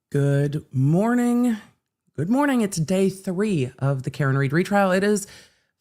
Good morning. Good morning. It's day 3 of the Karen Read Retrial. It is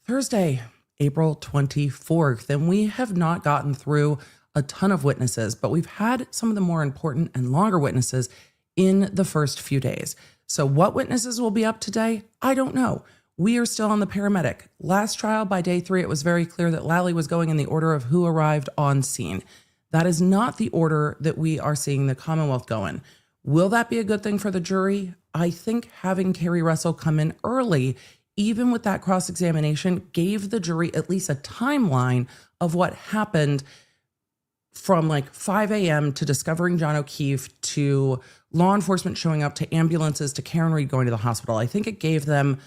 Thursday, April 24th, and we have not gotten through a ton of witnesses, but we've had some of the more important and longer witnesses in the first few days. So what witnesses will be up today? I don't know. We are still on the paramedic. Last trial by day 3, it was very clear that Lally was going in the order of who arrived on scene. That is not the order that we are seeing the Commonwealth go in. Will that be a good thing for the jury? I think having Carrie Russell come in early, even with that cross-examination, gave the jury at least a timeline of what happened from like 5 a.m. to discovering John O'Keefe to law enforcement showing up to ambulances to Karen Read going to the hospital. I think it gave them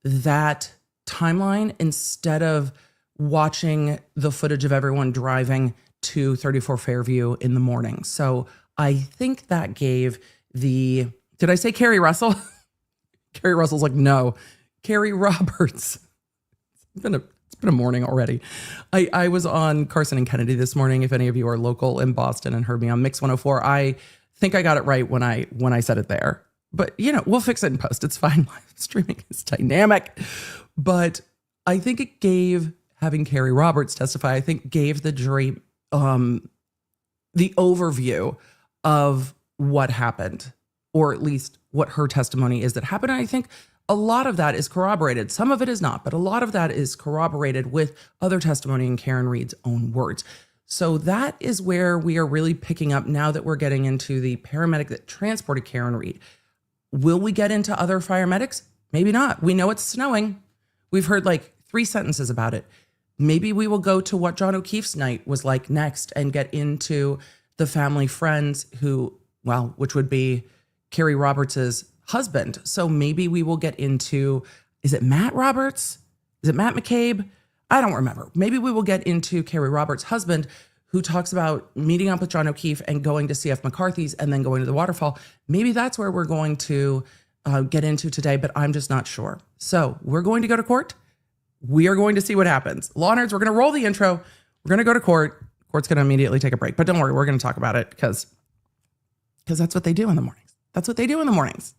that timeline instead of watching the footage of everyone driving to 34 Fairview in the morning. So I think that gave did I say Carrie Russell? Carrie Russell's like, no, Carrie Roberts. It's been a morning already. I was on Carson and Kennedy this morning. If any of you are local in Boston and heard me on Mix 104, I think I got it right when I said it there. But you know, we'll fix it in post. It's fine. Live streaming is dynamic. But I think it gave having Carrie Roberts testify, I think gave the jury the overview of what happened, or at least what her testimony is that happened. And I think a lot of that is corroborated. Some of it is not, but a lot of that is corroborated with other testimony in Karen Read's own words. So that is where we are really picking up now that we're getting into the paramedic that transported Karen Read. Will we get into other fire medics? Maybe not. We know it's snowing. We've heard like 3 sentences about it. Maybe we will go to what John O'Keefe's night was like next and get into the family friends who, well, which would be Carrie Roberts's husband. So maybe we will get into, is it Matt Roberts? Is it Matt McCabe? I don't remember. Maybe we will get into Carrie Roberts' husband, who talks about meeting up with John O'Keefe and going to CF McCarthy's and then going to the Waterfall. Maybe that's where we're going to get into today, but I'm just not sure. So we're going to go to court. We are going to see what happens. LAWNERDs, we're going to roll the intro. We're going to go to court. Court's going to immediately take a break. But don't worry, we're going to talk about it because that's what they do in the mornings. That's what they do in the mornings.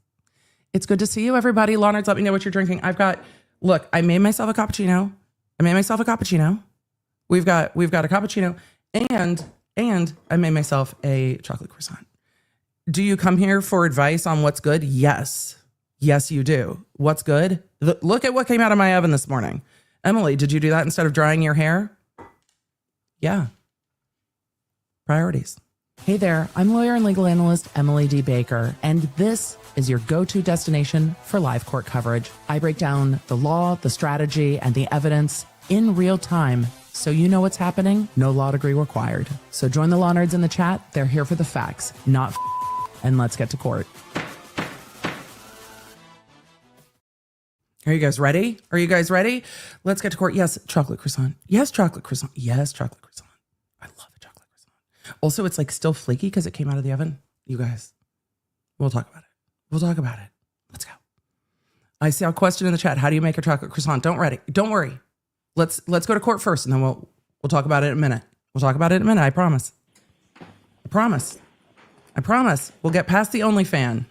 It's good to see you, everybody. LAWNERDs, let me know what you're drinking. Look, I made myself a cappuccino. We've got a cappuccino and I made myself a chocolate croissant. Do you come here for advice on what's good? Yes. Yes, you do. What's good? Look at what came out of my oven this morning. Emily, did you do that instead of drying your hair? Yeah. Priorities. Hey there, I'm lawyer and legal analyst Emily D. Baker, and this is your go-to destination for live court coverage. I break down the law, the strategy, and the evidence in real time so you know what's happening. No law degree required. So join the LawNerds in the chat. They're here for the facts, not and let's get to court. Are you guys ready? Let's get to court. Yes, chocolate croissant. Yes, chocolate croissant. Yes, chocolate croissant. I love a chocolate croissant. Also, it's like still flaky because it came out of the oven. You guys, we'll talk about it. Let's go. I see a question in the chat. How do you make a chocolate croissant? Don't worry. Let's go to court first, and then we'll talk about it in a minute. I promise. We'll get past the OnlyFan.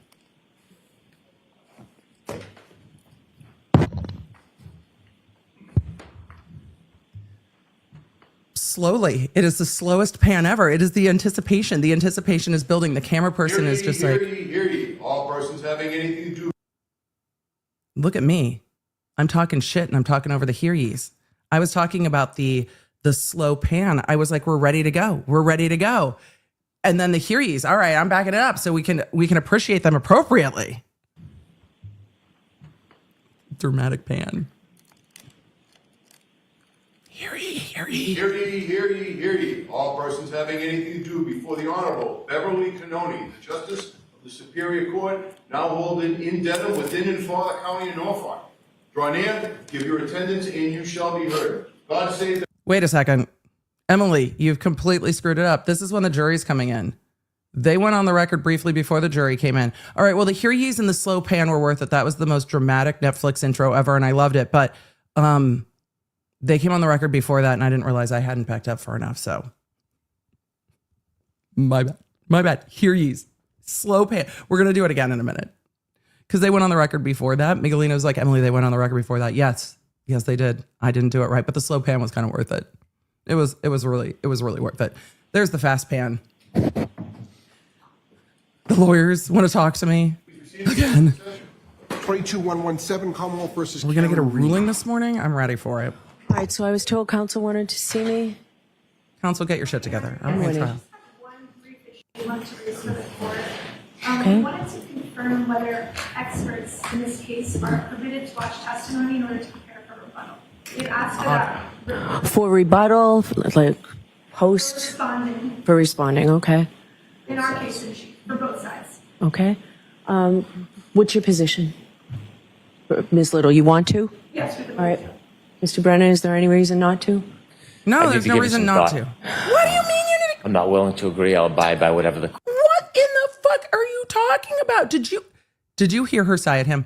Slowly. It is the slowest pan ever. It is the anticipation. The anticipation is building. The camera person is just like, hear ye. All persons having anything to do. Look at me. I'm talking shit and I'm talking over the hear ye's. I was talking about the slow pan. I was like, we're ready to go. And then the hear ye's. All right, I'm backing it up so we can appreciate them appropriately. Dramatic pan. Hear ye. Hear ye. All persons having anything to do before the Honorable Beverly Cannoni, the Justice of the Superior Court, now holding in Dedham within and for the County of Norfolk. Draw near, give your attendance, and you shall be heard. God save the... Wait a second. Emily, you've completely screwed it up. This is when the jury's coming in. They went on the record briefly before the jury came in. All right, well, the hear ye's and the slow pan were worth it. That was the most dramatic Netflix intro ever, and I loved it. But they came on the record before that, and I didn't realize I hadn't packed up far enough, so. My bad. Hear ye's. Slow pan. We're going to do it again in a minute. Because they went on the record before that. Miguelino's like, Emily, they went on the record before that. Yes, they did. I didn't do it right, but the slow pan was kind of worth it. It was really worth it. There's the fast pan. The lawyers want to talk to me again. 22117 Commonwealth versus. We're gonna get a ruling this morning. I'm ready for it. All right, so I was told counsel wanted to see me. Counsel, get your shit together. I'm ready. Winnie. One brief issue I want to raise for the court. Okay. I wanted to confirm whether experts in this case are permitted to watch testimony in order to prepare for rebuttal. It asked for that For rebuttal, like post, responding, for responding, okay. in our case, in chief, for both sides. Okay. What's your position? Ms. Little, you want to? Yes, we could. All right. Mr. Brennan, is there any reason not to? No, I need there's to no give it reason some not thought. to. What do you mean you need to? I'm not willing to agree. I'll abide by whatever the. What in the fuck are you talking about? Did you hear her say at him?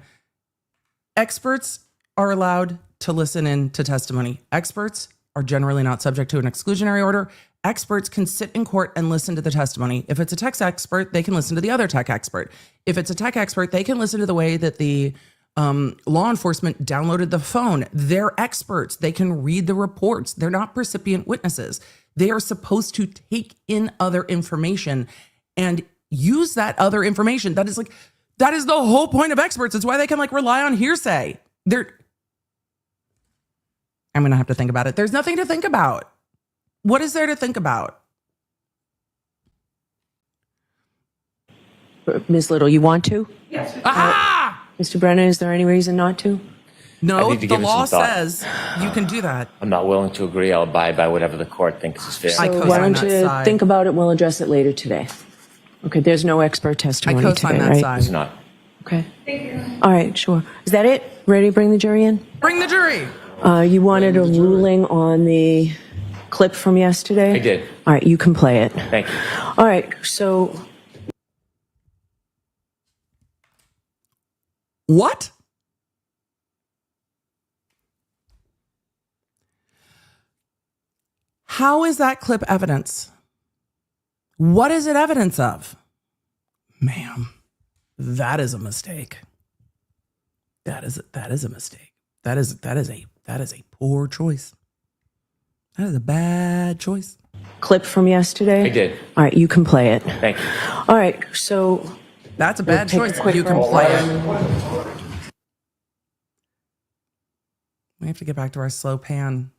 Experts are allowed to listen in to testimony. Experts are generally not subject to an exclusionary order. Experts can sit in court and listen to the testimony. If it's a tech expert, they can listen to the other tech expert. If it's a tech expert, they can listen to the way that the law enforcement downloaded the phone. They're experts. They can read the reports. They're not recipient witnesses. They are supposed to take in other information and use that other information. That is the whole point of experts. It's why they can rely on hearsay. I'm going to have to think about it. There's nothing to think about. What is there to think about? Ms. Little, you want to? Yes, we could. Mr. Brennan, is there any reason not to? No, I need to the give it law some thought. says you can do that. I'm not willing to agree. I'll abide by whatever the court thinks is fair. I So co-sign why don't that you side. think about it? We'll address it later today. Okay, there's no expert I testimony co-sign today, that right? side. It's not. Okay. Thank you. All right, sure. Is that it? Ready to bring the jury in? Bring the jury. You wanted a ruling on the clip from yesterday? I did. All right, you can play it. Thank you. All right, so What? How is that clip evidence? What is it evidence of? Ma'am, that is a mistake. That is a mistake. That is a poor choice. That is a bad choice. clip from yesterday? I did. All right, you can play it. Thank you. All right, so That's a bad take a choice. quick You can break. play it. We have to get back to our slow pan.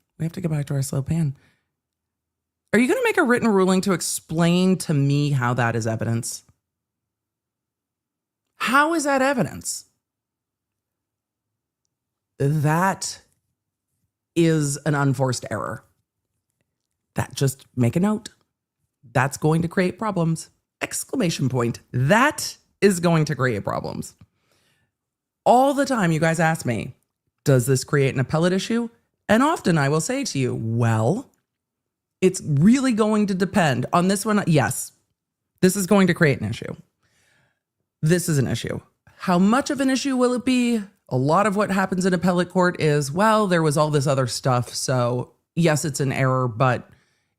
Are you going to make a written ruling to explain to me how that is evidence? How is that evidence? That is an unforced error. That, just make a note. That's going to create problems. Exclamation point. That is going to create problems. All the time you guys ask me, does this create an appellate issue? And often I will say to you, well, it's really going to depend on this one. Yes, this is going to create an issue. This is an issue. How much of an issue will it be? A lot of what happens in appellate court is, well, there was all this other stuff. So yes, it's an error, but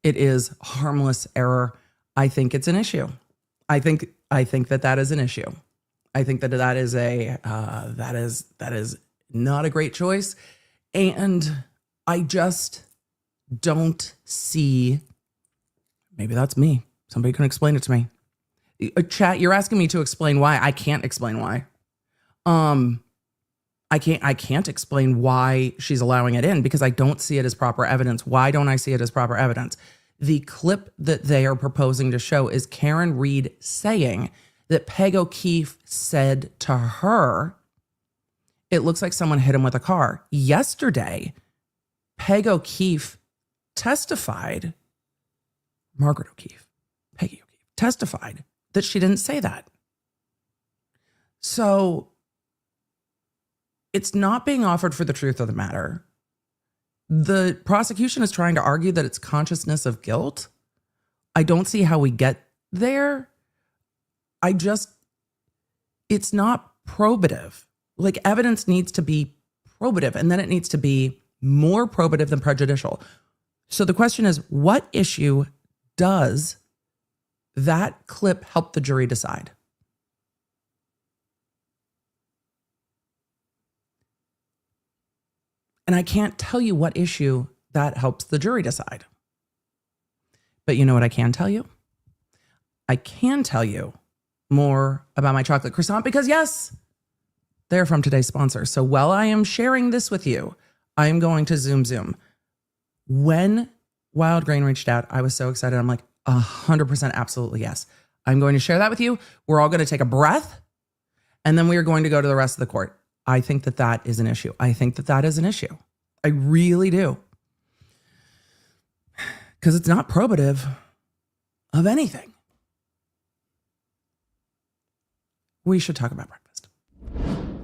it is harmless error. I think it's an issue. I think that is an issue. I think that is that is not a great choice. And I just don't see, maybe that's me. Somebody can explain it to me. Chat, you're asking me to explain why. I can't explain why. I can't explain why she's allowing it in because I don't see it as proper evidence. Why don't I see it as proper evidence? The clip that they are proposing to show is Karen Read saying that Peg O'Keefe said to her, it looks like someone hit him with a car. Yesterday, Peg O'Keefe testified, Margaret O'Keefe, Peggy O'Keefe testified that she didn't say that. So it's not being offered for the truth of the matter. The prosecution is trying to argue that it's consciousness of guilt. I don't see how we get there. It's not probative. Like, evidence needs to be probative, and then it needs to be more probative than prejudicial. So the question is, what issue does that clip help the jury decide? And I can't tell you what issue that helps the jury decide. But you know what I can tell you? I can tell you more about my chocolate croissant because yes, they're from today's sponsor. So while I am sharing this with you, I am going to zoom. When Wildgrain reached out, I was so excited. I'm like, 100% absolutely yes. I'm going to share that with you. We're all going to take a breath and then we are going to go to the rest of the court. I think that that is an issue. I think that that is an issue. I really do. Because it's not probative of anything. We should talk about breakfast.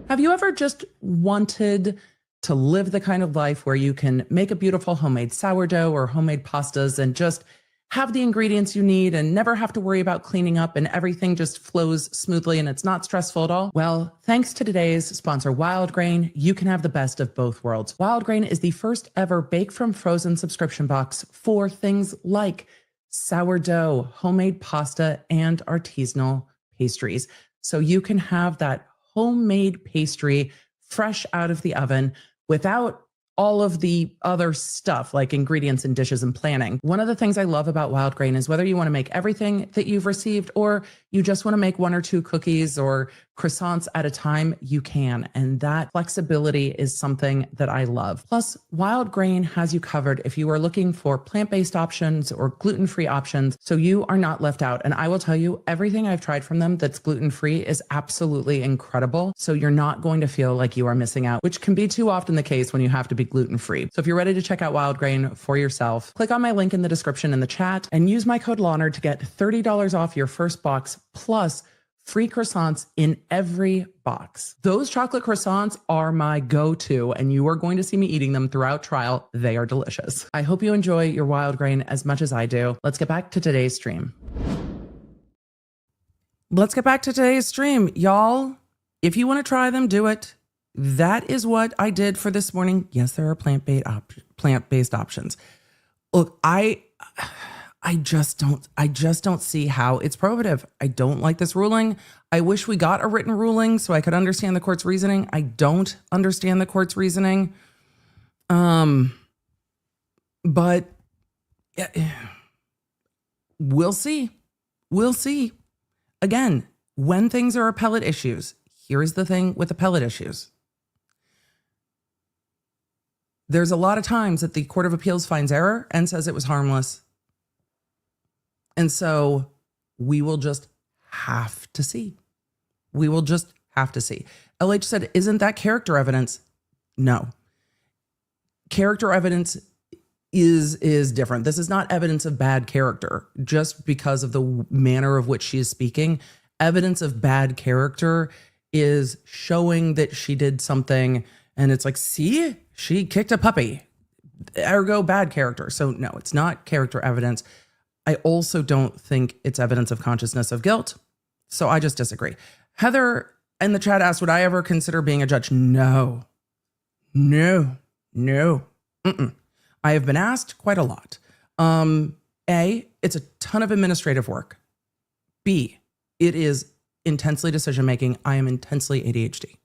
Have you ever just wanted to live the kind of life where you can make a beautiful homemade sourdough or homemade pastas and just have the ingredients you need and never have to worry about cleaning up and everything just flows smoothly and it's not stressful at all? Well, thanks to today's sponsor, Wildgrain, you can have the best of both worlds. Wildgrain is the first ever bake from frozen subscription box for things like sourdough, homemade pasta, and artisanal pastries. So you can have that homemade pastry fresh out of the oven without all of the other stuff like ingredients and dishes and planning. One of the things I love about Wildgrain is whether you want to make everything that you've received or you just want to make 1 or 2 cookies or croissants at a time, you can. And that flexibility is something that I love. Plus, Wildgrain has you covered if you are looking for plant-based options or gluten-free options, so you are not left out. And I will tell you, everything I've tried from them that's gluten-free is absolutely incredible. So you're not going to feel like you are missing out, which can be too often the case when you have to be gluten-free. So if you're ready to check out Wildgrain for yourself, click on my link in the description in the chat and use my code LAWNERD to get $30 off your first box plus free croissants in every box. Those chocolate croissants are my go-to, and you are going to see me eating them throughout trial. They are delicious. I hope you enjoy your Wildgrain as much as I do. Let's get back to today's stream. Y'all, if you want to try them, do it. That is what I did for this morning. Yes, there are plant-based options. Look, I just don't see how it's probative. I don't like this ruling. I wish we got a written ruling so I could understand the court's reasoning. I don't understand the court's reasoning. But we'll see. We'll see. Again, when things are appellate issues, here's the thing with appellate issues. There's a lot of times that the Court of Appeals finds error and says it was harmless. And so we will just have to see. We will just have to see. LH said, isn't that character evidence? No. Character evidence is different. This is not evidence of bad character just because of the manner of which she is speaking. Evidence of bad character is showing that she did something and it's like, see, she kicked a puppy, ergo bad character. So no, it's not character evidence. I also don't think it's evidence of consciousness of guilt. So I just disagree. Heather in the chat asked, would I ever consider being a judge? No. I have been asked quite a lot. A, it's a ton of administrative work. B, it is intensely decision-making. I am intensely ADHD.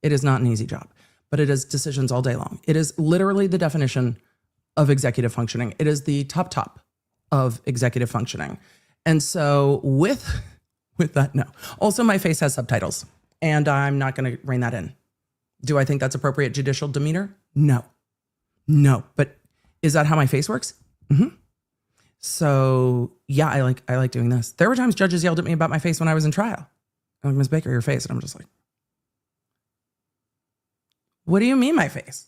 It is not an easy job, but it is decisions all day long. It is literally the definition of executive functioning. It is the top of executive functioning. And so with that, no. Also, my face has subtitles and I'm not going to rein that in. Do I think that's appropriate judicial demeanor? No. But is that how my face works? Mm-hmm. So yeah, I like doing this. There were times judges yelled at me about my face when I was in trial. I'm like, Ms. Baker, your face. And I'm just like, what do you mean my face?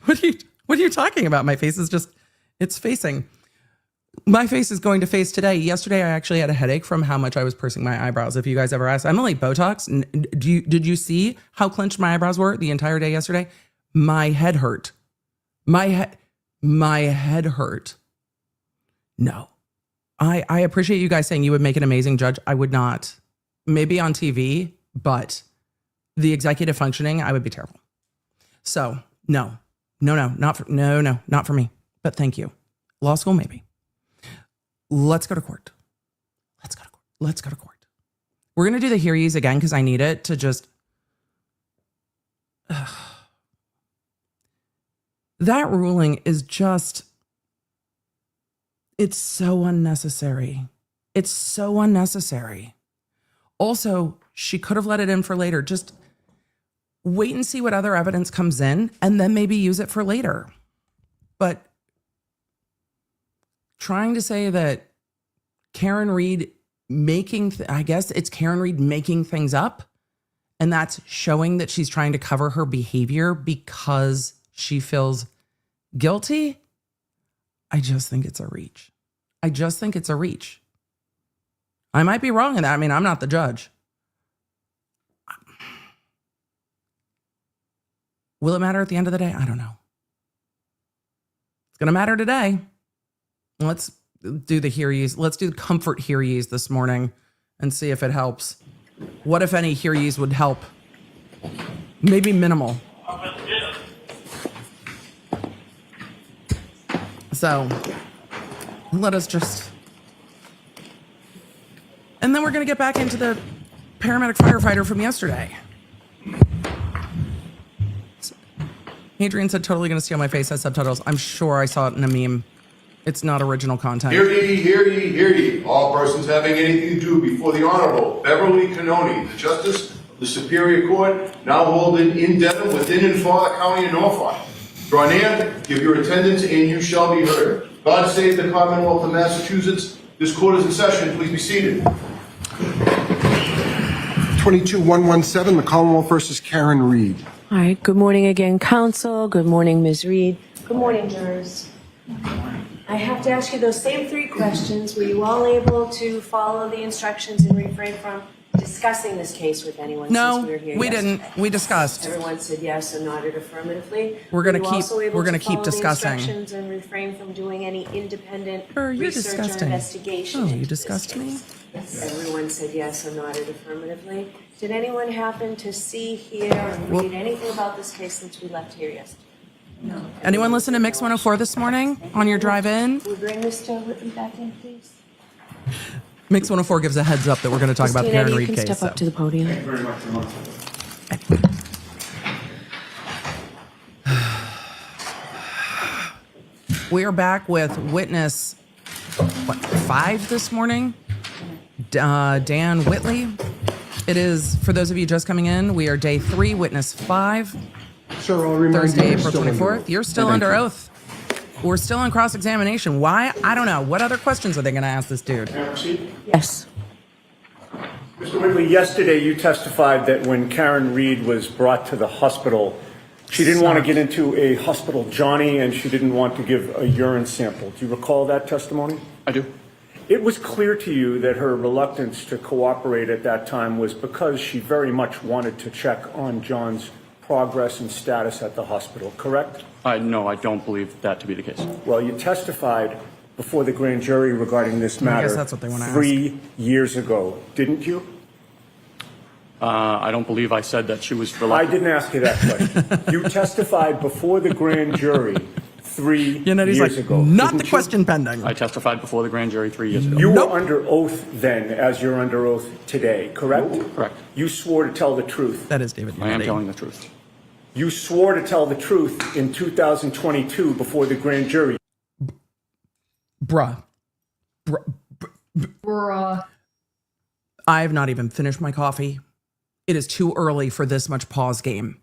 What are you talking about? My face is just, it's facing. My face is going to face today. Yesterday, I actually had a headache from how much I was pursing my eyebrows. If you guys ever asked, I'm only Botox. Did you see how clenched my eyebrows were the entire day yesterday? My head hurt. My head hurt. No. I appreciate you guys saying you would make an amazing judge. I would not. Maybe on TV, but the executive functioning, I would be terrible. So no, not for me. But thank you. Law school, maybe. Let's go to court. We're going to do the hear yees again because I need it to just That ruling is just, it's so unnecessary. It's so unnecessary. Also, she could have let it in for later. Just wait and see what other evidence comes in and then maybe use it for later. But trying to say that Karen Read I guess it's Karen Read making things up, and that's showing that she's trying to cover her behavior because she feels guilty. I just think it's a reach. I just think it's a reach. I might be wrong in that. I mean, I'm not the judge. Will it matter at the end of the day? I don't know. It's going to matter today. Let's do the hear yees. Let's do the comfort hear yees this morning and see if it helps. What, if any, hear yees would help? Maybe minimal. So let us just... And then we're going to get back into the paramedic firefighter from yesterday. Adrian said, totally going to steal my face as subtitles. I'm sure I saw it in a meme. It's not original content. Hear ye, hear ye, hear ye. All persons having anything to do before the Honorable Beverly Canoni, the Justice of the Superior Court, now holding in Dedham within and for the County of Norfolk. Draw near, give your attendance, and you shall be heard. God save the Commonwealth of Massachusetts. This court is in session. Please be seated. 22117, the Commonwealth versus Karen Read. All right. Good morning again, counsel. Good morning, Ms. Read. Good morning, jurors. I have to ask you those same three questions. Were you all able to follow the instructions and refrain from discussing this case with anyone No, since we were here we yesterday? didn't. We discussed. Everyone said yes and nodded affirmatively. We're gonna Were you keep- also able we're gonna to keep follow the discussing. instructions and refrain from doing any independent You're research or disgusting. investigation Oh, you into this disgust me? case? Everyone said yes and nodded affirmatively. Did anyone happen to see, hear, or read anything about this case since we left here yesterday? No. Anyone listen to Mix 104 this morning on your drive in? Will we bring Mr. Whitley back in, please? Mix 104 gives a heads up that we're going to talk about the Christina, Karen you Read can case. step up to So. the podium. We are back with witness, 5 this morning? Dan Whitley. It is, for those of you just coming in, we are day 3, witness 5, Sir, I'll remind Thursday, you, April still under 24th. oath. You're still under oath. We're still on cross-examination. Why? I don't know. What other questions are they going to ask this dude? Yes. Mr. Whitley, yesterday you testified that when Karen Read was brought to the hospital, she didn't want to get into a hospital Johnny and she didn't want to give a urine sample. Do you recall that testimony? I do. It was clear to you that her reluctance to cooperate at that time was because she very much wanted to check on John's progress and status at the hospital, correct? No, I don't believe that to be the case. Well, you testified before the grand jury regarding this I guess matter that's what they wanna ask. 3 years ago, didn't you? I don't believe I said that she was I reluctant. didn't ask you that question. You testified before the grand jury 3 You know, he's years like, ago. not didn't the you? question pending. I testified before the grand jury 3 years ago. You Nope. were under oath then, as you're under oath today, correct? Correct. You swore to tell the truth. That is David I am Unity. telling the truth. You swore to tell the truth in 2022 before the grand jury. Bruh. I have not even finished my coffee. It is too early for this much pause game.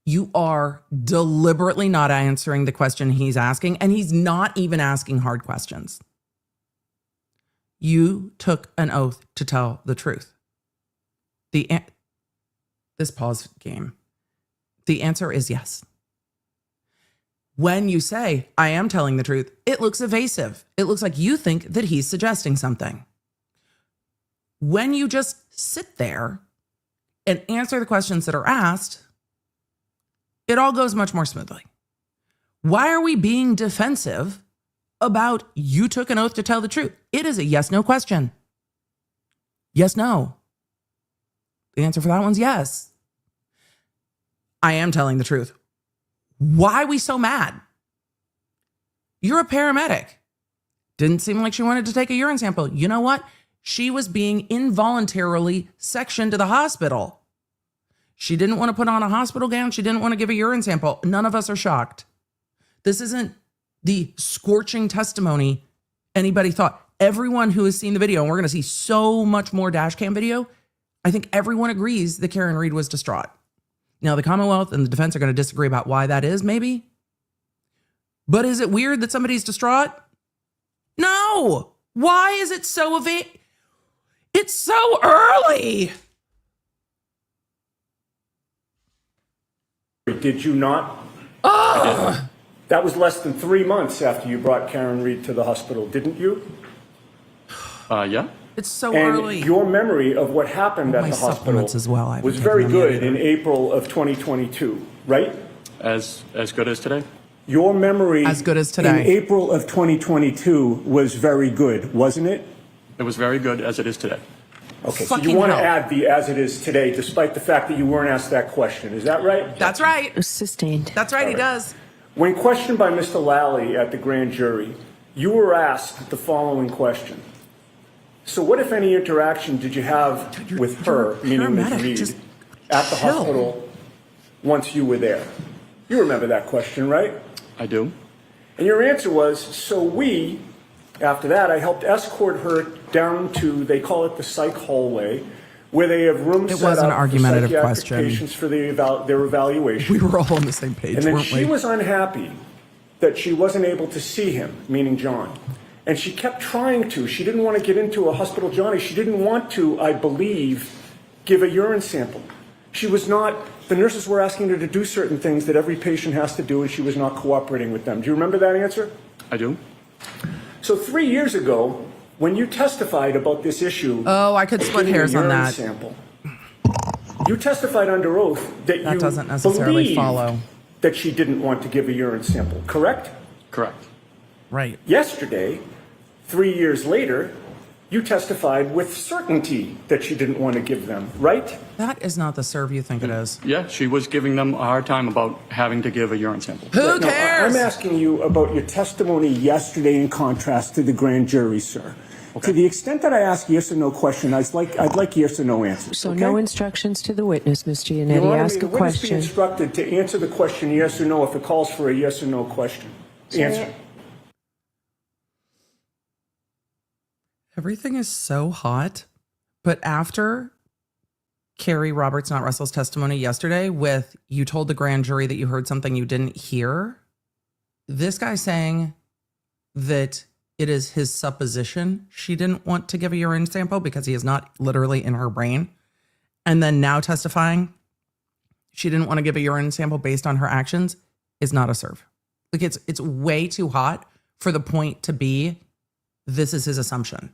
You are deliberately not answering the question he's asking, and he's not even asking hard questions. You took an oath to tell the truth. This pause game. The answer is yes. When you say, I am telling the truth, it looks evasive. It looks like you think that he's suggesting something. When you just sit there and answer the questions that are asked, it all goes much more smoothly. Why are we being defensive about you took an oath to tell the truth? It is a yes-no question. Yes, no. The answer for that one's yes. I am telling the truth. Why are we so mad? You're a paramedic. Didn't seem like she wanted to take a urine sample. You know what? She was being involuntarily sectioned to the hospital. She didn't want to put on a hospital gown. She didn't want to give a urine sample. None of us are shocked. This isn't the scorching testimony anybody thought. Everyone who has seen the video, and we're going to see so much more dash cam video, I think everyone agrees that Karen Read was distraught. Now, the Commonwealth and the defense are going to disagree about why that is, maybe. But is it weird that somebody's distraught? No. Why is it so It's so early. Did you not? That was less than 3 months after you brought Karen Read to the hospital, didn't you? Yeah. It's so And early. your memory of what happened at My the hospital supplements as well. I've was been very taking them good yet in either. April of 2022, right? As good as today? Your memory As good as today. in April of 2022 was very good, wasn't it? It was very good as it is today. Okay, so Fucking you want to hell. add the as it is today, despite the fact that you weren't asked that question. Is that right? That's right. Sustained. That's right. He does. When questioned by Mr. Lally at the grand jury, you were asked the following question. So what, if any, interaction did you have with her, meaning Ms. paramedic. Read, Just at the chill. hospital once you were there? You remember that question, right? I do. And your answer was, so we, after that, I helped escort her down to, they call it the psych hallway, where they have rooms It set was an up for argumentative psychiatric question. patients for their evaluation. We were all on the same page, And then weren't she we? was unhappy that she wasn't able to see him, meaning John. And she kept trying to. She didn't want to get into a hospital Johnny. She didn't want to, I believe, give a urine sample. She was not, the nurses were asking her to do certain things that every patient has to do, and she was not cooperating with them. Do you remember that answer? I do. So 3 years ago, when you testified about this issue, Oh, I could split giving a hairs on urine that. sample, you testified under oath that That you doesn't necessarily believed follow. that she didn't want to give a urine sample, correct? Correct. Right. Yesterday, 3 years later, you testified with certainty that she didn't want to give them, right? That is not the serve you think it is. Yeah, she was giving them a hard time about having to give a urine sample. Who No, cares? I'm asking you about your testimony yesterday in contrast to the grand jury, sir. To the extent that I ask yes or no question, I'd like yes or no answers. So okay? no instructions to the witness, Mr. Your Yannetti. Honor, Ask may the a witness be question. instructed to answer the question yes or no if it calls for a yes or no question. Answer. Everything is so hot. But after Carrie Roberts, not Russell's testimony yesterday with you told the grand jury that you heard something you didn't hear, this guy saying that it is his supposition she didn't want to give a urine sample because he is not literally in her brain. And then now testifying she didn't want to give a urine sample based on her actions is not a serve. Like it's way too hot for the point to be this is his assumption.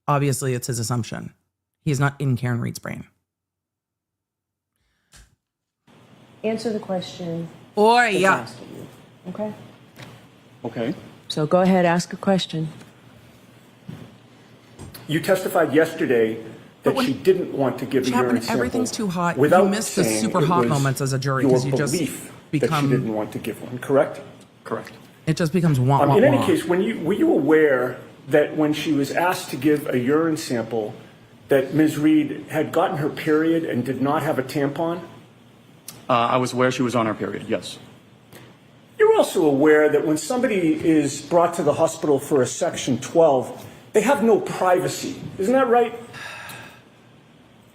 Obviously, it's his assumption. He is not in Karen Read's brain. Answer the question. Or that's yeah. asked of you. Okay? Okay. So go ahead, ask a question. You testified yesterday But that when- she didn't want to give a Chapman, urine sample. everything's too hot. Without You miss the saying super it hot was moments as a jury your 'cause you just belief become- that she didn't want to give one, correct? Correct. It just becomes wah, wah, In any wah. case, were you aware that when she was asked to give a urine sample, that Ms. Read had gotten her period and did not have a tampon? I was aware she was on her period, yes. You're also aware that when somebody is brought to the hospital for a Section 12, they have no privacy. Isn't that right?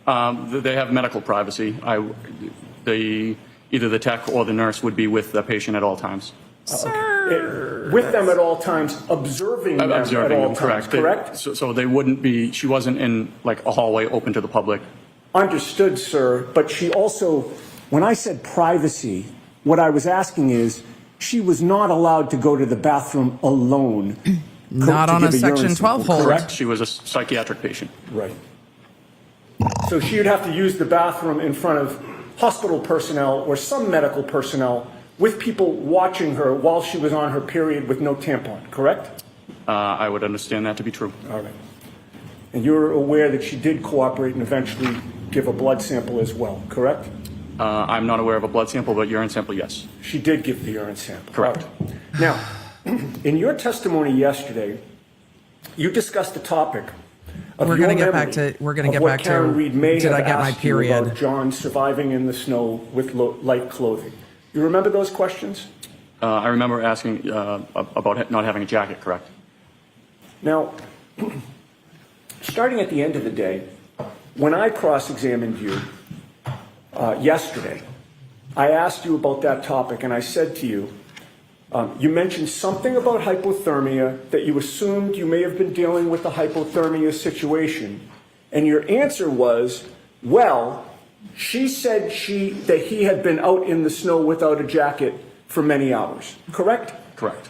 They have medical privacy. Either the tech or the nurse would be with the patient at all times. With them at all times, observing them at all times, correct? So they wouldn't be, she wasn't in like a hallway open to the public. Understood, sir. But she also, when I said privacy, what I was asking is, she was not allowed to go to the bathroom alone. Not to on a give urine Section 12 sample, hold. correct? She was a psychiatric patient. Right. So she would have to use the bathroom in front of hospital personnel or some medical personnel with people watching her while she was on her period with no tampon, correct? I would understand that to be true. All right. And you're aware that she did cooperate and eventually give a blood sample as well, correct? I'm not aware of a blood sample, but urine sample, yes. She did give the urine sample. Correct. All right. Now, in your testimony yesterday, you discussed the topic of We're your gonna get back memory to- we're gonna of get what back to, Karen Reed may did have I get my asked you about period? John surviving in the snow with light clothing. You remember those questions? I remember asking about not having a jacket, correct? Now, starting at the end of the day, when I cross-examined you yesterday, I asked you about that topic, and I said to you, you mentioned something about hypothermia, that you assumed you may have been dealing with a hypothermia situation, and your answer was, well, she said that he had been out in the snow without a jacket for many hours, correct? Correct.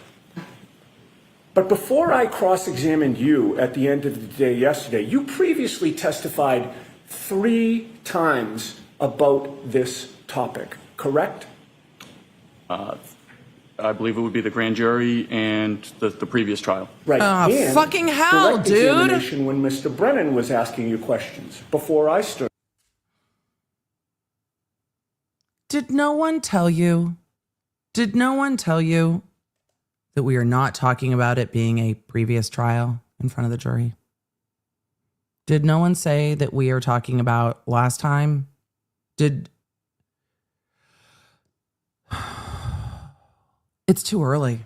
But before I cross-examined you at the end of the day yesterday, you previously testified 3 times about this topic, correct? I believe it would be the grand jury and the previous trial. Right. And fucking hell, direct dude. examination when Mr. Brennan was asking you questions before I stood. Did no one tell you? Did no one tell you that we are not talking about it being a previous trial in front of the jury? Did no one say that we are talking about last time? It's too early.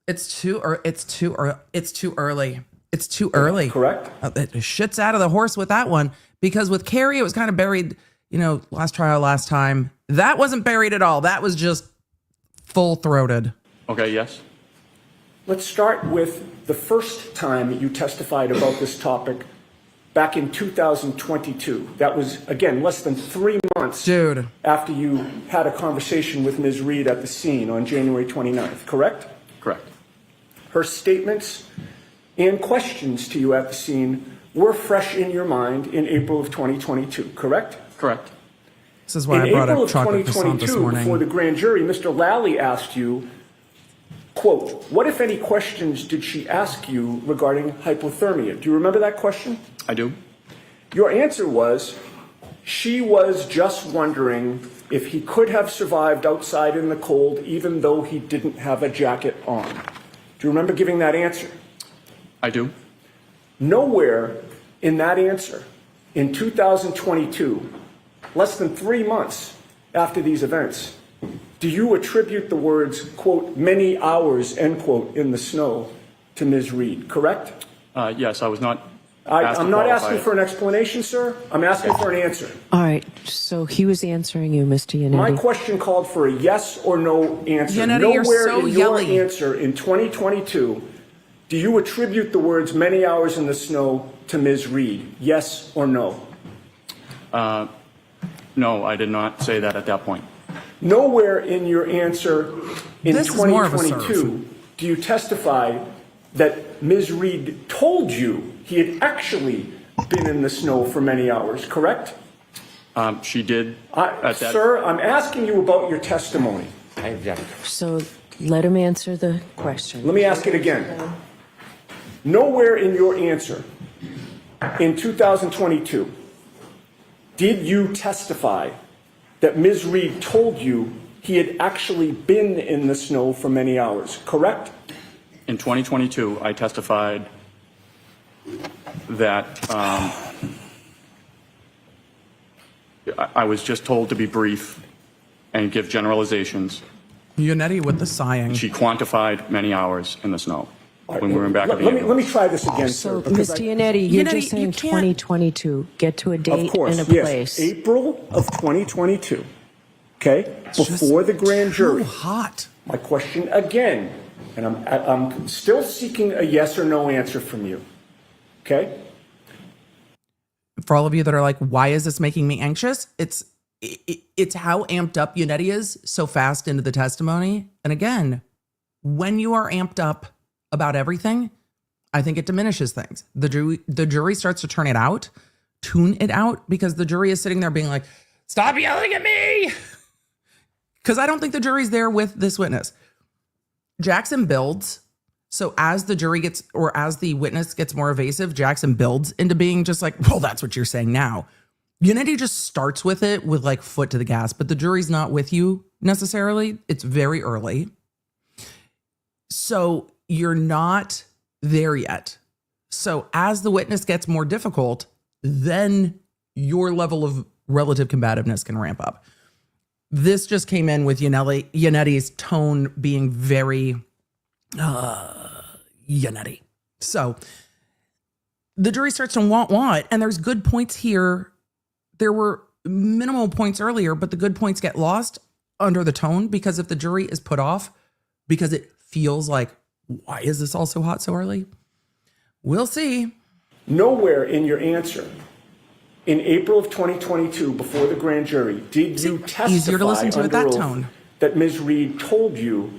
It's too early. It's too early. Correct. It shits out of the horse with that one, because with Carrie, it was kind of buried, last trial, last time. That wasn't buried at all. That was just full-throated. Okay, yes. Let's start with the first time you testified about this topic back in 2022. That was, again, less than 3 months Dude. after you had a conversation with Ms. Reed at the scene on January 29th, correct? Correct. Her statements and questions to you at the scene were fresh in your mind in April of 2022, correct? Correct. This is why I brought up chocolate croissant this 2022, morning. before the grand jury, Mr. Lally asked you, quote, what, if any, questions did she ask you regarding hypothermia? Do you remember that question? I do. Your answer was, she was just wondering if he could have survived outside in the cold even though he didn't have a jacket on. Do you remember giving that answer? I do. Nowhere in that answer, in 2022, less than 3 months after these events, do you attribute the words, quote, many hours, end quote, in the snow to Ms. Reed, correct? Yes, I was not. I'm not asking for an explanation, sir. I'm asking for an answer. All right, so he was answering you, Mr. My Yannetti. question called for a yes or no answer. Yannetti, you're Nowhere so in your yelly. answer in 2022 do you attribute the words many hours in the snow to Ms. Reed, yes or no? No, I did not say that at that point. Nowhere in your answer in This is more of a 2022 do you testify that Ms. Reed told you he had actually been in the snow for many hours, correct? She did. At that. Sir, I'm asking you about your testimony. I object. So let him answer the question. Let me ask it again. Nowhere in your answer in 2022 did you testify that Ms. Reed told you he had actually been in the snow for many hours, correct? In 2022, I testified that I was just told to be brief and give generalizations. Yannetti with the sighing. She quantified many hours in the snow when we were in back of the Let me ambulance. try this again, So, sir. because Mr. Yannetti, you're Yannetti, just saying you can't- 2022. Get to a date Of course, and a yes. place. April of 2022, okay? Before the grand jury. Too hot. My question again, and I'm still seeking a yes or no answer from you, okay? For all of you that are like, why is this making me anxious? It's how amped up Yannetti is so fast into the testimony. And again, when you are amped up about everything, I think it diminishes things. The jury starts to tune it out, because the jury is sitting there being like, stop yelling at me. Because I don't think the jury's there with this witness. Jackson builds. So as the jury gets, or as the witness gets more evasive, Jackson builds into being just like, well, that's what you're saying now. Yannetti just starts with it with like foot to the gas, but the jury's not with you necessarily. It's very early. So you're not there yet. So as the witness gets more difficult, then your level of relative combativeness can ramp up. This just came in with Yanetti's tone being very Yanetti. So the jury starts to want, and there's good points here. There were minimal points earlier, but the good points get lost under the tone, because if the jury is put off because it feels like, why is this all so hot so early? We'll see. Nowhere in your answer in April of 2022, before the grand jury, did you testify easier to listen to at that under oath tone that Ms. Reed told you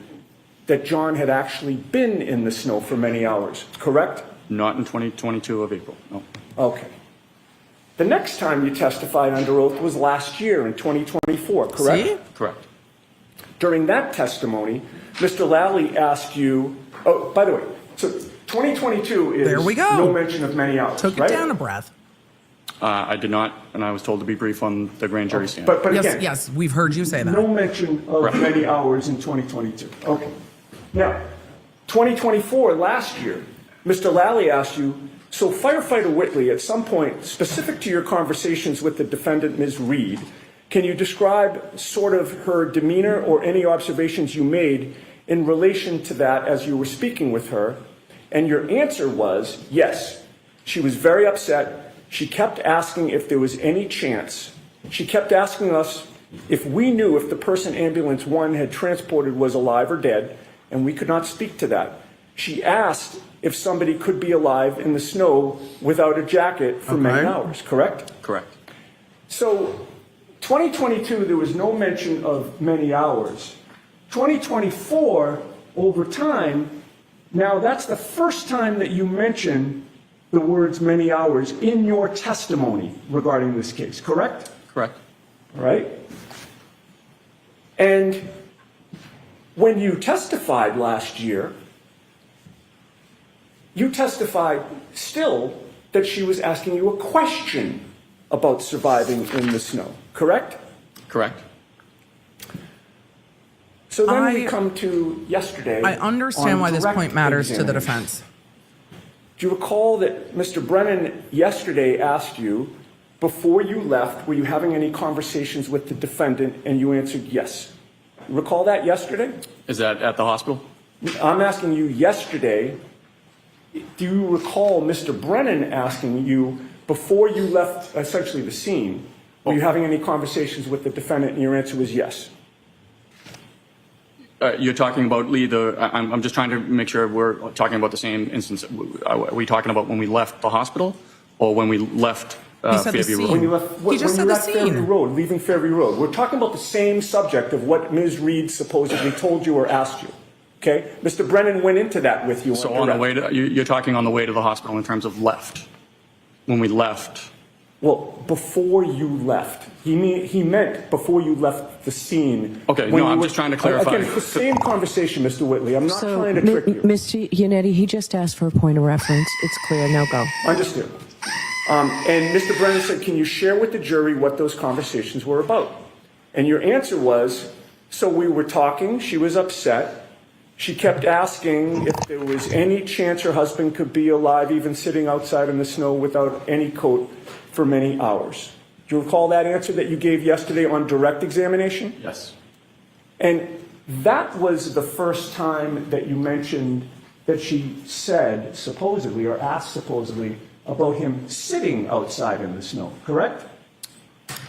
that John had actually been in the snow for many hours, correct? Not in 2022 of April, no. Okay. The next time you testified under oath was last year in 2024, correct? See? Correct. During that testimony, Mr. Lally asked you, oh, by the way, so 2022 is There we go. no mention of many hours, Took it right? down a breath. I did not, and I was told to be brief on the grand jury stand. But Yes, again, yes, we've heard you say that. no mention of Right. many hours in 2022. Okay. Now, 2024, last year, Mr. Lally asked you, so firefighter Whitley, at some point, specific to your conversations with the defendant, Ms. Reed, can you describe sort of her demeanor or any observations you made in relation to that as you were speaking with her? And your answer was, yes. She was very upset. She kept asking if there was any chance. She kept asking us if we knew if the person ambulance 1 had transported was alive or dead, and we could not speak to that. She asked if somebody could be alive in the snow without a jacket for many hours, correct? Correct. So 2022, there was no mention of many hours. 2024, over time, now that's the first time that you mention the words many hours in your testimony regarding this case, correct? Correct. All right? And when you testified last year, you testified still that she was asking you a question about surviving in the snow, correct? Correct. So then we come to yesterday. I understand on why this direct point matters to the examination. defense. Do you recall that Mr. Brennan yesterday asked you, before you left, were you having any conversations with the defendant, and you answered yes? You recall that yesterday? Is that at the hospital? I'm asking you yesterday, do you recall Mr. Brennan asking you, before you left essentially the scene, were you having any conversations with the defendant, and your answer was yes? You're talking about Lee, I'm just trying to make sure we're talking about the same instance. Are we talking about when we left the hospital or when we left said the Fairview scene. Road? When you left, He just said the Fairview scene. Road, leaving Fairview Road. We're talking about the same subject of what Ms. Reed supposedly told you or asked you. Okay? Mr. Brennan went into that with you. So on the way to, you're talking on the way to the hospital in terms of left. When we left. Well, before you left. He meant before you left the scene. Okay, When no, you I'm were- just trying to clarify. Again, it's the same conversation, Mr. Whitley. I'm not So, trying to trick you. Mr. Yannetti, he just asked for a point of reference. It's clear. Now go. Understood. And Mr. Brennan said, can you share with the jury what those conversations were about? And your answer was, so we were talking, she was upset. She kept asking if there was any chance her husband could be alive, even sitting outside in the snow without any coat for many hours. Do you recall that answer that you gave yesterday on direct examination? Yes. And that was the first time that you mentioned that she said, supposedly, or asked supposedly, about him sitting outside in the snow, correct?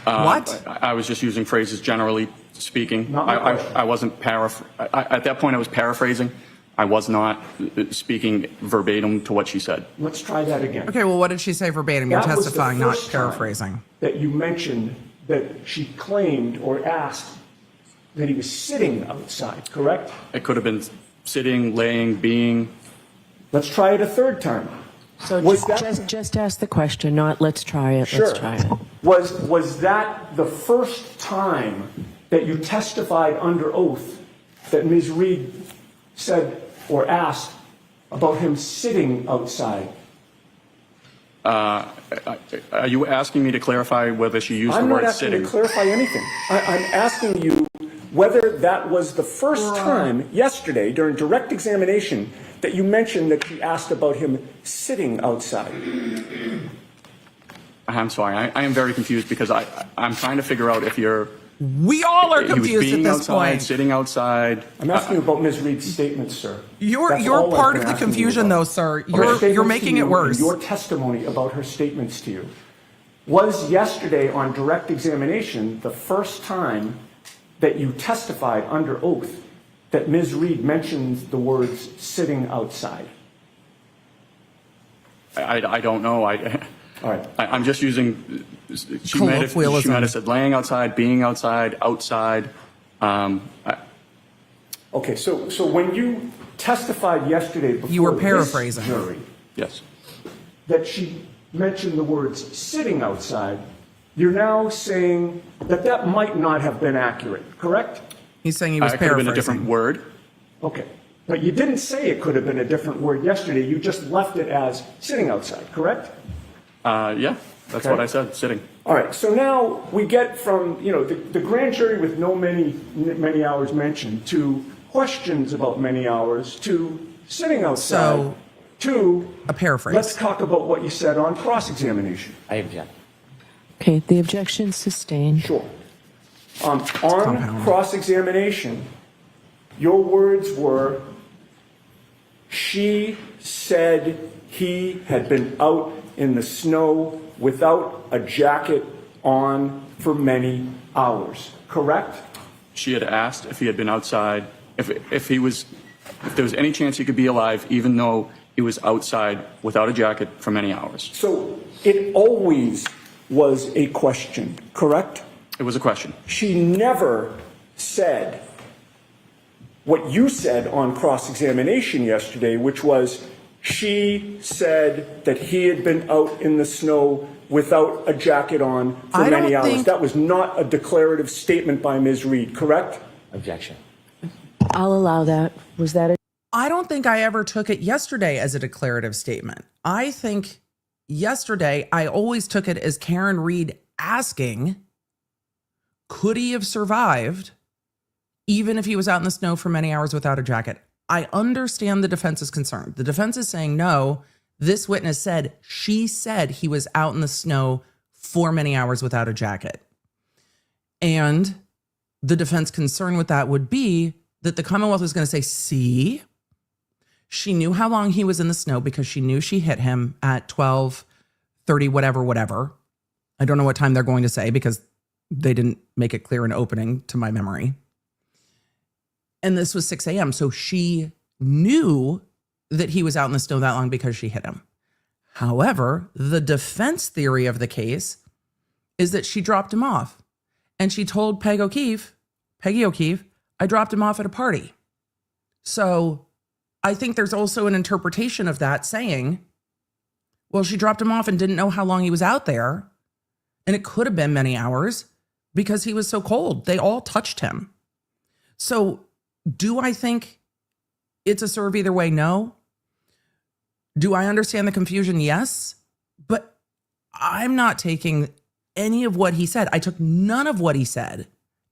What? I was just using phrases generally speaking. Not my question. I wasn't at that point I was paraphrasing. I was not speaking verbatim to what she said. Let's try that again. Okay, well, what did she say verbatim? You're That was the testifying, not first time paraphrasing. that you mentioned that she claimed or asked that he was sitting outside, correct? It could have been sitting, laying, being. Let's try it a third time. So Was that- just ask the question, not let's try it. Sure. Let's try it. Was that the first time that you testified under oath that Ms. Reed said or asked about him sitting outside? Are you asking me to clarify whether she used I'm the not word asking you sitting? to clarify anything. I'm asking you whether that was the first time yesterday during direct examination that you mentioned that she asked about him sitting outside. I'm sorry. I am very confused because I'm trying to figure out if you're. We all are He was confused being at this outside, point. sitting outside. I'm asking you about Ms. Reed's statement, sir. You're That's all part I've of been the asking you confusion, about. though, sir. Her You're statements making to it you worse. and your testimony about her statements to you was yesterday on direct examination the first time that you testified under oath that Ms. Reed mentions the words sitting outside. I don't know. All right. I'm just using. She might Colloquialism. have said laying outside, being outside, outside. Okay, so when you testified yesterday before You were this paraphrasing. jury Yes. that she mentioned the words sitting outside, you're now saying that that might not have been accurate, correct? He's saying he was It could have been paraphrasing. a different word. Okay. But you didn't say it could have been a different word yesterday. You just left it as sitting outside, correct? Yeah, that's Okay. what I said. Sitting. All right. So now we get from, the grand jury with many hours mentioned to questions about many hours to sitting outside So, to a paraphrase. let's talk about what you said on cross-examination. I object. Okay, the objection sustained. Sure. On compound. cross-examination, your words were, she said he had been out in the snow without a jacket on for many hours, correct? She had asked if he had been outside, if there was any chance he could be alive, even though he was outside without a jacket for many hours. So it always was a question, correct? It was a question. She never said what you said on cross-examination yesterday, which was she said that he had been out in the snow without a jacket on for I don't many hours. think- That was not a declarative statement by Ms. Reed, correct? Objection. I'll allow that. Was that a I don't think I ever took it yesterday as a declarative statement. I think yesterday I always took it as Karen Reed asking, could he have survived even if he was out in the snow for many hours without a jacket? I understand the defense's concern. The defense is saying, no, this witness said, she said he was out in the snow for many hours without a jacket. And the defense concern with that would be that the Commonwealth was going to say, see, she knew how long he was in the snow because she knew she hit him at 12:30, whatever. I don't know what time they're going to say because they didn't make it clear in opening to my memory. And this was 6 a.m. So she knew that he was out in the snow that long because she hit him. However, the defense theory of the case is that she dropped him off. And she told Peggy O'Keefe, I dropped him off at a party. So I think there's also an interpretation of that saying, well, she dropped him off and didn't know how long he was out there. And it could have been many hours because he was so cold. They all touched him. So do I think it's a serve either way? No. Do I understand the confusion? Yes. But I'm not taking any of what he said. I took none of what he said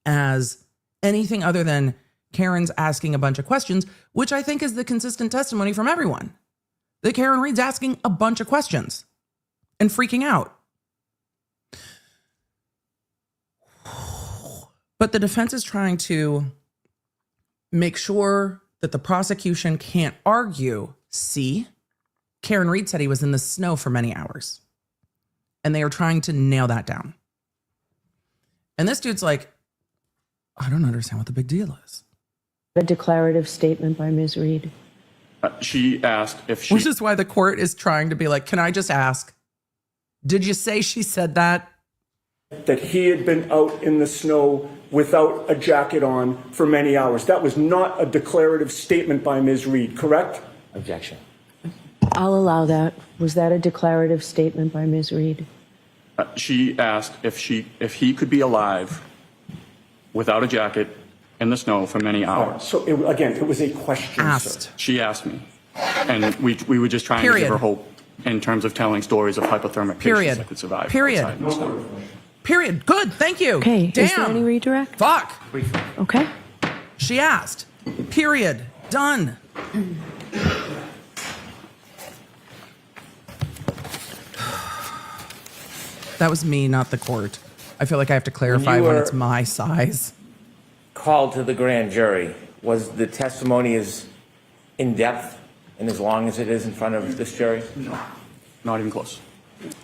as anything other than Karen's asking a bunch of questions, which I think is the consistent testimony from everyone. That Karen Reed's asking a bunch of questions and freaking out. But the defense is trying to make sure that the prosecution can't argue, see, Karen Reed said he was in the snow for many hours. And they are trying to nail that down. And this dude's like, I don't understand what the big deal is. a declarative statement by Ms. Reed? She asked if she. Which is why the court is trying to be like, can I just ask, did you say she said that? That he had been out in the snow without a jacket on for many hours. That was not a declarative statement by Ms. Reed, correct? Objection. I'll allow that. Was that a declarative statement by Ms. Reed? She asked if he could be alive without a jacket in the snow for many hours. So, again, it was a question, Asked. sir. She asked me, and we were just trying to Period. give her hope in terms of telling stories of hypothermic Period. patients that could survive. Period. outside in the snow. Period. Good. Thank you. Okay, Damn. is there any redirect? Fuck. Okay. She asked. Period. Done. That was me, not the court. I feel like I have to clarify when it's my size. Called to the grand jury, was the testimony as in-depth and as long as it is in front of this jury? No, not even close.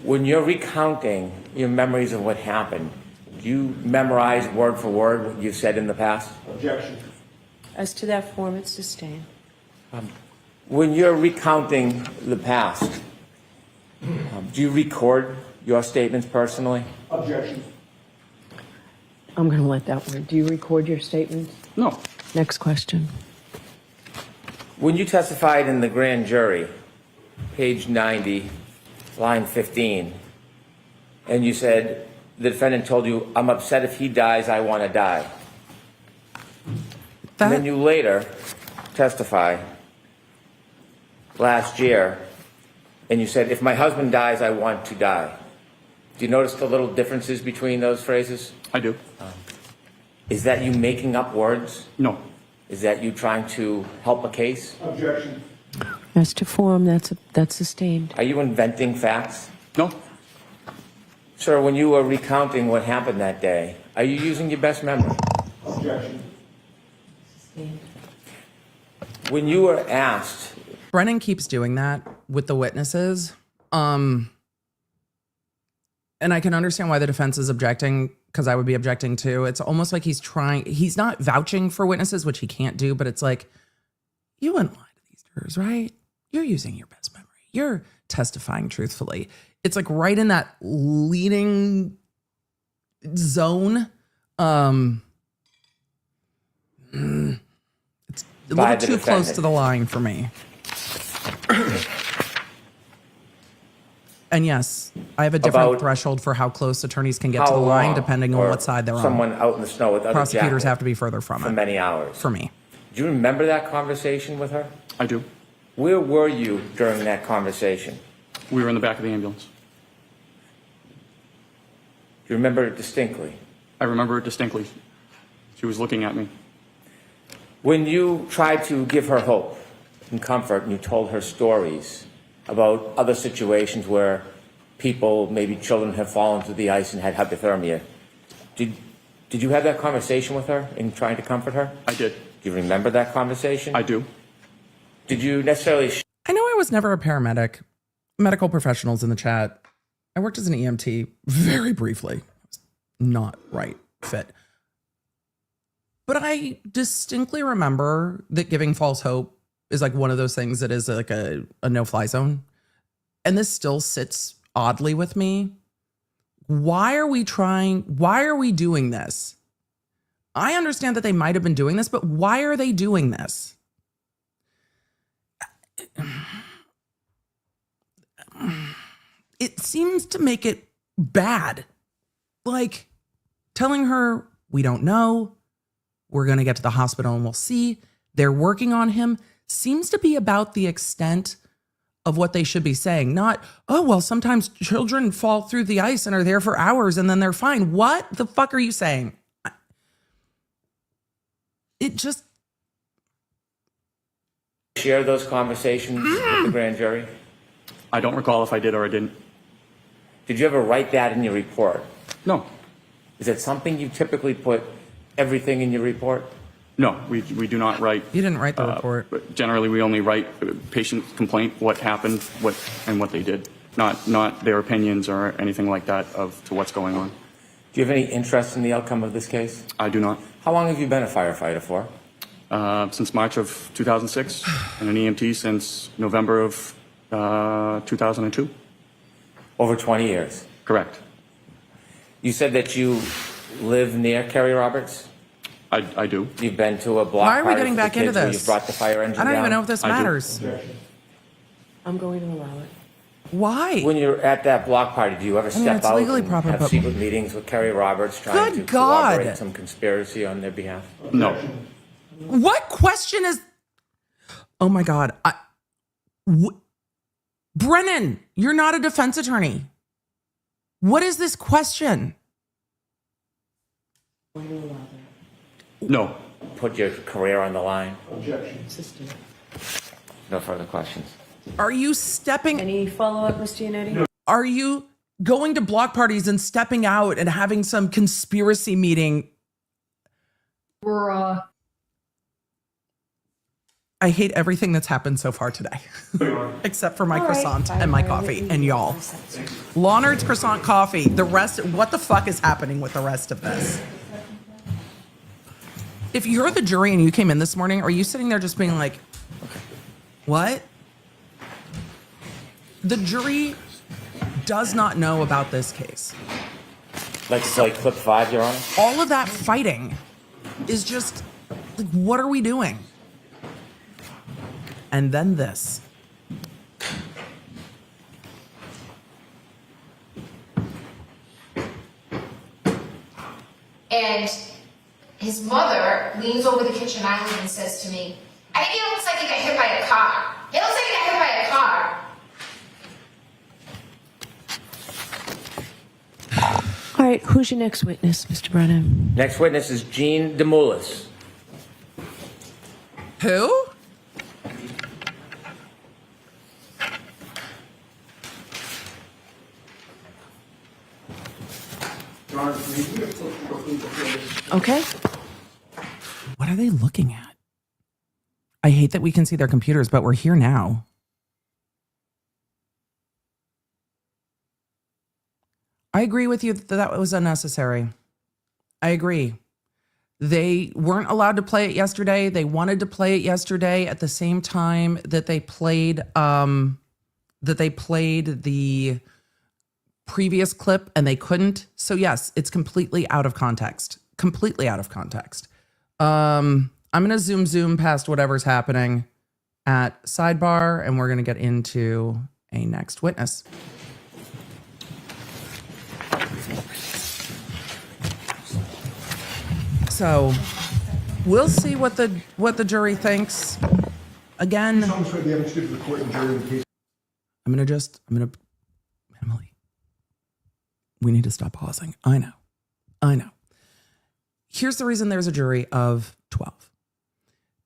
When you're recounting your memories of what happened, do you memorize word for word what you've said in the past? Objection. As to that form, it's sustained. When you're recounting the past, do you record your statements personally? Objection. I'm going to let that one. Do you record your statements? No. Next question. When you testified in the grand jury, page 90, line 15, and you said the defendant told you, "I'm upset if he dies, I want to die." And then you later testify last year, and you said, "If my husband dies, I want to die." Do you notice the little differences between those phrases? I do. Is that you making up words? No. Is that you trying to help a case? Objection. As to form, that's sustained. Are you inventing facts? No. Sir, when you were recounting what happened that day, are you using your best memory? Objection. Sustained. When you were asked, Brennan keeps doing that with the witnesses. And I can understand why the defense is objecting, because I would be objecting too. It's almost like he's not vouching for witnesses, which he can't do, but it's like, you wouldn't lie to these jurors, right? You're using your best memory. You're testifying truthfully. It's like right in that leading zone. It's a By little the too close defendant. to the line for me. And yes, I have a different About threshold for how close attorneys can get to how the line, long, depending on or what side they're someone on. out in the snow with other Prosecutors jackets have to be further from for it, many hours. for me. Do you remember that conversation with her? I do. Where were you during that conversation? We were in the back of the ambulance. Do you remember it distinctly? I remember it distinctly. She was looking at me. When you tried to give her hope and comfort and you told her stories about other situations where people, maybe children, have fallen through the ice and had hypothermia, did you have that conversation with her in trying to comfort her? I did. Do you remember that conversation? I do. Did you necessarily I know I was never a paramedic. Medical professionals in the chat. I worked as an EMT very briefly. Not right fit. But I distinctly remember that giving false hope is like one of those things that is like a no-fly zone. And this still sits oddly with me. Why are we doing this? I understand that they might have been doing this, but why are they doing this? It seems to make it bad. Like telling her, we don't know, we're going to get to the hospital and we'll see. They're working on him seems to be about the extent of what they should be saying. Not, oh, well, sometimes children fall through the ice and are there for hours and then they're fine. What the fuck are you saying? It just... share those conversations with the grand jury? I don't recall if I did or I didn't. Did you ever write that in your report? No. Is it something you typically put everything in your report? No, we do not write. You didn't write the report. But generally, we only write patient complaint, what happened, what they did, not their opinions or anything like that to what's going on. Do you have any interest in the outcome of this case? I do not. How long have you been a firefighter for? Since March of 2006, and an EMT since November of 2002. Over 20 years. Correct. You said that you live near Kerry Roberts? I do. You've been to a block Why are we party getting for the back into kids where this? You've brought the fire engine I don't down? even know if this I do. matters. I'm going to allow it. Why? When you're at that block party, do you ever mean, step it's out legally and proper, have but- secret meetings with Kerry Roberts trying Good to God. corroborate some conspiracy on their behalf? No. What question is... Oh my God. Brennan, you're not a defense attorney. What is this question? I'm going to allow that. No. Put your career on the line? Sustained. No further questions. Are you stepping... Any follow-up, Mr. Yannetti? Are you going to block parties and stepping out and having some conspiracy meeting. Bruh. I hate everything that's happened so far today, except for my All right, croissant fine, and my fine, coffee we- and y'all. LAWNERD's croissant coffee. The rest, what the fuck is happening with the rest of this? If you're the jury and you came in this morning, are you sitting there just being like, what? The jury does not know about this case. Like clip 5, Your Honor? All of that fighting is just, like, what are we doing? And then this. And his mother leans over the kitchen island and says to me, I think it looks like he got hit by a car. It looks like he got hit by a car. All right, who's your next witness, Mr. Brennan? Next witness is Jean DeMulis. Who? Okay. What are they looking at? I hate that we can see their computers, but we're here now. I agree with you that that was unnecessary. I agree. They weren't allowed to play it yesterday. They wanted to play it yesterday at the same time that they played the previous clip, and they couldn't. So yes, it's completely out of context. Completely out of context. I'm gonna zoom past whatever's happening at sidebar, and we're gonna get into a next witness. So we'll see what the jury thinks. Again, Emily, we need to stop pausing. I know. Here's the reason there's a jury of 12.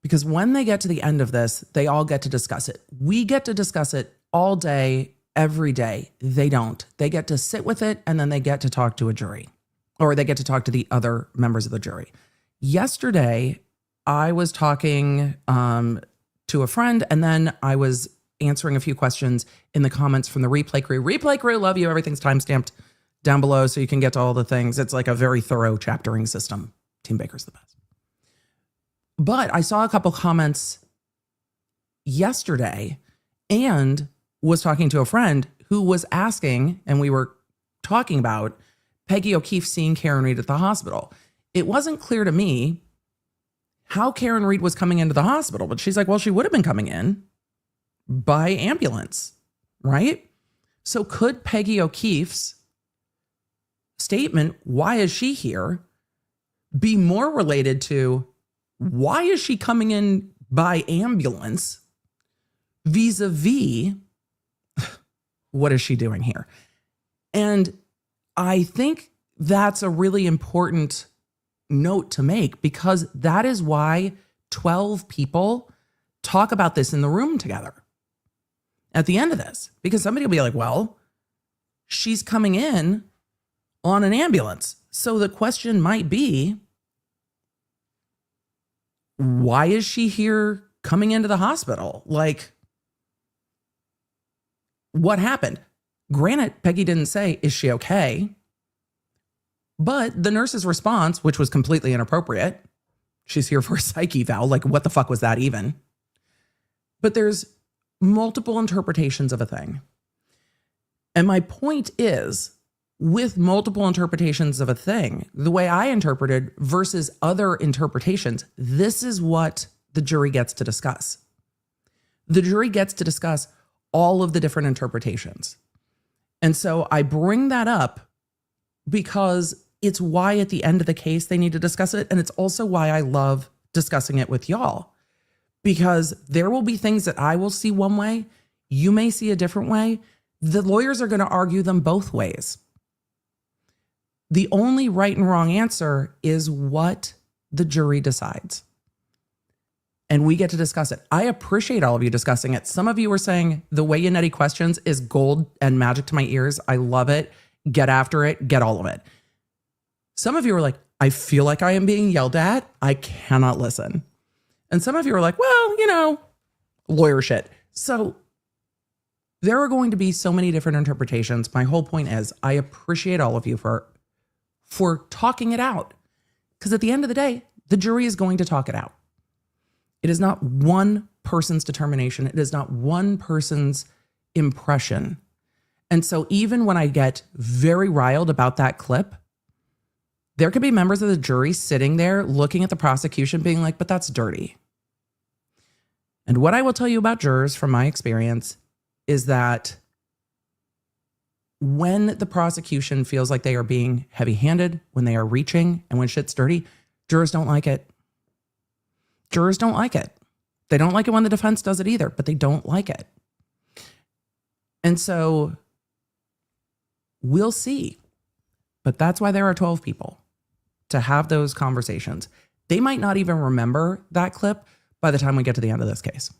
Because when they get to the end of this, they all get to discuss it. We get to discuss it all day, every day. They don't. They get to sit with it, and then they get to talk to a jury. Or they get to talk to the other members of the jury. Yesterday, I was talking to a friend, and then I was answering a few questions in the comments from the replay crew. Replay crew, love you. Everything's timestamped down below so you can get to all the things. It's like a very thorough chaptering system. Team Baker's the best. But I saw a couple comments yesterday and was talking to a friend who was asking, and we were talking about Peggy O'Keefe seeing Karen Read at the hospital. It wasn't clear to me how Karen Read was coming into the hospital, but she's like, well, she would have been coming in by ambulance, right? So could Peggy O'Keefe's statement, why is she here, be more related to why is she coming in by ambulance vis-a-vis what is she doing here? And I think that's a really important note to make, because that is why 12 people talk about this in the room together at the end of this, because somebody will be like, well, she's coming in on an ambulance. So the question might be, why is she here coming into the hospital? Like, what happened? Granted, Peggy didn't say, is she okay? But the nurse's response, which was completely inappropriate, she's here for a psych eval. Like, what the fuck was that even? But there's multiple interpretations of a thing. And my point is, with multiple interpretations of a thing, the way I interpreted versus other interpretations, this is what the jury gets to discuss. The jury gets to discuss all of the different interpretations. And so I bring that up because it's why at the end of the case they need to discuss it. And it's also why I love discussing it with y'all, because there will be things that I will see one way, you may see a different way. The lawyers are going to argue them both ways. The only right and wrong answer is what the jury decides. and we get to discuss it. I appreciate all of you discussing it. Some of you were saying the way Yannetti questions is gold and magic to my ears. I love it. Get after it. Get all of it. Some of you were like, I feel like I am being yelled at. I cannot listen. And some of you were like, well, you know, lawyer shit. So there are going to be so many different interpretations. My whole point is I appreciate all of you for talking it out. Because at the end of the day, the jury is going to talk it out. It is not one person's determination. It is not one person's impression. And so even when I get very riled about that clip, there could be members of the jury sitting there looking at the prosecution being like, but that's dirty. And what I will tell you about jurors from my experience is that when the prosecution feels like they are being heavy-handed, when they are reaching, and when shit's dirty, jurors don't like it. Jurors don't like it. They don't like it when the defense does it either, but they don't like it. And so we'll see. But that's why there are 12 people to have those conversations. They might not even remember that clip by the time we get to the end of this case.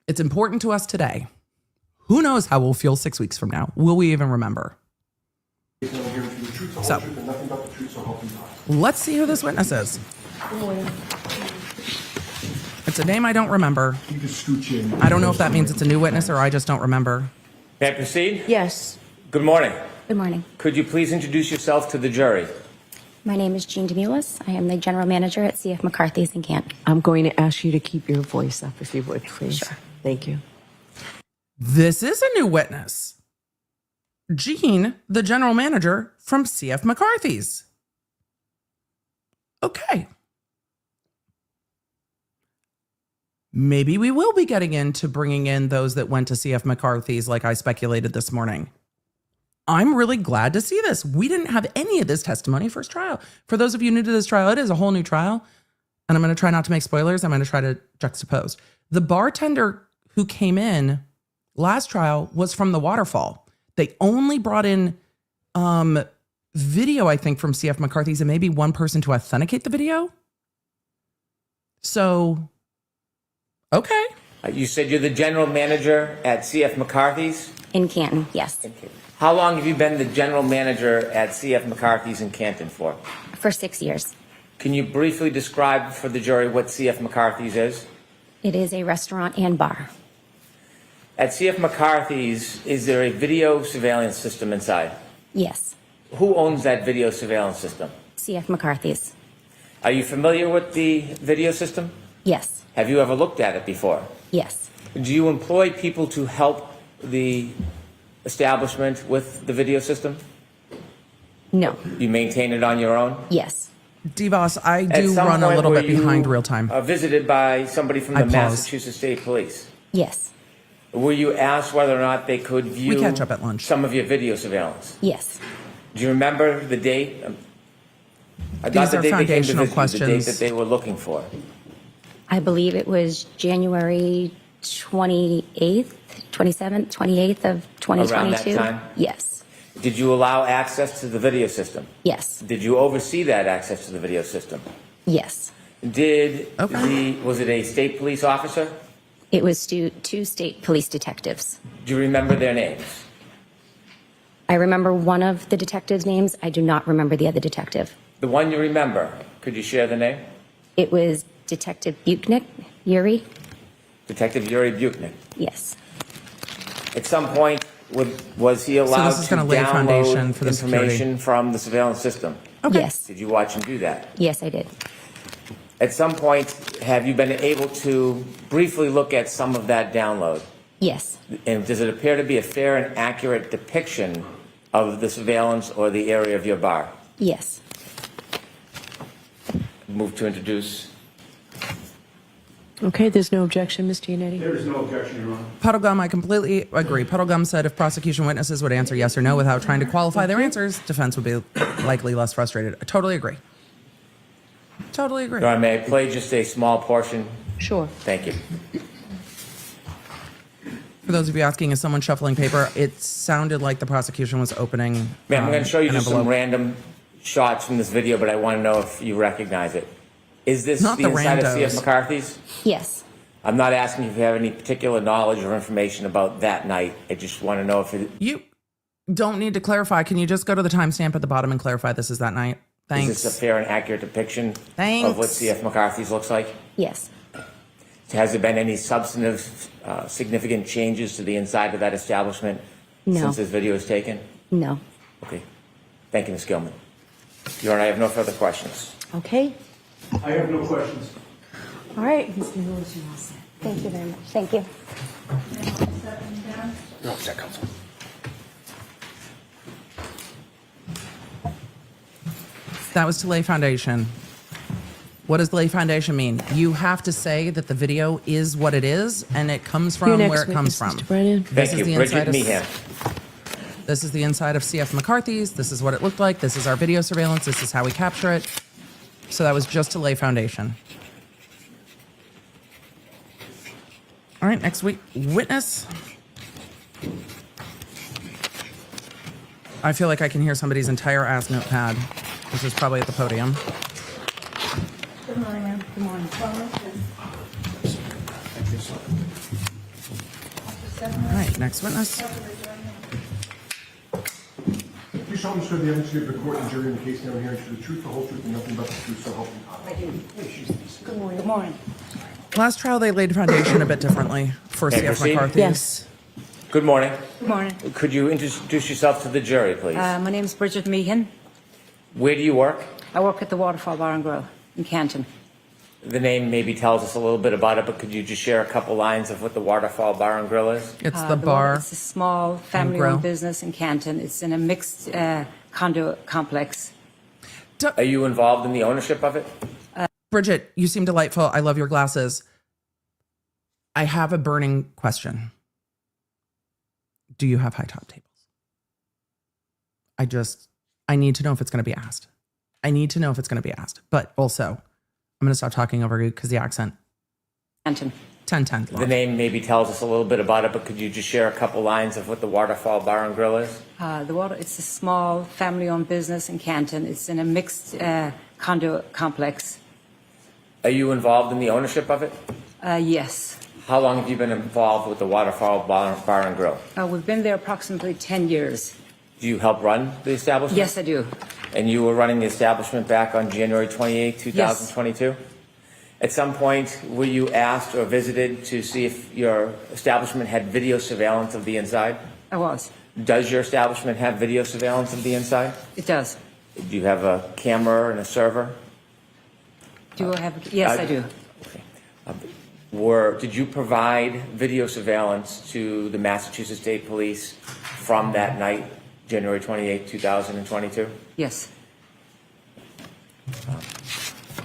It's important to us today. Who knows how we'll feel 6 weeks from now? Will we even remember? So, let's see who this witness is. It's a name I don't remember. I don't know if that means it's a new witness or I just don't remember. May I proceed? Yes. Good morning. Good morning. Could you please introduce yourself to the jury? My name is Jean DeMulis. I am the general manager at CF McCarthy's in Canton. I'm going to ask you to keep your voice up, if you would, please. Sure. Thank you. This is a new witness. Jean, the general manager from CF McCarthy's. Okay. Maybe we will be getting into bringing in those that went to CF McCarthy's like I speculated this morning. I'm really glad to see this. We didn't have any of this testimony first trial. For those of you new to this trial, it is a whole new trial. And I'm going to try not to make spoilers. I'm going to try to juxtapose. The bartender who came in last trial was from the Waterfall. They only brought in video, I think, from CF McCarthy's and maybe one person to authenticate the video. So, okay. You said you're the general manager at CF McCarthy's? In Canton, yes. Okay. How long have you been the general manager at CF McCarthy's in Canton for? For 6 years. Can you briefly describe for the jury what CF McCarthy's is? It is a restaurant and bar. At CF McCarthy's, is there a video surveillance system inside? Yes. Who owns that video surveillance system? CF McCarthy's. Are you familiar with the video system? Yes. Have you ever looked at it before? Yes. Do you employ people to help the establishment with the video system? No. You maintain it on your own? Yes. Voss, I At do some run a point, little were bit you, behind real time. Visited by somebody from the I paused. Massachusetts State Police. Yes. Were you asked whether or not they could view We catch up at lunch. some of your video surveillance? Yes. Do you remember the date? I These thought the are date they came to foundational visit you, the date questions. that they were looking for. I believe it was January 28th, 27th, 28th of 2022. Around that time? Yes. Did you allow access to the video system? Yes. Did you oversee that access to the video system? Yes. Was it a state police officer? It was two state police detectives. Do you remember their names? I remember one of the detectives' names. I do not remember the other detective. The one you remember, could you share the name? It was Detective Buchnick, Yuri. Detective Yuri Buchnick. Yes. At some point, was he allowed this is to gonna lay a foundation download for the information security. from the surveillance system? Okay. Yes. Did you watch him do that? Yes, I did. At some point, have you been able to briefly look at some of that download? Yes. And does it appear to be a fair and accurate depiction of the surveillance or the area of your bar? Yes. Move to introduce. Okay, there's no objection, Ms. Giannetti? There is no objection, Your Honor. Puddlegum, I completely agree. Puddlegum said if prosecution witnesses would answer yes or no without trying to qualify their answers, defense would be likely less frustrated. I totally agree. Totally agree. Your Honor, may I play just a small portion? Sure. Thank you. For those of you asking, is someone shuffling paper? It sounded like the prosecution was opening. Ma'am, I'm going to show you an just some envelope. random shots from this video, but I want to know if you recognize it. Is this Not the the inside of C.F. randos. McCarthy's? Yes. I'm not asking if you have any particular knowledge or information about that night. I just want to know if You don't need to clarify. Can you just go to the timestamp at the bottom and clarify this is that night? Thanks. is this a fair and accurate depiction Thanks. of what C.F. McCarthy's looks like? Yes. Has there been any substantive, significant changes to the inside of that establishment No. since this video was taken? No. Okay. Thank you, Ms. Gilman. Your Honor, I have no further questions. Okay. I have no questions. All right, Ms. DeMulis, you're all set. Thank you very much. Thank you. No, Second Counsel. That was to lay foundation. What does lay foundation mean? You have to say that the video is what it is, and it comes Your from next where it comes witness, from. Mr. Brennan. Thank is you. the Brigid inside of- Meehan. This is the inside of C.F. McCarthy's. This is what it looked like. This is our video surveillance. This is how we capture it. So that was just to lay foundation. All right, next week, witness. I feel like I can hear somebody's entire ass notepad, which is probably at the podium. Good morning, ma'am. Good morning. All right, next witness. You solemnly swear the evidence you give the court and jury in the case now and here is the truth, the whole truth, and nothing but the truth, so help you God. I do. Good morning. Good morning. Last trial, they laid foundation a bit differently for May I C.F. proceed? McCarthy's. Yes. Good morning. Good morning. Could you introduce yourself to the jury, please? My name is Brigid Meehan. Where do you work? I work at the Waterfall Bar and Grill in Canton. The name maybe tells us a little bit about it, but could you just share a couple lines of what the Waterfall Bar and Grill is? It's the bar. It's a small grill. family-owned business in Canton. It's in a mixed condo complex. Are you involved in the ownership of it? Bridget, you seem delightful. I love your glasses. I have a burning question. Do you have high top tables? I need to know if it's going to be asked. But also, I'm going to stop talking over you because the accent. Canton. 10-10. The name maybe tells us a little bit about it, but could you just share a couple lines of what the Waterfall Bar and Grill is? It's a small family-owned business in Canton. It's in a mixed condo complex. Are you involved in the ownership of it? Yes. How long have you been involved with the Waterfall Bar and Grill? We've been there approximately 10 years. Do you help run the establishment? Yes, I do. And you were running the establishment back on January 28, 2022? Yes. At some point, were you asked or visited to see if your establishment had video surveillance of the inside? I was. Does your establishment have video surveillance of the inside? It does. Do you have a camera and a server? Do I have? Yes, I do. Okay. Did you provide video surveillance to the Massachusetts State Police from that night, January 28, 2022? Yes.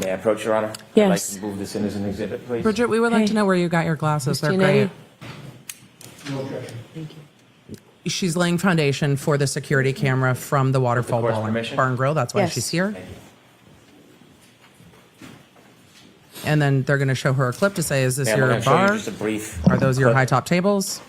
May I approach, Your Honor? Yes. I'd like to move this in as an exhibit, please. Bridget, we would like Okay. to know where you got your glasses. They're Mr. great. Yannetti? No objection. Thank you. She's laying foundation for the security camera from the Waterfall With the court's Bar permission? and Grill. That's why Yes. she's here. Thank you. And then they're going to show her a clip to say, is this Ma'am, I'm your gonna show you bar? just a brief Are those your clip. high top tables?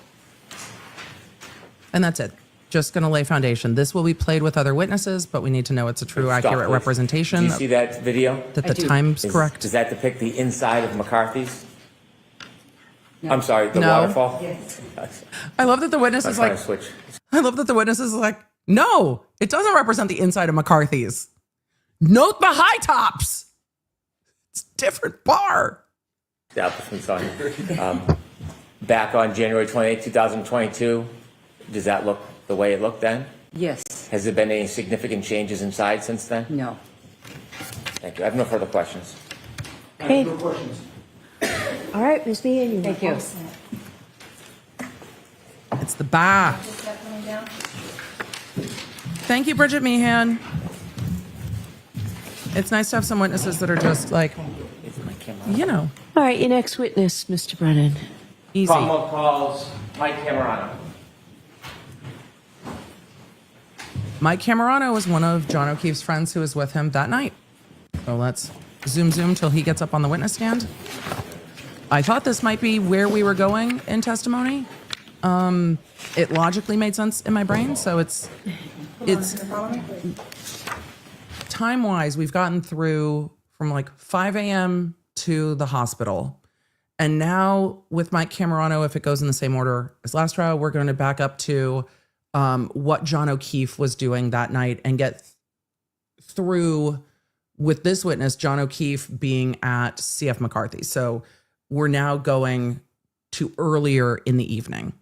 And that's it. Just going to lay foundation. This will be played with other witnesses, but we need to know it's a true, Stop, accurate please. representation, Do you see that video? that I the do. time's Does correct. that depict the inside of McCarthy's? I'm sorry, the No. Waterfall? Yes. I love that the witness I'm is trying like, to switch. I love that the witness is like, no, it doesn't represent the inside of McCarthy's. Note the high tops. It's a different bar. Establishments on here. Back on January 28, 2022, does that look the way it looked then? Yes. Has there been any significant changes inside since then? No. Thank you. I have no further questions. Okay. No questions. All right, Ms. Meehan, you're Thank you. all set. It's the bar. Is that coming down? Thank you, Bridget Meehan. It's nice to have some witnesses that are just like, Is my camera? you know, All right, your next witness, Mr. Brennan. easy. Commonwealth calls Mike Camerano. Mike Camerano was one of John O'Keefe's friends who was with him that night. So let's zoom till he gets up on the witness stand. I thought this might be where we were going in testimony. It logically made sense in my brain, so it's time-wise, we've gotten through from like 5 a.m. to the hospital. And now with Mike Camerano, if it goes in the same order as last trial, we're going to back up to what John O'Keefe was doing that night and get through with this witness, John O'Keefe, being at CF McCarthy. So we're now going to earlier in the evening.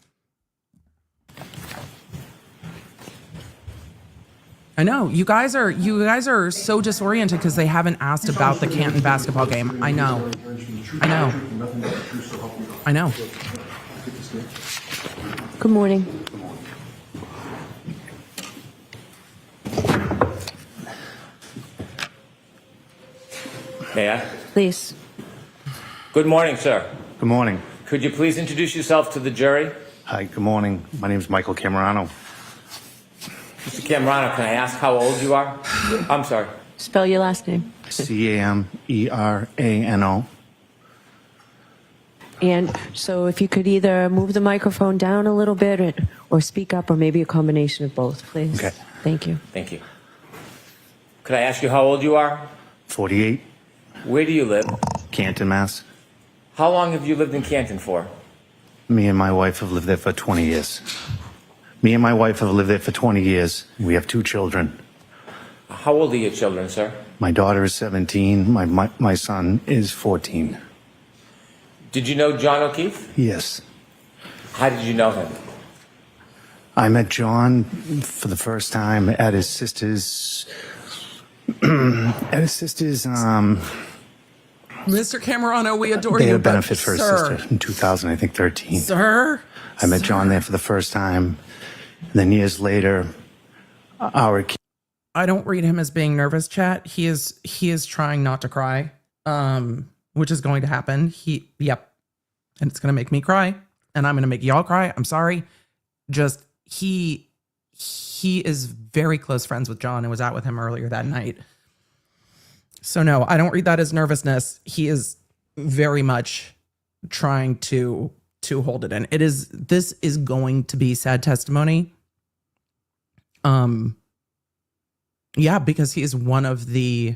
I know you guys are so disoriented because they haven't asked about the Canton basketball game. I know. Good morning. May I? Please. Good morning, sir. Good morning. Could you please introduce yourself to the jury? Hi, good morning. My name is Michael Camerano. Mr. Camerano, can I ask how old you are? I'm sorry. Spell your last name. Camerano. And so if you could either move the microphone down a little bit or speak up, or maybe a combination of both, please. Okay. Thank you. Thank you. Could I ask you how old you are? 48, Where do you live? Canton, Mass. How long have you lived in Canton for? Me and my wife have lived there for 20 years. We have 2 children. How old are your children, sir? My daughter is 17. My son is 14. Did you know John O'Keefe? Yes. How did you know him? I met John for the first time at his sister's Mr. Camerano, we adore they you. had a benefit for his sir, sister in 2000, I think 13. Sir? I met John there for the first time. And then years later, our kid. I don't read him as being nervous, chat. He is trying not to cry, which is going to happen. Yep. And it's going to make me cry, and I'm going to make y'all cry. I'm sorry. Just, he is very close friends with John and was out with him earlier that night. So no, I don't read that as nervousness. He is very much trying to hold it in. This is going to be sad testimony. Yeah, because he is one of the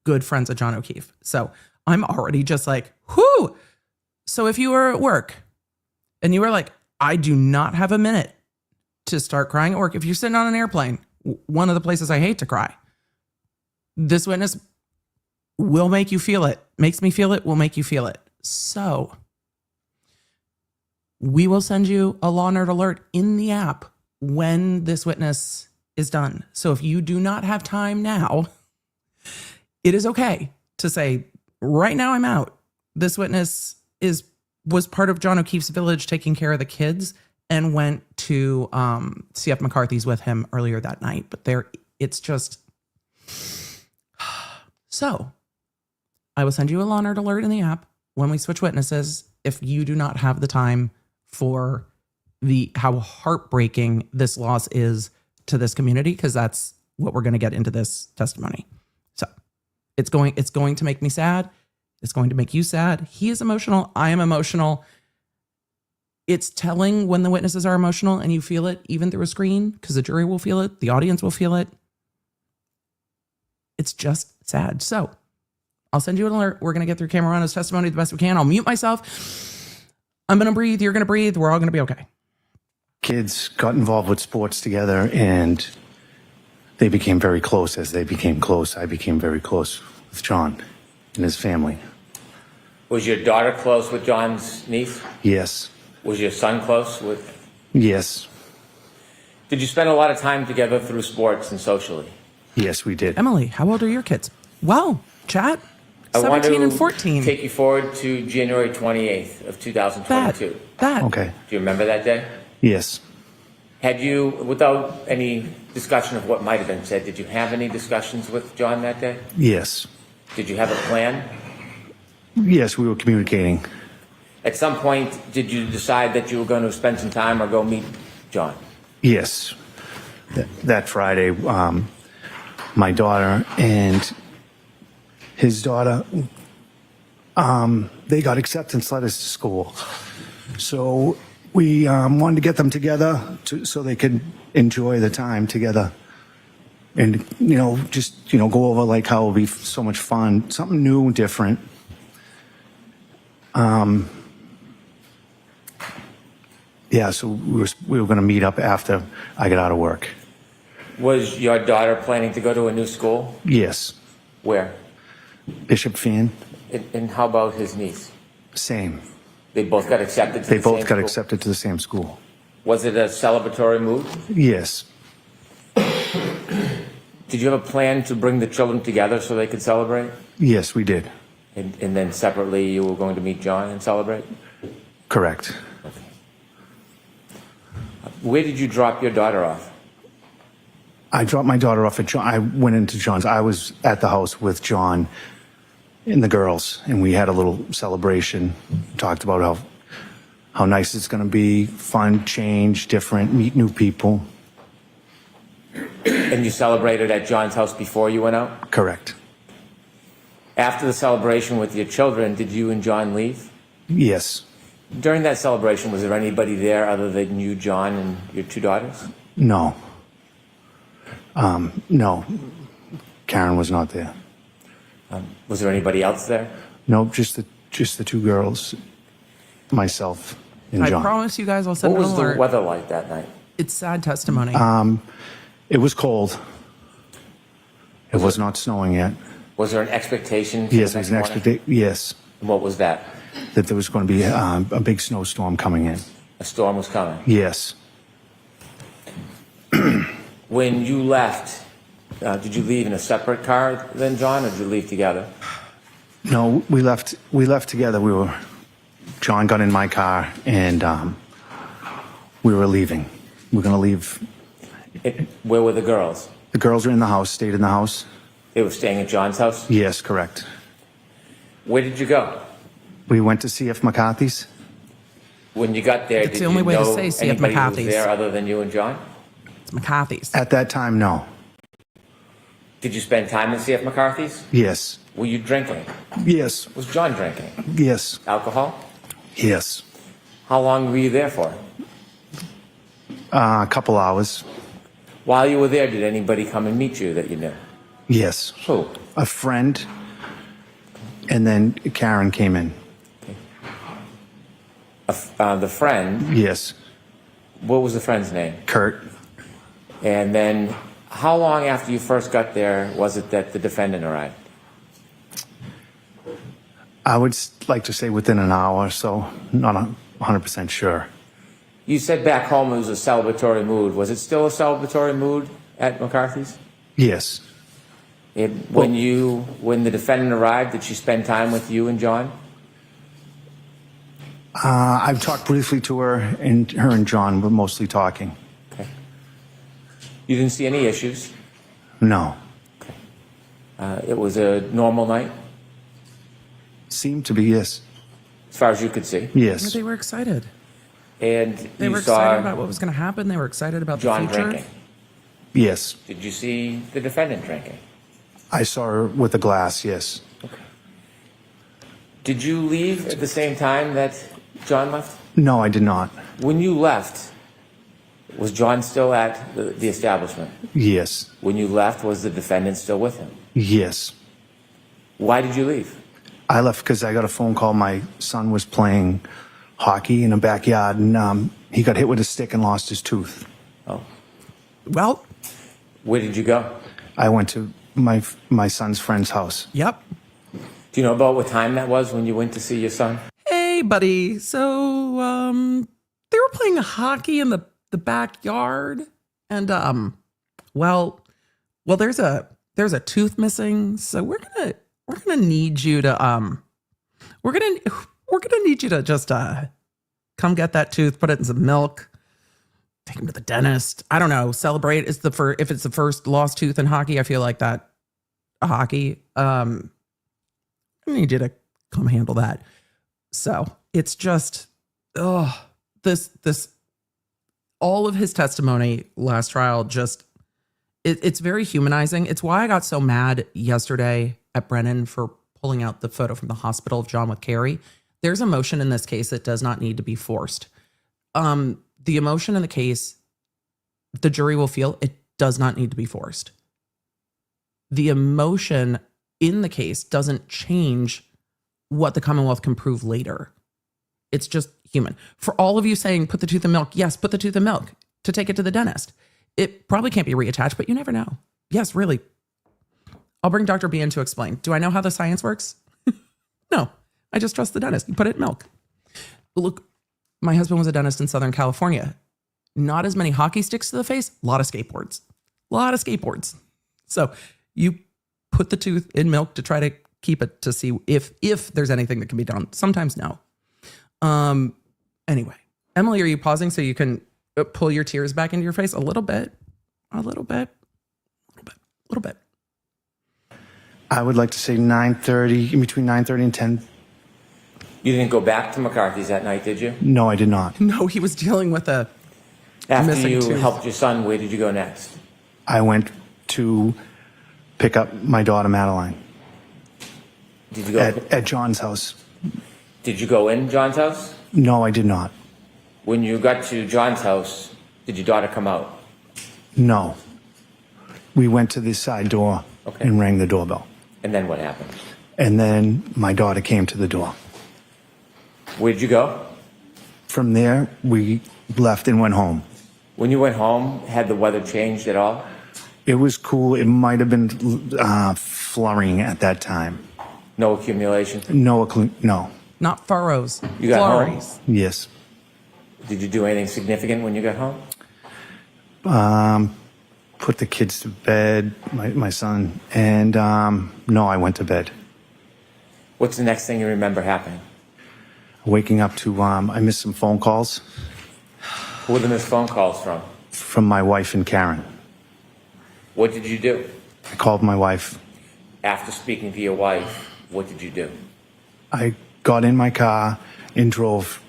good friends of John O'Keefe. So I'm already just like, whoo. So if you were at work and you were like, I do not have a minute to start crying at work. If you're sitting on an airplane, one of the places I hate to cry, this witness will make you feel it. Makes me feel it, will make you feel it. So we will send you a LAWNERD alert in the app when this witness is done. So if you do not have time now, it is okay to say, right now I'm out. This witness was part of John O'Keefe's village taking care of the kids and went to CF McCarthy's with him earlier that night. But it's just... So I will send you a LAWNERD alert in the app when we switch witnesses if you do not have the time for how heartbreaking this loss is to this community, because that's what we're going to get into this testimony. So it's going to make me sad. It's going to make you sad. He is emotional. I am emotional. It's telling when the witnesses are emotional and you feel it even through a screen, because the jury will feel it. The audience will feel it. It's just sad. So I'll send you an alert. We're going to get through Camerano's testimony the best we can. I'll mute myself. I'm going to breathe. You're going to breathe. We're all going to be okay. Kids got involved with sports together, and they became very close. As they became close, I became very close with John and his family. Was your daughter close with John's niece? Yes. Was your son close with? Yes. Did you spend a lot of time together through sports and socially? Yes, we did. Emily, how old are your kids? Well, chat, 17 and 14. Take you forward to January 28th of 2022. That. Okay. Do you remember that day? Yes. Had you, without any discussion of what might have been said, did you have any discussions with John that day? Yes. Did you have a plan? Yes, we were communicating. At some point, did you decide that you were going to spend some time or go meet John? Yes. That Friday, my daughter and his daughter, they got acceptance letters to school. So we wanted to get them together so they could enjoy the time together and, just, go over like how it'll be so much fun, something new and different. Yeah, so we were going to meet up after I got out of work. Was your daughter planning to go to a new school? Yes. Where? Bishop Fan. And how about his niece? Same. They both got accepted to They the both same got school? accepted to the same school. Was it a celebratory mood? Yes. Did you have a plan to bring the children together so they could celebrate? Yes, we did. And then separately you were going to meet John and celebrate? Correct. Okay. Where did you drop your daughter off? I dropped my daughter off at John. I went into John's. I was at the house with John and the girls, and we had a little celebration. Talked about how nice it's going to be, fun, change, different, meet new people. And you celebrated at John's house before you went out? Correct. After the celebration with your children, did you and John leave? Yes. During that celebration, was there anybody there other than you, John, and your two daughters? No. No. Karen was not there. Was there anybody else there? No, just the two girls, myself, and I John. promise you guys I'll send What an was the alert. weather like that night? It's sad testimony. It was cold. It was not snowing yet. Was there an expectation? For Yes, the it was next an morning? expectation. Yes, And what was that? that there was going to be a big snowstorm coming in. A storm was coming. Yes. When you left, did you leave in a separate car than John, or did you leave together? No, we left together. John got in my car, and we were leaving. We're going to leave. Where were the girls? The girls were in the house, stayed in the house. They were staying at John's house? Yes, correct. Where did you go? We went to CF McCarthy's. When you got there, It's did the only you way to know say CF anybody who was McCarthy's. there other than you and John? It's McCarthy's. At that time, no. Did you spend time at CF McCarthy's? Yes. Were you drinking? Yes. Was John drinking? Yes. Alcohol? Yes. How long were you there for? A couple hours. While you were there, did anybody come and meet you that you knew? Yes. Who? A friend, and then Karen came in. The friend? Yes. What was the friend's name? Kurt. And then how long after you first got there was it that the defendant arrived? I would like to say within an hour or so. Not 100% sure. You said back home it was a celebratory mood. Was it still a celebratory mood at McCarthy's? Yes. When the defendant arrived, did she spend time with you and John? I've talked briefly to her, and her and John were mostly talking. Okay. You didn't see any issues? No. It was a normal night? Seemed to be, yes. As far as you could see? Yes. They were excited. And They you were saw excited about what was going to happen. They were excited about John the future. drinking? Yes. Did you see the defendant drinking? I saw her with a glass, yes. Did you leave at the same time that John left? No, I did not. When you left, was John still at the establishment? Yes. When you left, was the defendant still with him? Yes. Why did you leave? I left because I got a phone call. My son was playing hockey in a backyard, and he got hit with a stick and lost his tooth. Oh. Well, Where did you go? I went to my son's friend's house. Yep. Do you know about what time that was when you went to see your son? Hey, buddy. So, they were playing hockey in the backyard, and well, there's a tooth missing, so we're gonna need you to we're gonna need you to just come get that tooth, put it in some milk, take him to the dentist. I don't know. Celebrate. If it's the first lost tooth in hockey, I feel like that hockey. I need you to come handle that. So it's just, this all of his testimony last trial, just, it's very humanizing. It's why I got so mad yesterday at Brennan for pulling out the photo from the hospital of John with Carrie. There's emotion in this case that does not need to be forced. The emotion in the case, the jury will feel it does not need to be forced. the emotion in the case doesn't change what the Commonwealth can prove later. It's just human. For all of you saying, put the tooth in milk, yes, put the tooth in milk to take it to the dentist. It probably can't be reattached, but you never know. Yes, really. I'll bring Dr. B in to explain. Do I know how the science works? No, I just trust the dentist. You put it in milk. Look, my husband was a dentist in Southern California. Not as many hockey sticks to the face, a lot of skateboards. A lot of skateboards. So you put the tooth in milk to try to keep it to see if there's anything that can be done. Sometimes no. Anyway, Emily, are you pausing so you can pull your tears back into your face a little bit? A little bit. I would like to say 9:30, in between 9:30 and 10. You didn't go back to McCarthy's that night, did you? No, I did not. No, he was dealing with a After missing you tooth. helped your son, where did you go next? I went to pick up my daughter, Madeline, Did you go? at John's house. Did you go in John's house? No, I did not. When you got to John's house, did your daughter come out? No. We went to the side door and rang the doorbell. And then what happened? And then my daughter came to the door. Where did you go? From there, we left and went home. When you went home, had the weather changed at all? It was cool. It might have been flurrying at that time. No accumulation? No. Not furrows. You got flurries. home? Yes. Did you do anything significant when you got home? Put the kids to bed, my son, and no, I went to bed. What's the next thing you remember happening? Waking up to, I missed some phone calls. Who were the missed phone calls from? From my wife and Karen. What did you do? I called my wife. After speaking to your wife, what did you do? I got in my car and drove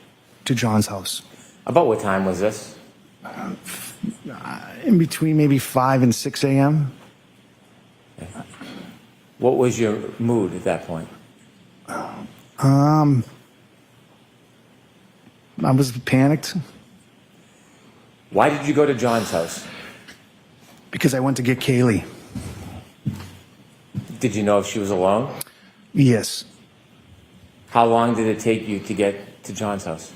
to John's house. About what time was this? In between maybe 5 and 6 a.m. What was your mood at that point? I was panicked. Why did you go to John's house? Because I went to get Kaylee. Did you know if she was alone? Yes. How long did it take you to get to John's house?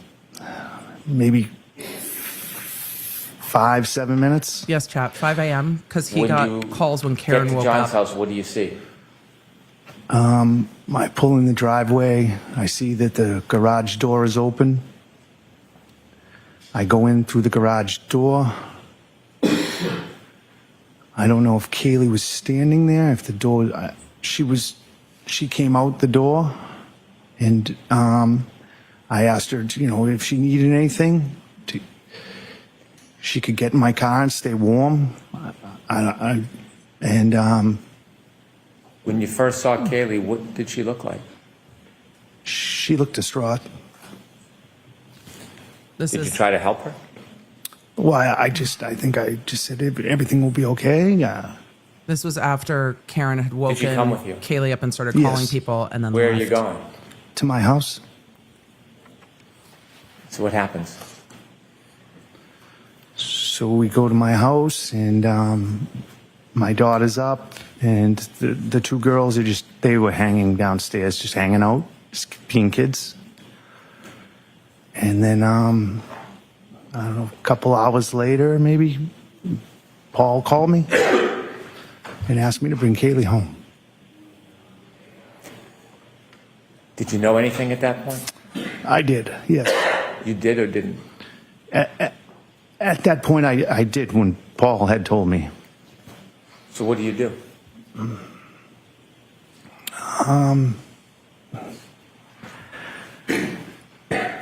Maybe 5-7 minutes. Yes, chap. 5 a.m. because he When got you calls when Karen get to woke John's up. house, what do you see? I pull in the driveway. I see that the garage door is open. I go in through the garage door. I don't know if Kaylee was standing there, if the door, she came out the door, and I asked her, if she needed anything, she could get in my car and stay warm. When you first saw Kaylee, what did she look like? She looked distraught. Did you try to help her? Well, I think I just said everything will be okay. This was after Karen had woken she come with you? Kaylee up and started calling Yes. people, and then Where are left. you going? To my house. So what happens? So we go to my house, and my daughter's up, and the two girls they were hanging downstairs, just hanging out, just being kids. And then, I don't know, a couple hours later, maybe, Paul called me and asked me to bring Kaylee home. Did you know anything at that point? I did, yes. You did or didn't? At that point, I did when Paul had told me. So what do you do?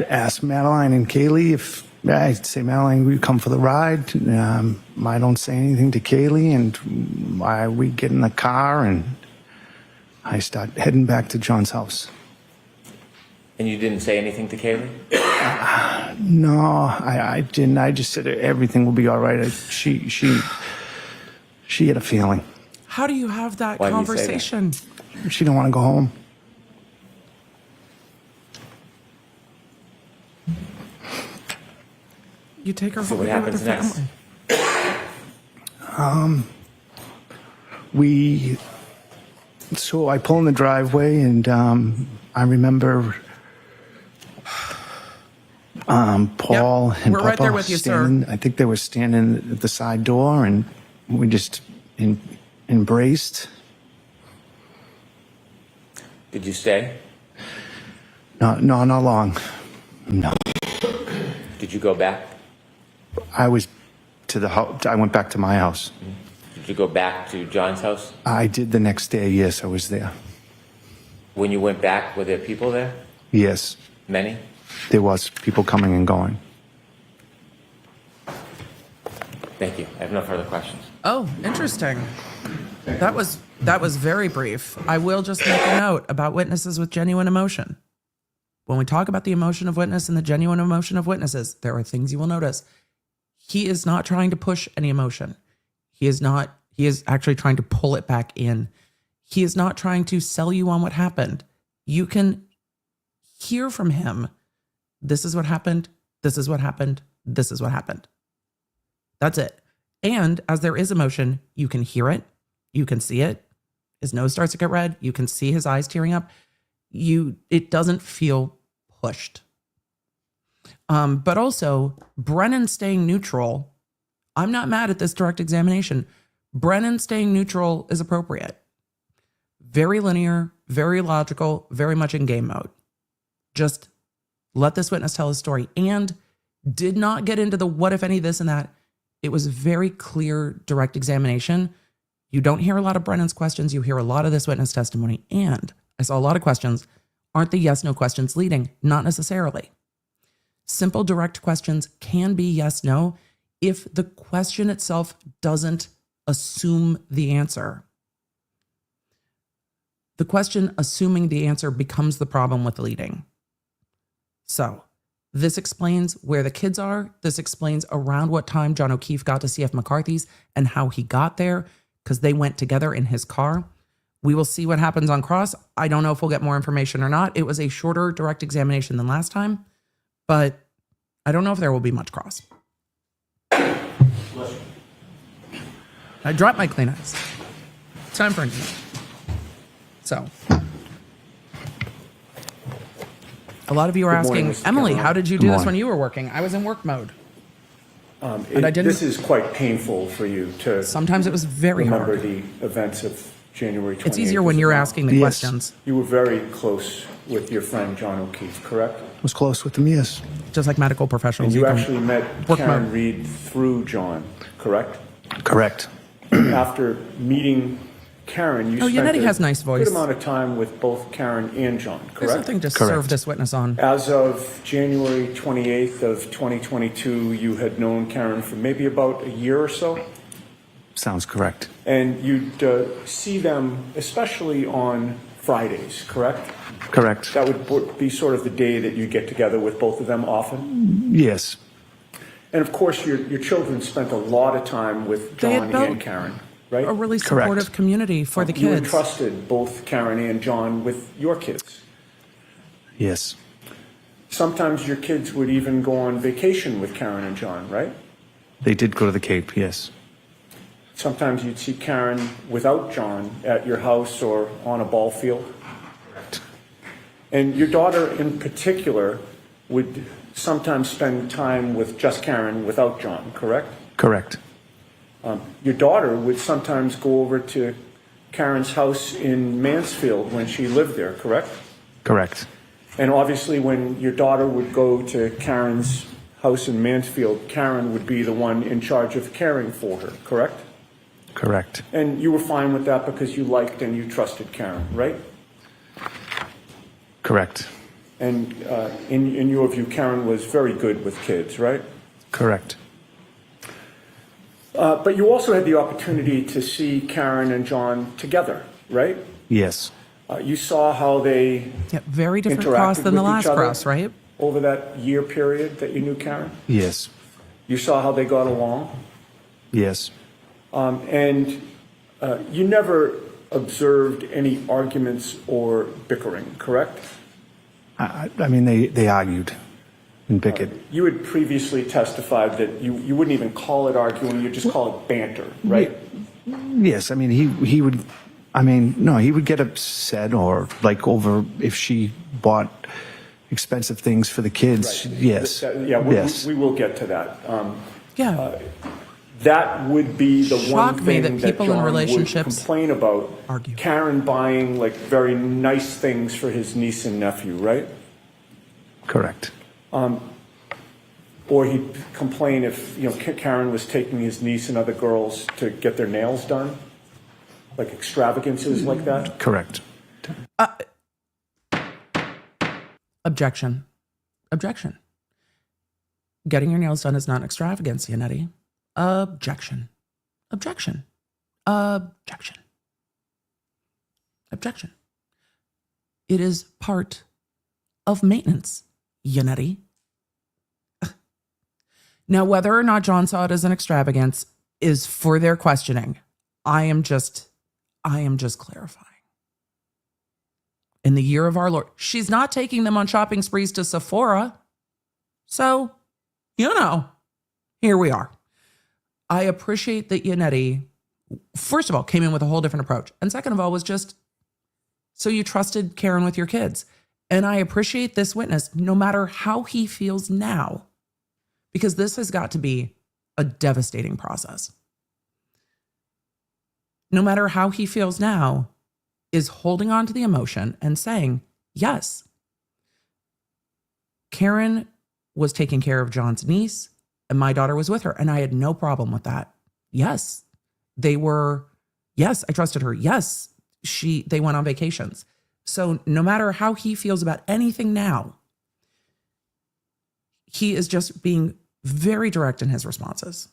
Asked Madeline and Kaylee if I'd say, Madeline, will you come for the ride? I don't say anything to Kaylee, and we get in the car, and I start heading back to John's house. And you didn't say anything to Kaylee? No, I didn't. I just said everything will be all right. She had a feeling. How do you have that Why do you say that? conversation? She didn't want to go home. You take her So home what with her happens next? family. So I pull in the driveway, and I remember Paul and we're Papa right there with you, sir. standing. I think they were standing at the side door, and we just embraced. Did you stay? No, not long. No. Did you go back? I was to the house. I went back to my house. Did you go back to John's house? I did the next day. Yes, I was there. When you went back, were there people there? Yes, Many? there was people coming and going. Thank you. I have no further questions. Oh, interesting. That was very brief. I will just make a note about witnesses with genuine emotion. When we talk about the emotion of witness and the genuine emotion of witnesses, there are things you will notice. He is not trying to push any emotion. He is actually trying to pull it back in. He is not trying to sell you on what happened. You can hear from him, this is what happened, this is what happened, this is what happened. That's it. And as there is emotion, you can hear it, you can see it. His nose starts to get red, you can see his eyes tearing up. It doesn't feel pushed. But also, Brennan staying neutral, I'm not mad at this direct examination. Brennan staying neutral is appropriate. Very linear, very logical, very much in game mode. Just let this witness tell his story, and did not get into the what if any this and that. It was very clear direct examination. You don't hear a lot of Brennan's questions. You hear a lot of this witness testimony. And I saw a lot of questions. Aren't the yes, no questions leading? Not necessarily. Simple direct questions can be yes, no if the question itself doesn't assume the answer. The question assuming the answer becomes the problem with leading. So this explains where the kids are. This explains around what time John O'Keefe got to CF McCarthy's and how he got there, because they went together in his car. We will see what happens on cross. I don't know if we'll get more information or not. It was a shorter direct examination than last time, but I don't know if there will be much cross. I dropped my Kleenex. It's time for internet. So, a lot of you are asking, Emily, how did you do this when you were working? I was in work mode. And I didn't. This is quite painful for you to. Sometimes it was very remember hard. the events of January 28th. It's easier when you're asking the questions. You were very close with your friend John O'Keefe, correct? Was close with them, yes. Just like medical professionals. And you actually met work Karen mode. Reed through John, correct? Correct. After meeting Karen, you spent Yannetti has nice a voice. good amount of time with both Karen and John, There's correct? nothing to Correct. serve this witness on. As of January 28th of 2022, you had known Karen for maybe about a year or so? Sounds correct. And you'd see them, especially on Fridays, correct? Correct. That would be sort of the day that you get together with both of them often? Yes. And of course, your children spent a lot of time with They had John built and Karen, right? A really Correct. supportive community for the You kids. entrusted both Karen and John with your kids. Yes. Sometimes your kids would even go on vacation with Karen and John, right? They did go to the Cape, yes. Sometimes you'd see Karen without John at your house or on a ball field. And your daughter in particular would sometimes spend time with just Karen without John, correct? Correct. Your daughter would sometimes go over to Karen's house in Mansfield when she lived there, correct? Correct. And obviously when your daughter would go to Karen's house in Mansfield, Karen would be the one in charge of caring for her, correct? Correct. And you were fine with that because you liked and you trusted Karen, right? Correct. And in your view, Karen was very good with kids, right? Correct. But you also had the opportunity to see Karen and John together, right? Yes. You saw how they Very different interacted cross than the with last each other cross, right? over that year period that you knew Karen. Yes. You saw how they got along. Yes. And you never observed any arguments or bickering, correct? I mean, they argued and bickered. You had previously testified that you wouldn't even call it arguing, you just call it banter, right? Yes, I mean, he would, I mean, no, he would get upset or like over if she bought expensive things for the kids. Right. Yes. Yes. We will get to that. Yeah. That would be the one Shock me thing that people in John relationships would complain about. argue. Karen buying like very nice things for his niece and nephew, right? Correct. Or he'd complain if, you know, Karen was taking his niece and other girls to get their nails done, like extravagances like that. Correct. Objection. Objection. Getting your nails done is not an extravagance, Yannetti. Objection. Objection. Objection. Objection. It is part of maintenance, Yannetti. Now, whether or not John saw it as an extravagance is for their questioning. I am just clarifying. In the year of our Lord, she's not taking them on shopping sprees to Sephora. So, you know, here we are. I appreciate that Yannetti, first of all, came in with a whole different approach. And second of all, was just, so you trusted Karen with your kids. And I appreciate this witness, no matter how he feels now, because this has got to be a devastating process. No matter how he feels now, is holding on to the emotion and saying, yes, Karen was taking care of John's niece and my daughter was with her. And I had no problem with that. Yes, yes, I trusted her. Yes, they went on vacations. So no matter how he feels about anything now, he is just being very direct in his responses.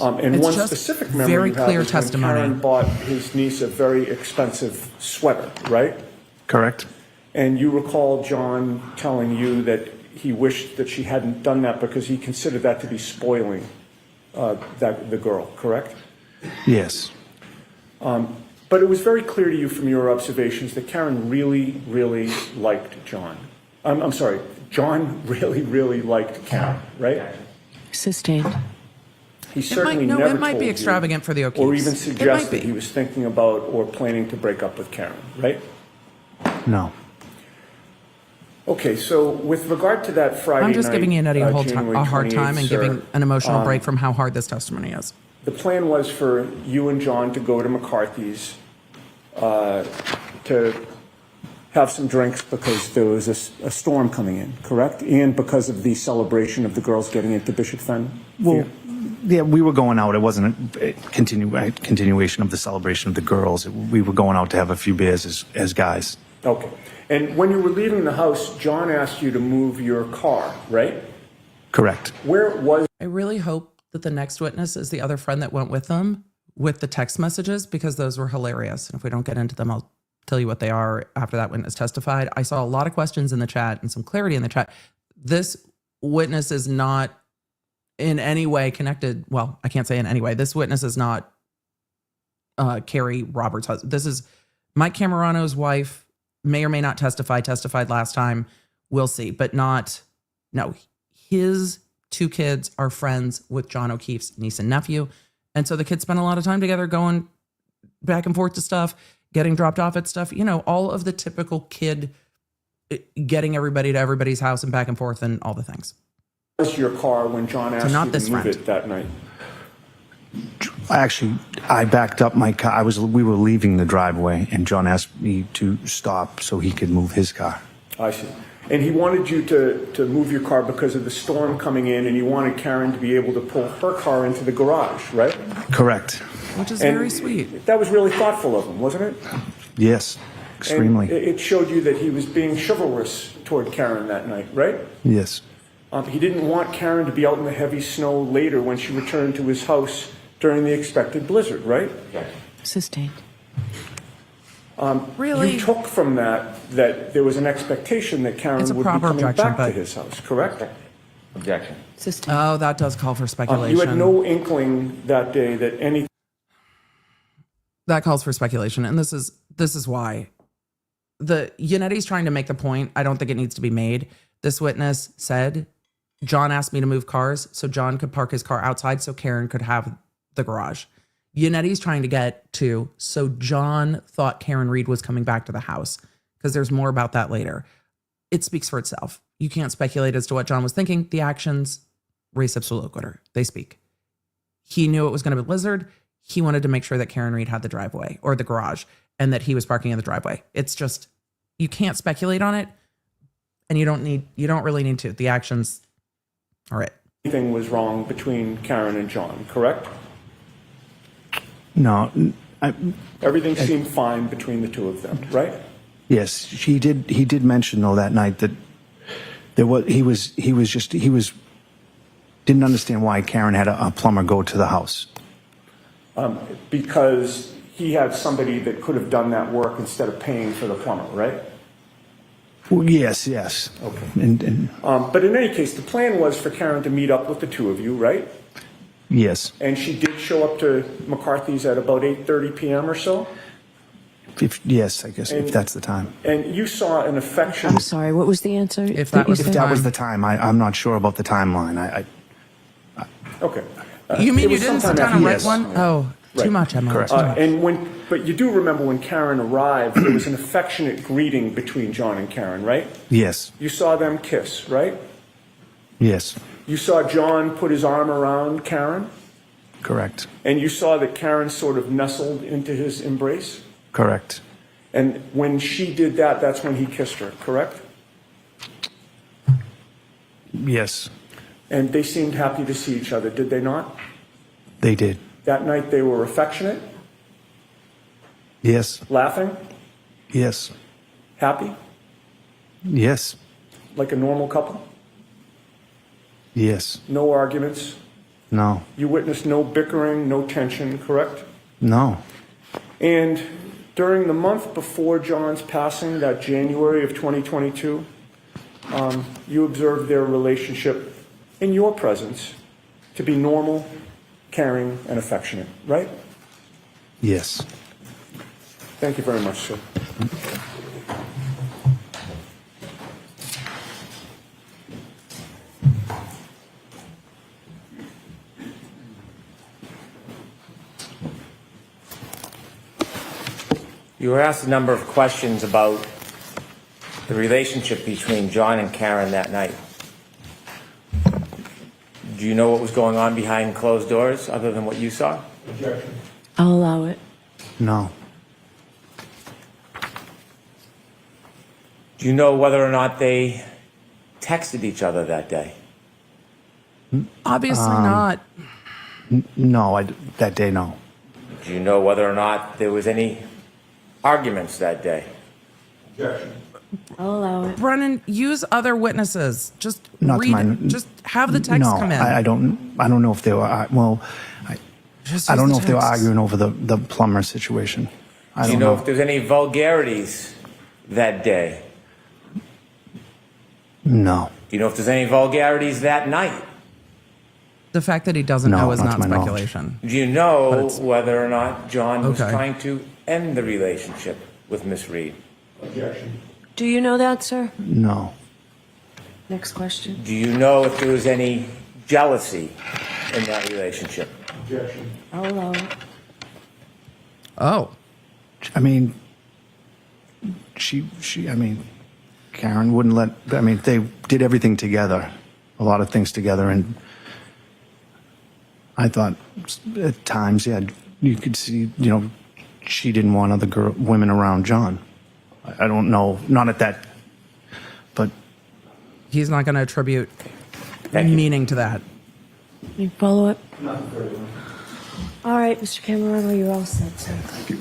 And It's one just specific memory very you have clear is when testimony. Karen bought his niece a very expensive sweater, right? Correct. And you recall John telling you that he wished that she hadn't done that because he considered that to be spoiling the girl, correct? Yes. But it was very clear to you from your observations that Karen really, really liked John. I'm sorry, John really, really liked Karen, right? Sustained. He certainly never it might told be you extravagant for the O'Keeffes. or even It might suggested be. he was thinking about or planning to break up with Karen, right? No. Okay, so with regard to that Friday night, I'm just giving Yannetti January a hard 28th, time and sir, giving an emotional break from how hard this testimony is. the plan was for you and John to go to McCarthy's to have some drinks because there was a storm coming in, correct? And because of the celebration of the girls getting into Bishop Fen? Well, yeah, we were going out. It wasn't a continuation of the celebration of the girls. We were going out to have a few beers as guys. Okay. And when you were leaving the house, John asked you to move your car, right? Correct. Where was... I really hope that the next witness is the other friend that went with them with the text messages, because those were hilarious. And if we don't get into them, I'll tell you what they are after that witness testified. I saw a lot of questions in the chat and some clarity in the chat. This witness is not in any way connected. Well, I can't say in any way. This witness is not Carrie Roberts' husband. This is Mike Camerano's wife, may or may not testified last time. We'll see, but no, his two kids are friends with John O'Keeffe's niece and nephew. And so the kids spend a lot of time together going back and forth to stuff, getting dropped off at stuff, you know, all of the typical kid getting everybody to everybody's house and back and forth and all the things. Was your car when John asked not you this to move friend. it that night? Actually, I backed up my car. We were leaving the driveway, and John asked me to stop so he could move his car. I see. And he wanted you to move your car because of the storm coming in, and he wanted Karen to be able to pull her car into the garage, right? Correct. Which is And very sweet. That was really thoughtful of him, wasn't it? Yes, extremely. And it showed you that he was being chivalrous toward Karen that night, right? Yes. He didn't want Karen to be out in the heavy snow later when she returned to his house during the expected blizzard, right? Sustained. Really? You took from that there was an expectation that Karen It's a would be proper coming objection, back to but- his house, correct? Objection. Sustained. Oh, that does call for speculation. You had no inkling that day that any... That calls for speculation. And this is why. Yannetti's trying to make the point. I don't think it needs to be made. This witness said John asked me to move cars so John could park his car outside so Karen could have the garage. Yannetti's trying to get to, so John thought Karen Read was coming back to the house, because there's more about that later. It speaks for itself. You can't speculate as to what John was thinking. The actions, res ipsa loquitur. They speak. He knew it was going to be Blizzard. He wanted to make sure that Karen Read had the driveway or the garage and that he was parking in the driveway. It's just, you can't speculate on it, and you don't really need to. The actions are it. Anything was wrong between Karen and John, correct? No, Everything seemed fine between the two of them, right? yes, he did mention though that night that he didn't understand why Karen had a plumber go to the house. Because he had somebody that could have done that work instead of paying for the plumber, right? Well, yes. Okay. And But in any case, the plan was for Karen to meet up with the two of you, right? yes, And she did show up to McCarthy's at about 8:30 p.m. or so? yes, I guess, if that's the time. And you saw an affection. I'm sorry, what was the answer? If that was you the said? That was the time. I'm not sure about the timeline. Okay. You mean It you was didn't sometime sit down after- and write Yes. one? Oh, too Right. much, Emma. Correct. Too much. But you do remember when Karen arrived, there was an affectionate greeting between John and Karen, right? Yes, You saw them kiss, right? yes, You saw John put his arm around Karen, correct, and you saw that Karen sort of nestled into his embrace. correct. And when she did that, that's when he kissed her, correct? Yes, And they seemed happy to see each other, did they not? they did. That night they were affectionate, Yes, laughing, yes, happy, yes, like a normal couple. yes. No arguments. No, You witnessed no bickering, no tension, correct? no, And during the month before John's passing, that January of 2022, you observed their relationship in your presence to be normal, caring, and affectionate, right? yes. Thank you very much, sir. You were asked a number of questions about the relationship between John and Karen that night. Do you know what was going on behind closed doors other than what you saw? Objection. I'll allow it. No, Do you know whether or not they texted each other that day? Obviously not. no, that day, no. Do you know whether or not there was any arguments that day? Objection. I'll allow it. Brennan, use other witnesses. Just Not to read my- it. Just have the text No, come in. I don't know if they were, well, Just I use don't the know if they were text. arguing over the plumber situation. I Do you don't know know. if there's any vulgarities that day? No, Do you know if there's any vulgarities that night? The fact that he doesn't No, know is not not to my knowledge. speculation. Do you know whether or not John was Okay. trying to end the relationship with Miss Read? Objection. Do you know that, sir? no, Next question. Do you know if there was any jealousy in that relationship? Objection. I'll allow it. Oh, I mean, I mean, Karen wouldn't they did everything together, a lot of things together, and I thought at times, yeah, you could see, she didn't want other women around John. I don't know, not at that, but he's not going to attribute Thank you. meaning to that. You follow up? All right, Mr. Camerano, you're all set, sir. So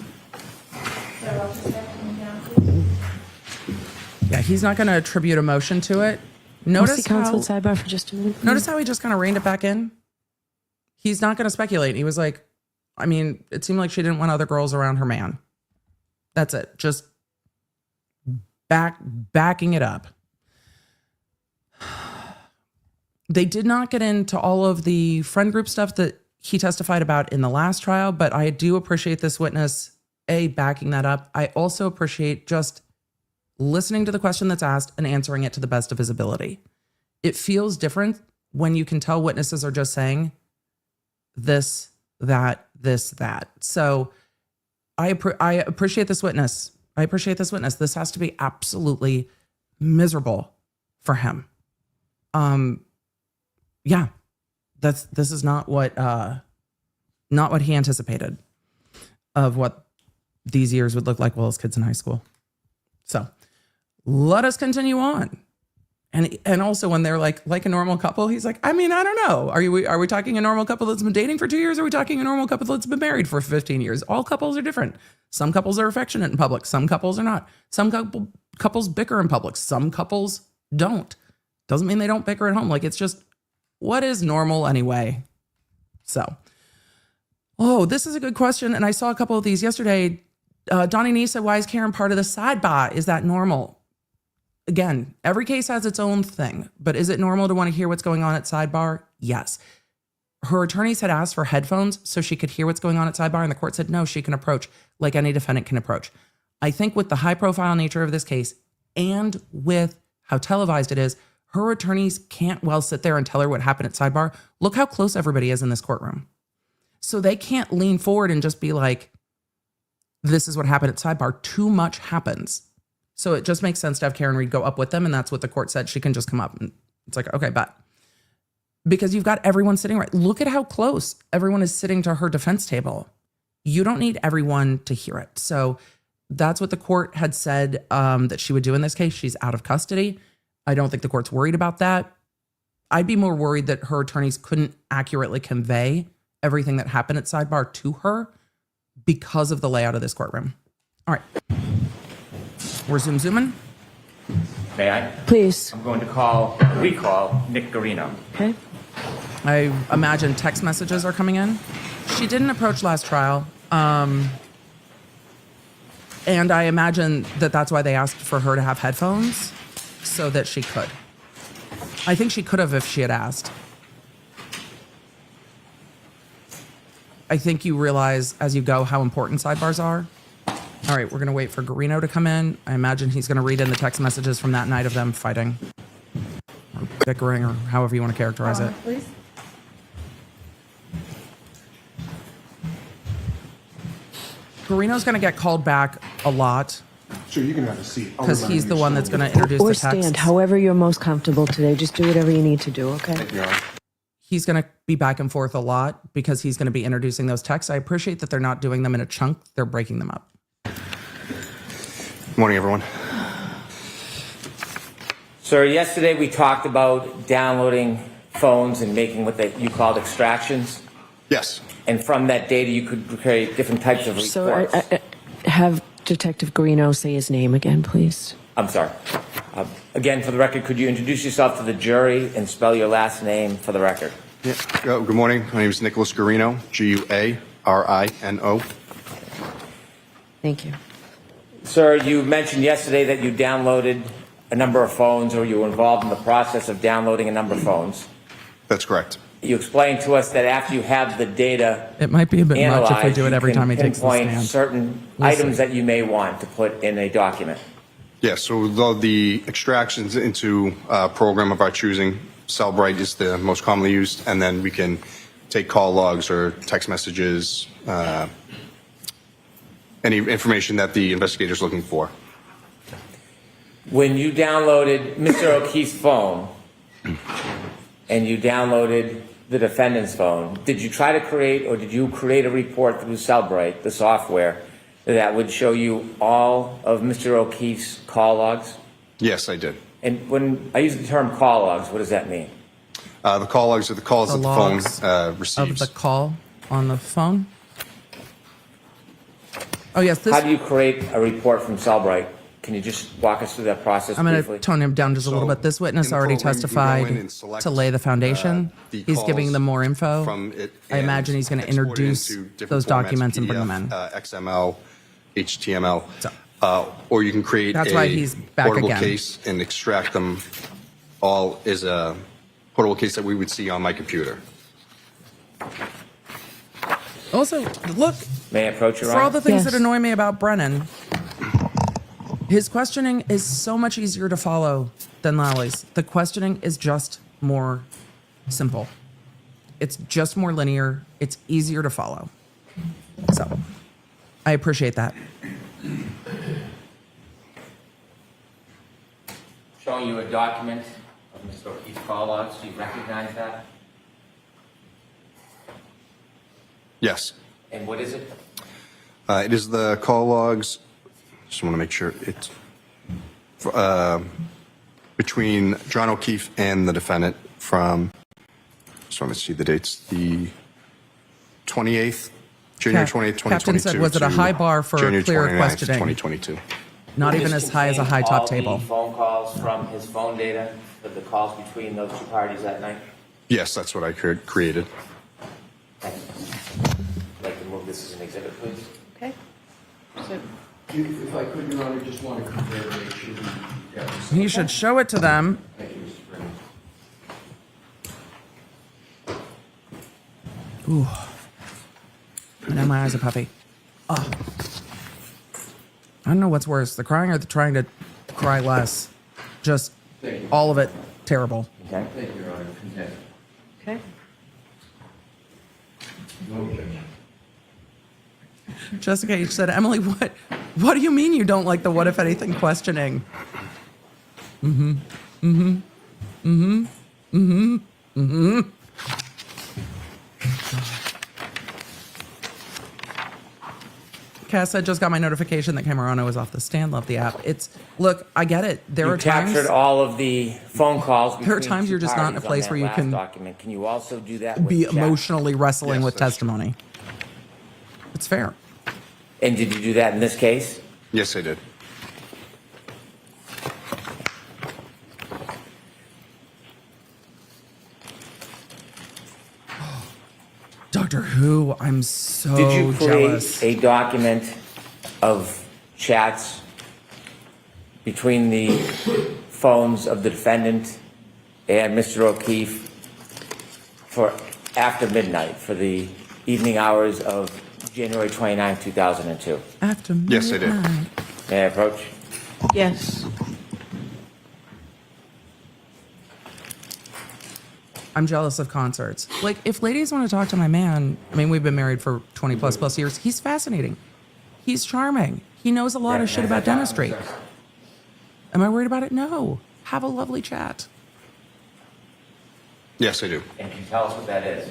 I'll just start coming down, please. Yeah, he's not going to attribute emotion to it. We'll Notice see counsel how, sidebar for just a minute. notice how he just kind of reined it back in. He's not going to speculate. He was like, I mean, it seemed like she didn't want other girls around her man. That's it. Just backing it up. They did not get into all of the friend group stuff that he testified about in the last trial, but I do appreciate this witness, backing that up. I also appreciate just listening to the question that's asked and answering it to the best of his ability. It feels different when you can tell witnesses are just saying this, that, this, that. So I appreciate this witness. I appreciate this witness. This has to be absolutely miserable for him. Yeah, this is not what he anticipated of what these years would look like while his kids in high school. So let us continue on. And also when they're like a normal couple, he's like, I mean, I don't know. Are we talking a normal couple that's been dating for 2 years? Or are we talking a normal couple that's been married for 15 years? All couples are different. Some couples are affectionate in public. Some couples are not. Some couples bicker in public. Some couples don't. Doesn't mean they don't bicker at home. Like, it's just, what is normal anyway? So, this is a good question. And I saw a couple of these yesterday. Donnie Nee said, why is Karen part of the sidebar? Is that normal? Again, every case has its own thing, but is it normal to want to hear what's going on at sidebar? Yes. Her attorneys had asked for headphones so she could hear what's going on at sidebar, and the court said, no, she can approach like any defendant can approach. I think with the high profile nature of this case and with how televised it is, her attorneys can't well sit there and tell her what happened at sidebar. Look how close everybody is in this courtroom. So they can't lean forward and just be like, this is what happened at sidebar. Too much happens. So it just makes sense to have Karen Read go up with them. And that's what the court said. She can just come up. And it's like, okay, bet. Because you've got everyone sitting right. Look at how close everyone is sitting to her defense table. You don't need everyone to hear it. So that's what the court had said that she would do in this case. She's out of custody. I don't think the court's worried about that. I'd be more worried that her attorneys couldn't accurately convey everything that happened at sidebar to her because of the layout of this courtroom. All right. We're zooming. May I? Please. I'm going to recall Nick Guarino. Okay. I imagine text messages are coming in. She didn't approach last trial. And I imagine that that's why they asked for her to have headphones so that she could. I think she could have if she had asked. I think you realize as you go how important sidebars are. All right, we're going to wait for Guarino to come in. I imagine he's going to read in the text messages from that night of them fighting or bickering or however you want to characterize it. Please. Guarino's going to get called back a lot Sure, you can have a seat. I'll because remind he's you the one that's shortly. going to introduce Or the text. stand, however you're most comfortable today. Just do whatever you need to do, okay? Thank you, Your Honor. He's going to be back and forth a lot because he's going to be introducing those texts. I appreciate that they're not doing them in a chunk. They're breaking them up. Good morning, everyone. Sir, yesterday we talked about downloading phones and making what you called extractions. Yes. And from that data, you could create different types of reports. So have Detective Guarino say his name again, please. I'm sorry. Again, for the record, could you introduce yourself to the jury and spell your last name for the record? Yeah. Good morning. My name is Nicholas Guarino, Guarino. Thank you. Sir, you mentioned yesterday that you downloaded a number of phones, or you were involved in the process of downloading a number of phones. That's correct. You explained to us that after you have the data It might be a bit analyzed, much if we do it every time he takes the pinpoint stand. certain We'll items see. that you may want to put in a document. Yes, so we'll load the extractions into a program of our choosing. Cellbrite is the most commonly used, and then we can take call logs or text messages, any information that the investigator is looking for. When you downloaded Mr. O'Keefe's phone and you downloaded the defendant's phone, did you try to create, or did you create a report through Cellbrite, the software, that would show you all of Mr. O'Keefe's call logs? Yes, I did. And when I use the term call logs, what does that mean? The call logs are the calls The that the phone logs receives. Of the call on the phone. Oh, yes. How do you create a report from Cellbrite? Can you just walk us through that process I'm going briefly? to tone him down just a little bit. This witness in the already program, you can go in testified and select, to lay the foundation. the He's calls giving them more info. from it I imagine he's going to export it introduce into different those formats, documents and bring them PDF, in. XML, HTML, or you can create That's a why he's back portable again. case and extract them all as a portable case that we would see on my computer. Also, look, May I approach your for all Honor? the things Yes. that annoy me about Brennan, his questioning is so much easier to follow than Lowley's. The questioning is just more simple. It's just more linear. It's easier to follow. So I appreciate that. Showing you a document of Mr. O'Keefe's call logs. Do you recognize that? Yes. And what is it? It is the call logs. Just want to make sure it's between John O'Keefe and the defendant from, just want to see the dates, the 28th, January 28th, 2022. Captain said, was it a high bar for January clear 29th, questioning? 2022. Not Would even this as high as a contain high top all table. the phone calls from his phone data, the calls between those two parties that night? Yes, that's what I created. Thank you. I'd like to move this as an exhibit, please. Okay. So, If I could, Your Honor, just want to compare to make sure we got this. You should show it to them. Thank you, Mr. Brining. Ooh. Now my eyes are puffy. Oh. I don't know what's worse, the crying or the trying to cry less. Just all of it terrible. Okay. Thank you, Your Honor. Content. okay. No objection. Jessica H. said, Emily, what do you mean you don't like the what if anything questioning? Cass said, just got my notification that Camerano is off the stand. Love the app. Look, I get it. There You are times. captured all of the phone calls. There are between times two you're just not in a parties on place that where you last can document. Can you also do that with be chat? emotionally wrestling Yes, with that's testimony. It's fair. And did you do that in this case? Yes, I did. Doctor Who, I'm so Did you create jealous. a document of chats between the phones of the defendant and Mr. O'Keefe for after midnight, for the evening hours of January 29, 2002? After Yes, I did. midnight. May I approach? Yes. I'm jealous of concerts. Like, if ladies want to talk to my man, I mean, we've been married for 20 plus years. He's fascinating. He's charming. He knows a lot of shit about dentistry. Am I worried about it? No. Have a lovely chat. Yes, I do. And can you tell us what that is?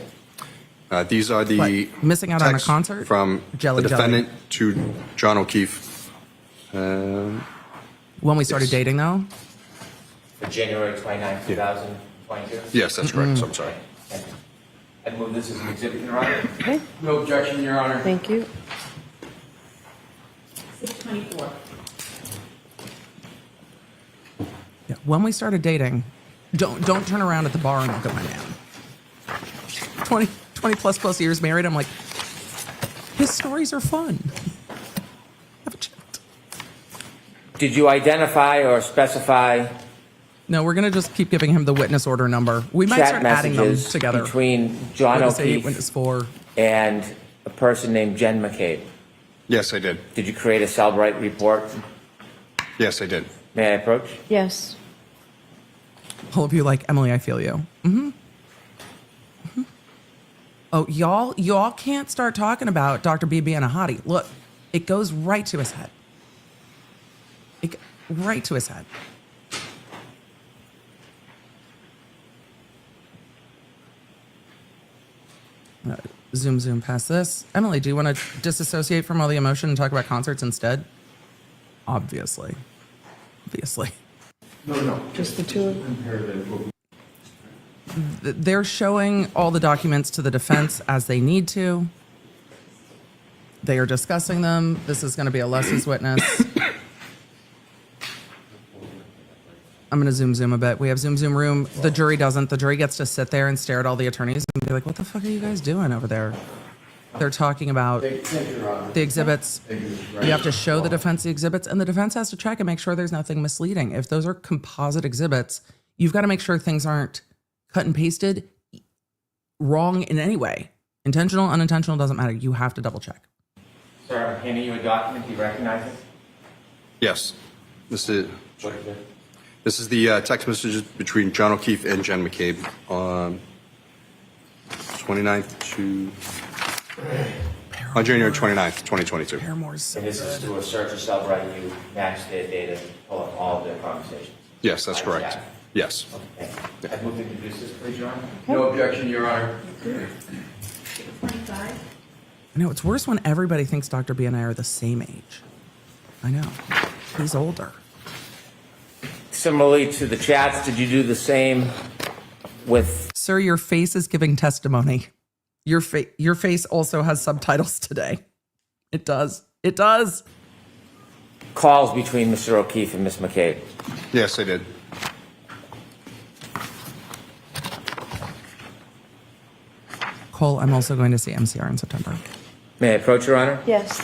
These are the What, missing out on a texts concert? from Jelly, the jelly. defendant to John O'Keefe. When we started Yes. dating, though, For January 29, 2022? Yes, that's correct. I'm sorry. Thank you. I'd move this as an exhibit, Your Honor. Okay. No objection, Your Honor. Thank you. 624. yeah, when we started dating, don't turn around at the bar and look at my man. 20 plus years married, I'm like, his stories are fun. Have a chat. Did you identify or specify No, we're gonna just keep giving him the witness order number. We might chat start adding them messages together. between John Witness 8, O'Keefe witness 4. and a person named Jen McCabe? Yes, I did. Did you create a Cellbrite report? Yes, I did. May I approach? Yes. All of you like, Emily, I feel you. Oh, y'all can't start talking about Dr. B being a hottie. Look, it goes right to his head. Right to his head. Zoom past this. Emily, do you want to disassociate from all the emotion and talk about concerts instead? Obviously. No. Just the two of them. Compare the. They're showing all the documents to the defense as they need to. They are discussing them. This is going to be a Leslie's witness. I'm going to zoom a bit. We have zoom room. The jury doesn't. The jury gets to sit there and stare at all the attorneys and be like, what the fuck are you guys doing over there? They're talking about the exhibits. You have to show the defense the exhibits, and the defense has to check and make sure there's nothing misleading. If those are composite exhibits, you've got to make sure things aren't cut and pasted wrong in any way. Intentional, unintentional, doesn't matter. You have to double check. Sir, I'm handing you a document. Do you recognize it? Yes. This is. What is it? This is the text messages between John O'Keefe and Jen McCabe on 29th to on January 29th, 2022. Paramore's And this is to a search of Cellbrite, you match their data, pull up all of their conversations. Yes, that's correct. Yes. Okay. I move to introduce this, please, Your Honor. No objection, Your Honor. 25. I know it's worse when everybody thinks Dr. B and I are the same age. I know. He's older. Similarly to the chats, did you do the same with Sir, your face is giving testimony. Your face also has subtitles today. It does. It does. calls between Mr. O'Keefe and Ms. McCabe? Yes, I did. Cole, I'm also going to see MCR in September. May I approach, Your Honor? Yes.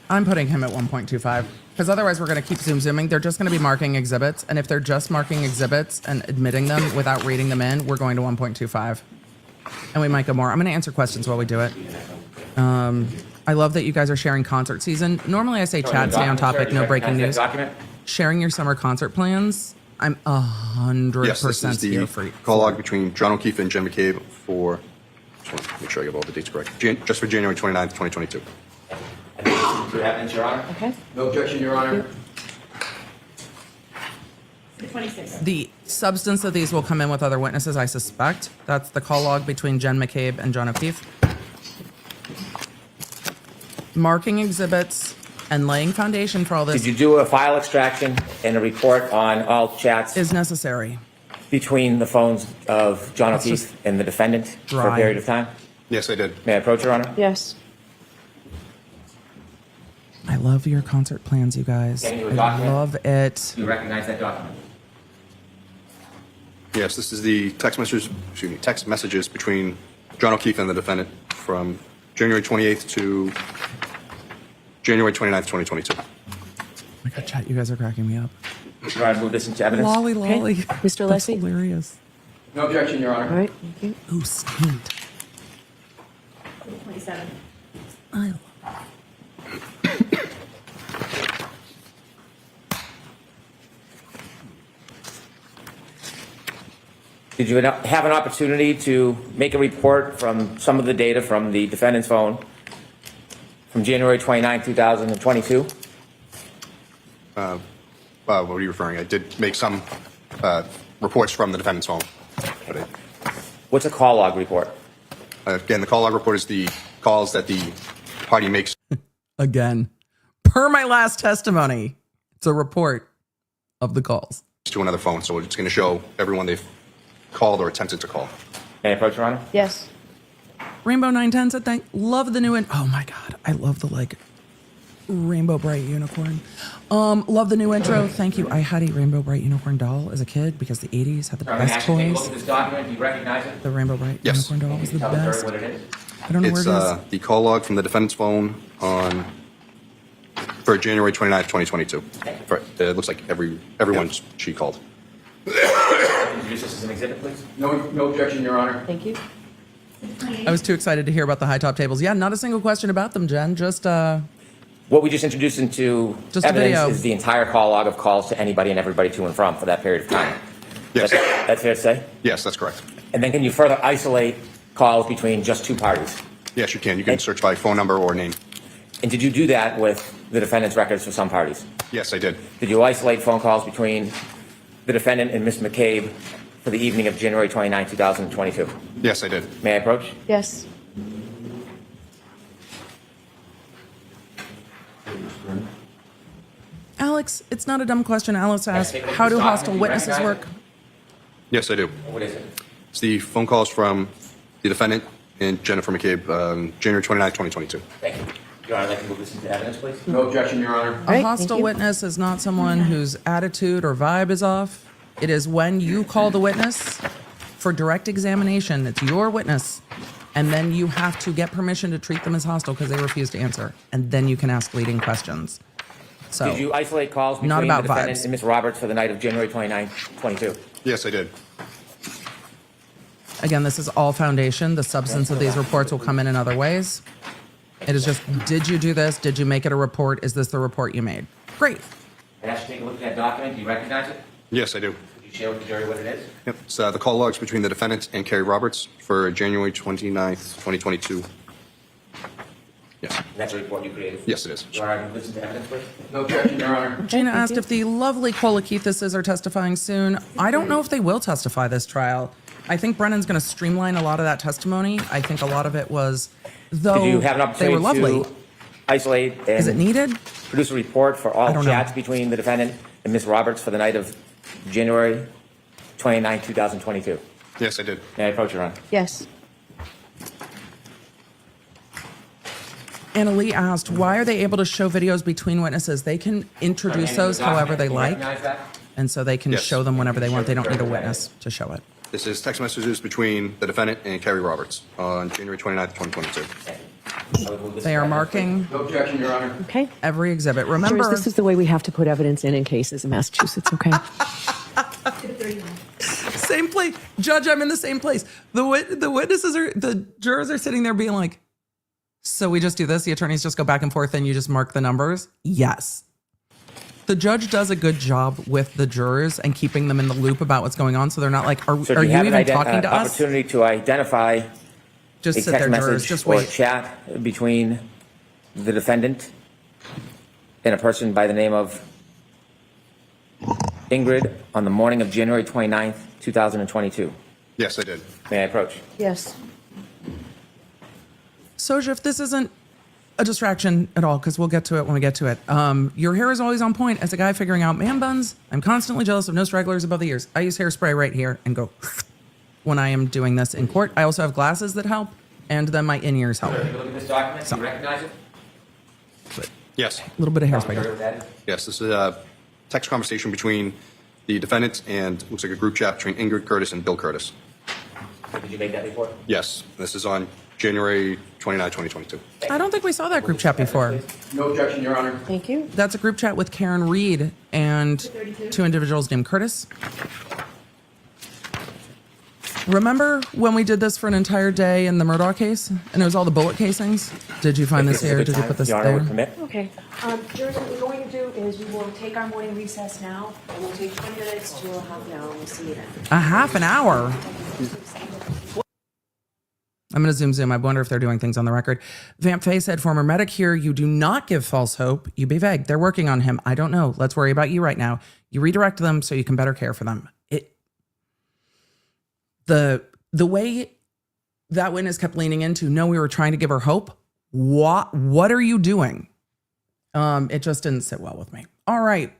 I'm putting him at 1.25 because otherwise we're going to keep zooming. They're just going to be marking exhibits. And if they're just marking exhibits and admitting them without reading them in, we're going to 1.25. And we might go more. I'm going to answer questions while we do it. I love that you guys are sharing concert season. Normally I say chat, stay on topic, no breaking news. Sharing your summer concert plans. I'm 100% Yes, this is here the for call log between John O'Keefe and Jen McCabe for, just want to make sure I get all the dates correct, just for January 29th, 2022. Do evidence, Your Honor? Okay. No objection, Your Honor. 26. The substance of these will come in with other witnesses, I suspect. That's the call log between Jen McCabe and John O'Keefe. Marking exhibits and laying foundation for all this Did you do a file extraction and a report on all chats is necessary. between the phones of John That's O'Keefe just and the defendant for a dry. period of time? Yes, I did. May I approach, Your Honor? Yes. I love your concert plans, you guys. Getting you a I document? love it. Do you recognize that document? Yes, this is the text messages between John O'Keefe and the defendant from January 28th to January 29th, 2022. Oh my God, chat, you guys are cracking me up. Your Honor, move this into evidence. Lolly, lolly. Mr. That's Leslie? hilarious. No objection, Your Honor. All right. Thank you. Ooh, steamed. 27. I love Did you have an opportunity to make a report from some of the data from the defendant's phone from January 29, 2022? What are you referring? I did make some reports from the defendant's phone. But What's a call log report? again, the call log report is the calls that the party makes Again, per my last testimony, it's a report of the calls. to another phone. So it's going to show everyone they've called or attempted to call. May I approach, Your Honor? Yes. Rainbow 910 said, love the new oh my God, I love the Rainbow Bright Unicorn. Love the new intro. Thank you. I had a Rainbow Bright Unicorn doll as a kid because the 80s had the I'm going to best ask you to take a toys. look at this document. Do you recognize it? The Rainbow Bright Yes. Unicorn doll was the Tell the jury best. what it is. I don't know It's where it is. the call log from the defendant's phone for January 29th, 2022. It looks like everyone she called. Introduce this as an exhibit, please. No objection, Your Honor. Thank you. 28. I was too excited to hear about the high top tables. Yeah, not a single question about them, Jen. Just What we just introduced into Just a evidence video. is the entire call log of calls to anybody and everybody to and from for that period of time. Yes. That's fair to say? Yes, that's correct. And then can you further isolate calls between just two parties? Yes, you can. You can search by phone number or name. And did you do that with the defendant's records for some parties? Yes, I did. Did you isolate phone calls between the defendant and Ms. McCabe for the evening of January 29, 2022? Yes, I did. May I approach? Yes. Alex, it's not a dumb question. Alex asked, take a look at how this do document. hostage Do you witnesses recognize work? Yes, I do. What is it? It's the phone calls from the defendant and Jennifer McCabe, January 29th, 2022. Thank you. Your Honor, I'd like to move this into evidence, please. No objection, Your Honor. A right, hostile thank you. witness is not someone whose attitude or vibe is off. It is when you call the witness for direct examination. It's your witness. And then you have to get permission to treat them as hostile because they refuse to answer. And then you can ask leading questions. So Did you isolate calls between Not about the defendant vibes. and Ms. Roberts for the night of January 29, 22? Yes, I did. again, this is all foundation. The substance of these reports will come in other ways. It is just, did you do this? Did you make it a report? Is this the report you made? Great. to take a look at that document. Do you recognize it? Yes, I do. Could you share with the jury what it is? Yep. It's the call logs between the defendant and Kerry Roberts for January 29th, 2022. Yes. And that's a report you created? Yes, it is. Your Honor, listen to evidence, please. No objection, Your Honor. Gina asked if the lovely Kolakithises are testifying soon. I don't know if they will testify this trial. I think Brennan's going to streamline a lot of that testimony. I think a lot of it was, though Did you have an they were opportunity lovely. to isolate and Is it needed? produce a report for I all don't know. chats between the defendant and Ms. Roberts for the night of January 29, 2022? Yes, I did. May I approach, Your Honor? Yes. Anna Lee asked, why are they able to show videos between witnesses? They can introduce those however they like, Recognize that? and so they can Yes. show them whenever they want. They don't need a witness to show it. This is text messages between the defendant and Kerry Roberts on January 29th, 2022. I would move this They are to evidence. marking No objection, Your Honor. Okay. every exhibit. Jurors, Remember, this is the way we have to put evidence in cases in Massachusetts, okay? same place. Judge, I'm in the same place. The jurors are sitting there being like, so we just do this? The attorneys just go back and forth and you just mark the numbers? Yes. The judge does a good job with the jurors and keeping them in the loop about what's going on, so they're not like, are So do you have even an talking to us? opportunity to identify Just a sit text there, jurors. message Just or wait. chat between the defendant and a person by the name of Ingrid on the morning of January 29th, 2022? Yes, I did. May I approach? Yes. Soja, if this isn't a distraction at all, because we'll get to it when we get to it. Your hair is always on point. As a guy figuring out man buns, I'm constantly jealous of no stragglers above the ears. I use hairspray right here and go when I am doing this in court. I also have glasses that help, and then my in-ears help. Take a look at this document. Do you recognize it? Yes. A little bit of Tell hairspray. what that is. Yes, this is a text conversation between the defendant and looks like a group chat between Ingrid Curtis and Bill Curtis. So did you make that report? Yes, this is on January 29, 2022. I don't think we saw that group chat before. No objection, Your Honor. Thank you. That's a group chat with Karen Reed and two individuals named Curtis. Remember when we did this for an entire day in the Murdaugh case, and it was all the bullet casings? Did you find this Is here? a good Did you time, put this Your Honor there? would permit? Okay. Jurors, what we're going to do is we will take our morning recess now, and we'll take 20 minutes to a half an hour, and we'll see you then. A half an hour. I'm going to zoom. I wonder if they're doing things on the record. Vamp Faye said, former medic here, you do not give false hope. You be vague. They're working on him. I don't know. Let's worry about you right now. You redirect them so you can better care for them. The way that witness kept leaning into, no, we were trying to give her hope. What are you doing? It just didn't sit well with me. All right.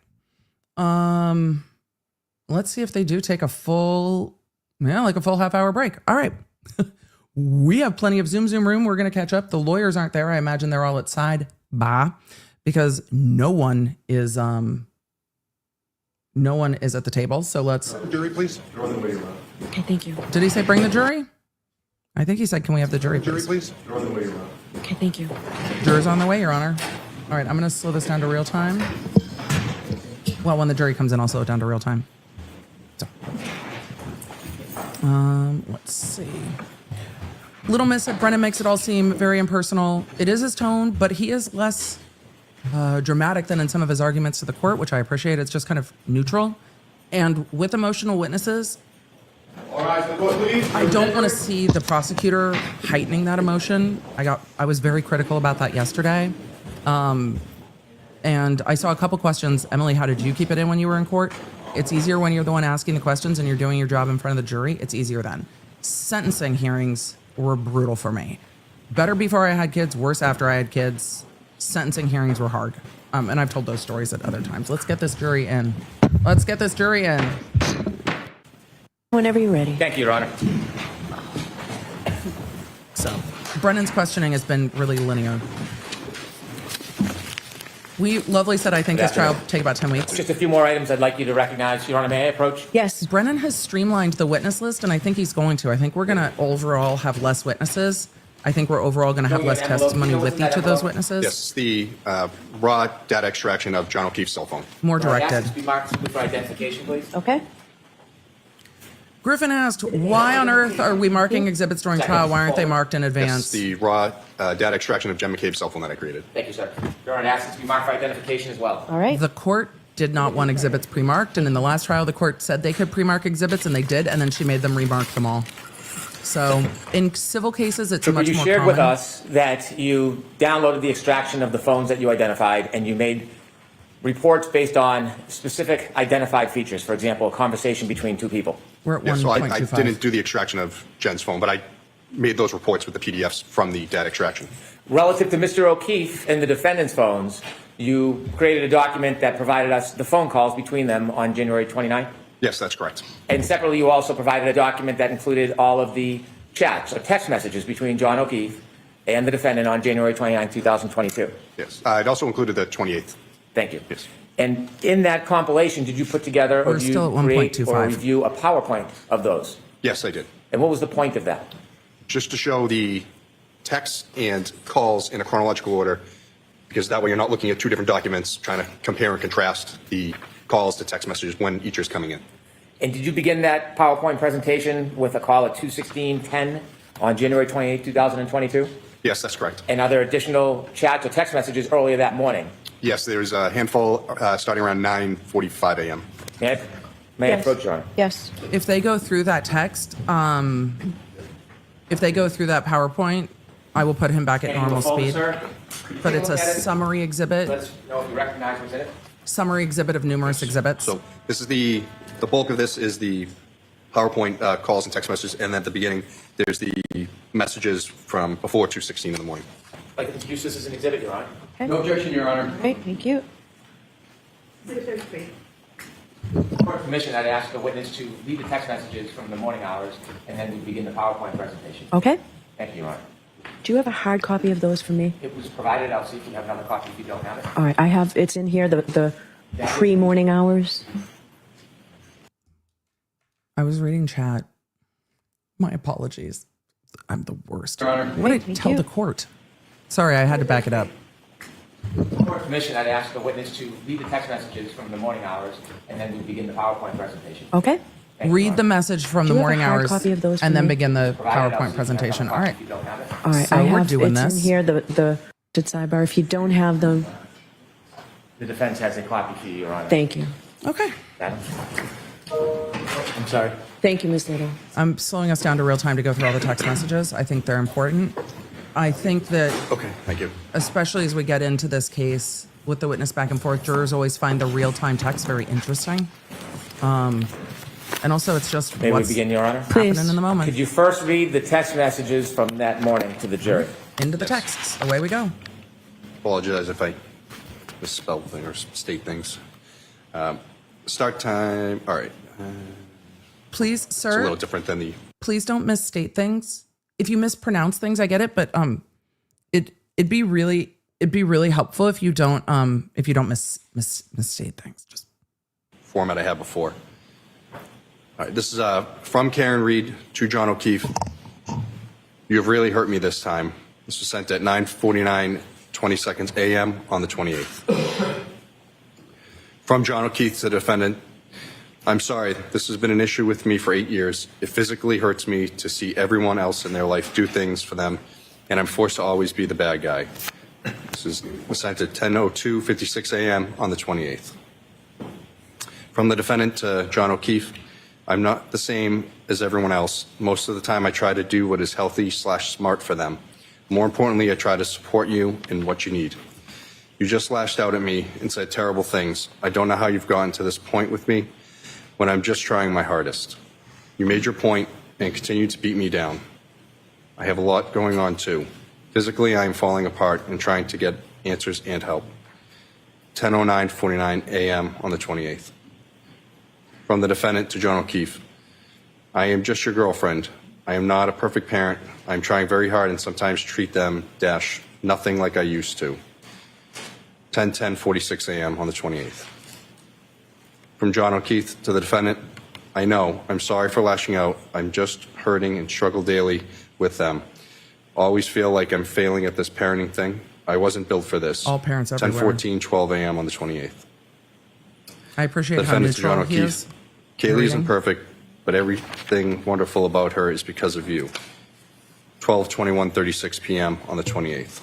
Let's see if they do take a full half hour break. All right. We have plenty of Zoom room. We're going to catch up. The lawyers aren't there. I imagine they're all at side bar because no one is at the table. So let's. Jury, please. Okay, thank you. Did he say bring the jury? I think he said, can we have the jury, Jury, please? please. Okay, thank you. Jurors on the way, Your Honor. All right, I'm going to slow this down to real time. Well, when the jury comes in, I'll slow it down to real time. So, let's see. Little Miss said Brennan makes it all seem very impersonal. It is his tone, but he is less dramatic than in some of his arguments to the court, which I appreciate. It's just kind of neutral. And with emotional witnesses, All right, the court, please. I don't want to see the prosecutor heightening that emotion. I was very critical about that yesterday. And I saw a couple questions. Emily, how did you keep it in when you were in court? It's easier when you're the one asking the questions and you're doing your job in front of the jury. It's easier then. Sentencing hearings were brutal for me. Better before I had kids, worse after I had kids. Sentencing hearings were hard. And I've told those stories at other times. Let's get this jury in. Let's get this jury in. Whenever you're ready. Thank you, Your Honor. So, Brennan's questioning has been really linear. Lovely said, I think this trial will take about 10 weeks. Just a few more items I'd like you to recognize. Your Honor, may I approach? Yes. Brennan has streamlined the witness list, and I think he's going to. I think we're going to overall have less witnesses. I think we're overall going to have less testimony with each of those witnesses. Yes, the raw data extraction of John O'Keefe's cell phone. More Your Honor, directed. ask this to be marked for identification, please. Okay. Griffin asked, why on earth are we marking exhibits during trial? Why aren't they marked in Yes, advance? the raw data extraction of Jen McCabe's cell phone that I created. Thank you, sir. Your Honor, ask this to be marked for identification as well. All right. The court did not want exhibits pre-marked. And in the last trial, the court said they could pre-mark exhibits, and they did. And then she made them remark them all. So in civil cases, it's much more You common. shared with us that you downloaded the extraction of the phones that you identified, and you made reports based on specific identified features. For example, a conversation between two people. We're at Yeah, so I 1.25. didn't do the extraction of Jen's phone, but I made those reports with the PDFs from the data extraction. Relative to Mr. O'Keefe and the defendant's phones, you created a document that provided us the phone calls between them on January 29th? Yes, that's correct. And separately, you also provided a document that included all of the chats or text messages between John O'Keefe and the defendant on January 29, 2022. Yes. It also included the 28th. Thank you. Yes. And in that compilation, did you put together or We're did still you at create 1.25. or review a PowerPoint of those? Yes, I did. And what was the point of that? Just to show the texts and calls in a chronological order, because that way you're not looking at two different documents trying to compare and contrast the calls to text messages when each is coming in. And did you begin that PowerPoint presentation with a call at 2:16:10 on January 28, 2022? Yes, that's correct. And are there additional chats or text messages earlier that morning? Yes, there's a handful starting around 9:45 a.m. May I Yes. approach, Your Honor? Yes. If they go through that text, if they go through that PowerPoint, I will put him back at Can you normal go forward, speed. sir? But it's a Look at it. summary exhibit, Let's know if you recognize what's in it. summary exhibit of numerous exhibits. So this is the bulk of this is the PowerPoint calls and text messages, and then at the beginning there's the messages from before 2:16 in the morning. I'd like to introduce this as an exhibit, Your Honor. No objection, Your Honor. Great, thank you. For permission, I'd ask the witness to read the text messages from the morning hours, and then we begin the PowerPoint presentation. Okay. Thank you, Your Honor. Do you have a hard copy of those for me? It was provided. I'll see if you have another copy if you don't have it. All right, I have, it's in here, the pre-morning hours. I was reading chat. My apologies. I'm the worst. Your Honor. What did I Thank tell you. the court? Sorry, I had to back it up. For permission, I'd ask the witness to read the text messages from the morning hours, and then we begin the PowerPoint presentation. Okay. Thank you, Your Read Honor. the message from Do the you have a morning hard hours copy of those for and then me? begin the Provided, I'll see PowerPoint if you have presentation. another All copy right. if you don't have it. All right, So I we're have, doing it's this. in here, the sidebar. If you don't have them, The defense has a copy for you, Your Honor. thank you. Okay. Madam? I'm sorry. Thank you, Ms. Little. I'm slowing us down to real time to go through all the text messages. I think they're important. I think that, Okay, thank you. especially as we get into this case with the witness back and forth, jurors always find the real-time text very interesting. And also, it's just May we what's begin, Your Honor? Please. happening in the moment. Could you first read the text messages from that morning to the jury? Into the texts. Away we go. Apologize if I misspell things or state things. Start time. All right. Please, It's a little sir, different than the. please don't misstate things. If you mispronounce things, I get it, but it'd be really helpful if you don't misstate things. Just format I had before. All right, this is from Karen Reed to John O'Keefe. You have really hurt me this time. This was sent at 9:49:20 a.m. on the 28th. From John O'Keefe to the defendant. I'm sorry, this has been an issue with me for 8 years. It physically hurts me to see everyone else in their life do things for them, and I'm forced to always be the bad guy. This was sent at 10:02:56 a.m. on the 28th. From the defendant to John O'Keefe, I'm not the same as everyone else. Most of the time I try to do what is healthy/smart for them. More importantly, I try to support you in what you need. You just lashed out at me and said terrible things. I don't know how you've gotten to this point with me when I'm just trying my hardest. You made your point and continue to beat me down. I have a lot going on too. Physically, I am falling apart and trying to get answers and help. 10:09:49 a.m. on the 28th. From the defendant to John O'Keefe. I am just your girlfriend. I am not a perfect parent. I am trying very hard and sometimes treat them nothing like I used to. 10:46 a.m. on the 28th. From John O'Keefe to the defendant. I know. I'm sorry for lashing out. I'm just hurting and struggle daily with them. Always feel like I'm failing at this parenting thing. I wasn't built for this. All parents everywhere. 10:12 a.m. on the 28th. I appreciate how Defendant to John neutral he is. O'Keefe. Kaylee isn't reading. perfect, but everything wonderful about her is because of you. 12:21:36 p.m. on the 28th.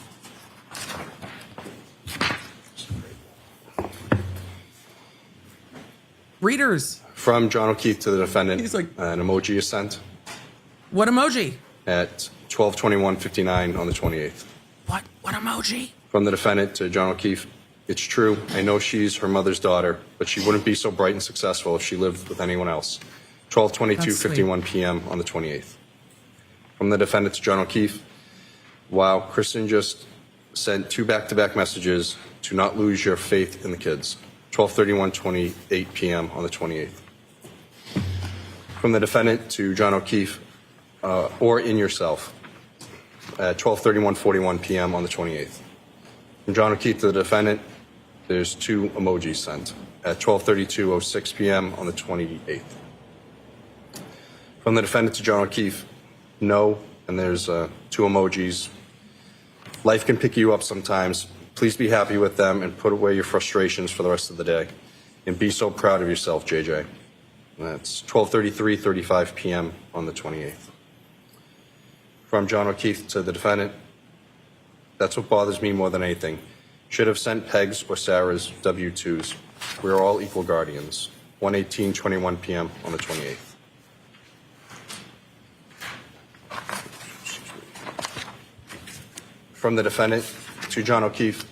Readers. From John O'Keefe to the defendant, He's like- an emoji is sent What emoji? at 12:21:59 on the 28th. What emoji? From the defendant to John O'Keefe, it's true, I know she's her mother's daughter, but she wouldn't be so bright and successful if she lived with anyone else. 12:22:51 p.m. on the 28th. From the defendant to John O'Keefe, wow, Kristen just sent 2 back-to-back messages to not lose your faith in the kids. 12:31:28 p.m. on the 28th. From the defendant to John O'Keefe, or in yourself, at 12:31:41 p.m. on the 28th. From John O'Keefe to the defendant, there's 2 emojis sent at 12:32:06 p.m. on the 28th. From the defendant to John O'Keefe, no, and there's 2 emojis. Life can pick you up sometimes. Please be happy with them and put away your frustrations for the rest of the day. And be so proud of yourself, JJ. That's 12:33:35 p.m. on the 28th. From John O'Keefe to the defendant, that's what bothers me more than anything. Should have sent Peg's or Sarah's W-2s. We are all equal guardians. 1:18:21 p.m. on the 28th. From the defendant to John O'Keefe,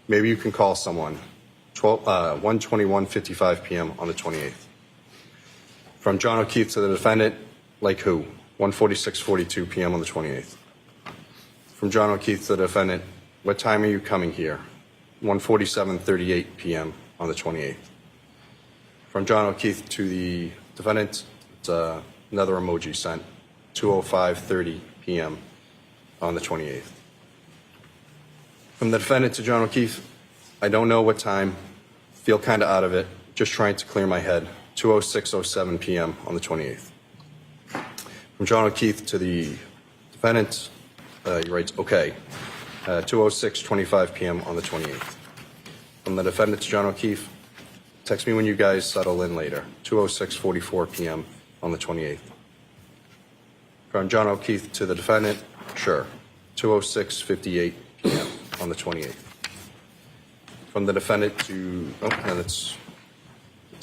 maybe you can call someone. 1:21:55 p.m. on the 28th. From John O'Keefe to the defendant, like who? 1:46:42 p.m. on the 28th. From John O'Keefe to the defendant, what time are you coming here? 1:47:38 p.m. on the 28th. From John O'Keefe to the defendant, it's another emoji sent, 2:05:30 p.m. on the 28th. From the defendant to John O'Keefe, I don't know what time, feel kind of out of it, just trying to clear my head, 2:06:07 p.m. on the 28th. From John O'Keefe to the defendant, he writes, okay, 2:06:25 p.m. on the 28th. From the defendant to John O'Keefe, text me when you guys settle in later, 2:06:44 p.m. on the 28th. From John O'Keefe to the defendant, sure, 2:06:58 p.m. on the 28th. From the defendant to, and it's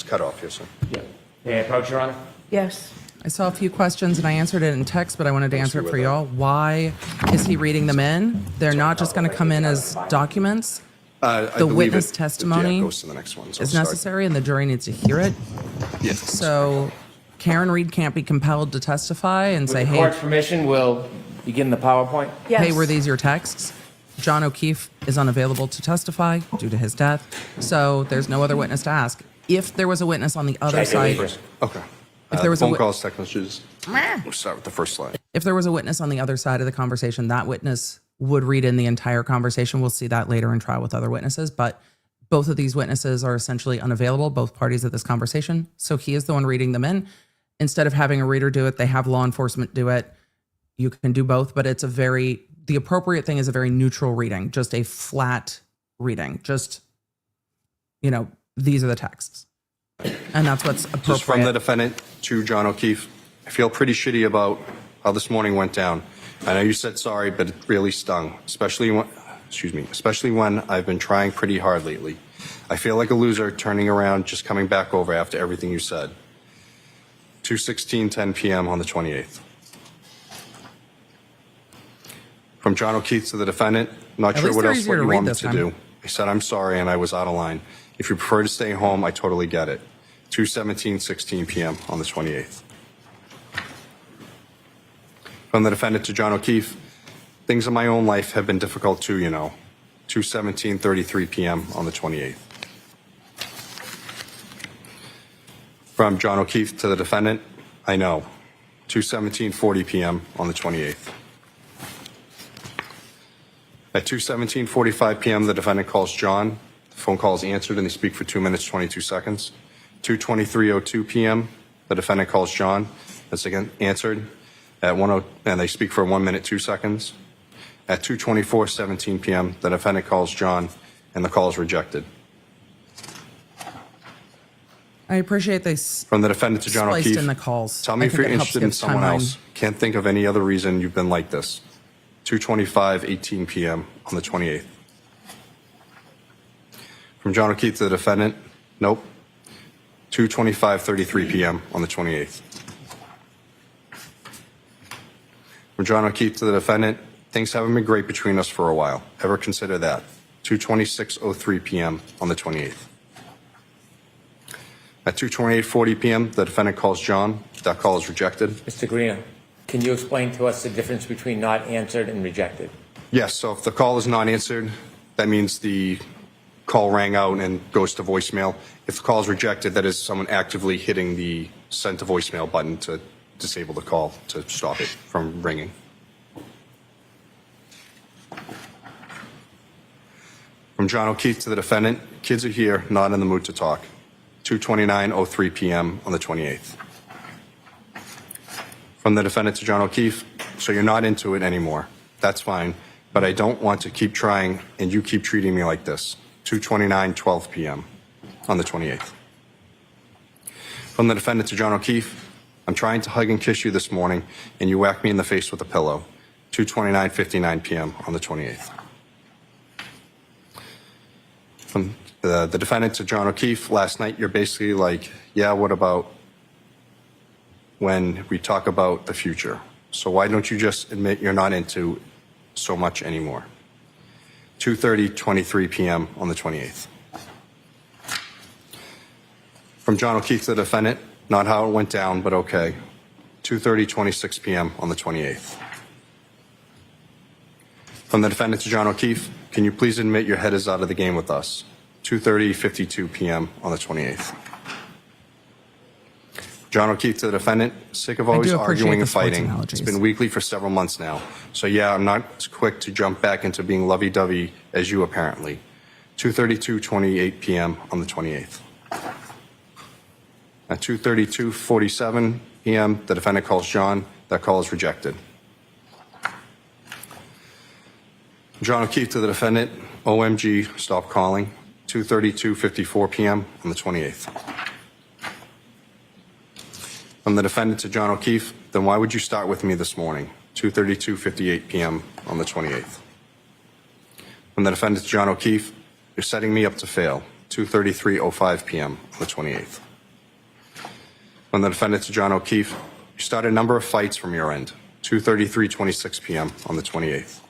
cut off here, sir. Yeah. May I approach, Your Honor? Yes. I saw a few questions and I answered it in text, but I wanted to answer it for y'all. Why is he reading them in? They're not just going to come in as documents. I The believe witness it testimony goes to the next one, so is start. necessary and the jury needs to hear it. Yes. So Karen Reed can't be compelled to testify and say, With the hey, court's permission, we'll begin the PowerPoint. Yes. hey, were these your texts? John O'Keefe is unavailable to testify due to his death. So there's no other witness to ask. If there was a witness on the other side, Okay. If there was a phone wit- calls, text messages. We'll start with the first slide. if there was a witness on the other side of the conversation, that witness would read in the entire conversation. We'll see that later in trial with other witnesses, but both of these witnesses are essentially unavailable, both parties of this conversation. So he is the one reading them in. Instead of having a reader do it, they have law enforcement do it. You can do both, but the appropriate thing is a very neutral reading, just a flat reading. Just, these are the texts. And that's what's appropriate. Just from the defendant to John O'Keefe, I feel pretty shitty about how this morning went down. I know you said sorry, but it really stung, especially when I've been trying pretty hard lately. I feel like a loser turning around, just coming back over after everything you said. 2:16:10 p.m. on the 28th. From John O'Keefe to the defendant, not At sure least what they're else easier what to you read want me this to time. do. I said I'm sorry and I was out of line. If you prefer to stay home, I totally get it. 2:17:16 p.m. on the 28th. From the defendant to John O'Keefe, things in my own life have been difficult too, 2:17:33 p.m. on the 28th. From John O'Keefe to the defendant, I know. 2:17:40 p.m. on the 28th. At 2:17:45 p.m., the defendant calls John. The phone call is answered and they speak for 2 minutes, 22 seconds. 2:23:02 p.m., the defendant calls John. That's again answered. At 1:00, and they speak for 1 minute, 2 seconds. At 2:24:17 p.m., the defendant calls John and the call is rejected. I appreciate they From the defendant to John spliced O'Keefe, in the calls. tell me I if think you're it helps interested in give someone timeline. else. Can't think of any other reason you've been like this. 2:25:18 p.m. on the 28th. From John O'Keefe to the defendant, nope. 2:25:33 p.m. on the 28th. From John O'Keefe to the defendant, things haven't been great between us for a while. Ever consider that? 2:26:03 p.m. on the 28th. At 2:28:40 p.m., the defendant calls John. That call is rejected. Mr. Guarino, can you explain to us the difference between not answered and rejected? Yes, so if the call is not answered, that means the call rang out and goes to voicemail. If the call is rejected, that is someone actively hitting the send to voicemail button to disable the call to stop it from ringing. From John O'Keefe to the defendant, kids are here, not in the mood to talk. 2:29:03 p.m. on the 28th. From the defendant to John O'Keefe, so you're not into it anymore. That's fine, but I don't want to keep trying and you keep treating me like this. 2:29:12 p.m. on the 28th. From the defendant to John O'Keefe, I'm trying to hug and kiss you this morning and you whack me in the face with a pillow. 2:29:59 p.m. on the 28th. From the defendant to John O'Keefe, last night you're basically like, yeah, what about when we talk about the future? So why don't you just admit you're not into so much anymore? 2:30:23 p.m. on the 28th. From John O'Keefe to the defendant, not how it went down, but okay. 2:30:26 p.m. on the 28th. From the defendant to John O'Keefe, can you please admit your head is out of the game with us? 2:30:52 p.m. on the 28th. John O'Keefe to the defendant, sick of always arguing and fighting. It's been weekly for several months now. So yeah, I'm not as quick to jump back into being lovey-dovey as you apparently. 2:32:28 p.m. on the 28th. At 2:32:47 p.m., the defendant calls John. That call is rejected. John O'Keefe to the defendant, OMG, stop calling. 2:32:54 p.m. on the 28th. From the defendant to John O'Keefe, then why would you start with me this morning? 2:32:58 p.m. on the 28th. From the defendant to John O'Keefe, you're setting me up to fail. 2:33:05 p.m. on the 28th. From the defendant to John O'Keefe, you started a number of fights from your end. 2:33:26 p.m. on the 28th.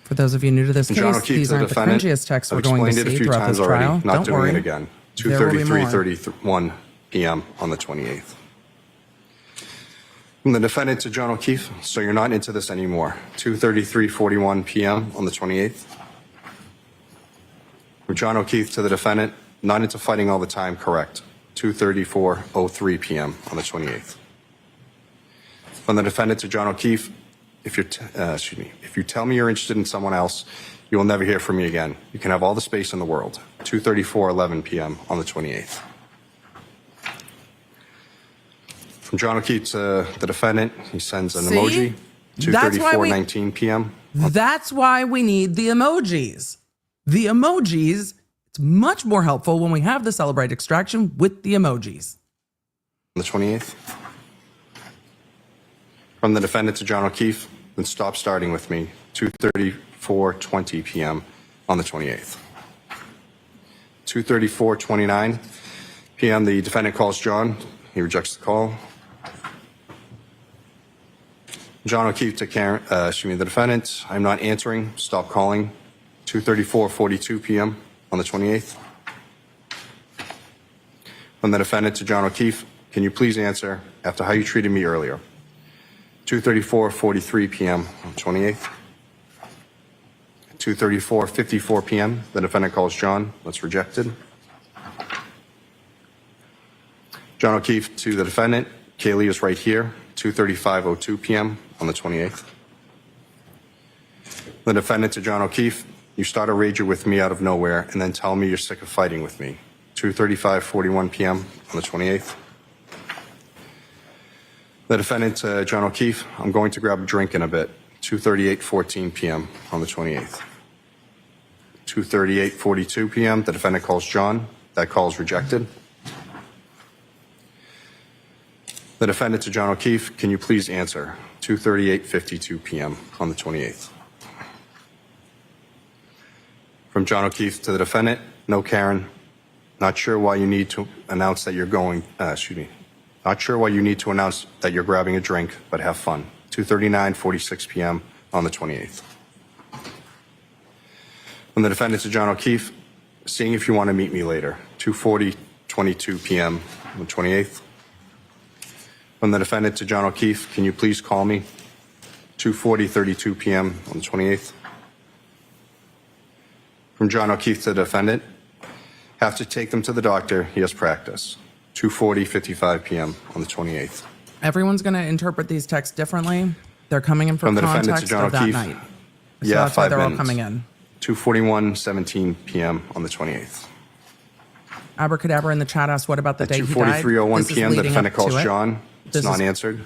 For those of you new to this John case, O'Keefe these to the aren't the defendant, cringiest texts we're I've going to explained it a see few throughout times this already, trial. not Don't doing worry. it again. There will be more. 2:33:31 p.m. on the 28th. From the defendant to John O'Keefe, so you're not into this anymore. 2:33:41 p.m. on the 28th. From John O'Keefe to the defendant, not into fighting all the time, correct. 2:34:03 p.m. on the 28th. From the defendant to John O'Keefe, if you tell me you're interested in someone else, you will never hear from me again. You can have all the space in the world. 2:34:11 p.m. on the 28th. From John O'Keefe to the defendant, he sends an emoji. 2:34:19 p.m. That's why we need the emojis. The emojis, it's much more helpful when we have the celebrate extraction with the emojis. On the 28th. From the defendant to John O'Keefe, then stop starting with me. 2:34:20 p.m. on the 28th. 2:34:29 p.m. the defendant calls John. He rejects the call. John O'Keefe to the defendant. I'm not answering. Stop calling. 2:34:42 p.m. on the 28th. From the defendant to John O'Keefe, can you please answer after how you treated me earlier? 2:34:43 p.m. on the 28th. 2:34:54 p.m. the defendant calls John. That's rejected. John O'Keefe to the defendant. Kaylee is right here. 2:35:02 p.m. on the 28th. The defendant to John O'Keefe. You start a rager with me out of nowhere and then tell me you're sick of fighting with me. 2:35:41 p.m. on the 28th. The defendant to John O'Keefe. I'm going to grab a drink in a bit. 2:38:14 p.m. on the 28th. 2:38:42 p.m. The defendant calls John. That call is rejected. The defendant to John O'Keefe, can you please answer? 2:38:52 p.m. on the 28th. From John O'Keefe to the defendant, no Karen, Not sure why you need to announce that you're going, Not sure why you need to announce that you're grabbing a drink, but have fun. 2:39:46 p.m. on the 28th. From the defendant to John O'Keefe, seeing if you want to meet me later. 2:40:22 p.m. on the 28th. From the defendant to John O'Keefe, can you please call me? 2:40:32 p.m. on the 28th. From John O'Keefe to the defendant, have to take them to the doctor. He has practice. 2:40:55 p.m. on the 28th. Everyone's going to interpret these texts differently. They're coming in From the defendant to context John of that O'Keefe. night. So Yeah, that's why 5 they're minutes. all coming in. 2:41:17 p.m. on the 28th. Abracadabra in the chat asked, what about the At day he died? 2:43:01 This is p.m., the leading defendant up to calls it. John. It's This not is- answered.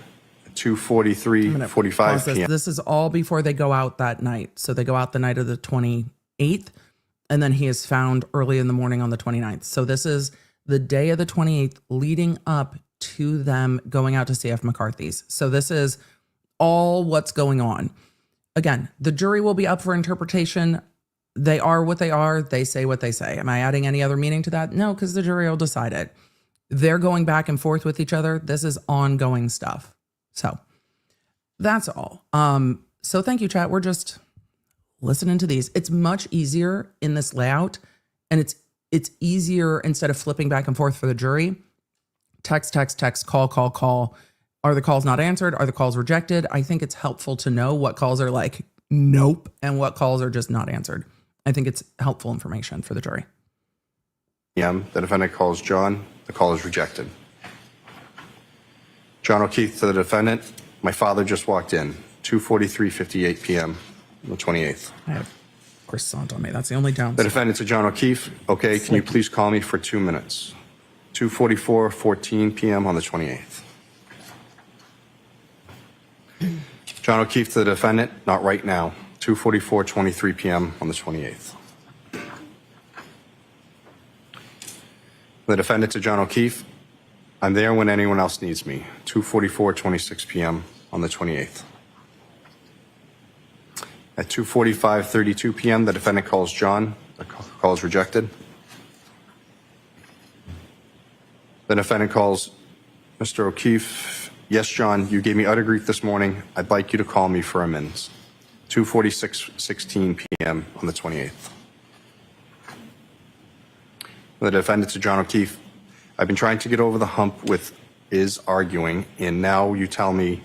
At I'm gonna 2:43:45 pause this. p.m. This is all before they go out that night. So they go out the night of the 28th, and then he is found early in the morning on the 29th. So this is the day of the 28th leading up to them going out to CF McCarthy's. So this is all what's going on. Again, the jury will be up for interpretation. They are what they are. They say what they say. Am I adding any other meaning to that? No, because the jury will decide it. They're going back and forth with each other. This is ongoing stuff. So that's all. So thank you, chat. We're just listening to these. It's much easier in this layout, and it's easier instead of flipping back and forth for the jury. Text, call. Are the calls not answered? Are the calls rejected? I think it's helpful to know what calls are like nope and what calls are just not answered. I think it's helpful information for the jury. p.m. The defendant calls John. The call is rejected. John O'Keefe to the defendant. My father just walked in. 2:43:58 p.m. on the 28th. I have croissant on me. That's the only The downside. defendant to John O'Keefe. Okay, can you please call me for 2 minutes? 2:44:14 p.m. on the 28th. John O'Keefe to the defendant. Not right now. 2:44:23 p.m. on the 28th. The defendant to John O'Keefe. I'm there when anyone else needs me. 2:44:26 p.m. on the 28th. At 2:45:32 p.m., the defendant calls John. The call is rejected. The defendant calls Mr. O'Keefe. Yes, John, you gave me utter grief this morning. I'd like you to call me for amends. 2:46:16 p.m. on the 28th. The defendant to John O'Keefe. I've been trying to get over the hump with is arguing, and now you tell me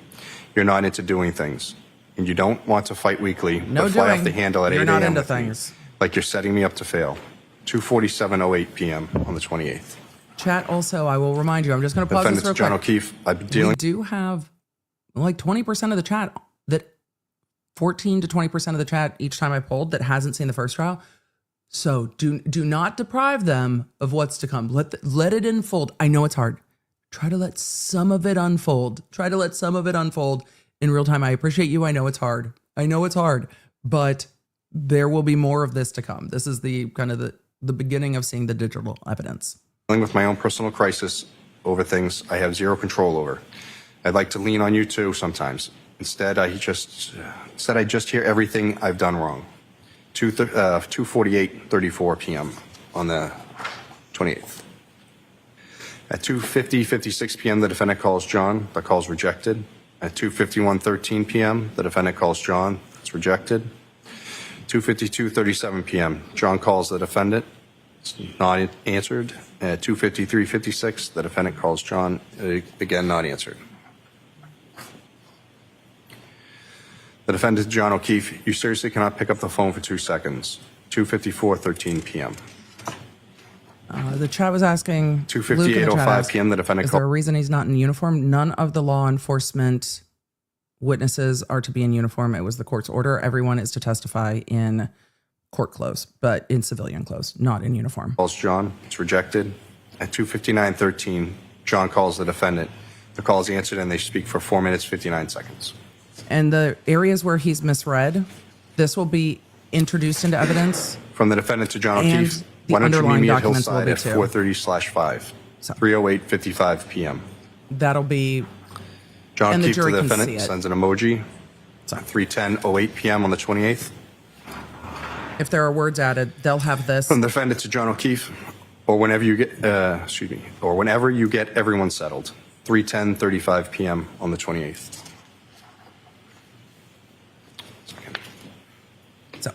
you're not into doing things, and you don't want to fight weekly, No but fly doing. off the handle at You're 8 not a.m. into with me, things. like you're setting me up to fail. 2:47:08 p.m. on the 28th. Chat also, I will remind you, I'm just going to pause this Defendant real to John quick. O'Keefe. I've been We dealing. do have like 20% of the chat that 14 to 20% of the chat each time I polled that hasn't seen the first trial. So do not deprive them of what's to come. Let it unfold. I know it's hard. Try to let some of it unfold. Try to let some of it unfold in real time. I appreciate you. I know it's hard. But there will be more of this to come. This is the kind of the beginning of seeing the digital evidence. With my own personal crisis over things I have zero control over. I'd like to lean on you too sometimes. Instead, I just hear everything I've done wrong. 2:48:34 p.m. on the 28th. At 2:56 p.m., the defendant calls John. The call is rejected. At 2:51:13 p.m., the defendant calls John. It's rejected. 2:52:37 p.m., John calls the defendant. It's not answered. At 2:53:56, the defendant calls John. Again, not answered. The defendant, John O'Keefe, you seriously cannot pick up the phone for 2 seconds. 2:54:13 p.m. The chat was asking, 2:58:05 p.m., the defendant is there a called. reason he's not in uniform? None of the law enforcement witnesses are to be in uniform. It was the court's order. Everyone is to testify in court clothes, but in civilian clothes, not in uniform. Calls John. It's rejected. At 2:59:13, John calls the defendant. The call is answered and they speak for 4 minutes, 59 seconds. And the areas where he's misread, this will be introduced into evidence. From the defendant to John And O'Keefe, the why don't you meet underlying me at documents will Hillside be at too. 4:30/5, So. 3:08:55 p.m. That'll be, John and the O'Keefe to jury the can defendant see it. sends an emoji. So. 3:10:08 p.m. on the 28th. if there are words added, they'll have this. From the defendant to John O'Keefe, or whenever you get, or whenever you get everyone settled. 3:10:35 p.m. on the 28th. So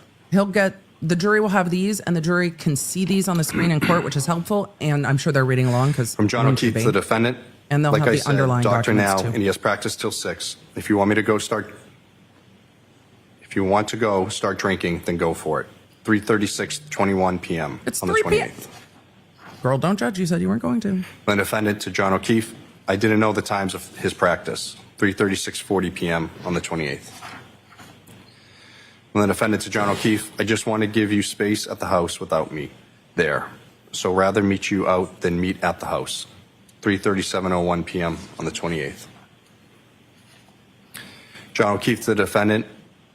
the jury will have these, and the jury can see these on the screen in court, which is helpful. And I'm sure they're reading along because From John O'Keefe, the defendant. And they'll like have I the said, underlying doctor documents now, too. and he has practice till 6. If you want me to go start, if you want to go start drinking, then go for it. 3:36:21 p.m. It's on the 3 p.m. 28th. Girl, don't judge. You said you weren't going to. The defendant to John O'Keefe, I didn't know the times of his practice. 3:36:40 p.m. on the 28th. And the defendant to John O'Keefe, I just want to give you space at the house without me there. So rather meet you out than meet at the house. 3:37:01 p.m. on the 28th. John O'Keefe to the defendant,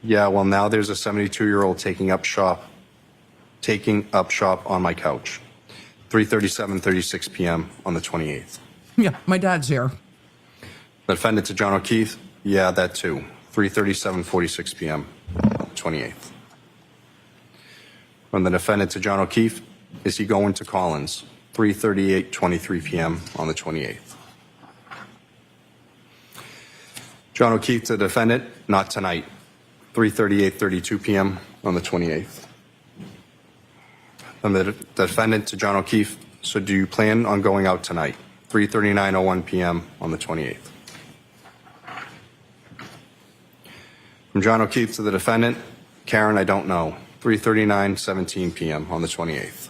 yeah, well now there's a 72-year-old taking up shop on my couch. 3:37:36 p.m. on the 28th. Yeah, my dad's here. The defendant to John O'Keefe, yeah, that too. 3:37:46 p.m. on the 28th. From the defendant to John O'Keefe, is he going to Collins? 3:38:23 p.m. on the 28th. John O'Keefe to the defendant, not tonight. 3:38:32 p.m. on the 28th. From the defendant to John O'Keefe, so do you plan on going out tonight? 3:39:01 p.m. on the 28th. From John O'Keefe to the defendant, Karen, I don't know. 3:39:17 p.m. on the 28th.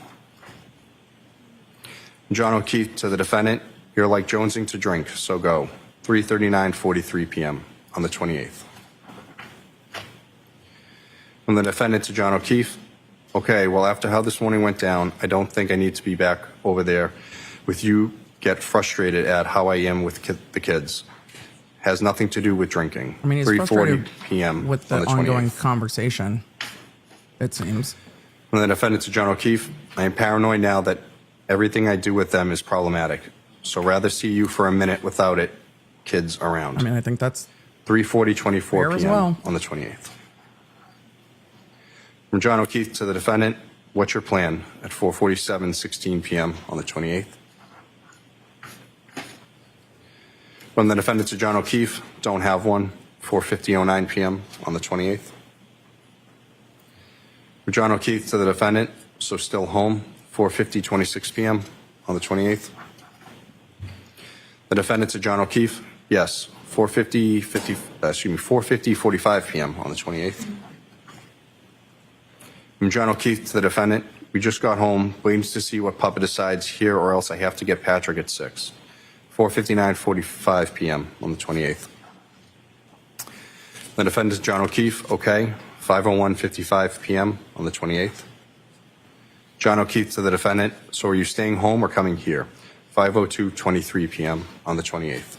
John O'Keefe to the defendant, you're like jonesing to drink, so go. 3:39:43 p.m. on the 28th. From the defendant to John O'Keefe, okay, well, after how this morning went down, I don't think I need to be back over there with you. Get frustrated at how I am with the kids. Has nothing to do with drinking. I mean, he's 3:40 frustrated p.m. with the on the ongoing 28th. conversation, it seems. From the defendant to John O'Keefe, I am paranoid now that everything I do with them is problematic. So rather see you for a minute without it, kids around. I mean, I think that's 3:40:24 fair as p.m. well. on the 28th. From John O'Keefe to the defendant, what's your plan at 4:47:16 p.m. on the 28th? From the defendant to John O'Keefe, don't have one, 4:50:09 p.m. on the 28th. From John O'Keefe to the defendant, so still home, 4:50:26 p.m. on the 28th. The defendant to John O'Keefe, yes, 4:50:45 p.m. on the 28th. From John O'Keefe to the defendant, we just got home, waiting to see what Papa decides here or else I have to get Patrick at 6. 4:59:45 p.m. on the 28th. The defendant, John O'Keefe, okay, 5:01:55 p.m. on the 28th. John O'Keefe to the defendant, so are you staying home or coming here? 5:02:23 p.m. on the 28th.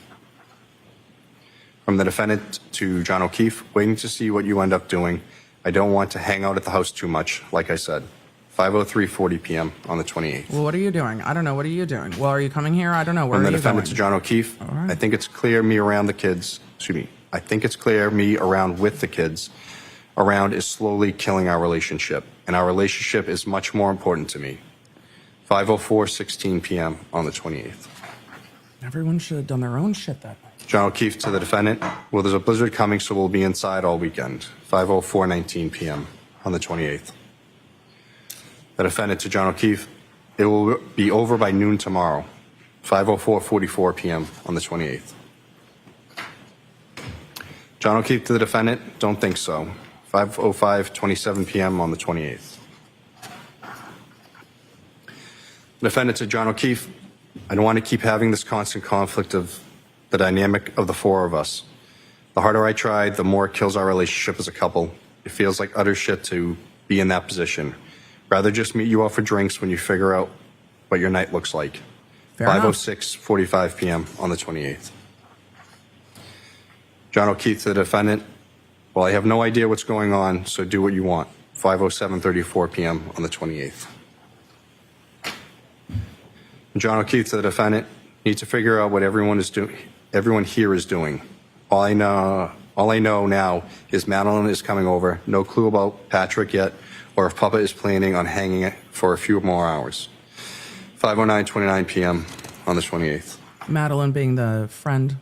From the defendant to John O'Keefe, waiting to see what you end up doing. I don't want to hang out at the house too much, like I said. 5:03:40 p.m. on the 28th. Well, what are you doing? I don't know. What are you doing? Well, are you coming here? I don't know. Where From are the you going? defendant to John O'Keefe, right. I think it's clear me around the kids, I think it's clear me around with the kids around is slowly killing our relationship, and our relationship is much more important to me. 5:04:16 p.m. on the 28th. Everyone should have done their own shit that night. John O'Keefe to the defendant, well, there's a blizzard coming, so we'll be inside all weekend. 5:04:19 p.m. on the 28th. The defendant to John O'Keefe, it will be over by noon tomorrow. 5:04:44 p.m. on the 28th. John O'Keefe to the defendant, don't think so. 5:05:27 p.m. on the 28th. The defendant to John O'Keefe, I don't want to keep having this constant conflict of the dynamic of the four of us. The harder I try, the more it kills our relationship as a couple. It feels like utter shit to be in that position. Rather just meet you out for drinks when you figure out what your night looks like. 5:06:45 p.m. on the 28th. John O'Keefe to the defendant, well, I have no idea what's going on, so do what you want. 5:07:34 p.m. on the 28th. John O'Keefe to the defendant, need to figure out what everyone here is doing. All I know now is Madeline is coming over. No clue about Patrick yet, or if Papa is planning on hanging it for a few more hours. 5:09:29 p.m. on the 28th. Madeline being the friend.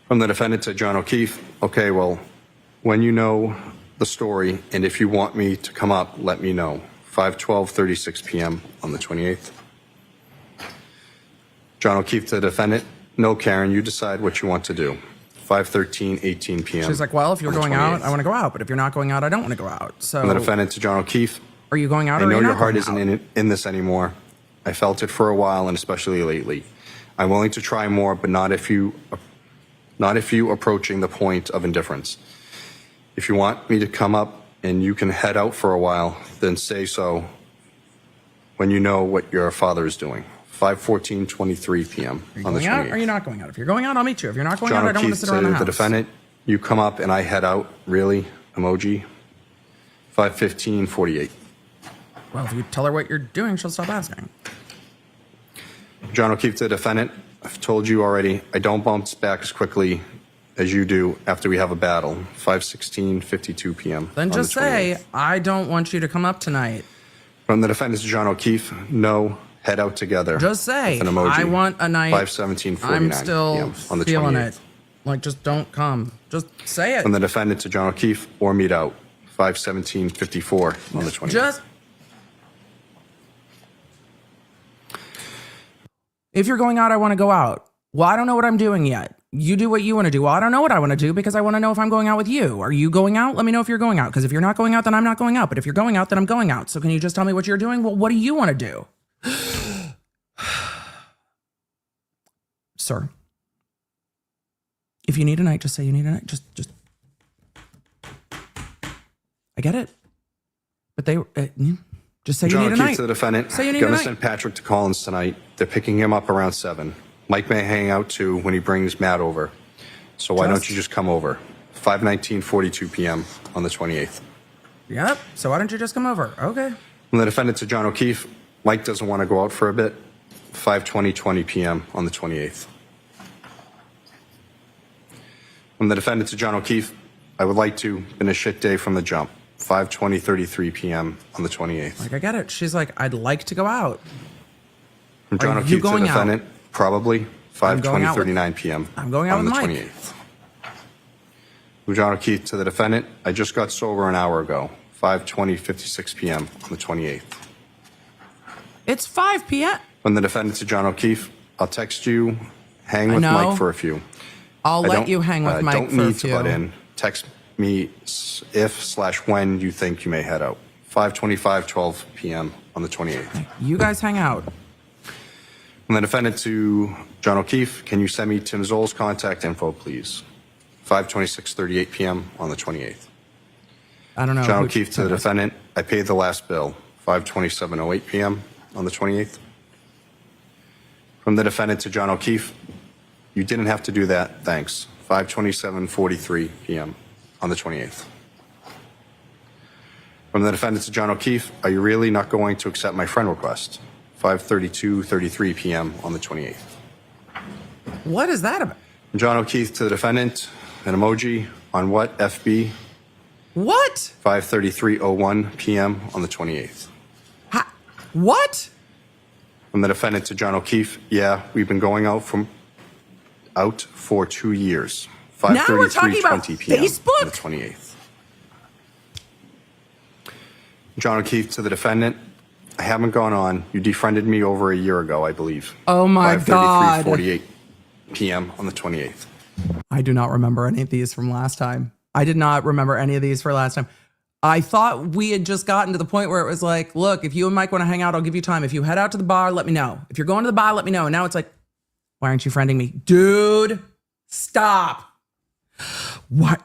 From the defendant to John O'Keefe, okay, well, when you know the story and if you want me to come up, let me know. 5:12:36 p.m. on the 28th. John O'Keefe to the defendant, no, Karen, you decide what you want to do. 5:13:18 p.m. She's like, well, if you're on the going out, 28th. I want to go out. But if you're not going out, I don't want to go out. So From the defendant to John O'Keefe, are you going out I or are know you your not heart going isn't out? in this anymore. I felt it for a while and especially lately. I'm willing to try more, but not if you approaching the point of indifference. If you want me to come up and you can head out for a while, then say so when you know what your father is doing. 5:14:23 p.m. Are you on the going out 28th. or are you not going out? If you're going out, I'll meet you. If you're not going John out, I don't want to O'Keefe sit around the to house. the defendant, you come up and I head out. Really? Emoji. 5:15:48. Well, if you tell her what you're doing, she'll stop asking. John O'Keefe to the defendant, I've told you already, I don't bounce back as quickly as you do after we have a battle. 5:16:52 p.m. Then on just the say, 28th. I don't want you to come up tonight. From the defendant to John O'Keefe, no, head out together. Just say, with an emoji. I want a night. 5:17:49 I'm still p.m. on the feeling 28th. it. Like, just don't come. Just say it. From the defendant to John O'Keefe, or meet out. 5:17:54 on the 28th. Just. If you're going out, I want to go out. Well, I don't know what I'm doing yet. You do what you want to do. Well, I don't know what I want to do because I want to know if I'm going out with you. Are you going out? Let me know if you're going out. Because if you're not going out, then I'm not going out. But if you're going out, then I'm going out. So can you just tell me what you're doing? Well, what do you want to do? Sir, if you need a night, just say you need a night. Just. I get it. But they just say John you need a O'Keefe night. to the defendant, Say you need a gonna night. send Patrick to Collins tonight. They're picking him up around 7. Mike may hang out too when he brings Matt over. So why don't you just come over? 5:19:42 p.m. on the 28th. Yep. So why don't you just come over? Okay. From the defendant to John O'Keefe, Mike doesn't want to go out for a bit. 5:20:20 p.m. on the 28th. From the defendant to John O'Keefe, I would like to, been a shit day from the jump. 5:20:33 p.m. on the 28th. Like, I get it. She's like, I'd like to go out. From John Are you O'Keefe to the going out? defendant, probably I'm going out with- 5:20:39 p.m. I'm going out on with the Mike. 28th. From John O'Keefe to the defendant, I just got sober an hour ago. 5:20:56 p.m. on the 28th. It's 5 p.m. From the defendant to John O'Keefe, I'll text you, hang I with know. Mike for a few. I'll I let don't- you hang with Mike don't for a need few. to butt in. Text me if/when you think you may head out. 5:25:12 p.m. on the 28th. You guys hang out. From the defendant to John O'Keefe, can you send me Tim Zoll's contact info, please? 5:26:38 p.m. on the 28th. I don't know. John who- O'Keefe to the defendant, I paid the last bill. 5:27:08 p.m. on the 28th. From the defendant to John O'Keefe, you didn't have to do that, thanks. 5:27:43 p.m. on the 28th. From the defendant to John O'Keefe, are you really not going to accept my friend request? 5:32:33 p.m. on the 28th. What is that about? From John O'Keefe to the defendant, an emoji on what, FB? What? 5:33:01 p.m. on the 28th. What? From the defendant to John O'Keefe, yeah, we've been going out for 2 years. Now we're talking about 5:33:20 p.m. Facebook? on the 28th. John O'Keefe to the defendant, I haven't gone on. You defriended me over a year ago, I believe. Oh my God. 5:33:48 p.m. on the 28th. I do not remember any of these from last time. I did not remember any of these for last time. I thought we had just gotten to the point where it was like, look, if you and Mike want to hang out, I'll give you time. If you head out to the bar, let me know. If you're going to the bar, let me know. And now it's like, why aren't you friending me? Dude, stop. What?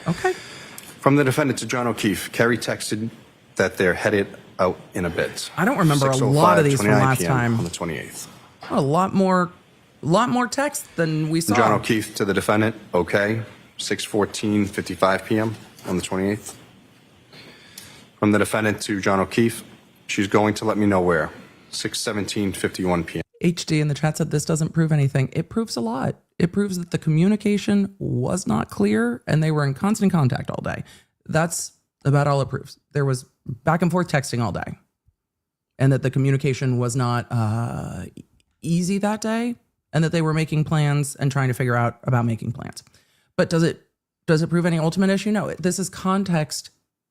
Okay. From the defendant to John O'Keefe, Kerry texted that they're headed out in a bit. I don't remember a lot of these from 6:05:29 last p.m. time. on the 28th. A lot more text than we saw. John O'Keefe to the defendant, okay, 6:14:55 p.m. on the 28th. From the defendant to John O'Keefe, she's going to let me know where, 6:17:51 p.m. HD in the chat said this doesn't prove anything. It proves a lot. It proves that the communication was not clear and they were in constant contact all day. That's about all approves. There was back and forth texting all day, and that the communication was not easy that day, and that they were making plans and trying to figure out about making plans. But does it prove any ultimate issue? No. This is context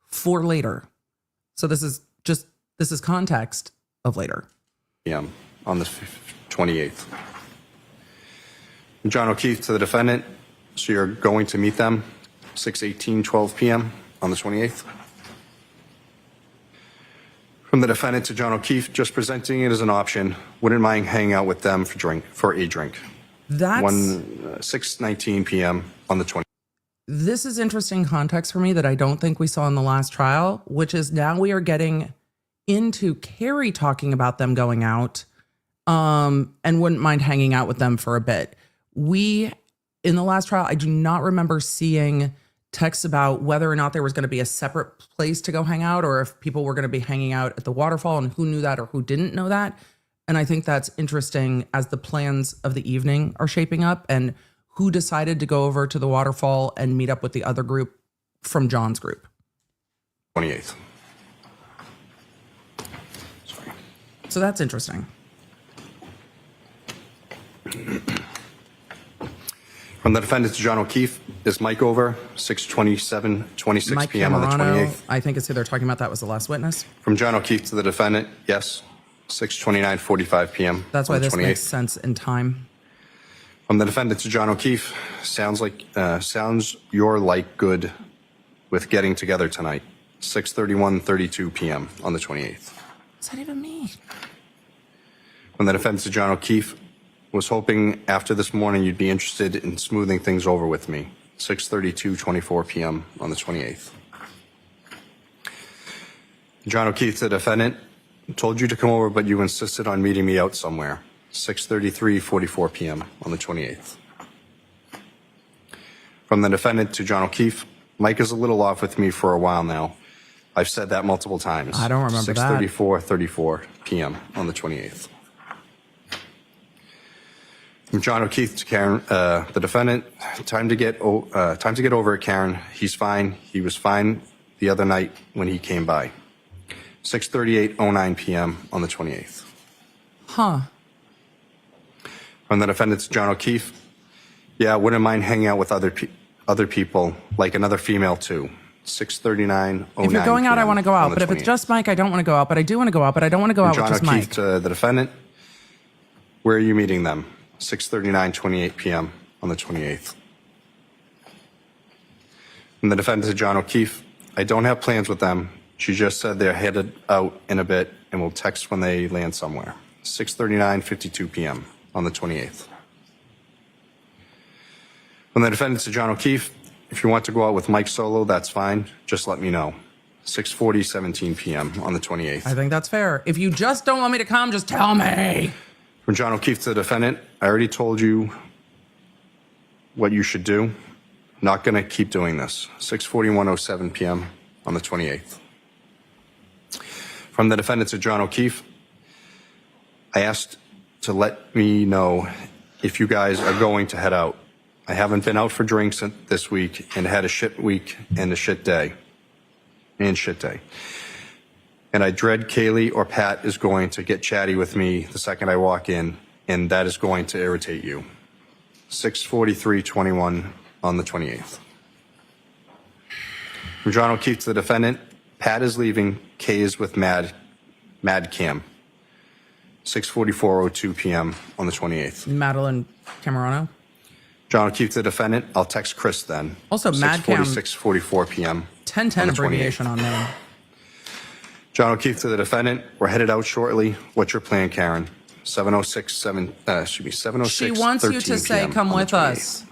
for later. So this is context of later. Yeah, on the 28th. John O'Keefe to the defendant. So you're going to meet them 6:18, 12 p.m. on the 28th. From the defendant to John O'Keefe, just presenting it as an option. Wouldn't mind hanging out with them for a drink. That's 6:19 p.m. on the 20th. This is interesting context for me that I don't think we saw in the last trial, which is now we are getting into Carrie talking about them going out and wouldn't mind hanging out with them for a bit. In the last trial, I do not remember seeing texts about whether or not there was going to be a separate place to go hang out, or if people were going to be hanging out at the Waterfall and who knew that or who didn't know that. And I think that's interesting as the plans of the evening are shaping up and who decided to go over to the Waterfall and meet up with the other group from John's group. 28th. So that's interesting. From the defendant to John O'Keefe, is Mike over 6:27, Mike p.m. on the Camerano, 28th? I think it's who they're talking about. That was the last witness. From John O'Keefe to the defendant, yes, 6:29:45 p.m. That's why on the this 28th. makes sense in time. From the defendant to John O'Keefe, sounds you're like good with getting together tonight, 6:31:32 p.m. on the 28th. What's that even mean? From the defendant to John O'Keefe, was hoping after this morning you'd be interested in smoothing things over with me, 6:32:24 p.m. on the 28th. John O'Keefe to the defendant, told you to come over, but you insisted on meeting me out somewhere, 6:33:44 p.m. on the 28th. From the defendant to John O'Keefe, Mike is a little off with me for a while now. I've said that multiple times. I don't remember that. 6:34:34 p.m. on the 28th. From John O'Keefe to Karen, the defendant, time to get over it, Karen. He's fine. He was fine the other night when he came by. 6:38:09 p.m. on the 28th. Huh. From the defendant to John O'Keefe, yeah, wouldn't mind hanging out with other people, like another female too. 6:39:09. If you're going out, I want to go out. on the But if it's 28th. just Mike, I don't want to go out. But I do want to go out. But I don't want to go out with John just O'Keefe Mike. to the defendant, where are you meeting them? 6:39:28 p.m. on the 28th. From the defendant to John O'Keefe, I don't have plans with them. She just said they're headed out in a bit and will text when they land somewhere. 6:39:52 p.m. on the 28th. From the defendant to John O'Keefe, if you want to go out with Mike solo, that's fine. Just let me know. 6:40:17 p.m. on the 28th. I think that's fair. If you just don't want me to come, just tell me. From John O'Keefe to the defendant, I already told you what you should do. Not going to keep doing this. 6:41:07 p.m. on the 28th. From the defendant to John O'Keefe, I asked to let me know if you guys are going to head out. I haven't been out for drinks this week and had a shit week and a shit day. And I dread Kaylee or Pat is going to get chatty with me the second I walk in, and that is going to irritate you. 6:43:21 on the 28th. From John O'Keefe to the defendant, Pat is leaving, Kay is with Mad Cam. 6:44:02 p.m. on the 28th. Madeline Camerano. John O'Keefe to the defendant, I'll text Chris then. Also, Mad Cam. 6:44 p.m. 1010 abbreviation on name. John O'Keefe to the defendant, we're headed out shortly. What's your plan, Karen? 7:06. She wants you to say, come with us.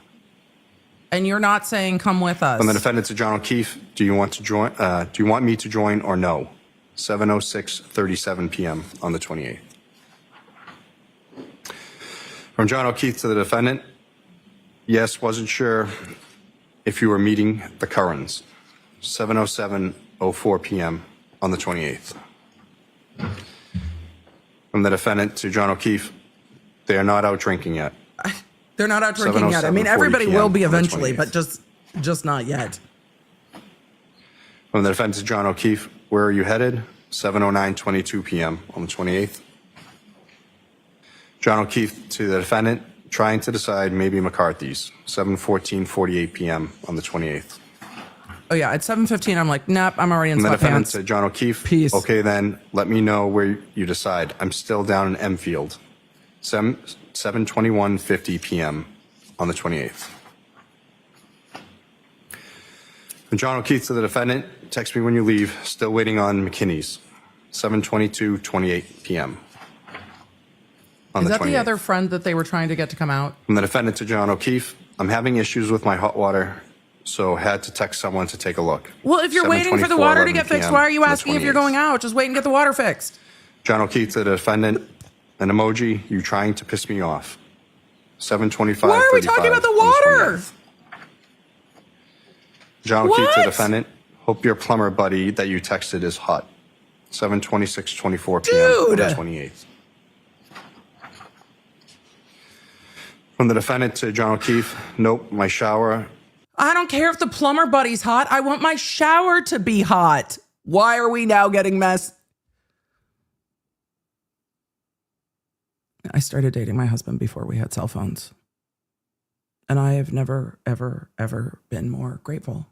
And you're not saying, come with us. From the defendant to John O'Keefe, do you want me to join or no? 7:06:37 p.m. on the 28th. From John O'Keefe to the defendant, yes, wasn't sure if you were meeting the Currans. 7:07:04 p.m. on the 28th. From the defendant to John O'Keefe, they are not out drinking yet. They're not out drinking yet. I mean, everybody 7:07:40 will be p.m. on the eventually, 28th. but just not yet. From the defendant to John O'Keefe, where are you headed? 7:09:22 p.m. on the 28th. John O'Keefe to the defendant, trying to decide maybe McCarthy's. 7:14:48 p.m. on the 28th. Oh yeah, at 7:15, I'm like, nope, I'm already in From the defendant sweatpants. to John O'Keefe. Peace. Okay, then let me know where you decide. I'm still down in Enfield. 7:21:50 p.m. on the 28th. And John O'Keefe to the defendant, text me when you leave. Still waiting on McKinney's. 7:22:28 p.m. on Is the that 28th. the other friend that they were trying to get to come out? From the defendant to John O'Keefe, I'm having issues with my hot water, so had to text someone to take a look. Well, if you're waiting for the water to get 7:24:11 fixed, why are you on the asking if you're 28th. going out? Just wait and get the water fixed. John O'Keefe to the defendant, an emoji, you trying to piss me off. 7:25:35. Why are we talking about the on water? 28th. John O'Keefe to What? the defendant, hope your plumber buddy that you texted is hot. 7:26:24 p.m. on the Dude. 28th. From the defendant to John O'Keefe, nope, my shower. I don't care if the plumber buddy's hot. I want my shower to be hot. Why are we now getting mess? I started dating my husband before we had cell phones. And I have never, ever, ever been more grateful.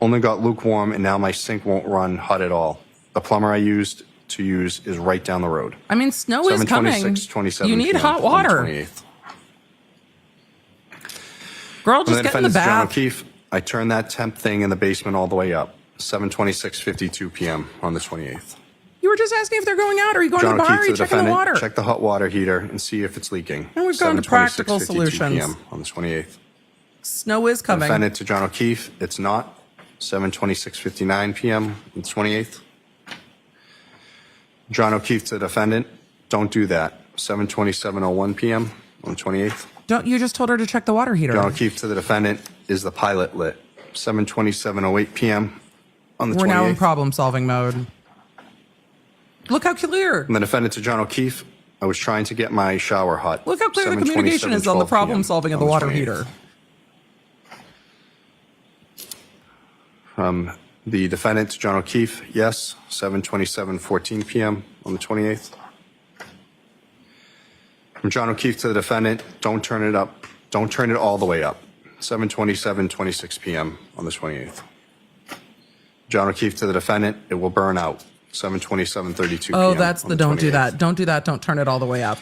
Only got lukewarm and now my sink won't run hot at all. The plumber I used to use is right down the road. I mean, snow is coming. 7:26:27 You need p.m. hot on the water. 28th. Girl, From just get in the defendant's John bath. O'Keefe, I turned that temp thing in the basement all the way up. 7:26:52 p.m. on the 28th. You were just asking if they're going out. Are you going John to the bar? Or O'Keefe are to you the checking the defendant, water? check the hot water heater and see if it's leaking. And we've gone to practical 7:26:52 solutions. p.m. on the 28th. Snow is coming. Defendant to John O'Keefe, it's not. 7:26:59 p.m. on the 28th. John O'Keefe to the defendant, don't do that. 7:27:01 p.m. on the 28th. Don't you just told her to check the water heater? John O'Keefe to the defendant, is the pilot lit? 7:27:08 p.m. on the 28th. We're now in problem solving mode. Look how clear. From the defendant to John O'Keefe, I was trying to get my shower hot. Look how clear the communication is on the 7:27:12 problem p.m. solving of the on water 28th. heater. From the defendant to John O'Keefe, yes, 7:27:14 p.m. on the 28th. From John O'Keefe to the defendant, don't turn it up. Don't turn it all the way up. 7:27:26 p.m. on the 28th. John O'Keefe to the defendant, it will burn out. 7:27:32 p.m. Oh, that's on the don't do 28th. that. Don't do that. Don't turn it all the way up.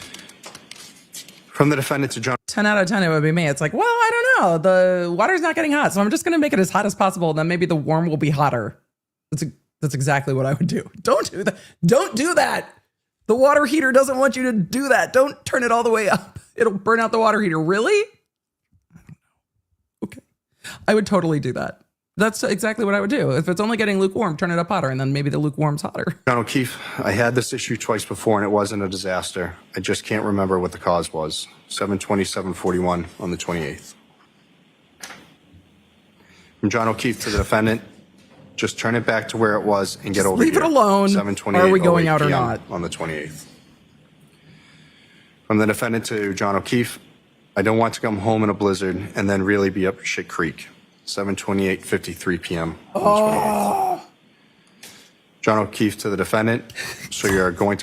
From the defendant to John 10 out of 10, it would be me. It's like, well, I don't know. The water's not getting hot, so I'm just going to make it as hot as possible. And then maybe the warm will be hotter. That's exactly what I would do. Don't do that. Don't do that. The water heater doesn't want you to do that. Don't turn it all the way up. It'll burn out the water heater. Really? I don't know. Okay. I would totally do that. That's exactly what I would do. If it's only getting lukewarm, turn it up hotter, and then maybe the lukewarm's hotter. John O'Keefe, I had this issue twice before and it wasn't a disaster. I just can't remember what the cause was. 7:27:41 on the 28th. From John O'Keefe to the defendant, just turn it back to where it was and get Just over leave here. it alone. 7:28 Are we going out or 08 p.m. not? on the 28th. From the defendant to John O'Keefe, I don't want to come home in a blizzard and then really be up shit creek. 7:28:53 p.m. on the 28th. John O'Keefe to the defendant, so you're going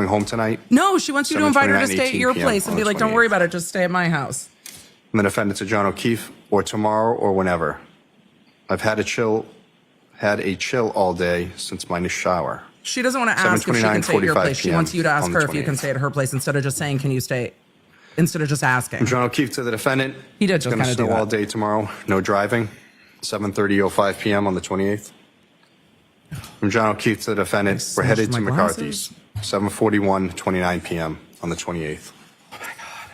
home tonight? No, she wants you to invite her to stay at your 7:29:18 place and on be the like, don't worry about it. Just stay at my house. From the defendant to John O'Keefe, or tomorrow or whenever. I've had a chill all day since my shower. She doesn't want to ask if she can stay at your 7:29:45 place. She wants you to ask on the her if you can 28th. stay at her place instead of just saying, can you stay? Instead of just asking. From John O'Keefe to the defendant. He did It's just going to kinda do snow all that. day tomorrow. No driving. 7:30:05 p.m. on the 28th. From John O'Keefe to the defendant. We're headed to my McCarthy's. 7:41:29 p.m. on the 28th. Oh my God.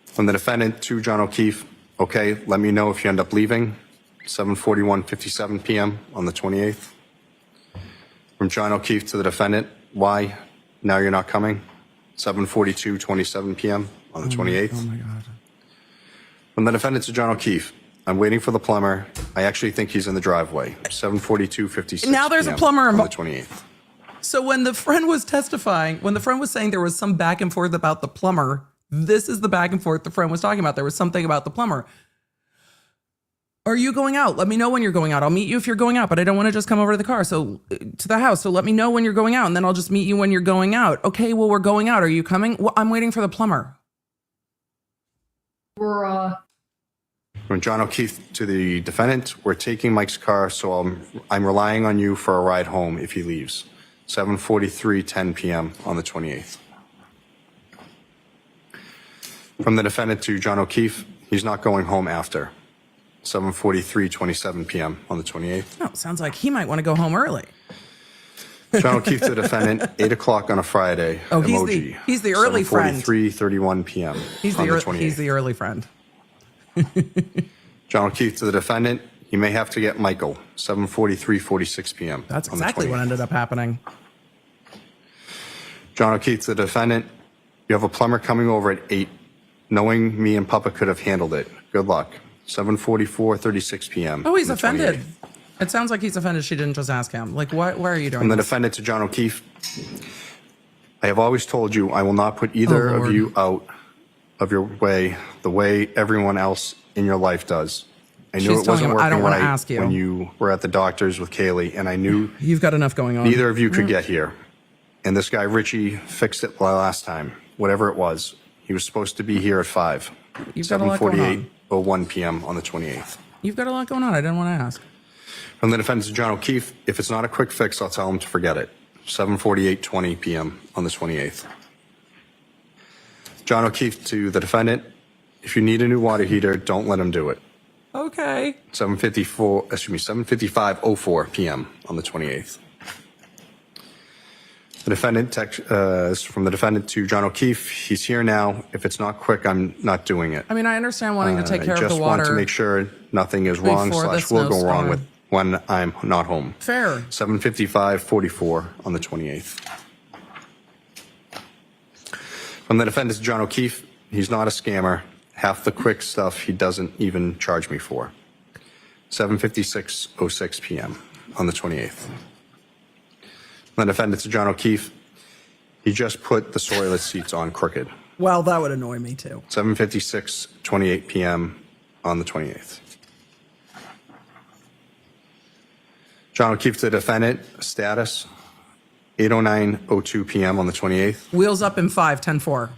From the defendant to John O'Keefe. Okay, let me know if you end up leaving. 7:41:57 p.m. on the 28th. From John O'Keefe to the defendant. Why? Now you're not coming. 7:42:27 p.m. on the 28th. Oh my God. From the defendant to John O'Keefe. I'm waiting for the plumber. I actually think he's in the driveway. 7:42:56. Now there's a PM plumber on the involved. 28th. So when the friend was testifying, when the friend was saying there was some back and forth about the plumber, This is the back and forth the friend was talking about. There was something about the plumber. Are you going out? Let me know when you're going out. I'll meet you if you're going out, but I don't want to just come over to the car. So to the house. So let me know when you're going out and then I'll just meet you when you're going out. Okay, well, we're going out. Are you coming? Well, I'm waiting for the plumber. From John O'Keefe to the defendant, we're taking Mike's car, so I'm relying on you for a ride home if he leaves. 7:43:10 p.m. on the 28th. From the defendant to John O'Keefe, he's not going home after. 7:43:27 p.m. on the 28th. Oh, sounds like he might want to go home early. John O'Keefe to the defendant, 8 o'clock on a Friday. Oh, emoji. he's the early friend. 7:43:31 p.m. He's on the, the 28th. he's the early friend. John O'Keefe to the defendant, you may have to get Michael. 7:43:46 p.m. That's on the exactly what 28th. ended up happening. John O'Keefe to the defendant, you have a plumber coming over at 8. Knowing me and Papa could have handled it. Good luck. 7:44:36 p.m. Oh, he's on the offended. 28th. It sounds like he's offended she didn't just ask him. Like, why are you doing From the this? defendant to John O'Keefe, I have always told you I will not put either Oh, of Lord. you out of your way the way everyone else in your life does. I knew She's it telling wasn't him, "I working don't wanna right ask you." when you were at the doctor's with Kaylee, and I knew You've got enough going on. neither of you could get here. And this guy, Richie, fixed it last time, whatever it was. He was supposed to be here at 5. You've got a lot going on. 7:48:01 p.m. on the 28th. You've got a lot going on. I didn't want to ask. From the defendant to John O'Keefe, if it's not a quick fix, I'll tell him to forget it. 7:48:20 p.m. on the 28th. John O'Keefe to the defendant, if you need a new water heater, don't let him do it. Okay. 7:55:04 p.m. on the 28th. The defendant is from the defendant to John O'Keefe. He's here now. If it's not quick, I'm not doing it. I mean, I understand wanting to take care I of just the water. want to make sure nothing is wrong / before the will go wrong snowstorm. with when I'm not home. Fair. 7:55:44 on the 28th. From the defendant to John O'Keefe, he's not a scammer. Half the quick stuff he doesn't even charge me for. 7:56:06 p.m. on the 28th. From the defendant to John O'Keefe, he just put the toilet seats on crooked. Well, that would annoy me too. 7:56:28 p.m. on the 28th. John O'Keefe to the defendant, status 8:09:02 p.m. on the 28th. Wheels up in 5, 10-4.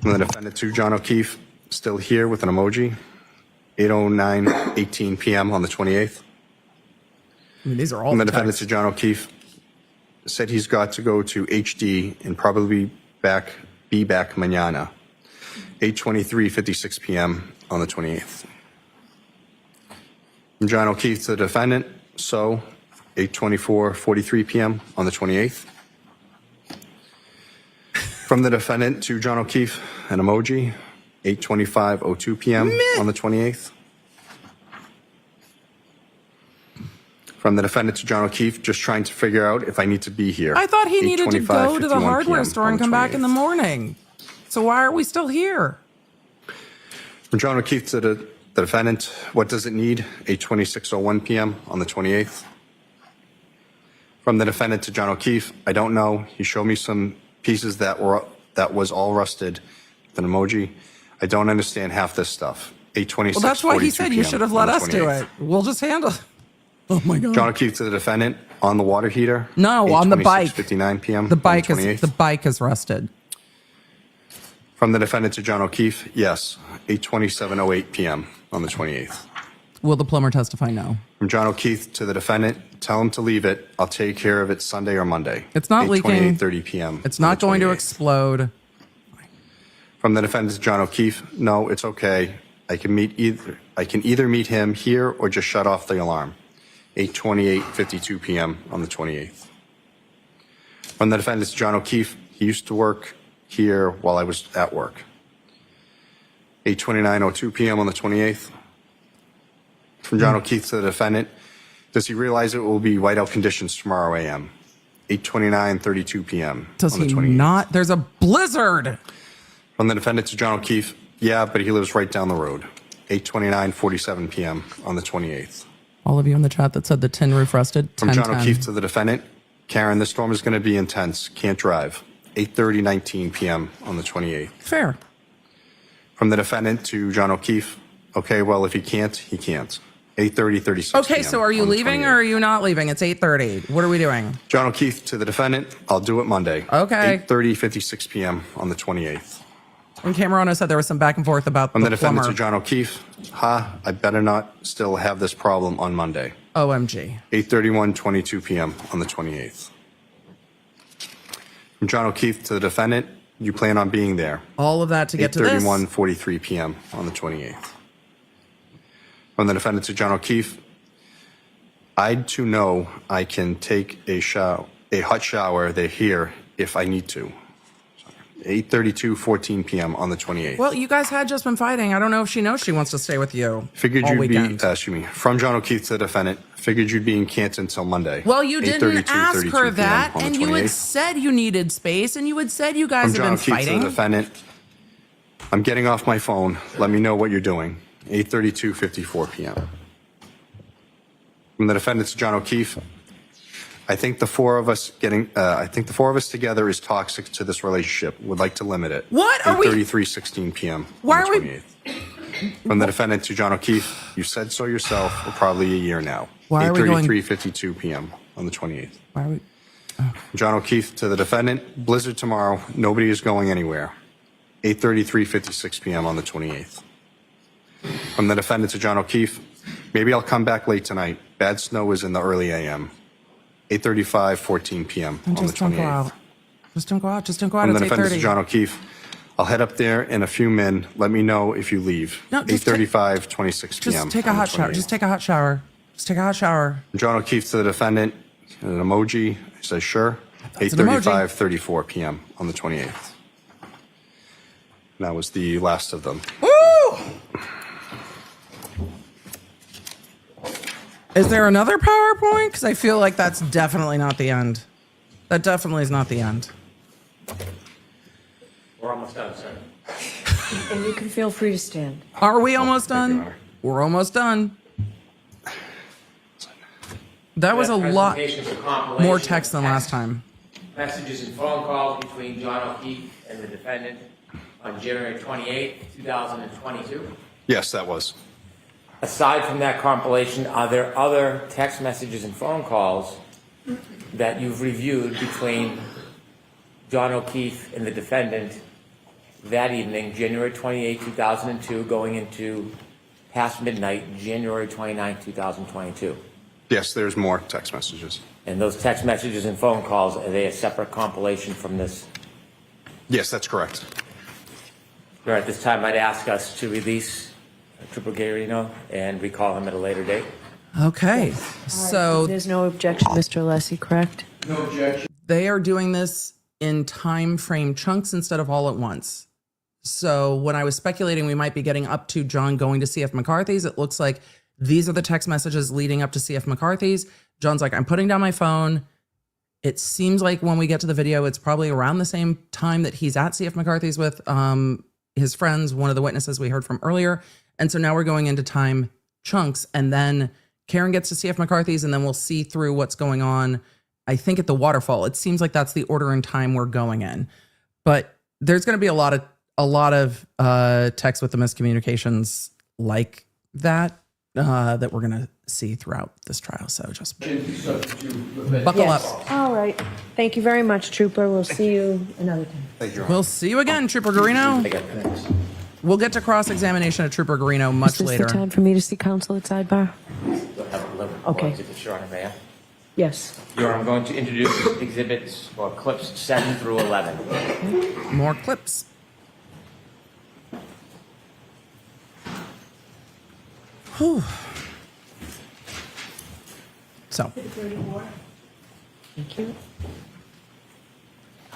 From the defendant to John O'Keefe, still here with an emoji, 8:09:18 p.m. on the 28th. I mean, these are all From the the defendant texts. to John O'Keefe, said he's got to go to HD and probably be back mañana. 8:23:56 p.m. on the 28th. From John O'Keefe to the defendant, so 8:24:43 p.m. on the 28th. From the defendant to John O'Keefe, an emoji, 8:25:02 p.m. on the 28th. From the defendant to John O'Keefe, just trying to figure out if I need to be here. I thought he needed to go to the 8:25:51 hardware p.m. store on and the come back in the 28th. morning. So why are we still here? From John O'Keefe to the defendant, what does it need? 8:26:01 p.m. on the 28th. From the defendant to John O'Keefe, I don't know. He showed me some pieces that was all rusted. With an emoji. I don't understand half this stuff. 8:26:42 Well, that's why he said you p.m. should have on let the us do 28th. it. We'll just handle it. Oh my God. John O'Keefe to the defendant on the water heater. No, on the bike. 8:26:59 p.m. The on bike is 28th. the bike is rusted. From the defendant to John O'Keefe, yes, 8:27:08 p.m. on the 28th. Will the plumber testify no? From John O'Keefe to the defendant, tell him to leave it. I'll take care of it Sunday or Monday. It's not leaking. 8:28:30 p.m. It's on not the going to 28th. explode. From the defendant to John O'Keefe, no, it's okay. I can either meet him here or just shut off the alarm. 8:28:52 p.m. on the 28th. From the defendant to John O'Keefe, he used to work here while I was at work. 8:29:02 p.m. on the 28th. From John O'Keefe to the defendant, does he realize it will be whiteout conditions tomorrow a.m.? 8:29:32 p.m. Does on the he 28th. not? There's a blizzard. From the defendant to John O'Keefe, yeah, but he lives right down the road. 8:29:47 p.m. on the 28th. All of you in the chat that said the tin roof rusted. From 10, John 10. O'Keefe to the defendant, Karen, this storm is going to be intense. Can't drive. 8:30:19 p.m. on the 28th. Fair. From the defendant to John O'Keefe. Okay, well, if he can't, he can't. 8:30, 36 Okay, p.m. so are you on the leaving 28th. or are you not leaving? It's 8:30. What are we doing? John O'Keefe to the defendant. I'll do it Monday. Okay. 8:30, 56 p.m. on the 28th. And Camerano said there was some back and forth about From the the defendant plumber. to John O'Keefe. I better not still have this problem on Monday. OMG. 8:31, 22 p.m. on the 28th. From John O'Keefe to the defendant. You plan on being there. All of that to get to this. 8:31, 43 p.m. on the 28th. From the defendant to John O'Keefe. I'd to know I can take a hot shower there here if I need to. 8:32, 14 p.m. on the 28th. Well, you guys had just been fighting. I don't know if she knows she wants to stay with you Figured all you'd weekend. be, from John O'Keefe to the defendant. Figured you'd be in Canton until Monday. Well, you didn't 8:32, ask 32 her p.m. that, on the and you had 28th. said you needed space, and you had said you guys From have John been O'Keefe to fighting. the defendant. I'm getting off my phone. Let me know what you're doing. 8:32, 54 p.m. From the defendant to John O'Keefe. I think the four of us together is toxic to this relationship. Would like to limit it. What are we- 8:33, 16 p.m. Why on the are we- 28th. From the defendant to John O'Keefe. You said so yourself for probably a year now. Why are we going- 8:33, 52 p.m. on the 28th. Why are we? John O'Keefe to the defendant. Blizzard tomorrow. Nobody is going anywhere. 8:33, 56 p.m. on the 28th. From the defendant to John O'Keefe. Maybe I'll come back late tonight. Bad snow is in the early a.m. 8:35, 14 p.m. on the Just don't go 28th. out. Just don't go out. Just don't go out. From the It's defendant to 8:30. John O'Keefe. I'll head up there in a few min. Let me know if you leave. No, just 8:35, 26 p.m. Just take a on the hot shower. 28th. Just take a hot shower. Just take a hot shower. John O'Keefe to the defendant. An emoji. He says, sure. That's an emoji. 8:35, 34 p.m. on the 28th. And that was the last of them. Woo! Is there another PowerPoint? Because I feel like that's definitely not the end. That definitely is not the end. We're almost done, sir. And you can feel free to stand. Are we almost Thank you, done? Honor. We're almost done. That was a lot Presentation's a compilation more of text than last time. Messages and phone calls between John O'Keefe and the defendant on January 28, 2022. Yes, that was. Aside from that compilation, are there other text messages and phone calls that you've reviewed between John O'Keefe and the defendant that evening, January 28, 2002, going into past midnight, January 29, 2022? Yes, there's more text messages. And those text messages and phone calls, are they a separate compilation from this? Yes, that's correct. Sure, at this time, I'd ask us to release Trooper Guarino and recall him at a later date. Okay. So There's no objection, Mr. Alessi, correct? No objection. they are doing this in time frame chunks instead of all at once. So when I was speculating we might be getting up to John going to CF McCarthy's, it looks like these are the text messages leading up to CF McCarthy's. John's like, I'm putting down my phone. It seems like when we get to the video, it's probably around the same time that he's at CF McCarthy's with his friends, one of the witnesses we heard from earlier. And so now we're going into time chunks. And then Karen gets to CF McCarthy's and then we'll see through what's going on, I think, at the Waterfall. It seems like that's the order and time we're going in. But there's going to be a lot of text with the miscommunications like that that we're going to see throughout this trial. So just buckle up. All right. Thank you very much, Trooper. We'll see you another time. Thank you, Your Honor. We'll see you again, Trooper Guarino. We'll get to cross-examination of Trooper Guarino much Is this later. the time for me to see counsel at sidebar? Okay. Your Honor, may I? Yes. Your Honor, I'm going to introduce exhibits or clips 7 through 11. More clips. Whew. So, Thank you.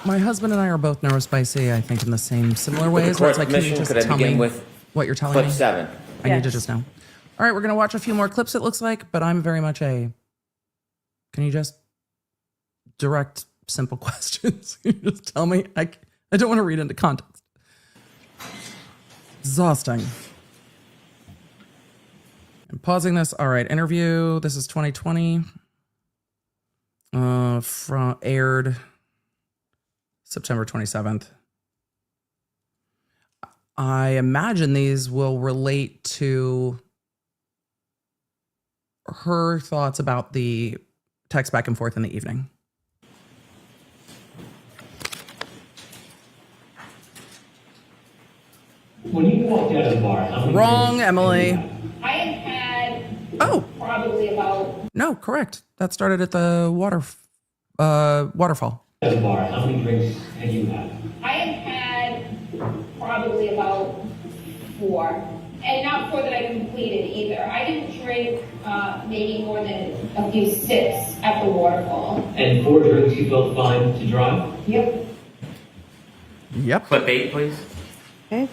my husband and I are both neurospicy, I think, in the same similar With ways. the Where it's court's like, can you permission, just could I tell begin me with what you're telling clip me? 7? I need to Yes. just know. All right, we're going to watch a few more clips, it looks like, but I'm very much can you just direct simple questions? Can you just tell me? I don't want to read into context. Exhausting. I'm pausing this. All right, interview. This is 2020. Aired September 27th. I imagine these will relate to her thoughts about the text back and forth in the evening. When you walked out of the bar, how many Wrong, drinks Emily. did you have? I have had Oh, probably about no, correct. That started at the Waterfall. At the bar, how many drinks had you had? I have had probably about 4, and not 4 that I completed either. I didn't drink maybe more than a few sips at the Waterfall. And 4 drinks you felt fine to drive? Yep. Yep. Clip 8, please. Okay.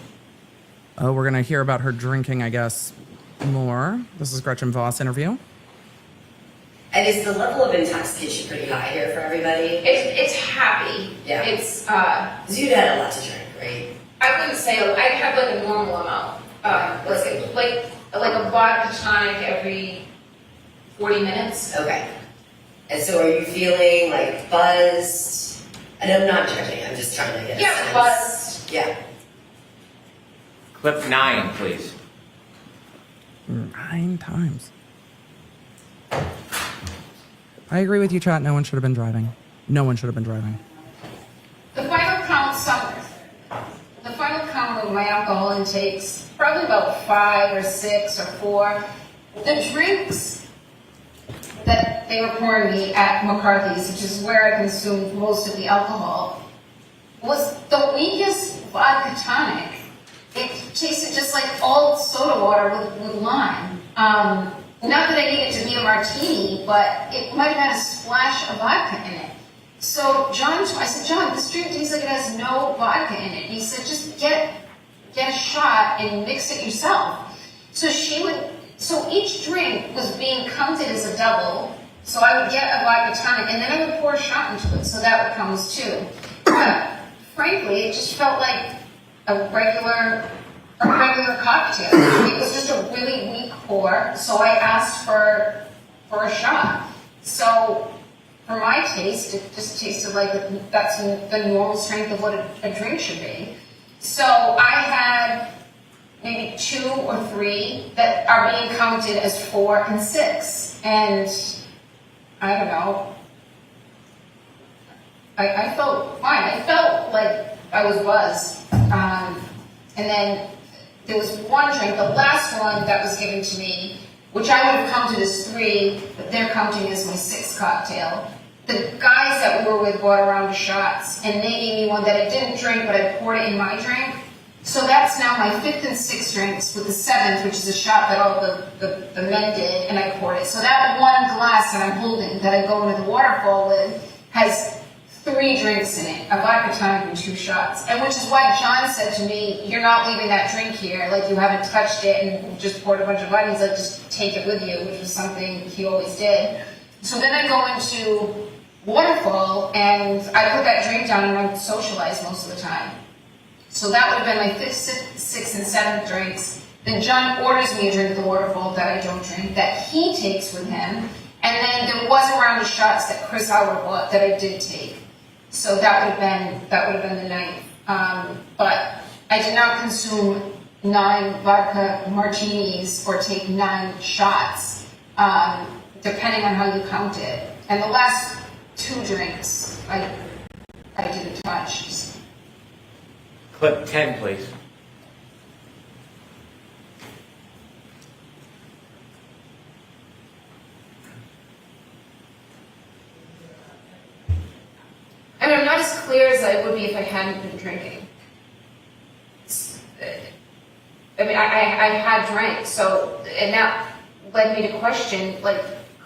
Oh, we're going to hear about her drinking, I guess, more. This is Gretchen Voss interview. And is the level of intoxication pretty high here for everybody? It's happy. Yeah. It's, Because you'd had a lot to drink, right? I wouldn't say, I have like a normal amount. Like a vodka tonic every 40 minutes. Okay. And so are you feeling like buzzed? And I'm not judging, I'm just trying to get a sense. Yeah, buzzed. Yeah. Clip 9, please. 9 times. I agree with you, chat. No one should have been driving. No one should have been driving. The final count of my alcohol intakes, probably about 5 or 6 or 4. The drinks that they were pouring me at McCarthy's, which is where I consumed most of the alcohol, was the weakest vodka tonic. It tasted just like all soda water with lime. Not that I need it to be a martini, but it might have had a splash of vodka in it. So I said, John, this drink tastes like it has no vodka in it. And he said, just get a shot and mix it yourself. So each drink was being counted as a double. So I would get a vodka tonic and then I would pour a shot into it. So that would count as 2. Frankly, it just felt like a regular cocktail. It was just a really weak pour, so I asked for a shot. So for my taste, it just tasted like that's the normal strength of what a drink should be. So I had maybe 2 or 3 that are being counted as 4 and 6, and I don't know. I felt fine. I felt like I was buzzed. And then there was one drink, the last one that was given to me, which I would have counted as 3, but they're counting as my 6th cocktail. The guys that we were with brought around the shots, and they gave me one that I didn't drink, but I poured it in my drink. So that's now my 5th and 6th drinks, with the 7th, which is a shot that all the men did, and I poured it. So that one glass that I'm holding, that I go into the Waterfall with, has 3 drinks in it, a vodka tonic and 2 shots. And which is why John said to me, you're not leaving that drink here, like you haven't touched it and just poured a bunch of vodka. He's like, just take it with you, which was something he always did. So then I go into Waterfall and I put that drink down and I socialize most of the time. So that would have been my 5th, 6th, and 7th drinks. Then John orders me a drink at the Waterfall that I don't drink, that he takes with him. And then there was a round of shots that Chris Howard bought that I did take. So that would have been the night. But I did not consume 9 vodka martinis or take 9 shots, depending on how you count it. And the last 2 drinks, I didn't touch. Clip 10, please. I mean, I'm not as clear as I would be if I hadn't been drinking. I mean, I had drank, so, and that led me to question, like,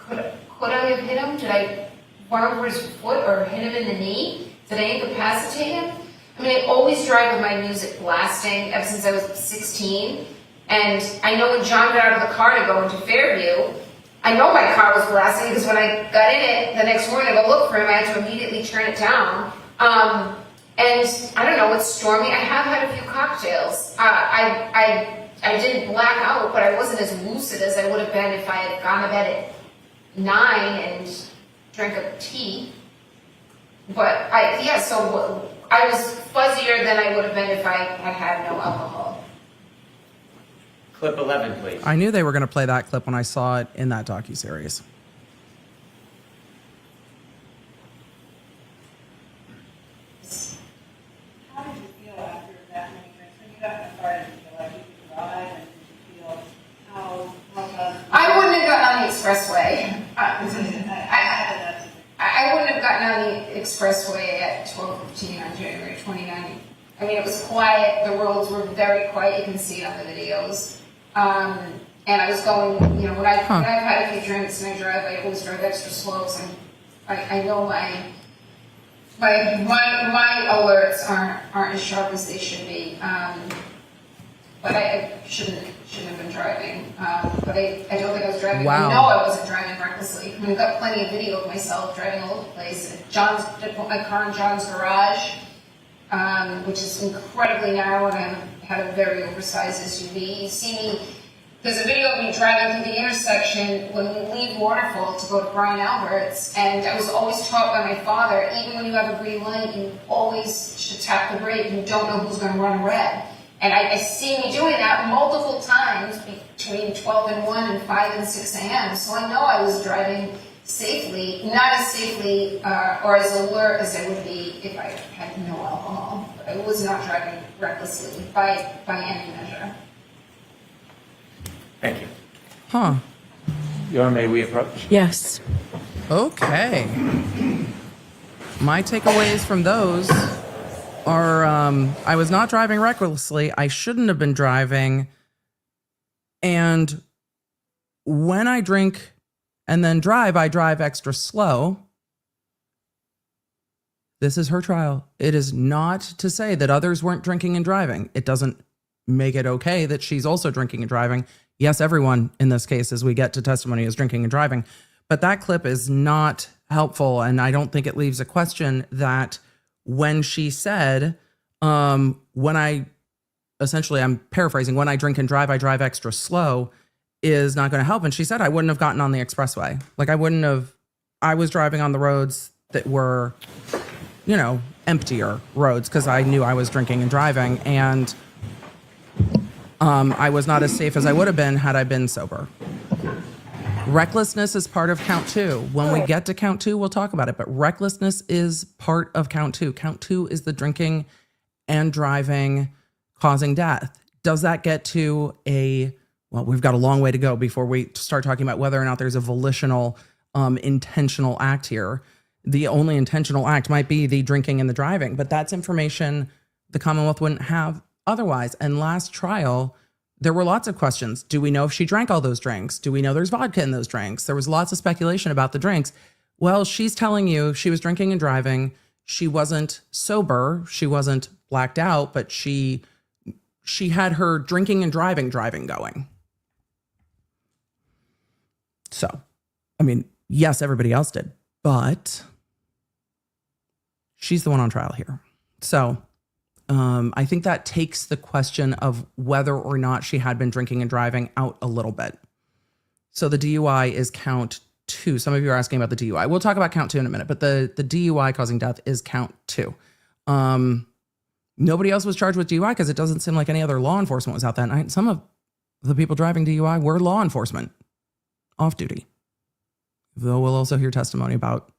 could I have hit him? Did I run over his foot or hit him in the knee? Did I incapacitate him? I mean, I always drive with my music blasting ever since I was 16. And I know when John got out of the car to go into Fairview, I know my car was blasting because when I got in it the next morning to go look for him, I had to immediately turn it down. And I don't know, it's stormy. I have had a few cocktails. I didn't black out, but I wasn't as lucid as I would have been if I had gone to bed at 9 and drank a tea. But so I was fuzzier than I would have been if I had had no alcohol. Clip 11, please. I knew they were going to play that clip when I saw it in that docuseries. How did you feel after that many drinks? When you got in the car, did you feel like you could drive? And did you feel I wouldn't have gotten on the expressway. I wouldn't have gotten on the expressway at 12:15 on January 29th. I mean, it was quiet. The roads were very quiet. You can see it on the videos. And I was going, you know, when I've had a few drinks and I drive, I always drive extra slow. So I know my alerts aren't as sharp as they should be. But I shouldn't have been driving. But I don't think I was driving. Wow. I know I wasn't driving recklessly. I mean, I've got plenty of video of myself driving all over the place. I put my car in John's garage, which is incredibly narrow, and I had a very oversized SUV. You see me, there's a video of me driving through the intersection when we leave Waterfall to go to Brian Albert's, and I was always taught by my father, even when you have a green light, you always should tap the brake. You don't know who's going to run red. And I see me doing that multiple times between 12 and 1 and 5 and 6 a.m. So I know I was driving safely, not as safely or as alert as I would be if I had no alcohol. But I was not driving recklessly by any measure. Thank you. Huh. Your Honor, may we approach? Yes. Okay. My takeaways from those are I was not driving recklessly. I shouldn't have been driving. And when I drink and then drive, I drive extra slow. This is her trial. It is not to say that others weren't drinking and driving. It doesn't make it okay that she's also drinking and driving. Yes, everyone in this case, as we get to testimony, is drinking and driving. But that clip is not helpful. And I don't think it leaves a question that when she said, when I, essentially I'm paraphrasing, when I drink and drive, I drive extra slow, is not going to help. And she said, I wouldn't have gotten on the expressway. Like I was driving on the roads that were, you know, emptier roads because I knew I was drinking and driving. And I was not as safe as I would have been had I been sober. Recklessness is part of count 2. When we get to count 2, we'll talk about it. But recklessness is part of count 2. Count 2 is the drinking and driving causing death. Does that get to well, we've got a long way to go before we start talking about whether or not there's a volitional, intentional act here. The only intentional act might be the drinking and the driving, but that's information the Commonwealth wouldn't have otherwise. And last trial, there were lots of questions. Do we know if she drank all those drinks? Do we know there's vodka in those drinks? There was lots of speculation about the drinks. Well, she's telling you she was drinking and driving. She wasn't sober. She wasn't blacked out, but she had her drinking and driving going. So, I mean, yes, everybody else did, but she's the one on trial here. So, I think that takes the question of whether or not she had been drinking and driving out a little bit. So the DUI is count 2. Some of you are asking about the DUI. We'll talk about count 2 in a minute, but the DUI causing death is count 2. Nobody else was charged with DUI because it doesn't seem like any other law enforcement was out that night. Some of the people driving DUI were law enforcement off duty, though we'll also hear testimony about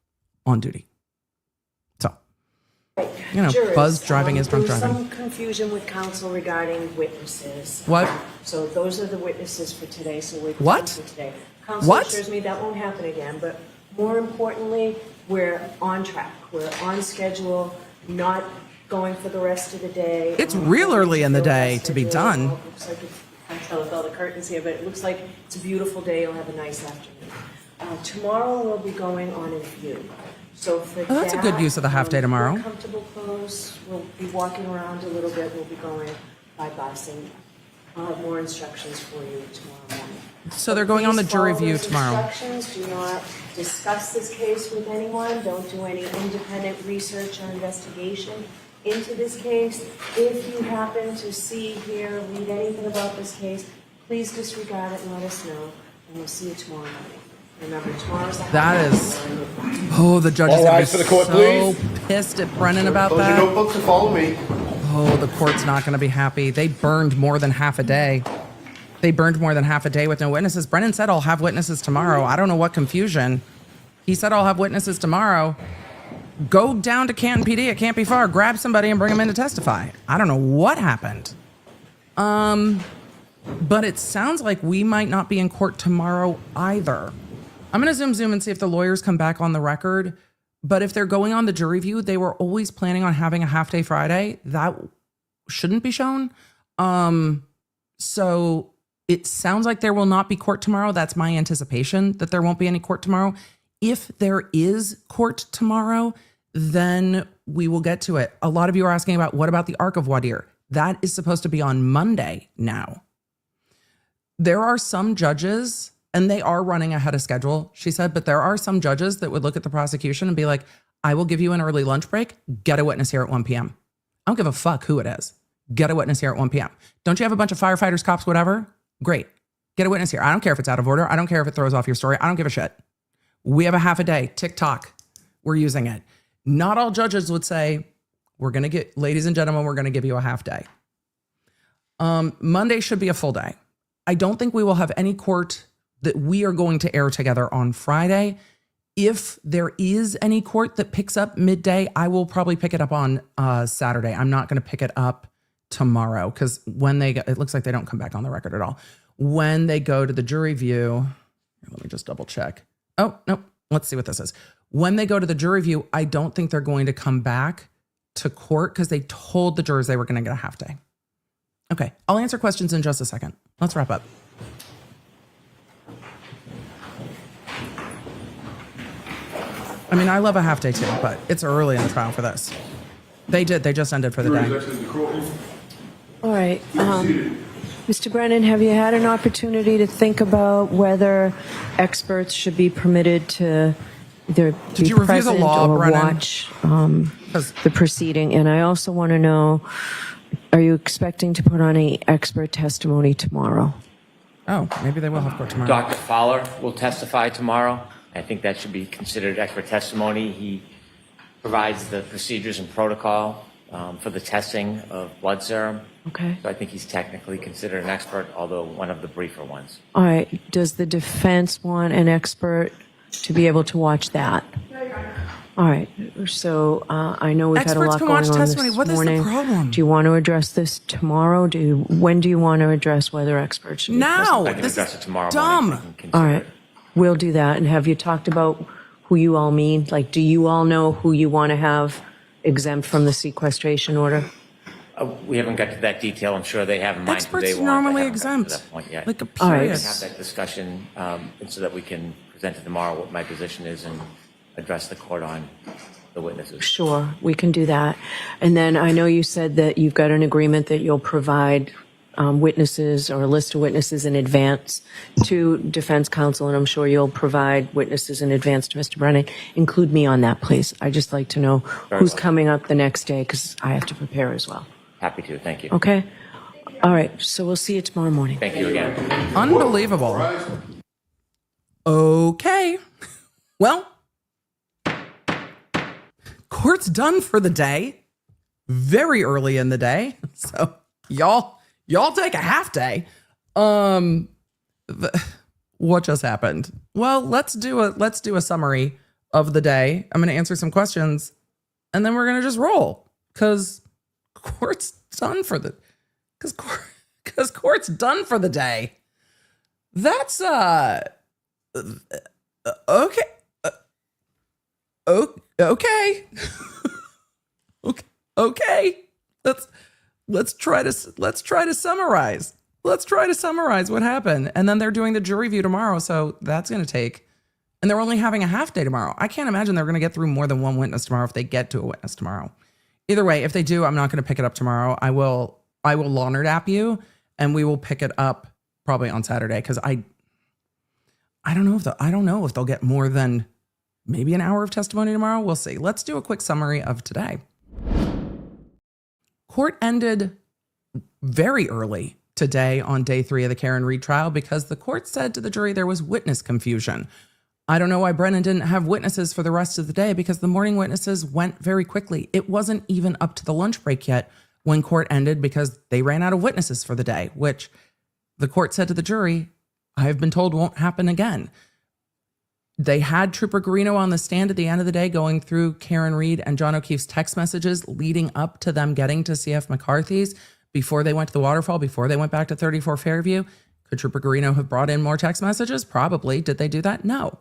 on duty. You know, Jurors, buzz driving is drunk there was driving. some confusion with counsel regarding witnesses. What? So those are the witnesses for today. So we're What? for today. Counsel What? assures me that won't happen again. But more importantly, we're on track. We're on schedule. Not going for the rest of the day. It's real early in the day to be done. It looks like I can't tell with all the curtains here, but it looks like it's a beautiful day. You'll have a nice afternoon. Tomorrow we'll be going on a view. So for that's a good use of the half day tomorrow. We're comfortable clothes. We'll be walking around a little bit. We'll be going by bus, and I'll have more instructions for you tomorrow morning. So they're going on the Please jury follow view those tomorrow. Instructions. Do not discuss this case with anyone. Don't do any independent research or investigation into this case. If you happen to see, hear, read anything about this case, please disregard it and let us know, and we'll see you tomorrow morning. Remember, tomorrow's the That is, the judge is All going rise to for be the court, so please. pissed at Brennan about Close your that. notebooks and follow me. Oh, the court's not going to be happy. They burned more than half a day. They burned more than half a day with no witnesses. Brennan said, I'll have witnesses tomorrow. I don't know what confusion. He said, I'll have witnesses tomorrow. Go down to Canton PD. It can't be far. Grab somebody and bring them in to testify. I don't know what happened. But it sounds like we might not be in court tomorrow either. I'm going to zoom and see if the lawyers come back on the record. But if they're going on the jury view, they were always planning on having a half day Friday. That shouldn't be shown. So it sounds like there will not be court tomorrow. That's my anticipation, that there won't be any court tomorrow. If there is court tomorrow, then we will get to it. A lot of you are asking about, what about the Ark of Wadir? That is supposed to be on Monday now. There are some judges, and they are running ahead of schedule, she said, but there are some judges that would look at the prosecution and be like, I will give you an early lunch break. Get a witness here at 1 p.m. I don't give a fuck who it is. Get a witness here at 1 p.m. Don't you have a bunch of firefighters, cops, whatever? Great. Get a witness here. I don't care if it's out of order. I don't care if it throws off your story. I don't give a shit. We have a half a day. TikTok. We're using it. Not all judges would say, ladies and gentlemen, we're going to give you a half day. Monday should be a full day. I don't think we will have any court that we are going to air together on Friday. If there is any court that picks up midday, I will probably pick it up on Saturday. I'm not going to pick it up tomorrow because it looks like they don't come back on the record at all. When they go to the jury view, let me just double check. Oh, no, let's see what this is. When they go to the jury view, I don't think they're going to come back to court because they told the jurors they were going to get a half day. Okay, I'll answer questions in just a second. Let's wrap up. I mean, I love a half day too, but it's early in the trial for this. They just ended for the day. All right. Mr. Brennan, have you had an opportunity to think about whether experts should be permitted to either be present or watch the proceeding? And I also want to know, are you expecting to put on any expert testimony tomorrow? Oh, maybe they will have court tomorrow. Dr. Fowler will testify tomorrow. I think that should be considered expert testimony. He provides the procedures and protocol for the testing of blood serum. Okay. So I think he's technically considered an expert, although one of the briefer ones. All right. Does the defense want an expert to be able to watch that? All right. So I know we've had a lot going on this morning. What is the problem? Do you want to address this tomorrow? When do you want to address whether experts should be now? I can address it tomorrow dumb. morning. All right. We'll do that. And have you talked about who you all mean? Like, do you all know who you want to have exempt from the sequestration order? We haven't got to that detail. I'm sure they have in mind who they Experts want. normally exempt. To that point yet. Like a All right. We period. can have that discussion and so that we can present it tomorrow what my position is and address the court on the witnesses. Sure, we can do that. And then I know you said that you've got an agreement that you'll provide witnesses or a list of witnesses in advance to defense counsel, and I'm sure you'll provide witnesses in advance to Mr. Brennan. Include me on that, please. I'd just like to know who's coming up the next day because I have to prepare as well. Happy to. Thank you. Okay? All right, so we'll see you tomorrow morning. Thank you again. Unbelievable. Okay. Well, court's done for the day. Very early in the day. So y'all take a half day. What just happened? Well, let's do a summary of the day. I'm going to answer some questions and then we're going to just roll cuz court's done for the day. That's okay. Okay. Okay. Let's try to summarize. Let's try to summarize what happened. And then they're doing the jury view tomorrow, so that's going to take. And they're only having a half day tomorrow. I can't imagine they're going to get through more than one witness tomorrow if they get to a witness tomorrow. Either way, if they do, I'm not going to pick it up tomorrow. I will LAWNERD app you, and we will pick it up probably on Saturday because I don't know if they'll get more than maybe an hour of testimony tomorrow. We'll see. Let's do a quick summary of today. Court ended very early today on day 3 of the Karen Read trial because the court said to the jury there was witness confusion. I don't know why Brennan didn't have witnesses for the rest of the day because the morning witnesses went very quickly. It wasn't even up to the lunch break yet when court ended because they ran out of witnesses for the day, which the court said to the jury, I have been told won't happen again. They had Trooper Guarino on the stand at the end of the day going through Karen Read and John O'Keefe's text messages leading up to them getting to CF McCarthy's before they went to the Waterfall, before they went back to 34 Fairview. Could Trooper Guarino have brought in more text messages? Probably. Did they do that? No.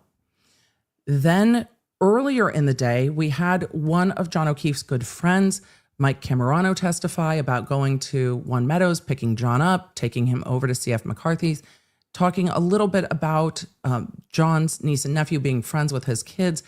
Then earlier in the day, we had one of John O'Keefe's good friends, Mike Camerano, testify about going to One Meadows, picking John up, taking him over to CF McCarthy's, talking a little bit about John's niece and nephew being friends with his kids.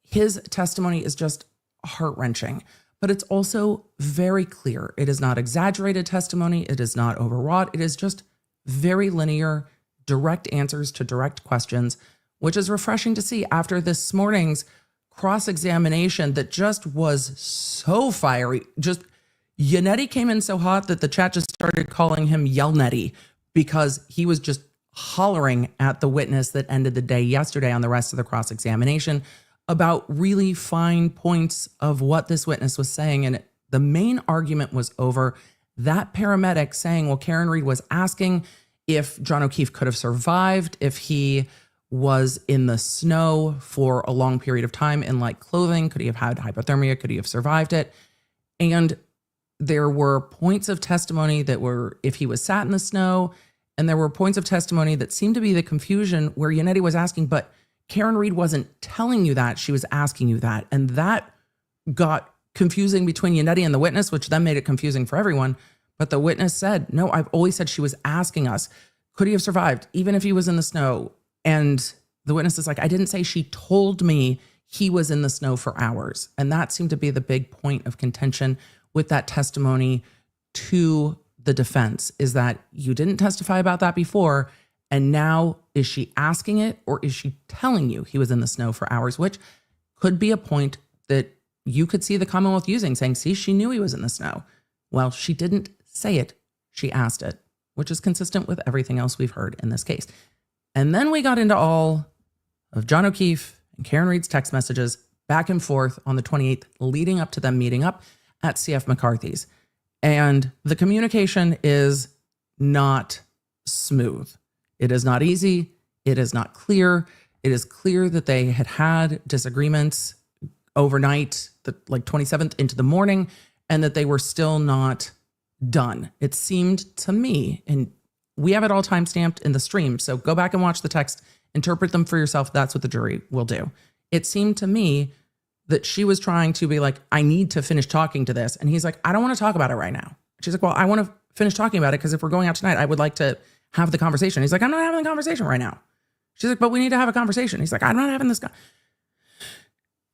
His testimony is just heart-wrenching, but it's also very clear. It is not exaggerated testimony. It is not overwrought. It is just very linear, direct answers to direct questions, which is refreshing to see after this morning's cross-examination that just was so fiery. Just Yannetti came in so hot that the chat just started calling him Yellnetti because he was just hollering at the witness that ended the day yesterday on the rest of the cross-examination about really fine points of what this witness was saying. And the main argument was over that paramedic saying, well, Karen Read was asking if John O'Keefe could have survived if he was in the snow for a long period of time in light clothing. Could he have had hypothermia? Could he have survived it? And there were points of testimony that were if he was sat in the snow, and there were points of testimony that seemed to be the confusion where Yannetti was asking, but Karen Read wasn't telling you that, she was asking you that. And that got confusing between Yannetti and the witness, which then made it confusing for everyone. But the witness said, no, I've always said she was asking us, could he have survived even if he was in the snow? And the witness is like, I didn't say she told me he was in the snow for hours. And that seemed to be the big point of contention with that testimony to the defense, is that you didn't testify about that before. And now is she asking it, or is she telling you he was in the snow for hours, which could be a point that you could see the Commonwealth using, saying, see, she knew he was in the snow. Well, she didn't say it. She asked it, which is consistent with everything else we've heard in this case. And then we got into all of John O'Keefe and Karen Read's text messages back and forth on the 28th, leading up to them meeting up at CF McCarthy's. And the communication is not smooth. It is not easy. It is not clear. It is clear that they had had disagreements overnight, like 27th into the morning, and that they were still not done. It seemed to me, and we have it all timestamped in the stream, so go back and watch the text, interpret them for yourself. That's what the jury will do. It seemed to me that she was trying to be like, I need to finish talking to this. And he's like, I don't want to talk about it right now. She's like, well, I want to finish talking about it because if we're going out tonight, I would like to have the conversation. He's like, I'm not having the conversation right now. She's like, but we need to have a conversation. He's like, I'm not having this.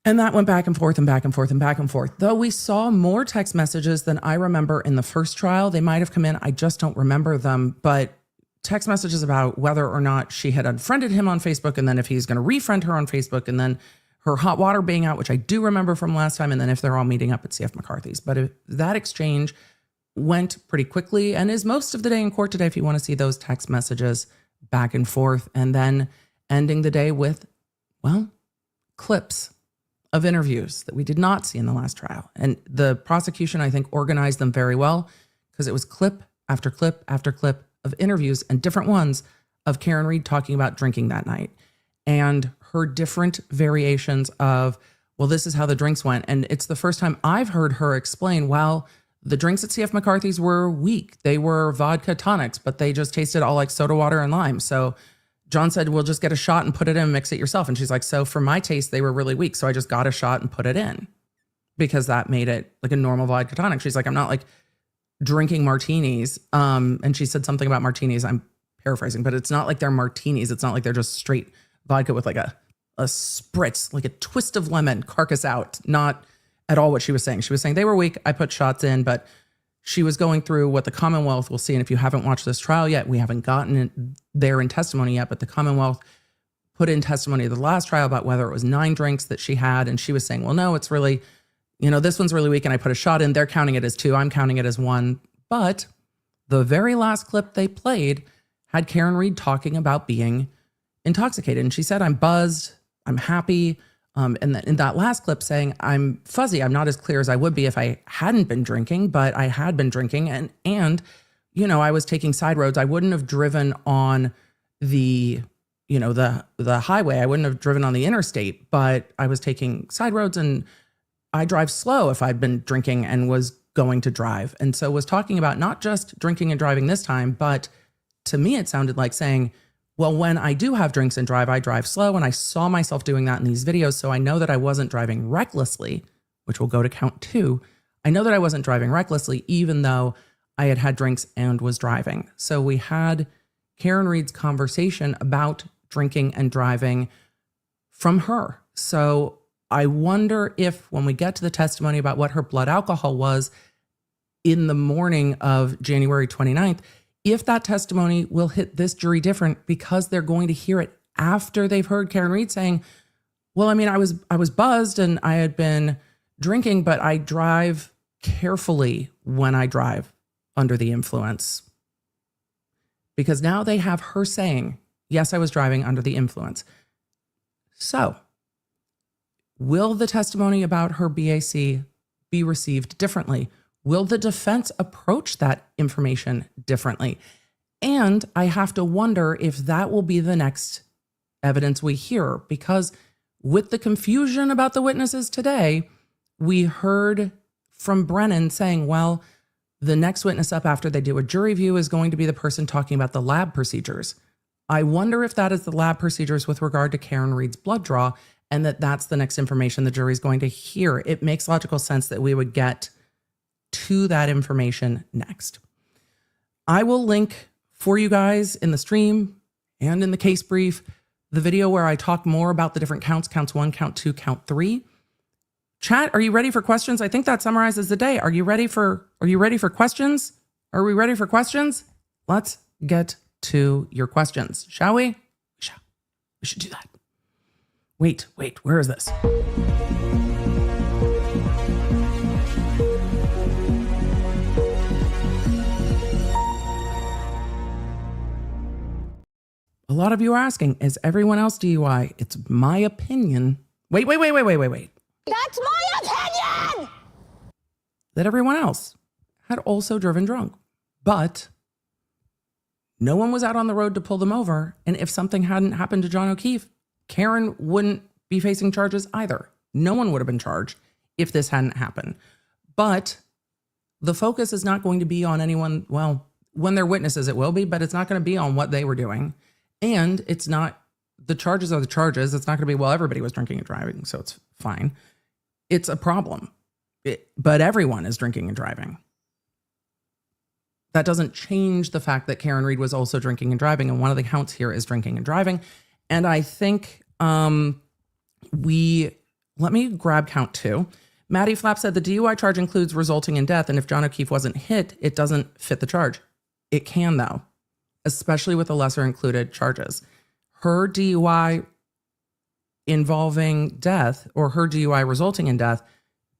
And that went back and forth and back and forth and back and forth. Though we saw more text messages than I remember in the first trial. They might have come in. I just don't remember them. But text messages about whether or not she had unfriended him on Facebook, and then if he's going to refriend her on Facebook, and then her hot water being out, which I do remember from last time, and then if they're all meeting up at CF McCarthy's. But if that exchange went pretty quickly and is most of the day in court today if you want to see those text messages back and forth, and then ending the day with, well, clips of interviews that we did not see in the last trial. And the prosecution, I think, organized them very well because it was clip after clip after clip of interviews, and different ones of Karen Read talking about drinking that night and her different variations of, well, this is how the drinks went. And it's the first time I've heard her explain, well, the drinks at CF McCarthy's were weak. They were vodka tonics, but they just tasted all like soda water and lime. So John said, we'll just get a shot and put it in and mix it yourself. And she's like, so for my taste, they were really weak. So I just got a shot and put it in because that made it like a normal vodka tonic. She's like, I'm not like drinking martinis. And she said something about martinis. I'm paraphrasing, but it's not like they're martinis. It's not like they're just straight vodka with like a spritz, like a twist of lemon, carcass out. Not at all what she was saying. She was saying they were weak. I put shots in, but she was going through what the Commonwealth will see. And if you haven't watched this trial yet, we haven't gotten it there in testimony yet, but the Commonwealth put in testimony of the last trial about whether it was 9 drinks that she had. And she was saying, well, no, it's really, this one's really weak. And I put a shot in. They're counting it as 2. I'm counting it as 1. But the very last clip they played had Karen Read talking about being intoxicated. And she said, I'm buzzed. I'm happy. And in that last clip saying, I'm fuzzy. I'm not as clear as I would be if I hadn't been drinking, but I had been drinking. And I was taking side roads, I wouldn't have driven on the highway. I wouldn't have driven on the interstate, but I was taking side roads, and I drive slow if I'd been drinking and was going to drive. And so was talking about not just drinking and driving this time, but to me, it sounded like saying, well, when I do have drinks and drive, I drive slow. And I saw myself doing that in these videos. So I know that I wasn't driving recklessly, which will go to count 2. I know that I wasn't driving recklessly, even though I had had drinks and was driving. So we had Karen Read's conversation about drinking and driving from her. So I wonder if when we get to the testimony about what her blood alcohol was in the morning of January 29th, if that testimony will hit this jury different, because they're going to hear it after they've heard Karen Read saying, well, I mean, I was buzzed and I had been drinking, but I drive carefully when I drive under the influence. Because now they have her saying, yes, I was driving under the influence. So, will the testimony about her BAC be received differently? Will the defense approach that information differently? And I have to wonder if that will be the next evidence we hear, because with the confusion about the witnesses today, we heard from Brennan saying, well, the next witness up after they do a jury view is going to be the person talking about the lab procedures. I wonder if that is the lab procedures with regard to Karen Read's blood draw, and that's the next information the jury is going to hear. It makes logical sense that we would get to that information next. I will link for you guys in the stream and in the case brief the video where I talk more about the different counts, counts 1, count 2, count 3. Chat, are you ready for questions? I think that summarizes the day. Are you ready for questions? Are we ready for questions? Let's get to your questions, shall we? We should do that. Wait, where is this? A lot of you are asking, is everyone else DUI? It's my opinion. Wait. That's my opinion! That everyone else had also driven drunk, but no one was out on the road to pull them over. And if something hadn't happened to John O'Keefe, Karen wouldn't be facing charges either. No one would have been charged if this hadn't happened. But the focus is not going to be on anyone. Well, when they're witnesses, it will be, but it's not going to be on what they were doing. And it's not, the charges are the charges. It's not going to be, well, everybody was drinking and driving, so it's fine. It's a problem. But everyone is drinking and driving. That doesn't change the fact that Karen Read was also drinking and driving, and one of the counts here is drinking and driving. And I think let me grab count 2. Maddie Flap said the DUI charge includes resulting in death, and if John O'Keefe wasn't hit, it doesn't fit the charge. It can, though, especially with the lesser included charges. Her DUI involving death, or her DUI resulting in death,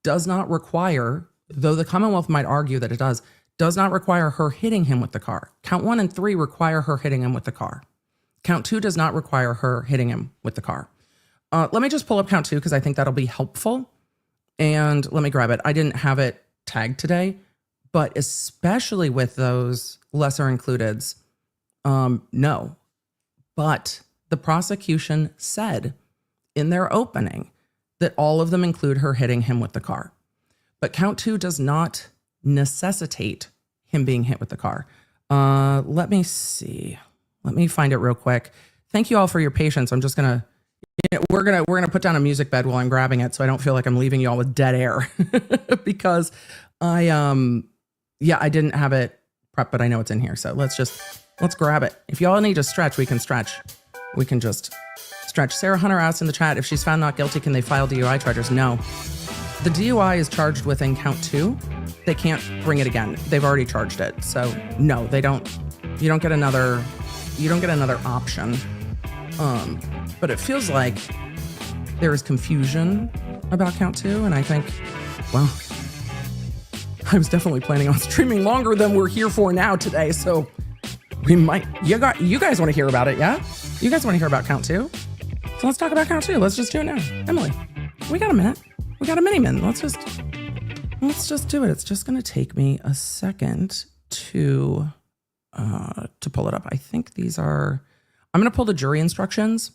does not require, though the Commonwealth might argue that it does not require her hitting him with the car. Count 1 and 3 require her hitting him with the car. Count 2 does not require her hitting him with the car. Let me just pull up count 2 because I think that'll be helpful. And let me grab it. I didn't have it tagged today, but especially with those lesser includeds, no. But the prosecution said in their opening that all of them include her hitting him with the car. But count 2 does not necessitate him being hit with the car. Let me see. Let me find it real quick. Thank you all for your patience. I'm just gonna, we're gonna put down a music bed while I'm grabbing it, so I don't feel like I'm leaving you all with dead air because I didn't have it prepped, but I know it's in here. So let's grab it. If y'all need to stretch, we can stretch. We can just stretch. Sarah Hunter asked in the chat, if she's found not guilty, can they file DUI charges? No. The DUI is charged within count 2. They can't bring it again. They've already charged it. So no, they don't. You don't get another option. But it feels like there is confusion about count 2, and I think, well, I was definitely planning on streaming longer than we're here for now today, so we might. You guys want to hear about it, yeah? You guys want to hear about count 2? So let's talk about count 2. Let's just do it now. Emily, we got a minute. We got a mini-min. Let's just do it. It's just going to take me a second to to pull it up. I think these are, I'm going to pull the jury instructions.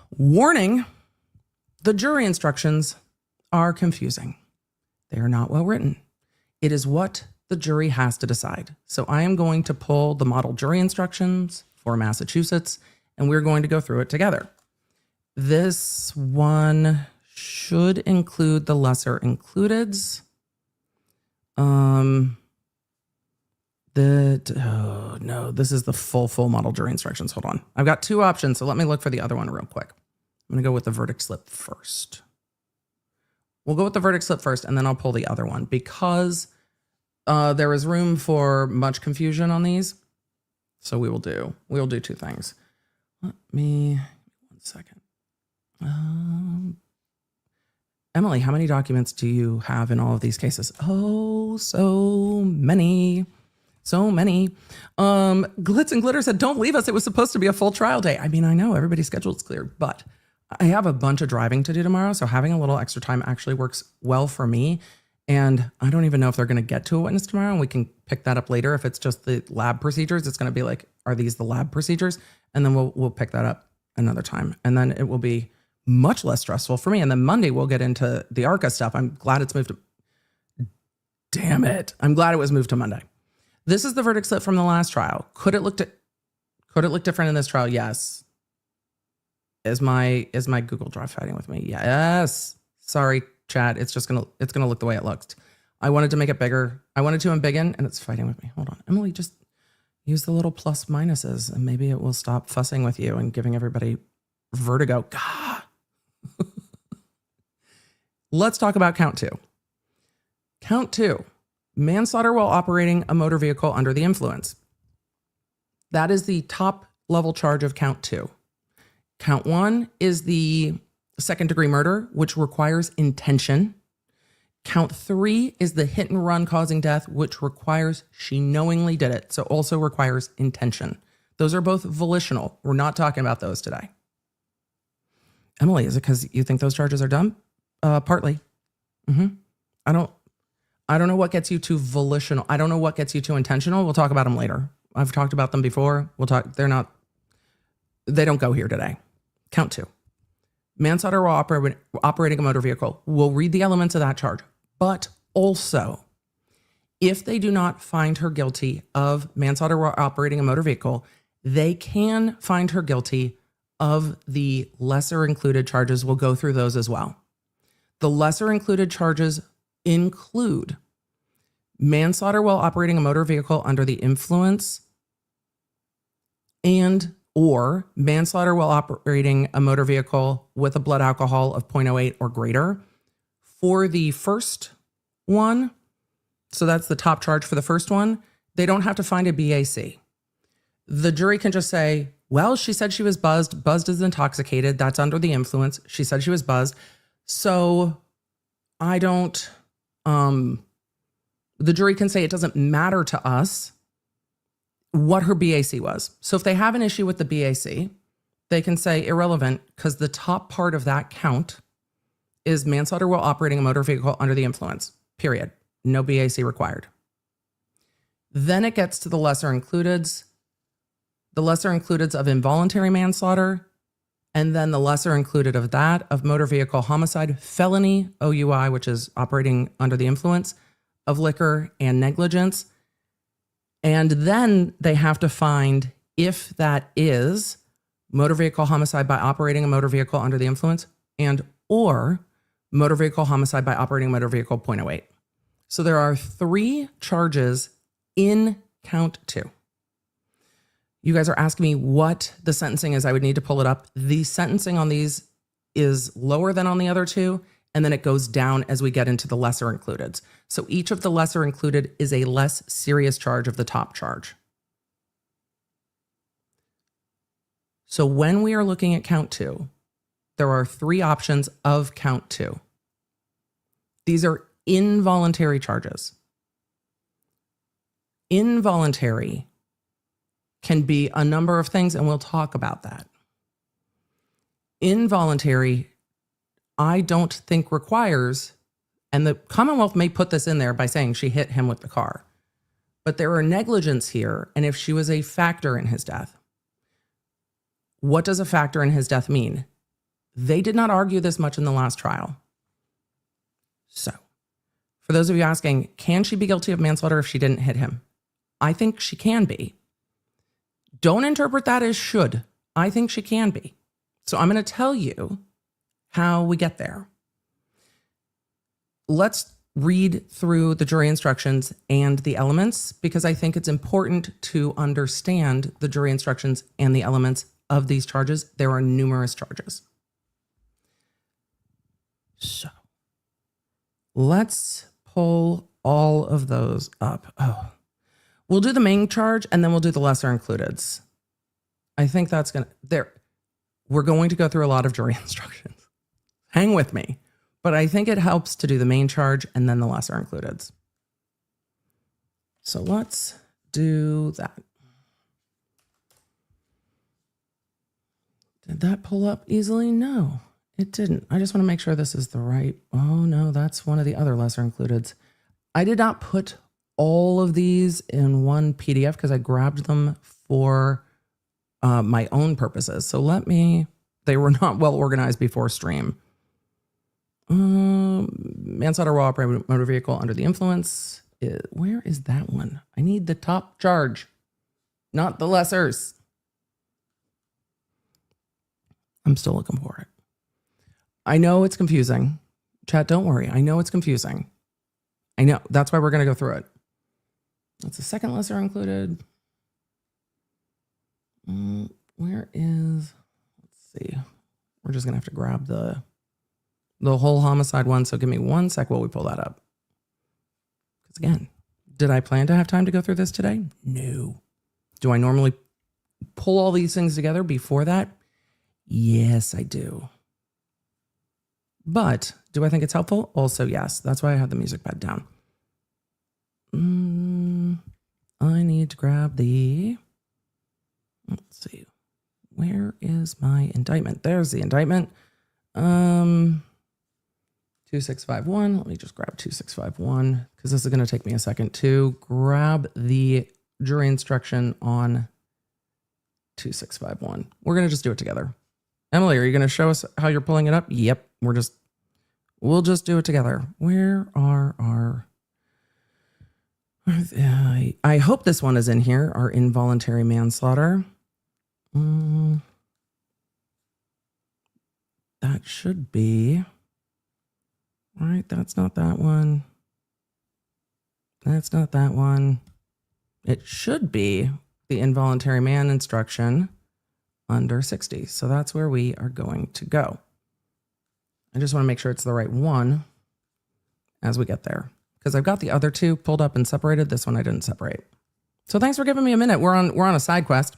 Warning, the jury instructions are confusing. They are not well written. It is what the jury has to decide. So I am going to pull the model jury instructions for Massachusetts, and we're going to go through it together. This one should include the lesser includeds. Oh no, this is the full model jury instructions. Hold on. I've got two options, so let me look for the other one real quick. I'm going to go with the verdict slip first. We'll go with the verdict slip first, and then I'll pull the other one because there is room for much confusion on these. So we'll do two things. Let me, 1 second. Emily, how many documents do you have in all of these cases? Oh, so many. So many. Glitz and Glitter said, don't leave us. It was supposed to be a full trial day. I mean, I know everybody's schedule is clear, but I have a bunch of driving to do tomorrow. So having a little extra time actually works well for me. And I don't even know if they're going to get to a witness tomorrow, and we can pick that up later. If it's just the lab procedures, it's going to be like, are these the lab procedures? And then we'll pick that up another time. And then it will be much less stressful for me. And then Monday we'll get into the ARCA stuff. I'm glad it's moved to, damn it. I'm glad it was moved to Monday. This is the verdict slip from the last trial. Could it look different in this trial? Yes. Is my Google Drive fighting with me? Yes. Sorry, chat. It's gonna look the way it looks. I wanted to make it bigger. I wanted to embiggen, and it's fighting with me. Hold on. Emily, just use the little plus minuses, and maybe it will stop fussing with you and giving everybody vertigo. God. Let's talk about count 2. Count 2. Manslaughter while operating a motor vehicle under the influence. That is the top level charge of count 2. Count 1 is the second-degree murder, which requires intention. Count 3 is the hit and run causing death, which requires she knowingly did it, so also requires intention. Those are both volitional. We're not talking about those today. Emily, is it because you think those charges are dumb? Partly. I don't know what gets you to volitional. I don't know what gets you to intentional. We'll talk about them later. I've talked about them before. They don't go here today. Count 2. Manslaughter while operating a motor vehicle. We'll read the elements of that charge. But also, if they do not find her guilty of manslaughter while operating a motor vehicle, they can find her guilty of the lesser included charges. We'll go through those as well. The lesser included charges include manslaughter while operating a motor vehicle under the influence or manslaughter while operating a motor vehicle with a blood alcohol of 0.08 or greater. For the first one, so that's the top charge for the first one, they don't have to find a BAC. The jury can just say, well, she said she was buzzed. Buzzed is intoxicated. That's under the influence. She said she was buzzed. So I don't, the jury can say it doesn't matter to us what her BAC was. So if they have an issue with the BAC, they can say irrelevant because the top part of that count is manslaughter while operating a motor vehicle under the influence, period. No BAC required. Then it gets to the lesser includeds of involuntary manslaughter, and then the lesser included of that of motor vehicle homicide, felony, OUI, which is operating under the influence of liquor, and negligence. And then they have to find if that is motor vehicle homicide by operating a motor vehicle under the influence and or motor vehicle homicide by operating a motor vehicle 0.08. So there are 3 charges in count 2. You guys are asking me what the sentencing is. I would need to pull it up. The sentencing on these is lower than on the other 2, and then it goes down as we get into the lesser included. So each of the lesser included is a less serious charge of the top charge. So when we are looking at count 2, there are 3 options of count 2. These are involuntary charges. Involuntary can be a number of things, and we'll talk about that. Involuntary, I don't think requires, and the Commonwealth may put this in there by saying she hit him with the car. But there are negligence here. And if she was a factor in his death, what does a factor in his death mean? They did not argue this much in the last trial. So, for those of you asking, can she be guilty of manslaughter if she didn't hit him? I think she can be. Don't interpret that as should. I think she can be. So I'm going to tell you how we get there. Let's read through the jury instructions and the elements, because I think it's important to understand the jury instructions and the elements of these charges. There are numerous charges. So let's pull all of those up. Oh, we'll do the main charge and then we'll do the lesser includeds. I think that's going to, we're going to go through a lot of jury instructions. Hang with me. But I think it helps to do the main charge and then the lesser includeds. So let's do that. Did that pull up easily? No, it didn't. I just want to make sure this is the right. Oh no, that's one of the other lesser includeds. I did not put all of these in one PDF because I grabbed them for my own purposes. So they were not well organized before stream. Manslaughter while operating motor vehicle under the influence. Where is that one? I need the top charge, not the lessers. I'm still looking for it. I know it's confusing. Chat, don't worry. I know it's confusing. I know. That's why we're going to go through it. That's the second lesser included. Where is, let's see. We're just going to have to grab the whole homicide one. So give me 1 sec while we pull that up. Because again, did I plan to have time to go through this today? No. Do I normally pull all these things together before that? Yes, I do. But do I think it's helpful? Also, yes. That's why I had the music pad down. I need to grab let's see. Where is my indictment? There's the indictment. 2651. Let me just grab 2651 because this is going to take me a second to grab the jury instruction on 2651. We're going to just do it together. Emily, are you going to show us how you're pulling it up? Yep. We'll just do it together. Where are our, I hope this one is in here, our involuntary manslaughter. That should be, right, that's not that one. That's not that one. It should be the involuntary man instruction under 60. So that's where we are going to go. I just want to make sure it's the right one as we get there, because I've got the other two pulled up and separated. This one I didn't separate. So thanks for giving me a minute. We're on a side quest.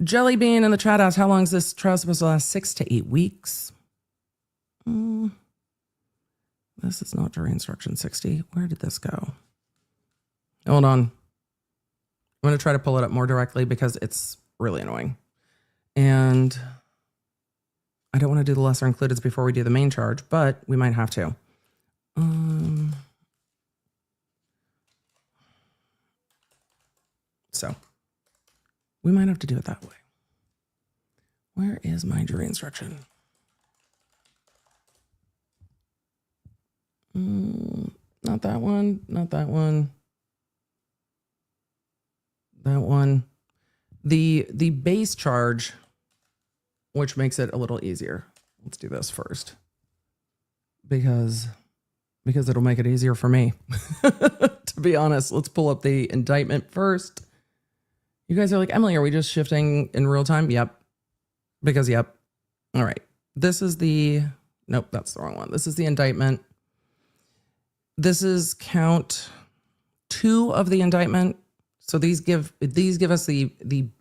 Jelly Bean in the chat asks, how long is this trial supposed to last? 6 to 8 weeks. This is not jury instruction 60. Where did this go? Hold on. I'm going to try to pull it up more directly because it's really annoying. And I don't want to do the lesser included before we do the main charge, but we might have to. So we might have to do it that way. Where is my jury instruction? Not that one. Not that one. That one. The base charge, which makes it a little easier. Let's do this first. Because it'll make it easier for me. To be honest, let's pull up the indictment first. You guys are like, Emily, are we just shifting in real time? Yep. Because yep. All right. This is nope, that's the wrong one. This is the indictment. This is count 2 of the indictment. So these give us the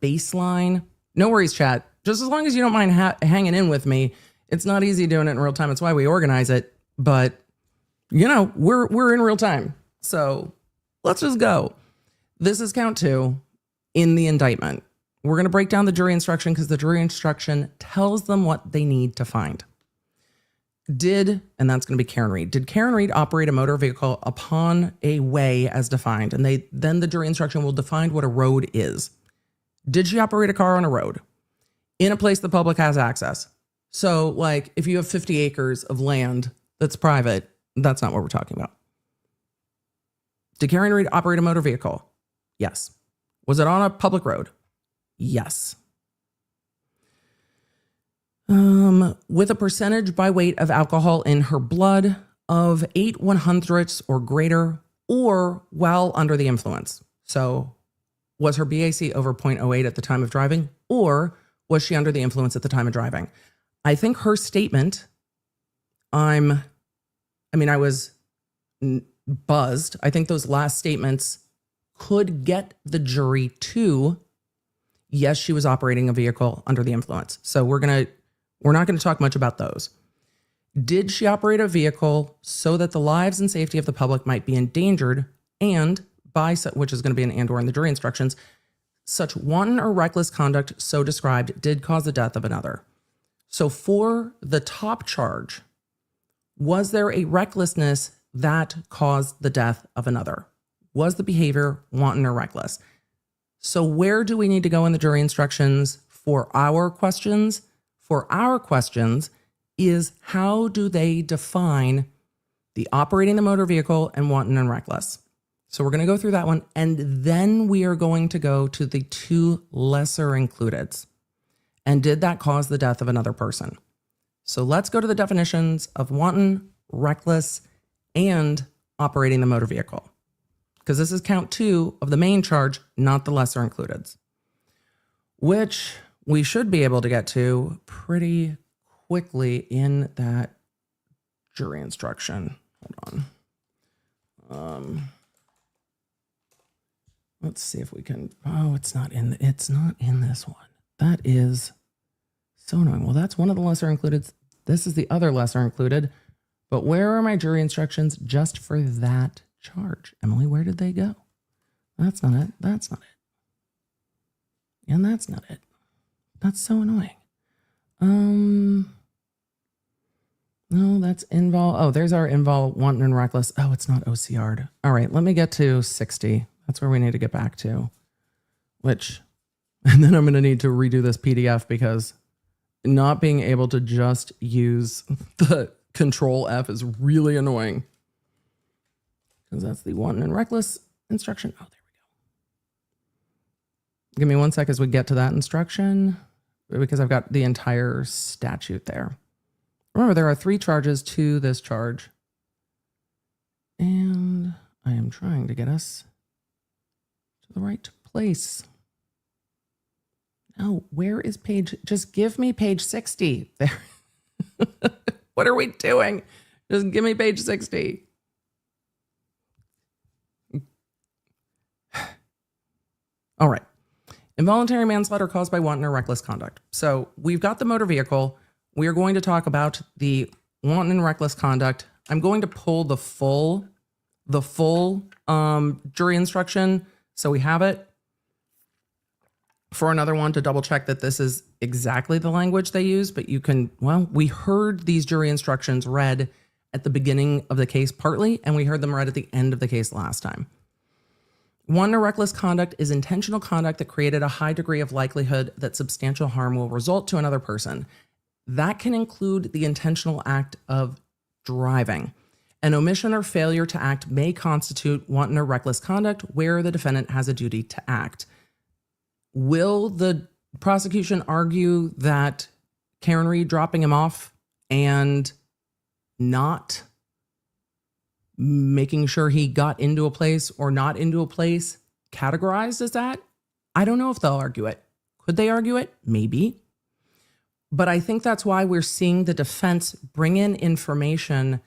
baseline. No worries, chat. Just as long as you don't mind hanging in with me. It's not easy doing it in real time. It's why we organize it. But, we're in real time. So let's just go. This is count 2 in the indictment. We're going to break down the jury instruction because the jury instruction tells them what they need to find. and that's going to be Karen Read, did Karen Read operate a motor vehicle upon a way as defined? And then the jury instruction will define what a road is. Did she operate a car on a road in a place the public has access? So like if you have 50 acres of land that's private, that's not what we're talking about. Did Karen Read operate a motor vehicle? Yes. Was it on a public road? Yes. With a percentage by weight of alcohol in her blood of 8/100ths or greater, or while under the influence. So was her BAC over 0.08 at the time of driving, or was she under the influence at the time of driving? I think her statement, I was buzzed. I think those last statements could get the jury to, yes, she was operating a vehicle under the influence. So we're not going to talk much about those. Did she operate a vehicle so that the lives and safety of the public might be endangered, and by, which is going to be an and or in the jury instructions, such wanton or reckless conduct so described did cause the death of another? So for the top charge, was there a recklessness that caused the death of another? Was the behavior wanton or reckless? So where do we need to go in the jury instructions for our questions? For our questions is, how do they define the operating the motor vehicle and wanton and reckless? So we're going to go through that one, and then we are going to go to the two lesser includeds. And did that cause the death of another person? So let's go to the definitions of wanton, reckless, and operating the motor vehicle, because this is count 2 of the main charge, not the lesser includeds, which we should be able to get to pretty quickly in that jury instruction. Hold on. Let's see if we can. Oh, it's not in this one. That is so annoying. Well, that's one of the lesser included. This is the other lesser included. But where are my jury instructions just for that charge? Emily, where did they go? That's not it. That's not it. And that's not it. That's so annoying. No, that's invol. Oh, there's our invol, wanton and reckless. Oh, it's not OCR'd. All right, let me get to 60. That's where we need to get back to. And then I'm going to need to redo this PDF, because not being able to just use the Control F is really annoying. Because that's the wanton and reckless instruction. Oh, there we go. Give me 1 sec as we get to that instruction, because I've got the entire statute there. Remember, there are 3 charges to this charge. And I am trying to get us to the right place. No, where is page? Just give me page 60. There. What are we doing? Just give me page 60. All right. Involuntary manslaughter caused by wanton or reckless conduct. So we've got the motor vehicle. We are going to talk about the wanton and reckless conduct. I'm going to pull the full jury instruction, so we have it for another one to double check that this is exactly the language they use. But you can, well, we heard these jury instructions read at the beginning of the case partly, and we heard them read at the end of the case last time. Wanton or reckless conduct is intentional conduct that created a high degree of likelihood that substantial harm will result to another person. That can include the intentional act of driving. An omission or failure to act may constitute wanton or reckless conduct where the defendant has a duty to act. Will the prosecution argue that Karen Read dropping him off and not making sure he got into a place or not into a place categorized as that? I don't know if they'll argue it. Could they argue it? Maybe. But I think that's why we're seeing the defense bring in information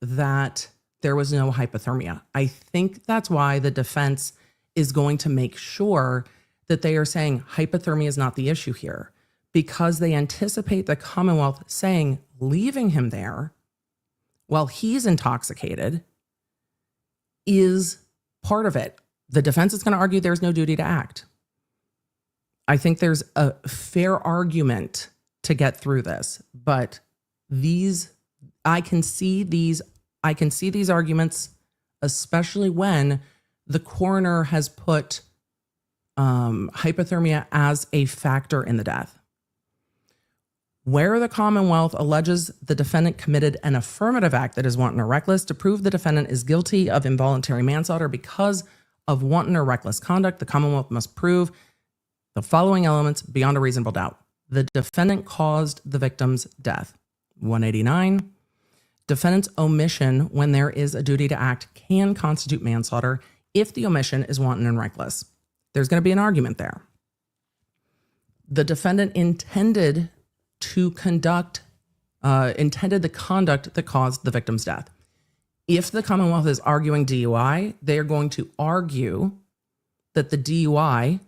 that there was no hypothermia. I think that's why the defense is going to make sure that they are saying hypothermia is not the issue here, because they anticipate the Commonwealth saying leaving him there while he's intoxicated is part of it. The defense is going to argue there's no duty to act. I think there's a fair argument to get through this, but I can see these arguments, especially when the coroner has put hypothermia as a factor in the death. Where the Commonwealth alleges the defendant committed an affirmative act that is wanton or reckless to prove the defendant is guilty of involuntary manslaughter because of wanton or reckless conduct, the Commonwealth must prove the following elements beyond a reasonable doubt. The defendant caused the victim's death. 189. Defendant's omission when there is a duty to act can constitute manslaughter if the omission is wanton and reckless. There's going to be an argument there. The defendant intended the conduct that caused the victim's death. If the Commonwealth is arguing DUI, they are going to argue that the DUI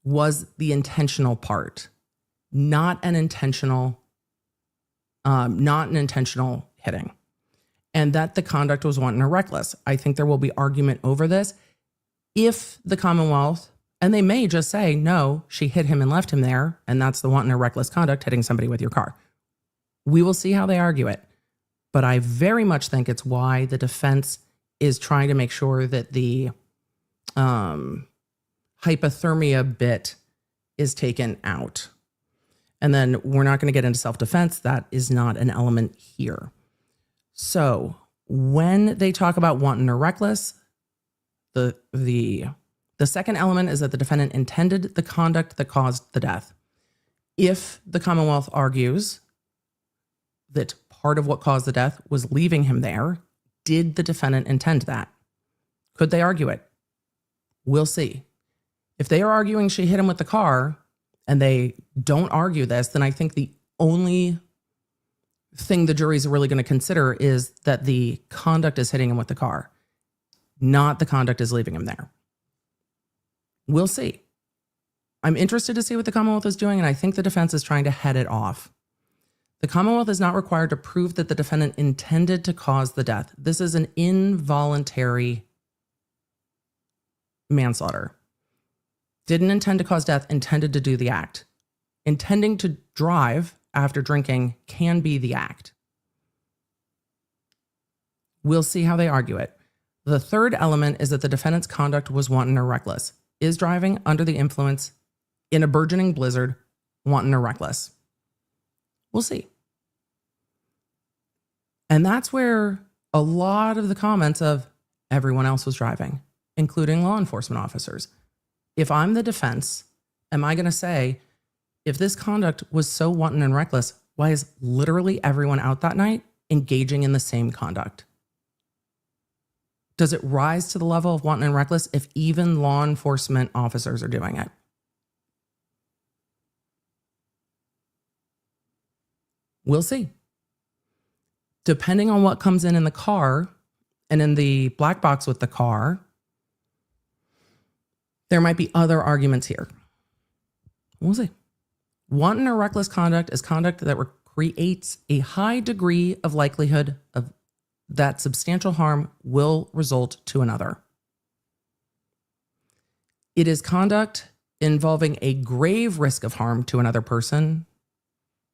was the intentional part, not an intentional hitting, and that the conduct was wanton or reckless. I think there will be argument over this. If the Commonwealth, and they may just say, no, she hit him and left him there, and that's the wanton or reckless conduct, hitting somebody with your car. We will see how they argue it. But I very much think it's why the defense is trying to make sure that the hypothermia bit is taken out. And then we're not going to get into self-defense. That is not an element here. So when they talk about wanton or reckless, the second element is that the defendant intended the conduct that caused the death. If the Commonwealth argues that part of what caused the death was leaving him there, did the defendant intend that? Could they argue it? We'll see. If they are arguing she hit him with the car and they don't argue this, then I think the only thing the jury's really going to consider is that the conduct is hitting him with the car, not the conduct is leaving him there. We'll see. I'm interested to see what the Commonwealth is doing, and I think the defense is trying to head it off. The Commonwealth is not required to prove that the defendant intended to cause the death. This is an involuntary manslaughter. Didn't intend to cause death, intended to do the act. Intending to drive after drinking can be the act. We'll see how they argue it. The third element is that the defendant's conduct was wanton or reckless. Is driving under the influence in a burgeoning blizzard wanton or reckless? We'll see. And that's where a lot of the comments of everyone else was driving, including law enforcement officers. If I'm the defense, am I going to say, if this conduct was so wanton and reckless, why is literally everyone out that night engaging in the same conduct? Does it rise to the level of wanton and reckless if even law enforcement officers are doing it? We'll see. Depending on what comes in the car and in the black box with the car, there might be other arguments here. We'll see. Wanton or reckless conduct is conduct that creates a high degree of likelihood of that substantial harm will result to another. It is conduct involving a grave risk of harm to another person,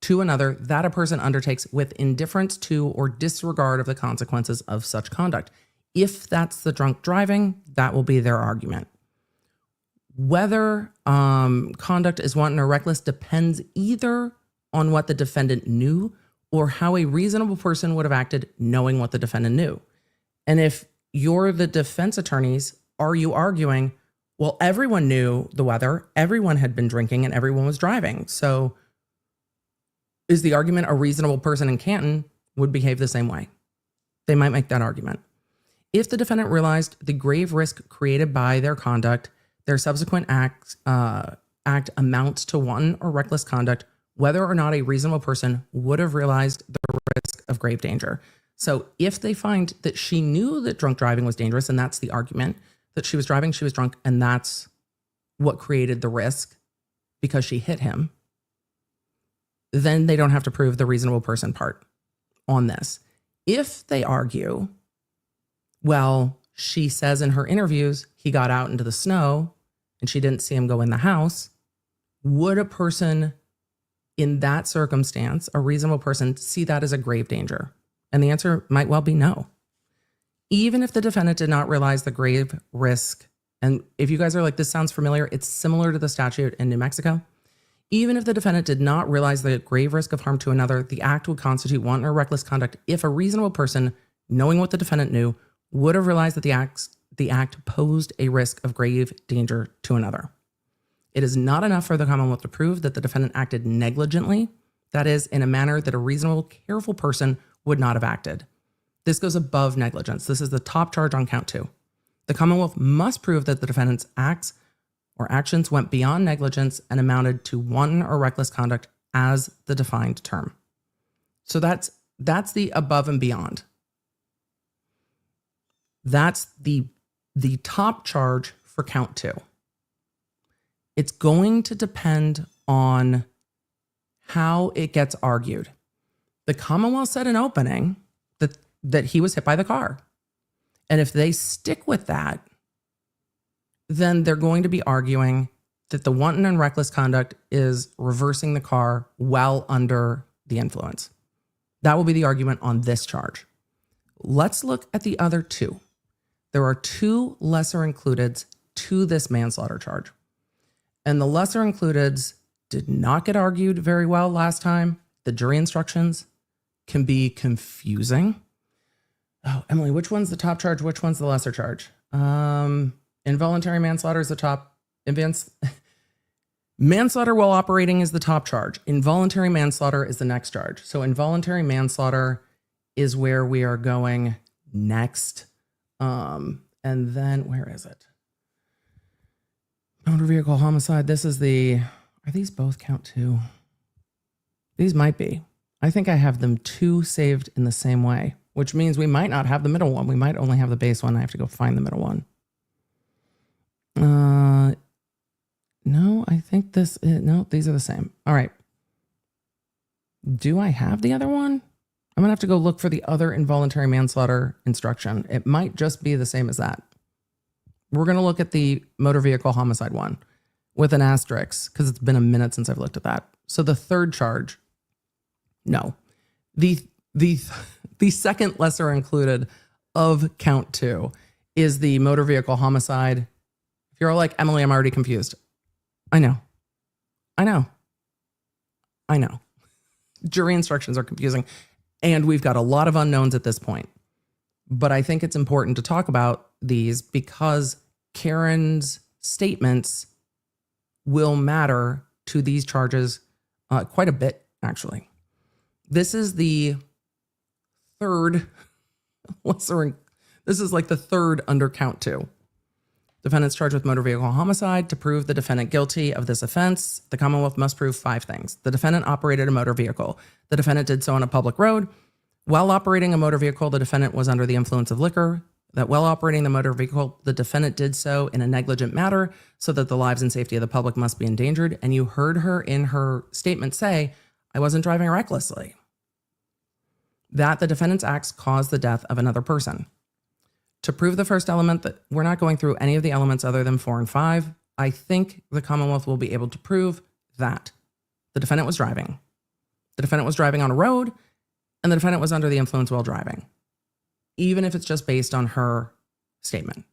that a person undertakes with indifference to or disregard of the consequences of such conduct. If that's the drunk driving, that will be their argument. Whether conduct is wanton or reckless depends either on what the defendant knew or how a reasonable person would have acted knowing what the defendant knew. And if you're the defense attorneys, are you arguing, well, everyone knew the weather, everyone had been drinking, and everyone was driving. So is the argument a reasonable person in Canton would behave the same way? They might make that argument. If the defendant realized the grave risk created by their conduct, their subsequent act amounts to wanton or reckless conduct, whether or not a reasonable person would have realized the risk of grave danger. So if they find that she knew that drunk driving was dangerous, and that's the argument, that she was driving, she was drunk, and that's what created the risk because she hit him, then they don't have to prove the reasonable person part on this. If they argue, well, she says in her interviews, he got out into the snow and she didn't see him go in the house, would a person in that circumstance, a reasonable person, see that as a grave danger? And the answer might well be no. Even if the defendant did not realize the grave risk, and if you guys are like, this sounds familiar, it's similar to the statute in New Mexico. Even if the defendant did not realize the grave risk of harm to another, the act would constitute wanton or reckless conduct if a reasonable person, knowing what the defendant knew, would have realized that the act posed a risk of grave danger to another. It is not enough for the Commonwealth to prove that the defendant acted negligently, that is, in a manner that a reasonable, careful person would not have acted. This goes above negligence. This is the top charge on count 2. The Commonwealth must prove that the defendant's acts or actions went beyond negligence and amounted to wanton or reckless conduct as the defined term. So that's the above and beyond. That's the top charge for count 2. It's going to depend on how it gets argued. The Commonwealth said in opening that he was hit by the car. And if they stick with that, then they're going to be arguing that the wanton and reckless conduct is reversing the car while under the influence. That will be the argument on this charge. Let's look at the other 2. There are 2 lesser includeds to this manslaughter charge. And the lesser includeds did not get argued very well last time. The jury instructions can be confusing. Oh, Emily, which one's the top charge? Which one's the lesser charge? Involuntary manslaughter is the top. Manslaughter while operating is the top charge. Involuntary manslaughter is the next charge. So involuntary manslaughter is where we are going next. And then where is it? Motor vehicle homicide. This is are these both count 2? These might be. I think I have them 2 saved in the same way, which means we might not have the middle one. We might only have the base one. I have to go find the middle one. No, I think no, these are the same. All right. Do I have the other one? I'm gonna have to go look for the other involuntary manslaughter instruction. It might just be the same as that. We're gonna look at the motor vehicle homicide one with an asterisk because it's been a minute since I've looked at that. So the third charge, no. The second lesser included of count 2 is the motor vehicle homicide. If you're all like, Emily, I'm already confused. I know. Jury instructions are confusing, and we've got a lot of unknowns at this point. But I think it's important to talk about these because Karen's statements will matter to these charges quite a bit, actually. This is the third lesser. This is like the third under count 2. Defendant's charged with motor vehicle homicide. To prove the defendant guilty of this offense, the Commonwealth must prove 5 things. The defendant operated a motor vehicle. The defendant did so on a public road. While operating a motor vehicle, the defendant was under the influence of liquor. That while operating the motor vehicle, the defendant did so in a negligent manner so that the lives and safety of the public must be endangered. And you heard her in her statement say, I wasn't driving recklessly. That the defendant's acts caused the death of another person. To prove the first element, that we're not going through any of the elements other than 4 and 5, I think the Commonwealth will be able to prove that the defendant was driving. The defendant was driving on a road, and the defendant was under the influence while driving, even if it's just based on her statement.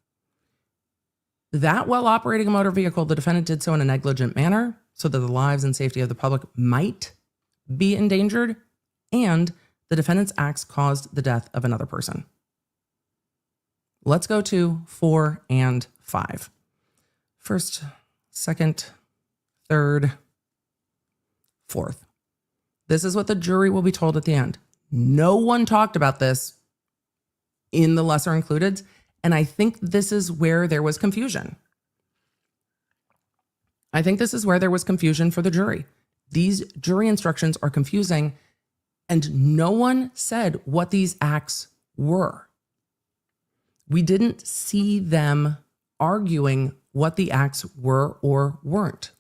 That while operating a motor vehicle, the defendant did so in a negligent manner so that the lives and safety of the public might be endangered, and the defendant's acts caused the death of another person. Let's go to 4 and 5. First, second, third, fourth. This is what the jury will be told at the end. No one talked about this in the lesser included, and I think this is where there was confusion. I think this is where there was confusion for the jury. These jury instructions are confusing, and no one said what these acts were. We didn't see them arguing what the acts were or weren't.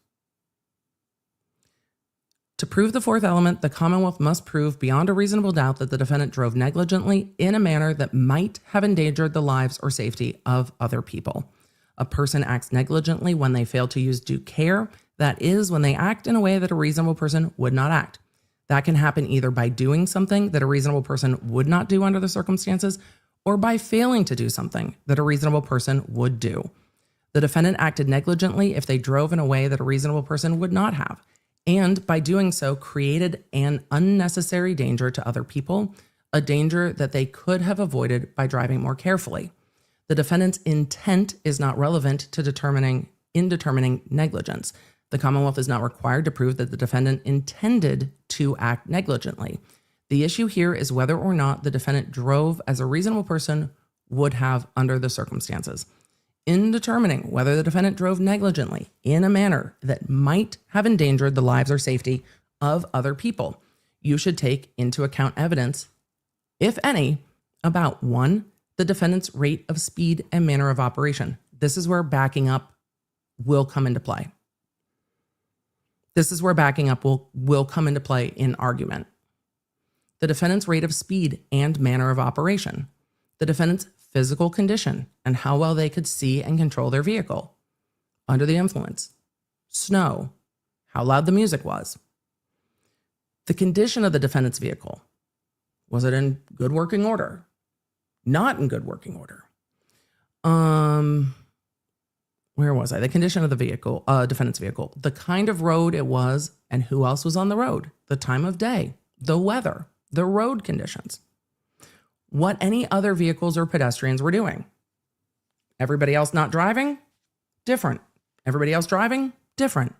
To prove the fourth element, the Commonwealth must prove beyond a reasonable doubt that the defendant drove negligently in a manner that might have endangered the lives or safety of other people. A person acts negligently when they fail to use due care. That is, when they act in a way that a reasonable person would not act. That can happen either by doing something that a reasonable person would not do under the circumstances, or by failing to do something that a reasonable person would do. The defendant acted negligently if they drove in a way that a reasonable person would not have, and by doing so created an unnecessary danger to other people, a danger that they could have avoided by driving more carefully. The defendant's intent is not relevant to determining negligence. The Commonwealth is not required to prove that the defendant intended to act negligently. The issue here is whether or not the defendant drove as a reasonable person would have under the circumstances. In determining whether the defendant drove negligently in a manner that might have endangered the lives or safety of other people, you should take into account evidence, if any, about 1, the defendant's rate of speed and manner of operation. This is where backing up will come into play. This is where backing up will come into play in argument. The defendant's rate of speed and manner of operation. The defendant's physical condition and how well they could see and control their vehicle. Under the influence. Snow. How loud the music was. The condition of the defendant's vehicle. Was it in good working order? Not in good working order. Where was I? The condition of the vehicle, defendant's vehicle, the kind of road it was, and who else was on the road, the time of day, the weather, the road conditions, what any other vehicles or pedestrians were doing. Everybody else not driving? Different. Everybody else driving? Different.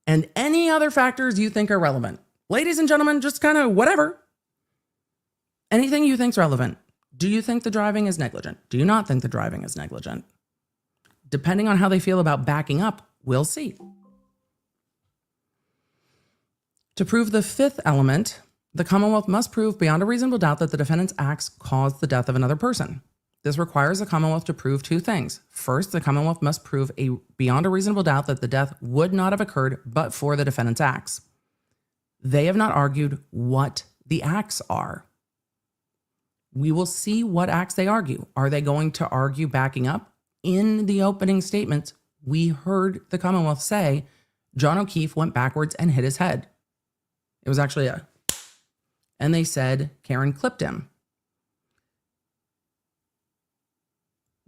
And any other factors you think are relevant. Ladies and gentlemen, just kind of whatever. Anything you think's relevant. Do you think the driving is negligent? Do you not think the driving is negligent? Depending on how they feel about backing up, we'll see. To prove the 5th element, the Commonwealth must prove beyond a reasonable doubt that the defendant's acts caused the death of another person. This requires the Commonwealth to prove 2 things. First, the Commonwealth must prove beyond a reasonable doubt that the death would not have occurred but for the defendant's acts. They have not argued what the acts are. We will see what acts they argue. Are they going to argue backing up? In the opening statements, we heard the Commonwealth say John O'Keefe went backwards and hit his head. It was actually and they said Karen clipped him.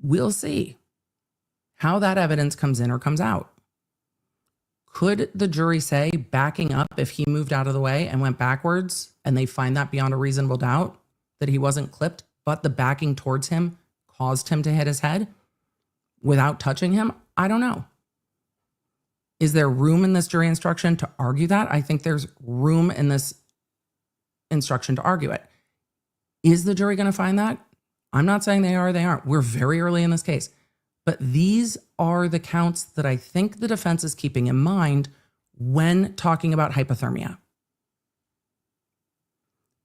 We'll see how that evidence comes in or comes out. Could the jury say backing up if he moved out of the way and went backwards and they find that beyond a reasonable doubt that he wasn't clipped, but the backing towards him caused him to hit his head? Without touching him? I don't know. Is there room in this jury instruction to argue that? I think there's room in this instruction to argue it. Is the jury going to find that? I'm not saying they are or they aren't. We're very early in this case. But these are the counts that I think the defense is keeping in mind when talking about hypothermia.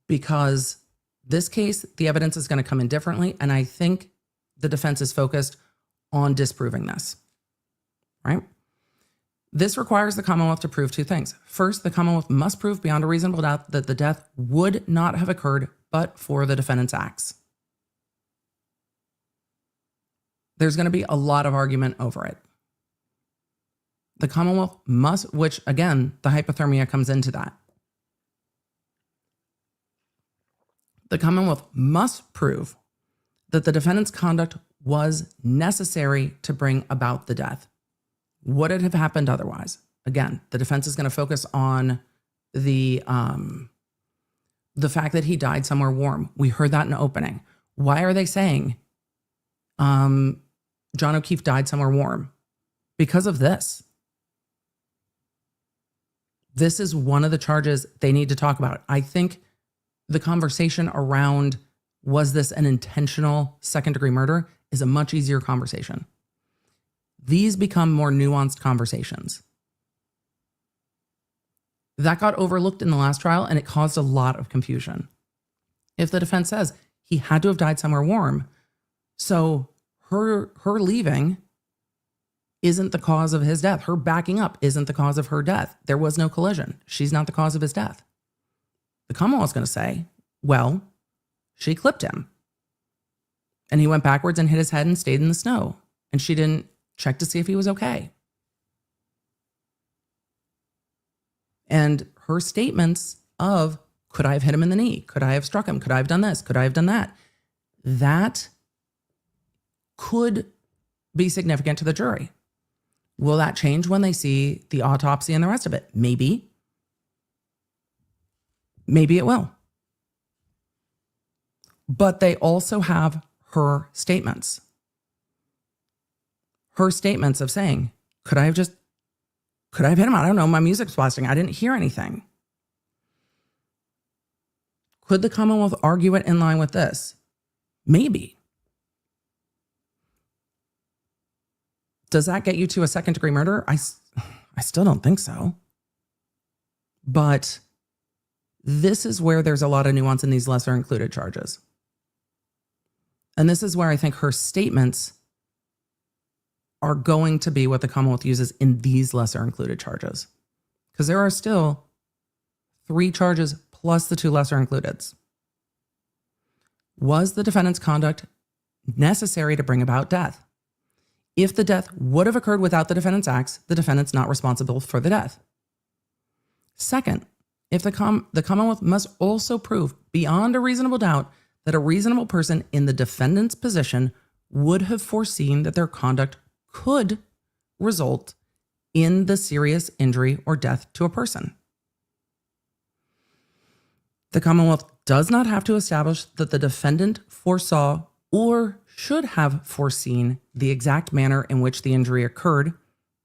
Because this case, the evidence is going to come in differently, and I think the defense is focused on disproving this, right? This requires the Commonwealth to prove 2 things. First, the Commonwealth must prove beyond a reasonable doubt that the death would not have occurred but for the defendant's acts. There's going to be a lot of argument over it. The Commonwealth must, which again, the hypothermia comes into that. The Commonwealth must prove that the defendant's conduct was necessary to bring about the death. Would it have happened otherwise? Again, the defense is going to focus on the fact that he died somewhere warm. We heard that in the opening. Why are they saying John O'Keefe died somewhere warm? Because of this. This is one of the charges they need to talk about. I think the conversation around was this an intentional second-degree murder is a much easier conversation. These become more nuanced conversations. That got overlooked in the last trial, and it caused a lot of confusion. If the defense says he had to have died somewhere warm, so her leaving isn't the cause of his death. Her backing up isn't the cause of her death. There was no collision. She's not the cause of his death. The Commonwealth's going to say, well, she clipped him. And he went backwards and hit his head and stayed in the snow. And she didn't check to see if he was okay. And her statements of, could I have hit him in the knee? Could I have struck him? Could I have done this? Could I have done that? That could be significant to the jury. Will that change when they see the autopsy and the rest of it? Maybe. Maybe it will. But they also have her statements. Her statements of saying, could I have hit him? I don't know. My music's blasting. I didn't hear anything. Could the Commonwealth argue it in line with this? Maybe. Does that get you to a second-degree murder? I still don't think so. But this is where there's a lot of nuance in these lesser included charges. And this is where I think her statements are going to be what the Commonwealth uses in these lesser included charges. Because there are still 3 charges plus the 2 lesser includeds. Was the defendant's conduct necessary to bring about death? If the death would have occurred without the defendant's acts, the defendant's not responsible for the death. Second, if the Commonwealth must also prove beyond a reasonable doubt that a reasonable person in the defendant's position would have foreseen that their conduct could result in the serious injury or death to a person. The Commonwealth does not have to establish that the defendant foresaw or should have foreseen the exact manner in which the injury occurred,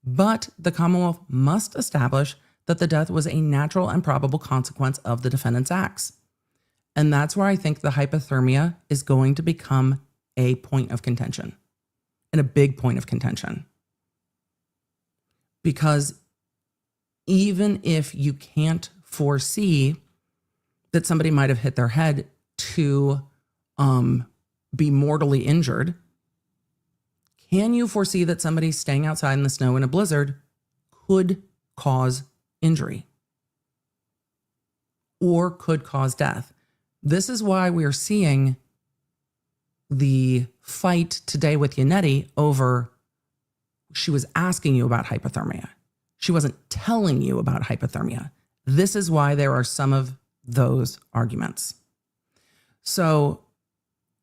but the Commonwealth must establish that the death was a natural and probable consequence of the defendant's acts. And that's where I think the hypothermia is going to become a point of contention, and a big point of contention. Because even if you can't foresee that somebody might have hit their head to be mortally injured, can you foresee that somebody staying outside in the snow in a blizzard could cause injury or could cause death? This is why we're seeing the fight today with Yannetti over, she was asking you about hypothermia. She wasn't telling you about hypothermia. This is why there are some of those arguments. So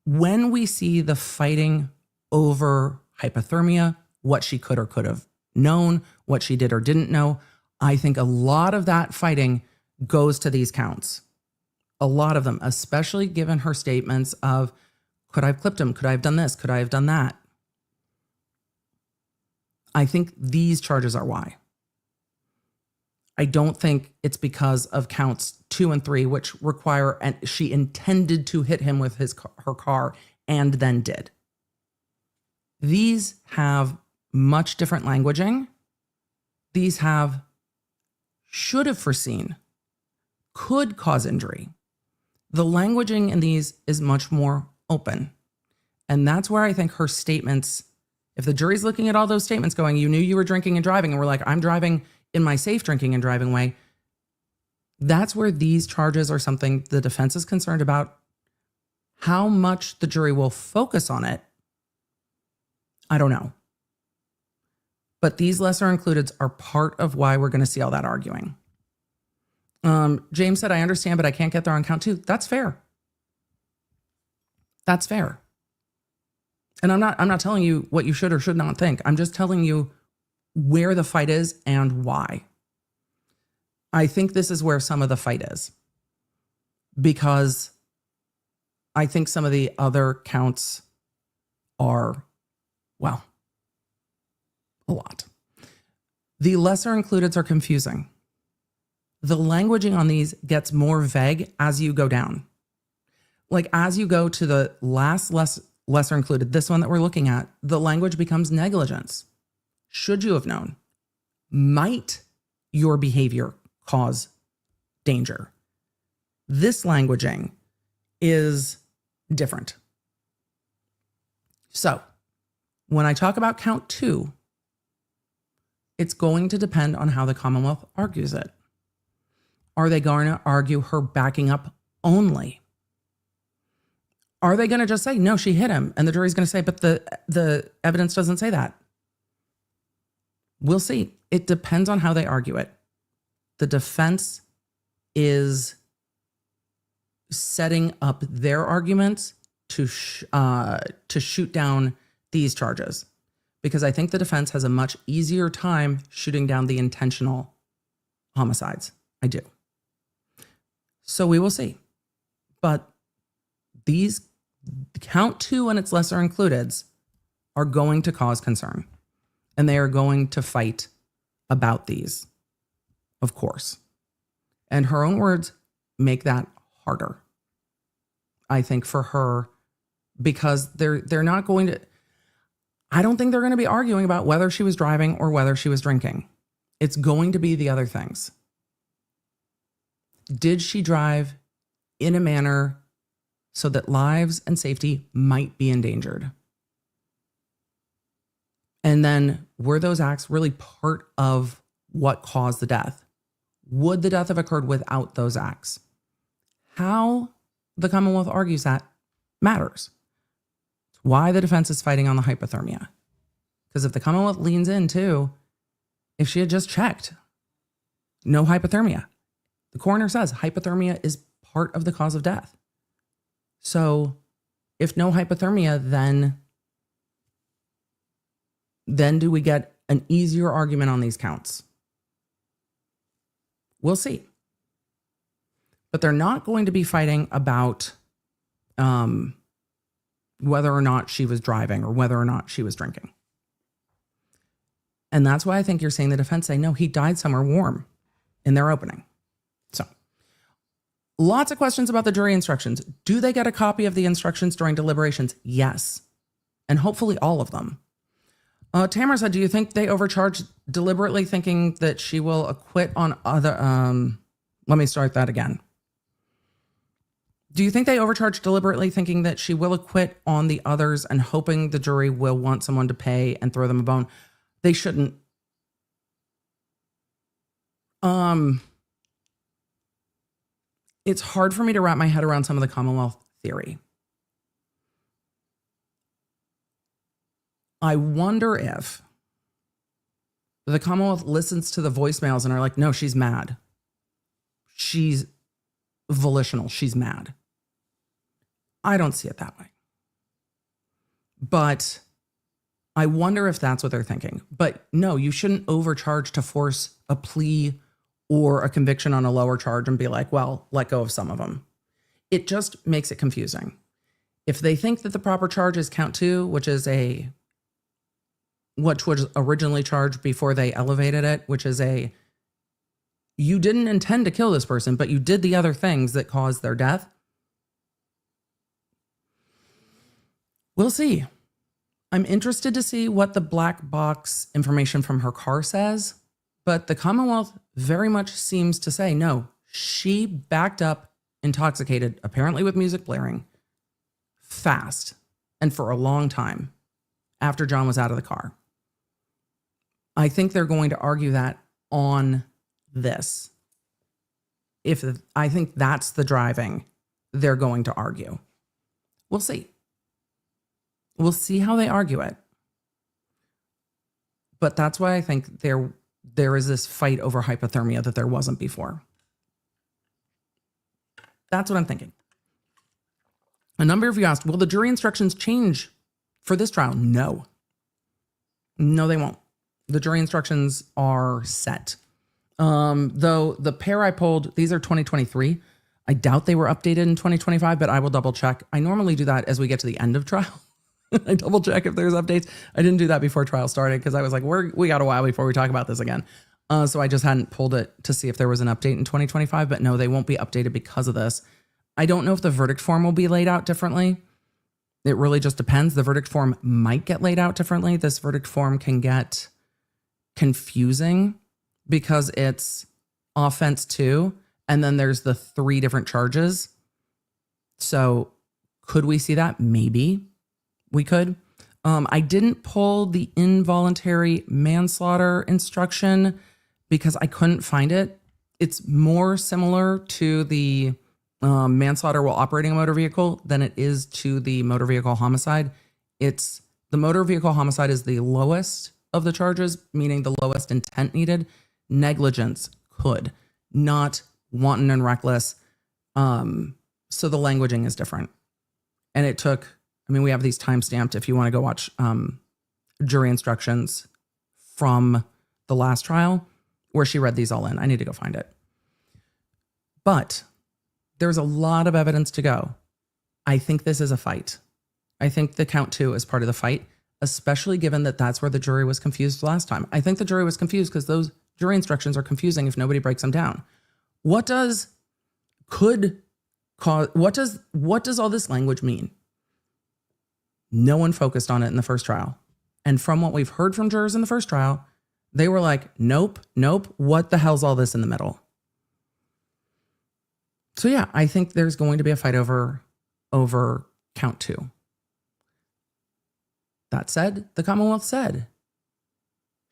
when we see the fighting over hypothermia, what she could or could have known, what she did or didn't know, I think a lot of that fighting goes to these counts. A lot of them, especially given her statements of, could I have clipped him? Could I have done this? Could I have done that? I think these charges are why. I don't think it's because of counts 2 and 3, which require, and she intended to hit him with her car and then did. These have much different languaging. These have should have foreseen, could cause injury. The languaging in these is much more open. And that's where I think her statements, if the jury's looking at all those statements going, you knew you were drinking and driving, and we're like, I'm driving in my safe drinking and driving way, that's where these charges are something the defense is concerned about. How much the jury will focus on it, I don't know. But these lesser includeds are part of why we're going to see all that arguing. James said, I understand, but I can't get there on count 2. That's fair. That's fair. And I'm not telling you what you should or should not think. I'm just telling you where the fight is and why. I think this is where some of the fight is, because I think some of the other counts are, well, a lot. The lesser includeds are confusing. The languaging on these gets more vague as you go down. Like as you go to the last lesser included, this one that we're looking at, the language becomes negligence. Should you have known? Might your behavior cause danger? This languaging is different. So when I talk about count 2, it's going to depend on how the Commonwealth argues it. Are they going to argue her backing up only? Are they going to just say, no, she hit him? And the jury's going to say, but the evidence doesn't say that. We'll see. It depends on how they argue it. The defense is setting up their arguments to shoot down these charges, because I think the defense has a much easier time shooting down the intentional homicides. I do. So we will see. But these count 2 and its lesser includeds are going to cause concern, and they are going to fight about these, of course. And her own words make that harder, I think, for her, because they're not going to, I don't think they're going to be arguing about whether she was driving or whether she was drinking. It's going to be the other things. Did she drive in a manner so that lives and safety might be endangered? And then, were those acts really part of what caused the death? Would the death have occurred without those acts? How the Commonwealth argues that matters. It's why the defense is fighting on the hypothermia. Because if the Commonwealth leans in too, if she had just checked, no hypothermia. The coroner says hypothermia is part of the cause of death. So if no hypothermia, then do we get an easier argument on these counts? We'll see. But they're not going to be fighting about whether or not she was driving or whether or not she was drinking. And that's why I think you're seeing the defense say, no, he died somewhere warm in their opening. So lots of questions about the jury instructions. Do they get a copy of the instructions during deliberations? Yes. And hopefully all of them. Tamara said, do you think they overcharged deliberately thinking that she will acquit on other... let me start that again. Do you think they overcharged deliberately thinking that she will acquit on the others and hoping the jury will want someone to pay and throw them a bone? They shouldn't. It's hard for me to wrap my head around some of the Commonwealth theory. I wonder if the Commonwealth listens to the voicemails and are like, no, she's mad. She's volitional. She's mad. I don't see it that way. But I wonder if that's what they're thinking. But no, you shouldn't overcharge to force a plea or a conviction on a lower charge and be like, well, let go of some of them. It just makes it confusing. If they think that the proper charge is count 2, which was originally charged before they elevated it, which is you didn't intend to kill this person, but you did the other things that caused their death. We'll see. I'm interested to see what the black box information from her car says, but the Commonwealth very much seems to say, no, she backed up intoxicated, apparently with music blaring, fast and for a long time after John was out of the car. I think they're going to argue that on this. I think that's the driving they're going to argue. We'll see. We'll see how they argue it. But that's why I think there is this fight over hypothermia that there wasn't before. That's what I'm thinking. A number of you asked, will the jury instructions change for this trial? No. No, they won't. The jury instructions are set. Though the pair I pulled, these are 2023. I doubt they were updated in 2025, but I will double check. I normally do that as we get to the end of trial. I double check if there's updates. I didn't do that before trial started because I was like, we got a while before we talk about this again. So I just hadn't pulled it to see if there was an update in 2025, but no, they won't be updated because of this. I don't know if the verdict form will be laid out differently. It really just depends. The verdict form might get laid out differently. This verdict form can get confusing because it's offense 2, and then there's the 3 different charges. So could we see that? Maybe we could. I didn't pull the involuntary manslaughter instruction because I couldn't find it. It's more similar to the manslaughter while operating a motor vehicle than it is to the motor vehicle homicide. The motor vehicle homicide is the lowest of the charges, meaning the lowest intent needed. Negligence could, not wanton and reckless. So the languaging is different. And it took, I mean, we have these timestamped if you want to go watch jury instructions from the last trial where she read these all in. I need to go find it. But there's a lot of evidence to go. I think this is a fight. I think the count 2 is part of the fight, especially given that that's where the jury was confused last time. I think the jury was confused because those jury instructions are confusing if nobody breaks them down. What does all this language mean? No one focused on it in the first trial. And from what we've heard from jurors in the first trial, they were like, nope, what the hell's all this in the middle? So yeah, I think there's going to be a fight over count 2. That said, the Commonwealth said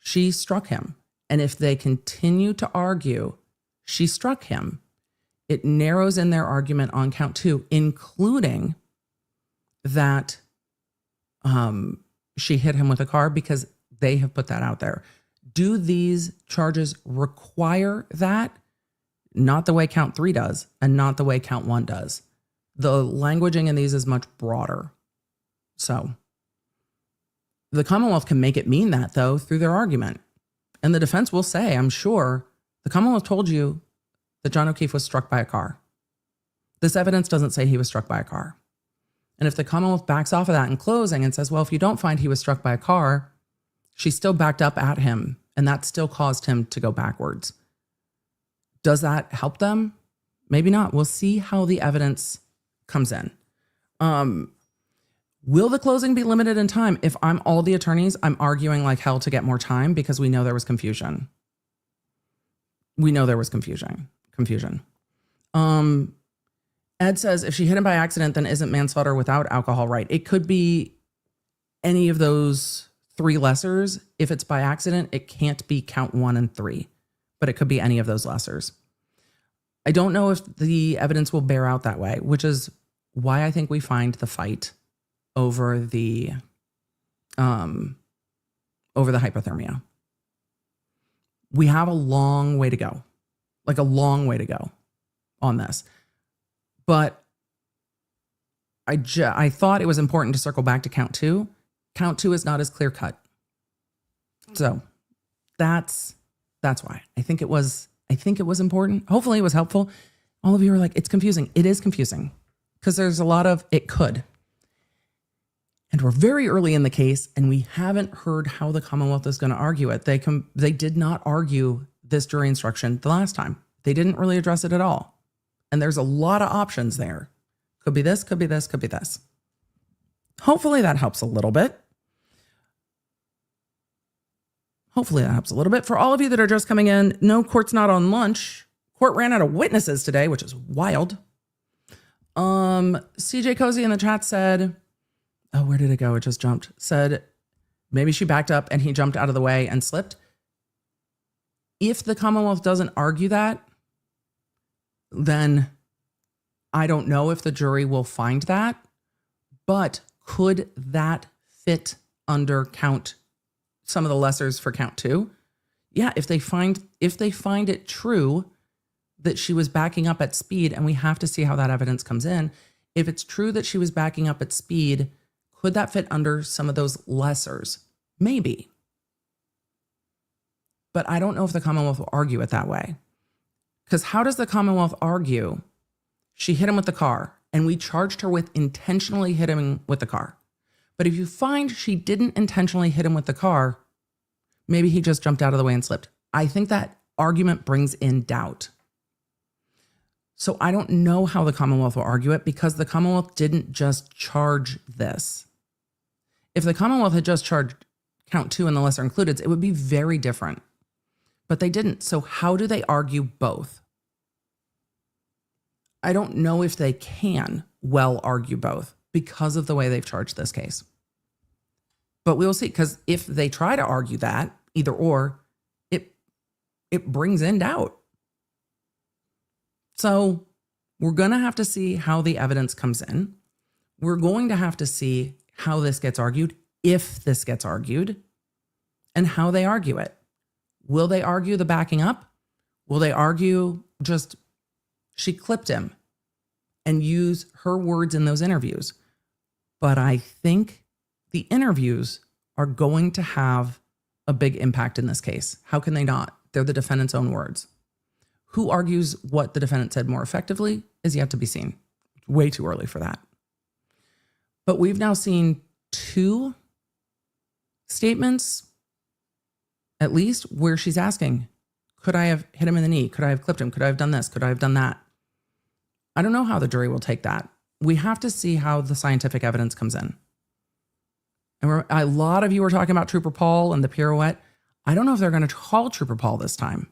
she struck him. And if they continue to argue she struck him, it narrows in their argument on count 2, including that she hit him with a car, because they have put that out there. Do these charges require that? Not the way count 3 does, and not the way count 1 does. The languaging in these is much broader. So the Commonwealth can make it mean that, though, through their argument. And the defense will say, I'm sure, the Commonwealth told you that John O'Keefe was struck by a car. This evidence doesn't say he was struck by a car. And if the Commonwealth backs off of that in closing and says, well, if you don't find he was struck by a car, she still backed up at him, and that still caused him to go backwards. Does that help them? Maybe not. We'll see how the evidence comes in. Will the closing be limited in time? If I'm all the attorneys, I'm arguing like hell to get more time because we know there was confusion. Ed says, if she hit him by accident, then isn't manslaughter without alcohol right? It could be any of those 3 lessers. If it's by accident, it can't be count 1 and 3, but it could be any of those lessers. I don't know if the evidence will bear out that way, which is why I think we find the fight over the hypothermia. We have a long way to go, on this. But I thought it was important to circle back to count 2. Count 2 is not as clear cut. So that's why I think it was important. Hopefully it was helpful. All of you are like, it's confusing. It is confusing because there's a lot of it could. And we're very early in the case, and we haven't heard how the Commonwealth is going to argue it. They did not argue this jury instruction the last time. They didn't really address it at all. And there's a lot of options there. Could be this, could be this, could be this. Hopefully that helps a little bit. For all of you that are just coming in, no, court's not on lunch. Court ran out of witnesses today, which is wild. CJ Cozy in the chat said, oh, where did it go? It just jumped. Said maybe she backed up and he jumped out of the way and slipped. If the Commonwealth doesn't argue that, then I don't know if the jury will find that. But could that fit under some of the lessers for count 2? Yeah, if they find it true that she was backing up at speed, and we have to see how that evidence comes in. If it's true that she was backing up at speed, could that fit under some of those lessers? Maybe. But I don't know if the Commonwealth will argue it that way. Because how does the Commonwealth argue she hit him with the car and we charged her with intentionally hitting him with the car? But if you find she didn't intentionally hit him with the car, maybe he just jumped out of the way and slipped. I think that argument brings in doubt. So I don't know how the Commonwealth will argue it because the Commonwealth didn't just charge this. If the Commonwealth had just charged count 2 and the lesser included, it would be very different. But they didn't. So how do they argue both? I don't know if they can well argue both because of the way they've charged this case. But we will see, because if they try to argue that, either or, it brings in doubt. So we're going to have to see how the evidence comes in. We're going to have to see how this gets argued, if this gets argued, and how they argue it. Will they argue the backing up? Will they argue just she clipped him and use her words in those interviews. But I think the interviews are going to have a big impact in this case. How can they not? They're the defendant's own words. Who argues what the defendant said more effectively is yet to be seen. Way too early for that. But we've now seen 2 statements, at least, where she's asking, could I have hit him in the knee? Could I have clipped him? Could I have done this? Could I have done that? I don't know how the jury will take that. We have to see how the scientific evidence comes in. And a lot of you were talking about Trooper Paul and the pirouette. I don't know if they're going to call Trooper Paul this time,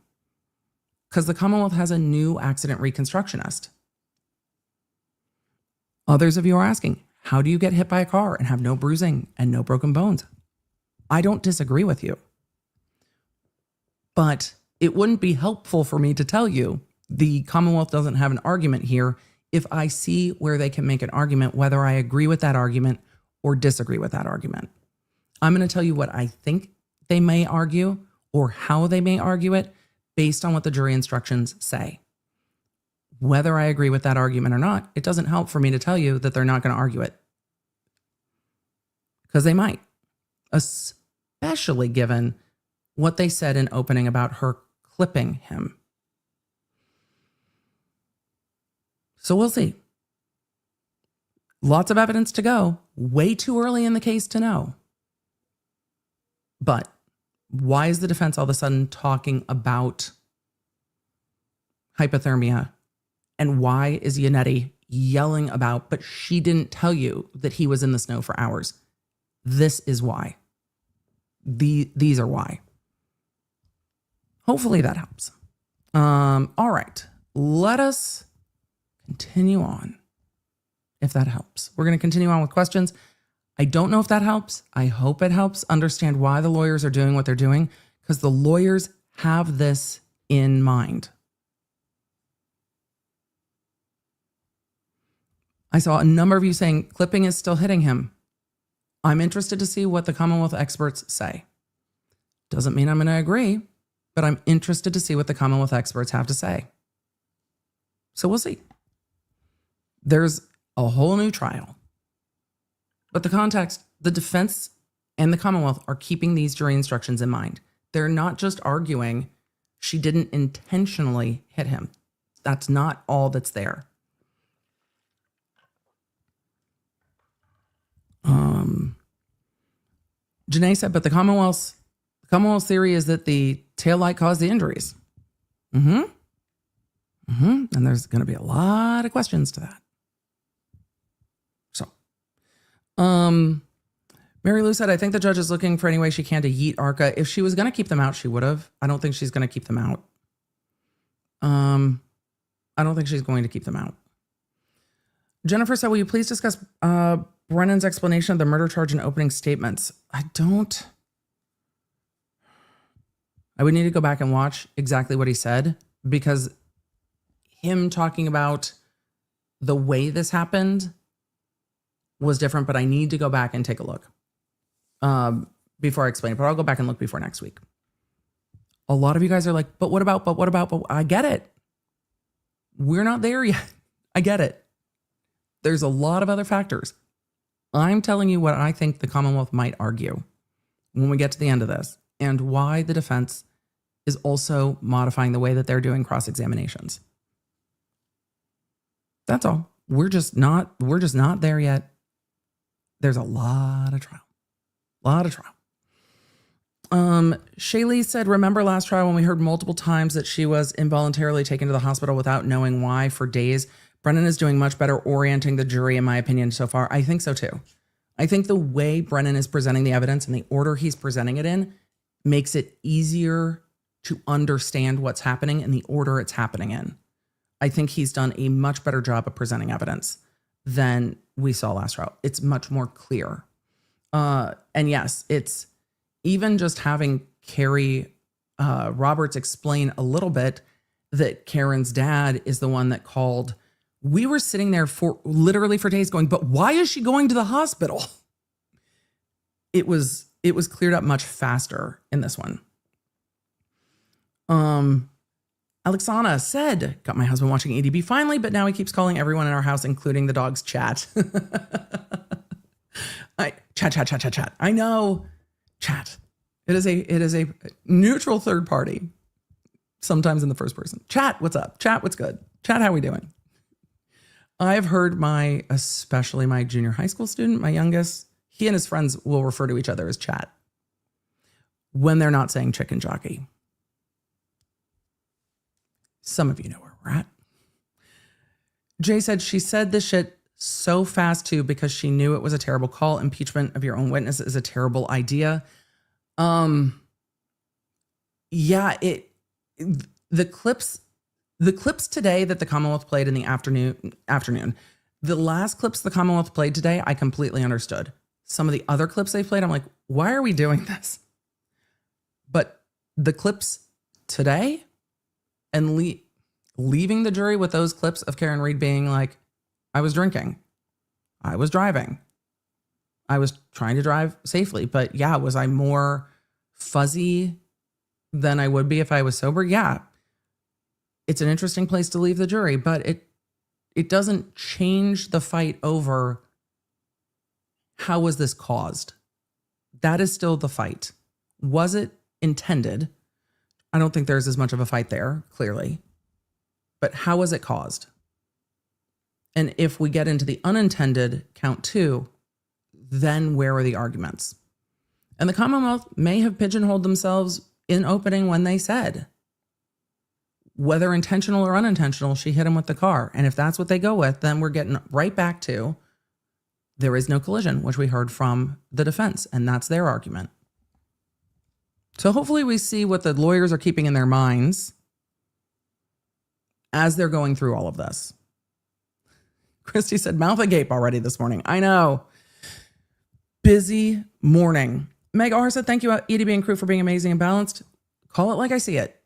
because the Commonwealth has a new accident reconstructionist. Others of you are asking, how do you get hit by a car and have no bruising and no broken bones? I don't disagree with you. But it wouldn't be helpful for me to tell you the Commonwealth doesn't have an argument here if I see where they can make an argument, whether I agree with that argument or disagree with that argument. I'm going to tell you what I think they may argue or how they may argue it based on what the jury instructions say. Whether I agree with that argument or not, it doesn't help for me to tell you that they're not going to argue it. Because they might, especially given what they said in opening about her clipping him. So we'll see. Lots of evidence to go. Way too early in the case to know. But why is the defense all of a sudden talking about hypothermia? And why is Yannetti yelling about, but she didn't tell you that he was in the snow for hours? This is why. These are why. Hopefully that helps. All right. Let us continue on, if that helps. We're going to continue on with questions. I don't know if that helps. I hope it helps understand why the lawyers are doing what they're doing, because the lawyers have this in mind. I saw a number of you saying clipping is still hitting him. I'm interested to see what the Commonwealth experts say. Doesn't mean I'm going to agree, but I'm interested to see what the Commonwealth experts have to say. So we'll see. There's a whole new trial. But the context, the defense and the Commonwealth are keeping these jury instructions in mind. They're not just arguing she didn't intentionally hit him. That's not all that's there. Janae said, but the Commonwealth's theory is that the taillight caused the injuries. And there's going to be a lot of questions to that. So, Mary Lou said, I think the judge is looking for any way she can to yeet ARCA. If she was going to keep them out, she would have. I don't think she's going to keep them out. I don't think she's going to keep them out. Jennifer said, will you please discuss Brennan's explanation of the murder charge and opening statements? I would need to go back and watch exactly what he said, because him talking about the way this happened was different, but I need to go back and take a look before I explain it. But I'll go back and look before next week. A lot of you guys are like, but what about, but I get it. We're not there yet. I get it. There's a lot of other factors. I'm telling you what I think the Commonwealth might argue when we get to the end of this, and why the defense is also modifying the way that they're doing cross-examinations. That's all. We're just not there yet. There's a lot of trial. Shaylee said, remember last trial when we heard multiple times that she was involuntarily taken to the hospital without knowing why for days? Brennan is doing much better orienting the jury, in my opinion, so far. I think so too. I think the way Brennan is presenting the evidence and the order he's presenting it in makes it easier to understand what's happening in the order it's happening in. I think he's done a much better job of presenting evidence than we saw last trial. It's much more clear. And yes, it's even just having Carrie Roberts explain a little bit that Karen's dad is the one that called. We were sitting there literally for days going, but why is she going to the hospital? It was cleared up much faster in this one. Alexana said, got my husband watching EDB finally, but now he keeps calling everyone in our house, including the dogs, chat. Chat. I know. Chat. It is a neutral third party, sometimes in the first person. Chat, what's up? Chat, what's good? Chat, how we doing? I've heard especially my junior high school student, my youngest, he and his friends will refer to each other as chat when they're not saying chicken jockey. Some of you know where we're at. Jay said she said this shit so fast too because she knew it was a terrible call. Impeachment of your own witness is a terrible idea. The clips today that the Commonwealth played in the afternoon, the last clips the Commonwealth played today, I completely understood. Some of the other clips they played, I'm like, why are we doing this? But the clips today and leaving the jury with those clips of Karen Read being like, I was drinking, I was driving, I was trying to drive safely. But yeah, was I more fuzzy than I would be if I was sober? Yeah. It's an interesting place to leave the jury, but it doesn't change the fight over how was this caused. That is still the fight. Was it intended? I don't think there's as much of a fight there, clearly. But how was it caused? And if we get into the unintended count 2, then where are the arguments? And the Commonwealth may have pigeonholed themselves in opening when they said, whether intentional or unintentional, she hit him with the car. And if that's what they go with, then we're getting right back to there is no collision, which we heard from the defense. And that's their argument. So hopefully we see what the lawyers are keeping in their minds as they're going through all of this. Christy said, mouth agape already this morning. I know. Busy morning. Meg R said, thank you, EDB and crew, for being amazing and balanced. Call it like I see it.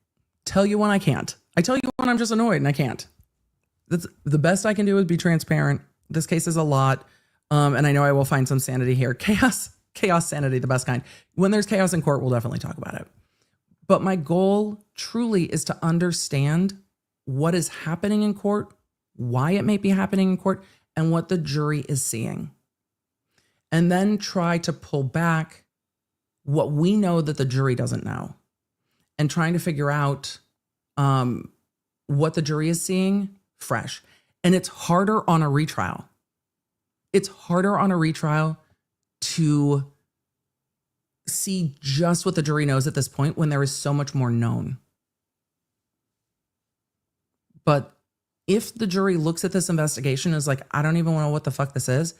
Tell you when I can't. I tell you when I'm just annoyed and I can't. That's the best I can do is be transparent. This case is a lot. And I know I will find some sanity here. Chaos, sanity, the best kind. When there's chaos in court, we'll definitely talk about it. But my goal truly is to understand what is happening in court, why it may be happening in court, and what the jury is seeing. And then try to pull back what we know that the jury doesn't know, and trying to figure out what the jury is seeing fresh. And it's harder on a retrial. It's harder on a retrial to see just what the jury knows at this point when there is so much more known. But if the jury looks at this investigation and is like, I don't even know what the fuck this is,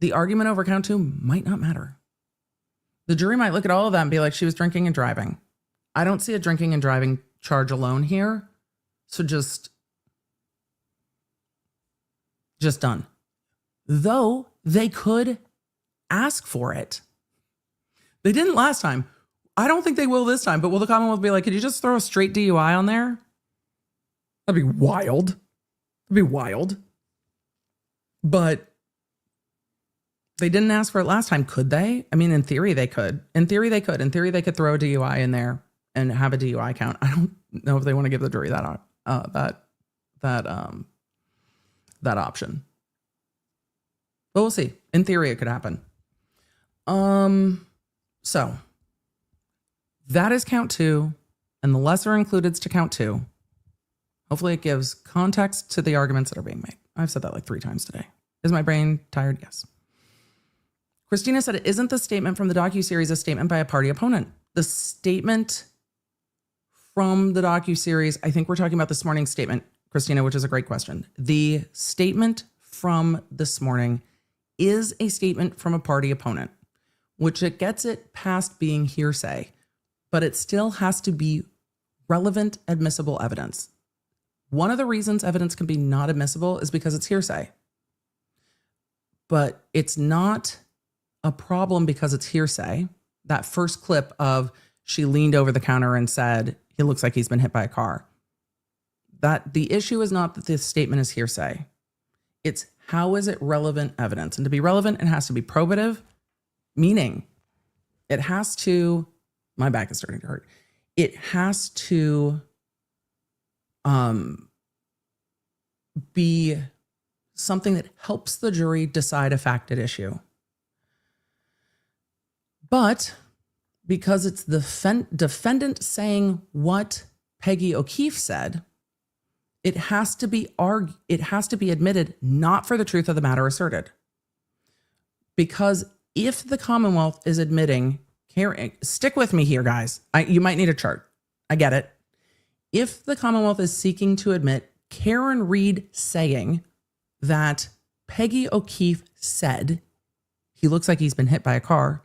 the argument over count 2 might not matter. The jury might look at all of that and be like, she was drinking and driving. I don't see a drinking and driving charge alone here. So just done. Though they could ask for it. They didn't last time. I don't think they will this time, but will the Commonwealth be like, could you just throw a straight DUI on there? That'd be wild. That'd be wild. But they didn't ask for it last time. Could they? I mean, in theory, they could. In theory, they could. In theory, they could throw a DUI in there and have a DUI count. I don't know if they want to give the jury that option. But we'll see. In theory, it could happen. So that is count 2, and the lesser includeds to count 2. Hopefully it gives context to the arguments that are being made. I've said that like 3 times today. Is my brain tired? Yes. Christina said, isn't the statement from the docuseries a statement by a party opponent? The statement from the docuseries, I think we're talking about this morning's statement, Christina, which is a great question. The statement from this morning is a statement from a party opponent, which it gets it past being hearsay, but it still has to be relevant, admissible evidence. One of the reasons evidence can be not admissible is because it's hearsay. But it's not a problem because it's hearsay. That first clip of she leaned over the counter and said, he looks like he's been hit by a car. That the issue is not that this statement is hearsay. It's how is it relevant evidence? And to be relevant, it has to be probative, meaning it has to, my back is starting to hurt. It has to be something that helps the jury decide a fact at issue. But because it's the defendant saying what Peggy O'Keefe said, it has to be admitted not for the truth of the matter asserted. Because if the Commonwealth is admitting, stick with me here, guys. You might need a chart. I get it. If the Commonwealth is seeking to admit Karen Read saying that Peggy O'Keefe said he looks like he's been hit by a car,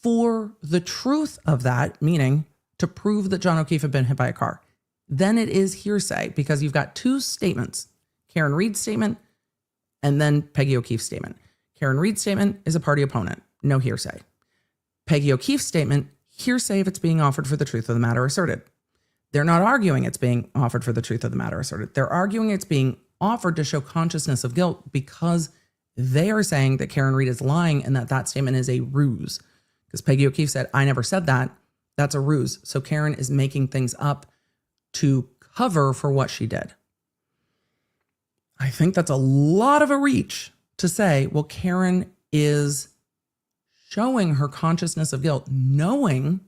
for the truth of that, meaning to prove that John O'Keefe had been hit by a car, then it is hearsay because you've got two statements, Karen Read's statement and then Peggy O'Keefe's statement. Karen Read's statement is a party opponent, no hearsay. Peggy O'Keefe's statement, hearsay if it's being offered for the truth of the matter asserted. They're not arguing it's being offered for the truth of the matter asserted. They're arguing it's being offered to show consciousness of guilt because they are saying that Karen Read is lying and that statement is a ruse. Because Peggy O'Keefe said, I never said that. That's a ruse. So Karen is making things up to cover for what she did. I think that's a lot of a reach to say, well, Karen is showing her consciousness of guilt, knowing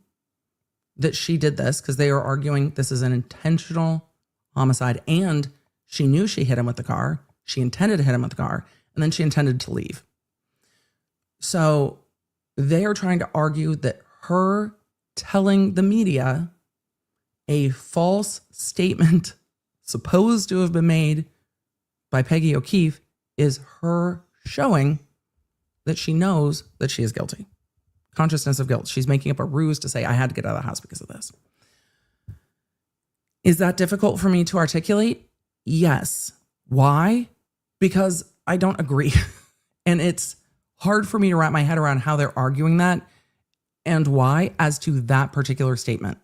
that she did this, because they are arguing this is an intentional homicide and she knew she hit him with the car. She intended to hit him with the car, and then she intended to leave. So they are trying to argue that her telling the media a false statement supposed to have been made by Peggy O'Keefe is her showing that she knows that she is guilty. Consciousness of guilt. She's making up a ruse to say, I had to get out of the house because of this. Is that difficult for me to articulate? Yes. Why? Because I don't agree. And it's hard for me to wrap my head around how they're arguing that and why as to that particular statement.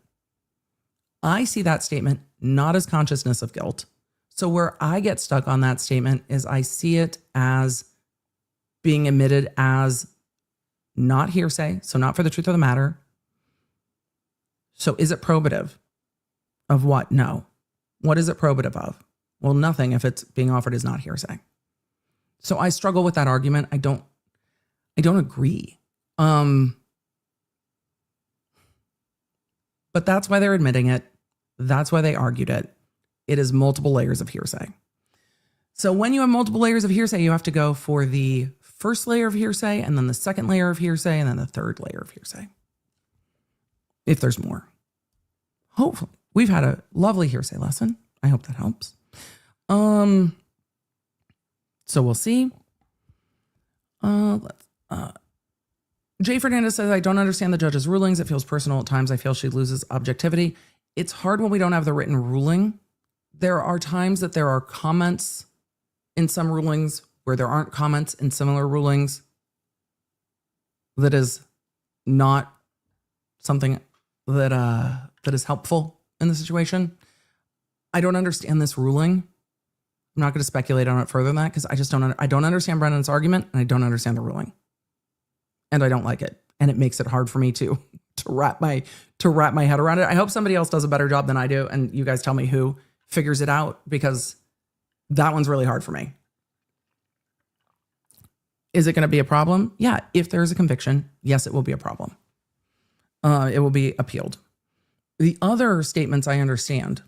I see that statement not as consciousness of guilt. So where I get stuck on that statement is I see it as being admitted as not hearsay, so not for the truth of the matter. So is it probative of what? No. What is it probative of? Well, nothing if it's being offered as not hearsay. So I struggle with that argument. I don't agree. But that's why they're admitting it. That's why they argued it. It is multiple layers of hearsay. So when you have multiple layers of hearsay, you have to go for the first layer of hearsay and then the second layer of hearsay and then the third layer of hearsay. If there's more. Hopefully. We've had a lovely hearsay lesson. I hope that helps. So we'll see. Jay Fernandez says, I don't understand the judge's rulings. It feels personal at times. I feel she loses objectivity. It's hard when we don't have the written ruling. There are times that there are comments in some rulings where there aren't comments in similar rulings. That is not something that is helpful in the situation. I don't understand this ruling. I'm not going to speculate on it further than that because I don't understand Brennan's argument and I don't understand the ruling. And I don't like it. And it makes it hard for me to wrap my head around it. I hope somebody else does a better job than I do. And you guys tell me who figures it out because that one's really hard for me. Is it going to be a problem? Yeah. If there's a conviction, yes, it will be a problem. It will be appealed. The other statements I understand,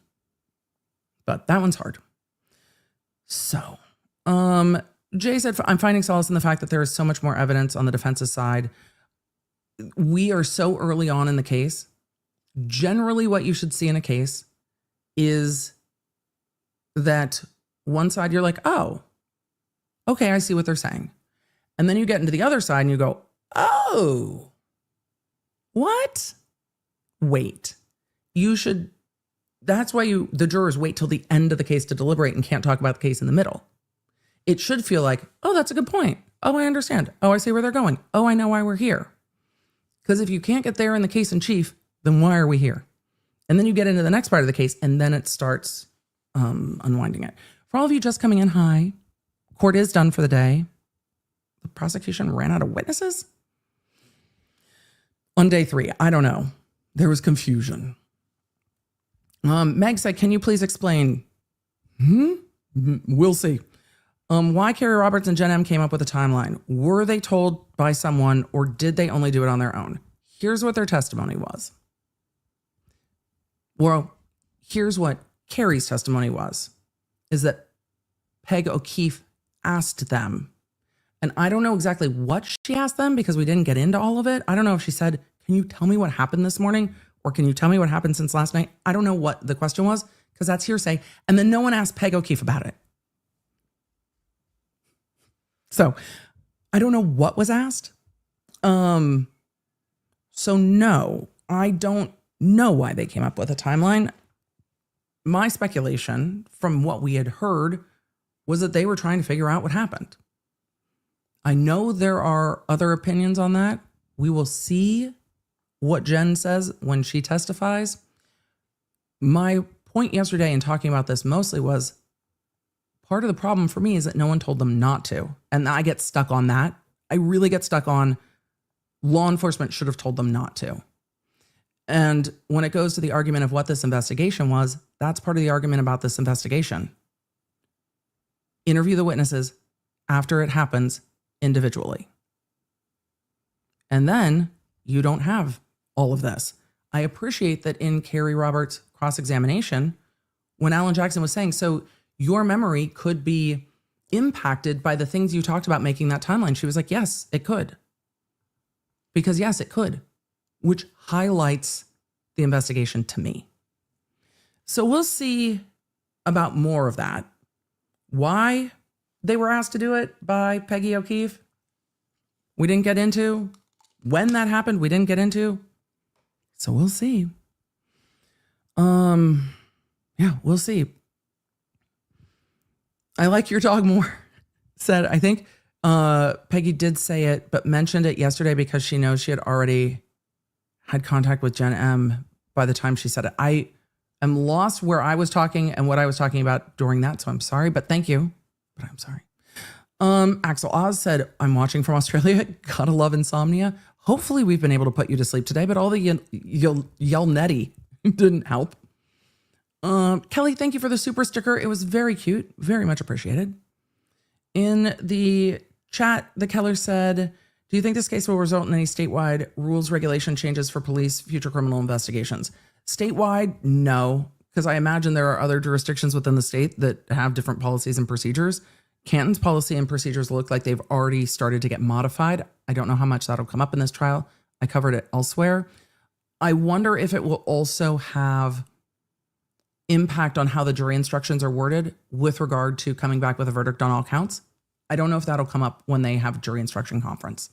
but that one's hard. So, Jay said, I'm finding solace in the fact that there is so much more evidence on the defense's side. We are so early on in the case. Generally, what you should see in a case is that one side, you're like, oh, okay, I see what they're saying. And then you get into the other side and you go, oh, what? Wait, that's why the jurors wait till the end of the case to deliberate and can't talk about the case in the middle. It should feel like, oh, that's a good point. Oh, I understand. Oh, I see where they're going. Oh, I know why we're here. Because if you can't get there in the case in chief, then why are we here? And then you get into the next part of the case and then it starts unwinding it. For all of you just coming in, hi. Court is done for the day. The prosecution ran out of witnesses? On day 3, I don't know. There was confusion. Meg said, can you please explain? We'll see. Why Carrie Roberts and Jen M came up with a timeline. Were they told by someone or did they only do it on their own? Here's what their testimony was. Well, here's what Carrie's testimony was, is that Peg O'Keefe asked them. And I don't know exactly what she asked them because we didn't get into all of it. I don't know if she said, can you tell me what happened this morning? Or can you tell me what happened since last night? I don't know what the question was because that's hearsay. And then no one asked Peg O'Keefe about it. So I don't know what was asked. So no, I don't know why they came up with a timeline. My speculation from what we had heard was that they were trying to figure out what happened. I know there are other opinions on that. We will see what Jen says when she testifies. My point yesterday in talking about this mostly was part of the problem for me is that no one told them not to. And I get stuck on that. I really get stuck on law enforcement should have told them not to. And when it goes to the argument of what this investigation was, that's part of the argument about this investigation. Interview the witnesses after it happens individually. And then you don't have all of this. I appreciate that in Carrie Roberts' cross-examination, when Alan Jackson was saying, so your memory could be impacted by the things you talked about making that timeline. She was like, yes, it could. Because yes, it could, which highlights the investigation to me. So we'll see about more of that. Why they were asked to do it by Peggy O'Keefe, we didn't get into. When that happened, we didn't get into. So we'll see. Yeah, we'll see. I like your dog more, said, I think Peggy did say it, but mentioned it yesterday because she knows she had already had contact with Jen M by the time she said it. I am lost where I was talking and what I was talking about during that, so I'm sorry, but thank you. But I'm sorry. Axel Oz said, I'm watching from Australia. Gotta love insomnia. Hopefully we've been able to put you to sleep today, but all the yell netty didn't help. Kelly, thank you for the super sticker. It was very cute. Very much appreciated. In the chat, the Keller said, do you think this case will result in any statewide rules regulation changes for police future criminal investigations? Statewide, no, because I imagine there are other jurisdictions within the state that have different policies and procedures. Canton's policy and procedures look like they've already started to get modified. I don't know how much that'll come up in this trial. I covered it elsewhere. I wonder if it will also have impact on how the jury instructions are worded with regard to coming back with a verdict on all counts. I don't know if that'll come up when they have jury instruction conference.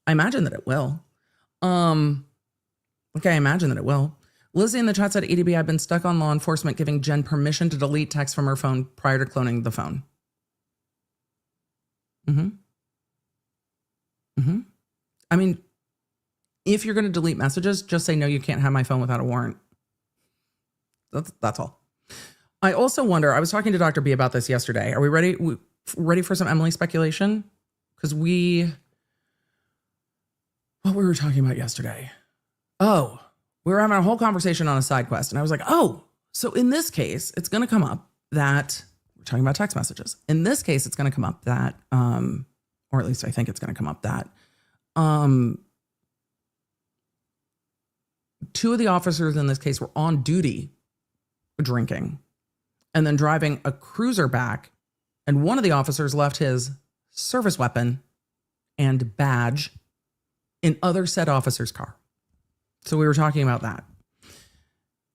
I imagine that it will. Okay, I imagine that it will. Lizzie in the chat said, EDB, I've been stuck on law enforcement giving Jen permission to delete text from her phone prior to cloning the phone. I mean, if you're going to delete messages, just say, no, you can't have my phone without a warrant. That's all. I also wonder, I was talking to Dr. B about this yesterday. Are we ready for some Emily speculation? Because what we were talking about yesterday. Oh, we were having a whole conversation on a side quest. And I was like, oh, so in this case, it's going to come up that we're talking about text messages. In this case, it's going to come up that, or at least I think it's going to come up that, two of the officers in this case were on duty drinking and then driving a cruiser back. And one of the officers left his service weapon and badge in other said officer's car. So we were talking about that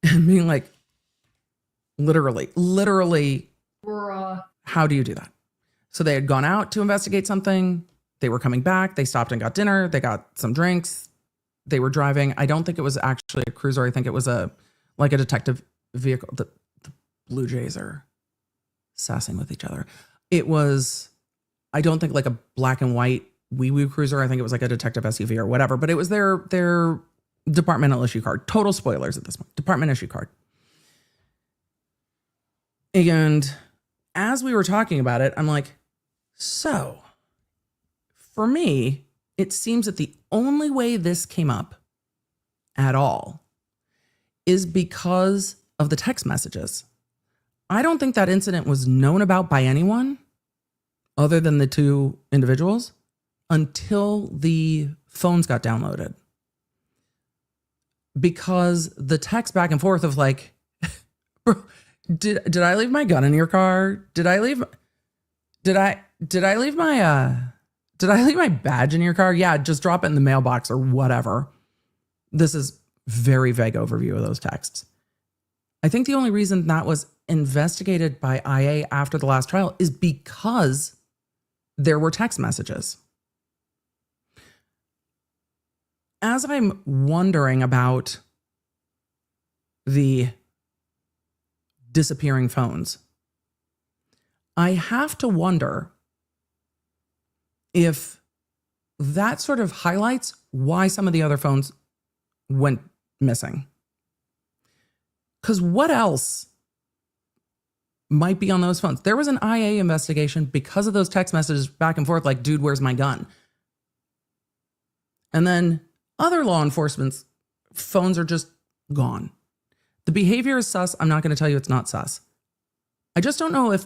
and being like, literally, how do you do that? So they had gone out to investigate something. They were coming back. They stopped and got dinner. They got some drinks. They were driving. I don't think it was actually a cruiser. I think it was a detective vehicle. The Blue Jays are sassing with each other. It was, I don't think like a black and white wee-wee cruiser. I think it was like a detective SUV or whatever, but it was their departmental issue card. Total spoilers at this point. Department issue card. And as we were talking about it, I'm like, so for me, it seems that the only way this came up at all is because of the text messages. I don't think that incident was known about by anyone other than the two individuals until the phones got downloaded. Because the text back and forth of like, bro, did I leave my gun in your car? Did I leave my badge in your car? Yeah, just drop it in the mailbox or whatever. This is very vague overview of those texts. I think the only reason that was investigated by IA after the last trial is because there were text messages. As I'm wondering about the disappearing phones, I have to wonder if that sort of highlights why some of the other phones went missing. Because what else might be on those phones? There was an IA investigation because of those text messages back and forth, like, dude, where's my gun? And then other law enforcement's phones are just gone. The behavior is sus. I'm not going to tell you it's not sus. I just don't know if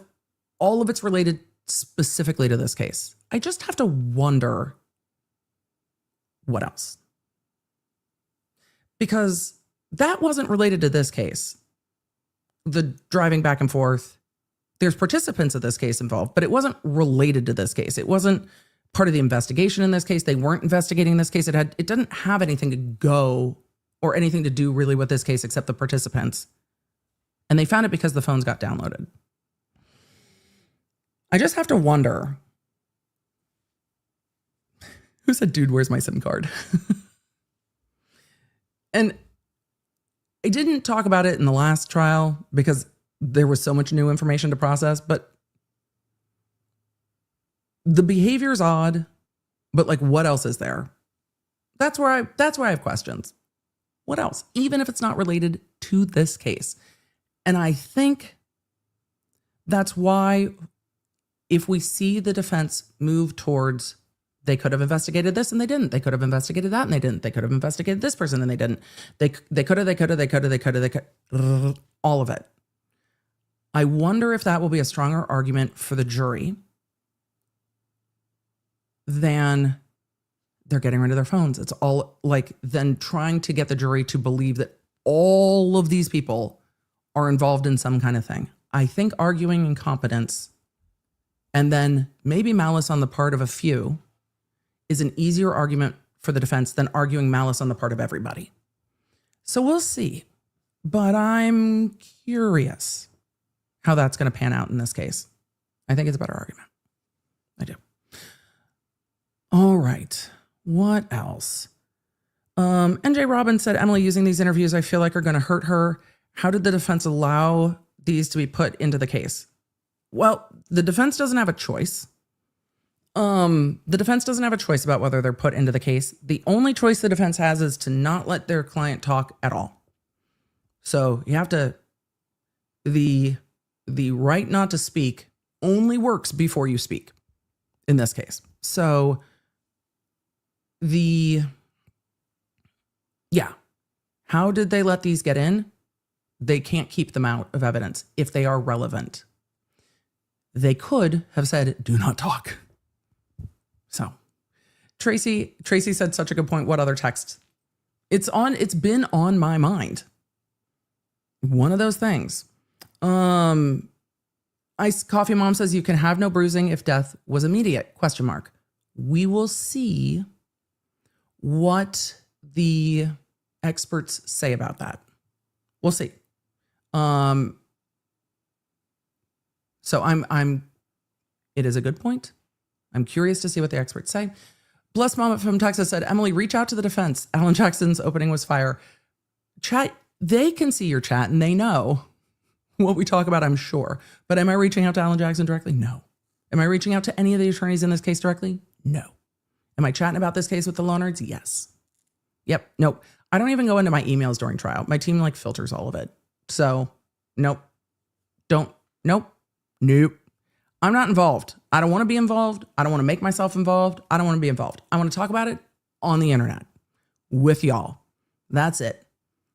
all of it's related specifically to this case. I just have to wonder what else. Because that wasn't related to this case. The driving back and forth. There's participants of this case involved, but it wasn't related to this case. It wasn't part of the investigation in this case. They weren't investigating this case. It didn't have anything to go or anything to do really with this case except the participants. And they found it because the phones got downloaded. I just have to wonder. Who said, dude, where's my SIM card? And I didn't talk about it in the last trial because there was so much new information to process, but the behavior is odd, but like, what else is there? That's where I have questions. What else? Even if it's not related to this case. And I think that's why if we see the defense move towards, they could have investigated this and they didn't. They could have investigated that and they didn't. They could have investigated this person and they didn't. They could have, all of it. I wonder if that will be a stronger argument for the jury than they're getting rid of their phones. It's all like then trying to get the jury to believe that all of these people are involved in some kind of thing. I think arguing incompetence and then maybe malice on the part of a few is an easier argument for the defense than arguing malice on the part of everybody. So we'll see. But I'm curious how that's going to pan out in this case. I think it's a better argument. I do. All right. What else? NJ Robbins said, Emily, using these interviews, I feel like are going to hurt her. How did the defense allow these to be put into the case? Well, the defense doesn't have a choice. The defense doesn't have a choice about whether they're put into the case. The only choice the defense has is to not let their client talk at all. So you have to, the right not to speak only works before you speak in this case. So how did they let these get in? They can't keep them out of evidence if they are relevant. They could have said, do not talk. So Tracy said such a good point. What other text? It's been on my mind. One of those things. Ice Coffee Mom says you can have no bruising if death was immediate, ? We will see what the experts say about that. We'll see. So it is a good point. I'm curious to see what the experts say. Bless Mama from Texas said, Emily, reach out to the defense. Alan Jackson's opening was fire. Chat, they can see your chat and they know what we talk about, I'm sure. But am I reaching out to Alan Jackson directly? No. Am I reaching out to any of the attorneys in this case directly? No. Am I chatting about this case with the LAWNERDs? Yes. Yep. Nope. I don't even go into my emails during trial. My team filters all of it. So nope. Nope. I'm not involved. I don't want to be involved. I don't want to make myself involved. I don't want to be involved. I want to talk about it on the internet with y'all. That's it.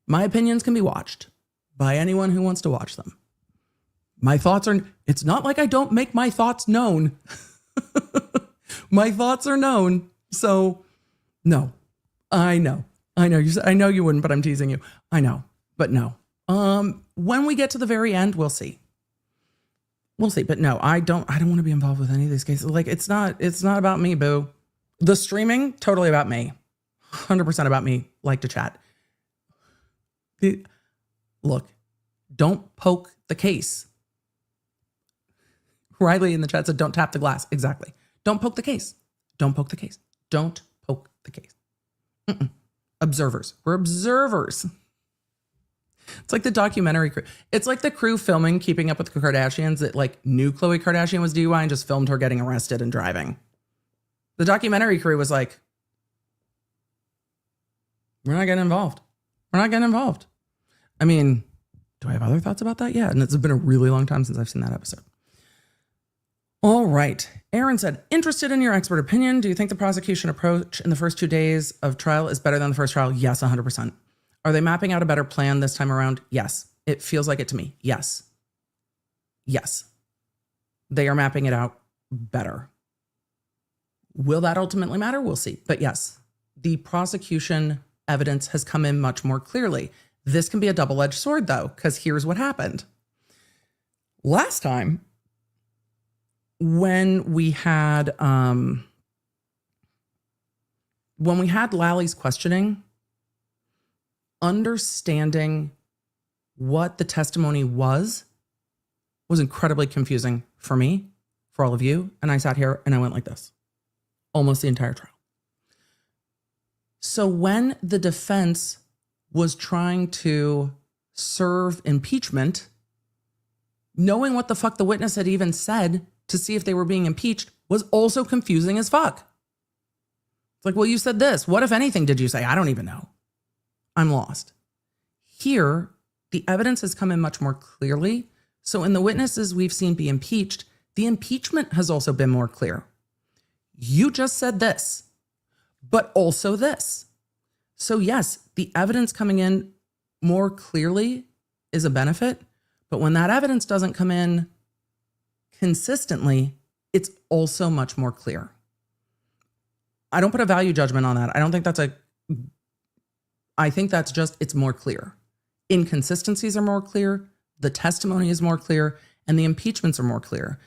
My opinions can be watched, by anyone who wants to watch them. My thoughts are, it's not like I don't make my thoughts known. My thoughts are known. So no, I know. I know you wouldn't, but I'm teasing you. I know, but no. When we get to the very end, we'll see. We'll see. But no, I don't want to be involved with any of these cases. Like, it's not about me, boo. The streaming, totally about me. 100% about me. Like to chat. Look, don't poke the case. Riley in the chat said, don't tap the glass. Exactly. Don't poke the case. Don't poke the case. Don't poke the case. Observers. We're observers. It's like the documentary crew. It's like the crew filming Keeping Up with the Kardashians that like knew Khloe Kardashian was DUI and just filmed her getting arrested and driving. The documentary crew was like, we're not getting involved. We're not getting involved. I mean, do I have other thoughts about that? Yeah. And it's been a really long time since I've seen that episode. All right. Aaron said, interested in your expert opinion. Do you think the prosecution approach in the first 2 days of trial is better than the first trial? Yes, 100%. Are they mapping out a better plan this time around? Yes. It feels like it to me. Yes. Yes. They are mapping it out better. Will that ultimately matter? We'll see. But yes, the prosecution evidence has come in much more clearly. This can be a double-edged sword, though, because here's what happened. Last time, when we had Lally's questioning, understanding what the testimony was incredibly confusing for me, for all of you. And I sat here and I went like this almost the entire trial. So when the defense was trying to serve impeachment, knowing what the fuck the witness had even said to see if they were being impeached was also confusing as fuck. It's like, well, you said this. What, if anything, did you say? I don't even know. I'm lost. Here, the evidence has come in much more clearly. So in the witnesses we've seen be impeached, the impeachment has also been more clear. You just said this, but also this. So yes, the evidence coming in more clearly is a benefit, but when that evidence doesn't come in consistently, it's also much more clear. I don't put a value judgment on that. I don't think that's I think that's just, it's more clear. Inconsistencies are more clear, the testimony is more clear, and the impeachments are more clear.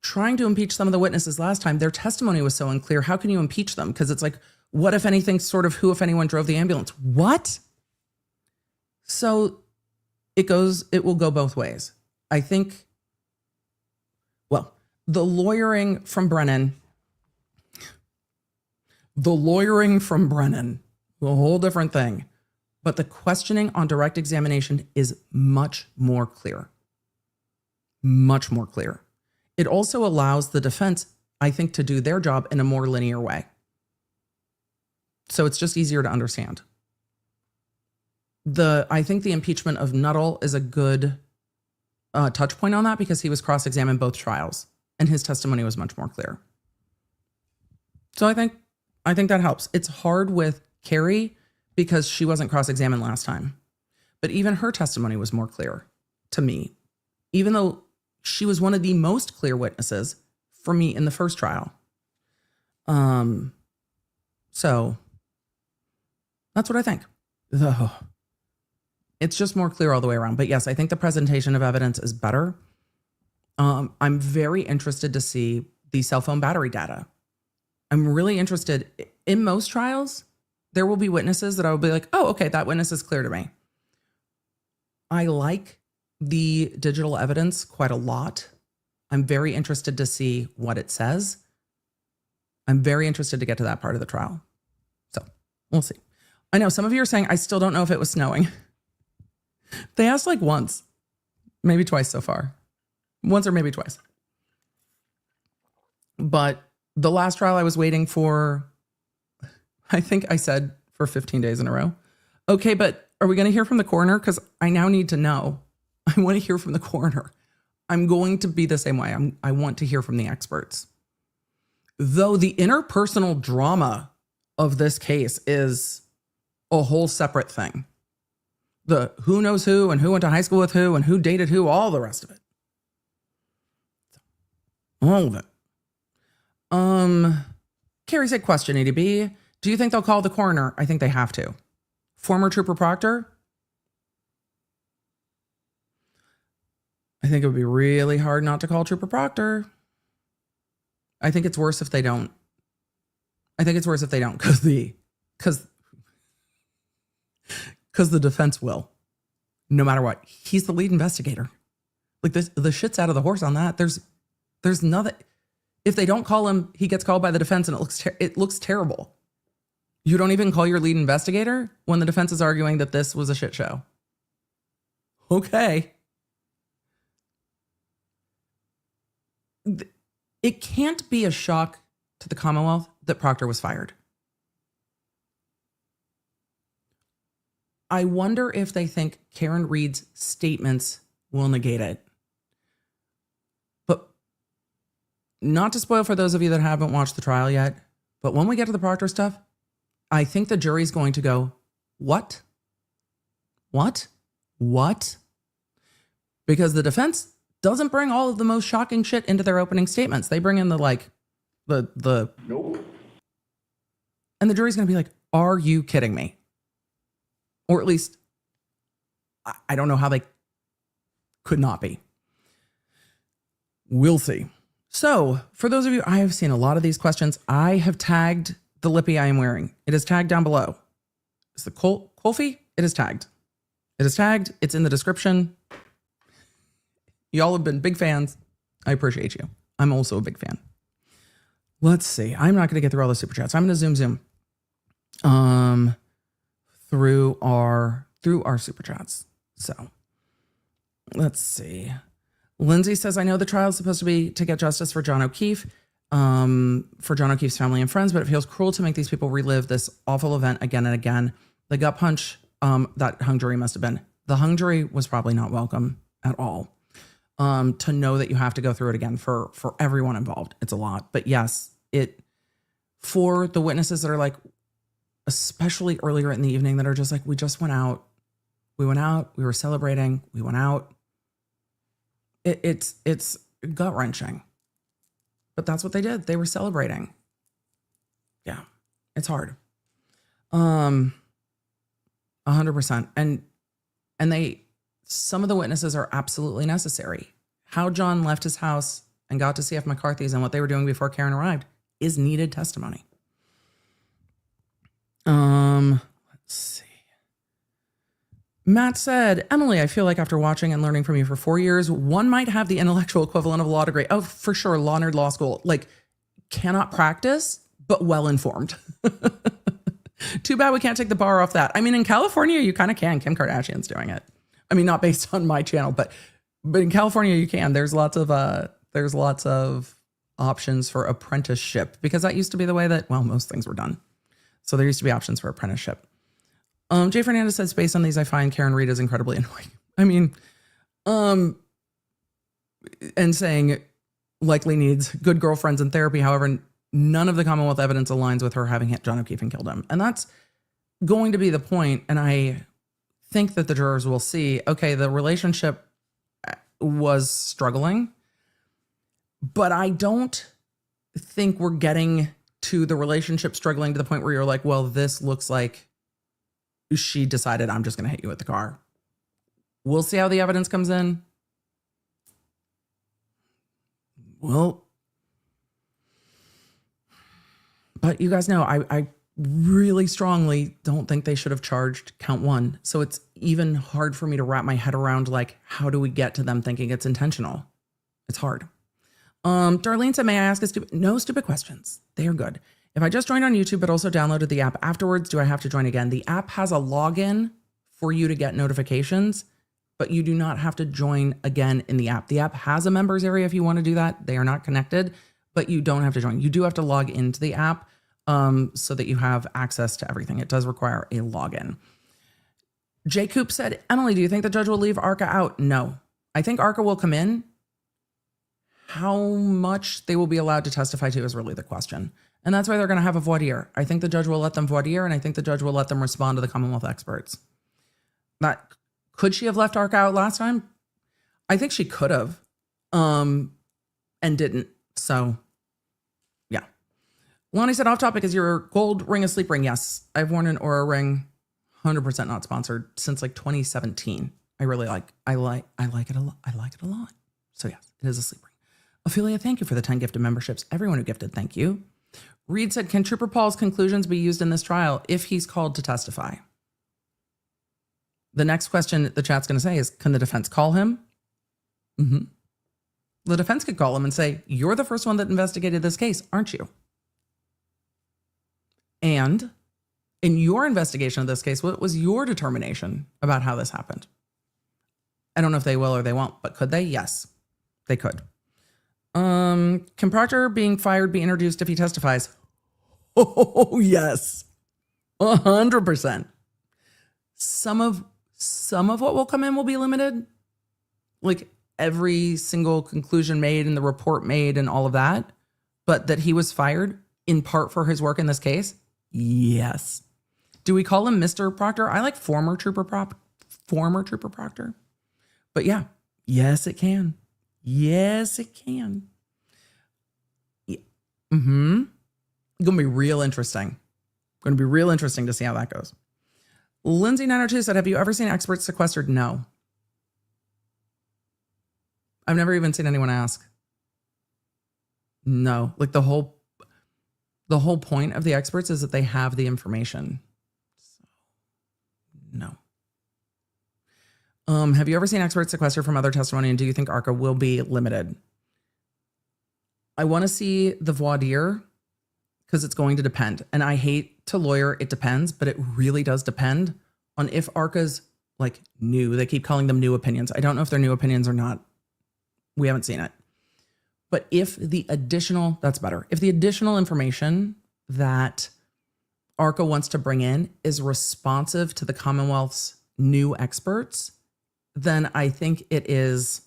Trying to impeach some of the witnesses last time, their testimony was so unclear. How can you impeach them? Because it's like, what, if anything, sort of who, if anyone, drove the ambulance? What? So it will go both ways. I think, well, the lawyering from Brennan, a whole different thing. But the questioning on direct examination is much more clear. Much more clear. It also allows the defense, I think, to do their job in a more linear way. So it's just easier to understand. I think the impeachment of Nuttall is a good touch point on that because he was cross-examined both trials and his testimony was much more clear. So I think that helps. It's hard with Carrie because she wasn't cross-examined last time. But even her testimony was more clear to me, even though she was one of the most clear witnesses for me in the first trial. So that's what I think. It's just more clear all the way around. But yes, I think the presentation of evidence is better. I'm very interested to see the cell phone battery data. I'm really interested. In most trials, there will be witnesses that I will be like, oh, okay, that witness is clear to me. I like the digital evidence quite a lot. I'm very interested to see what it says. I'm very interested to get to that part of the trial. So we'll see. I know some of you are saying, I still don't know if it was snowing. They asked like once, maybe twice so far. Once or maybe twice. But the last trial I was waiting for, I think I said for 15 days in a row. Okay, but are we going to hear from the coroner? Because I now need to know. I want to hear from the coroner. I'm going to be the same way. I want to hear from the experts. Though the interpersonal drama of this case is a whole separate thing. The who knows who and who went to high school with who and who dated who, all the rest of it. All of it. Carrie said, question, ADB. Do you think they'll call the coroner? I think they have to. Former Trooper Proctor? I think it would be really hard not to call Trooper Proctor. I think it's worse if they don't. Because the defense will, no matter what. He's the lead investigator. Like the shit's out of the horse on that. There's nothing. If they don't call him, he gets called by the defense, and it looks terrible. You don't even call your lead investigator when the defense is arguing that this was a shit show. Okay. It can't be a shock to the Commonwealth that Proctor was fired. I wonder if they think Karen Read's statements will negate it. But not to spoil for those of you that haven't watched the trial yet, but when we get to the Proctor stuff, I think the jury's going to go, what? What? What? Because the defense doesn't bring all of the most shocking shit into their opening statements. They bring in the nope. And the jury's going to be like, are you kidding me? Or at least, I don't know how they could not be. We'll see. So for those of you, I have seen a lot of these questions. I have tagged the lippy I am wearing. It is tagged down below. Is the Kulfi? It is tagged. It is tagged. It's in the description. Y'all have been big fans. I appreciate you. I'm also a big fan. Let's see. I'm not going to get through all the super chats. I'm going to zoom through our super chats. So let's see. Lindsay says, I know the trial is supposed to be to get justice for John O'Keefe, for John O'Keefe's family and friends, but it feels cruel to make these people relive this awful event again and again. The gut punch that hung jury must have been. The hung jury was probably not welcome at all. To know that you have to go through it again for everyone involved. It's a lot. But yes, for the witnesses that are like, especially earlier in the evening, that are just like, we just went out. We went out. We were celebrating. We went out. It's gut wrenching. But that's what they did. They were celebrating. Yeah, it's hard. 100%. And some of the witnesses are absolutely necessary. How John left his house and got to see if McCarthy's and what they were doing before Karen arrived is needed testimony. Let's see. Matt said, Emily, I feel like after watching and learning from you for 4 years, one might have the intellectual equivalent of a law degree. Oh, for sure. LAWNERD Law School. Like, cannot practice, but well-informed. Too bad we can't take the bar off that. I mean, in California, you kind of can. Kim Kardashian's doing it. I mean, not based on my channel, but in California, you can. There's lots of options for apprenticeship, because that used to be the way that, well, most things were done. So there used to be options for apprenticeship. Jay Fernandez says, based on these, I find Karen Read is incredibly annoying. I mean, and saying likely needs good girlfriends and therapy. However, none of the Commonwealth evidence aligns with her having hit John O'Keefe and killed him. And that's going to be the point. And I think that the jurors will see, okay, the relationship was struggling, but I don't think we're getting to the relationship struggling to the point where you're like, well, this looks like she decided I'm just going to hit you with the car. We'll see how the evidence comes in. Well, but you guys know, I really strongly don't think they should have charged count one. So it's even hard for me to wrap my head around, like, how do we get to them thinking it's intentional? It's hard. Darlene said, may I ask no stupid questions. They are good. If I just joined on YouTube, but also downloaded the app afterwards, do I have to join again? The app has a login for you to get notifications, but you do not have to join again in the app. The app has a members area if you want to do that. They are not connected, but you don't have to join. You do have to log into the app so that you have access to everything. It does require a login. Jay Coop said, Emily, do you think the judge will leave Arca out? No. I think Arca will come in. How much they will be allowed to testify to is really the question. And that's why they're going to have a voir dire. I think the judge will let them voir dire, and I think the judge will let them respond to the Commonwealth experts. That could she have left ARCA out last time? I think she could have, and didn't. So, yeah. Lonnie said, off topic, is your gold ring a sleep ring? Yes, I've worn an Aura ring, 100% not sponsored, since like 2017. I like it a lot. I like it a lot. So yes, it is a sleep ring. Ophelia, thank you for the 10 gifted memberships. Everyone who gifted, thank you. Reed said, can Trooper Paul's conclusions be used in this trial if he's called to testify? The next question the chat's going to say is, can the defense call him? Mm-hmm. The defense could call him and say, you're the first one that investigated this case, aren't you? And in your investigation of this case, what was your determination about how this happened? I don't know if they will or they won't, but could they? Yes, they could. Can Proctor being fired be introduced if he testifies? Oh, yes. 100%. Some of what will come in will be limited. Like every single conclusion made and the report made and all of that. But that he was fired in part for his work in this case? Yes. Do we call him Mr. Proctor? I like former Trooper Proctor. But yeah, yes, it can. Yes, it can. Yeah. Mm-hmm. Going to be real interesting. Going to be real interesting to see how that goes. Lindsay902 said, have you ever seen experts sequestered? No. I've never even seen anyone ask. No. Like the whole point of the experts is that they have the information. So, no. Have you ever seen experts sequestered from other testimony, and do you think ARCA will be limited? I want to see the voir dire because it's going to depend. And I hate to lawyer, it depends, but it really does depend on if ARCA's like new. They keep calling them new opinions. I don't know if they're new opinions or not. We haven't seen it. But if the additional, that's better. If the additional information that ARCA wants to bring in is responsive to the Commonwealth's new experts, then I think it is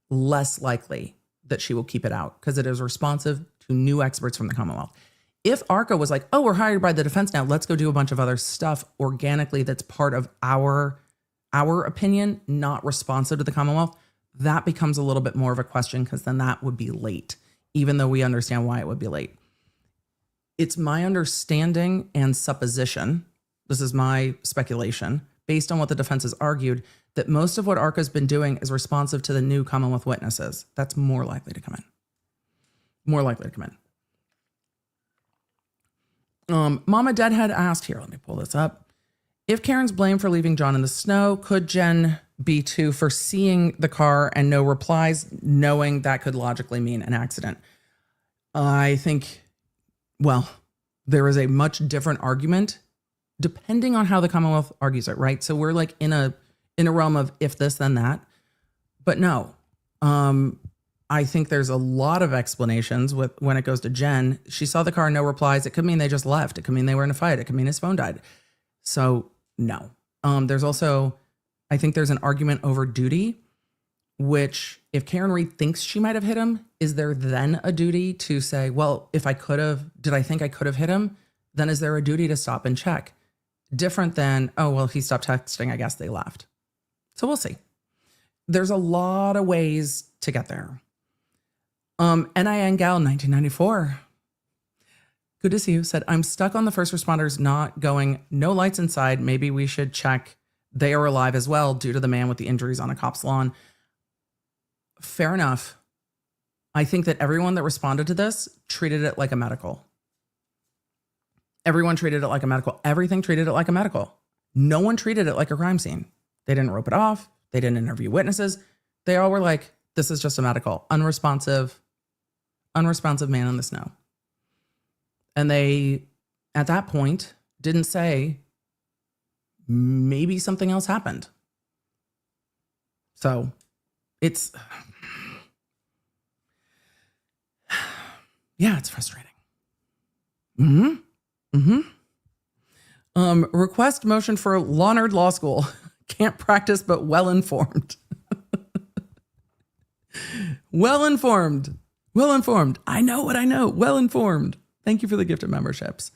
less likely that she will keep it out because it is responsive to new experts from the Commonwealth. If ARCA was like, oh, we're hired by the defense now, let's go do a bunch of other stuff organically that's part of our opinion, not responsive to the Commonwealth, that becomes a little bit more of a question because then that would be late, even though we understand why it would be late. It's my understanding and supposition, this is my speculation, based on what the defense has argued, that most of what ARCA's been doing is responsive to the new Commonwealth witnesses. That's more likely to come in. More likely to come in. Mama Deadhead asked, here, let me pull this up. If Karen's blamed for leaving John in the snow, could Jen be too for seeing the car and no replies, knowing that could logically mean an accident? I think, well, there is a much different argument depending on how the Commonwealth argues it, right? So we're like in a realm of if this, then that. But no, I think there's a lot of explanations with when it goes to Jen. She saw the car, no replies. It could mean they just left. It could mean they were in a fight. It could mean his phone died. So no. There's also, I think there's an argument over duty, which if Karen Reed thinks she might have hit him, is there then a duty to say, well, if I could have, did I think I could have hit him? Then is there a duty to stop and check? Different than, oh, well, he stopped texting. I guess they left. So we'll see. There's a lot of ways to get there. NIN Gal 1994. Good to see you. Said, I'm stuck on the first responders not going, no lights inside. Maybe we should check they are alive as well due to the man with the injuries on a cop's lawn. Fair enough. I think that everyone that responded to this treated it like a medical. Everyone treated it like a medical. Everything treated it like a medical. No one treated it like a crime scene. They didn't rope it off. They didn't interview witnesses. They all were like, this is just a medical. Unresponsive man in the snow. And they, at that point, didn't say, maybe something else happened. So it's, yeah, it's frustrating. Request motion for LAWNERD Law School. Can't practice, but well-informed. Well-informed. Well-informed. I know what I know. Well-informed. Thank you for the gift of memberships.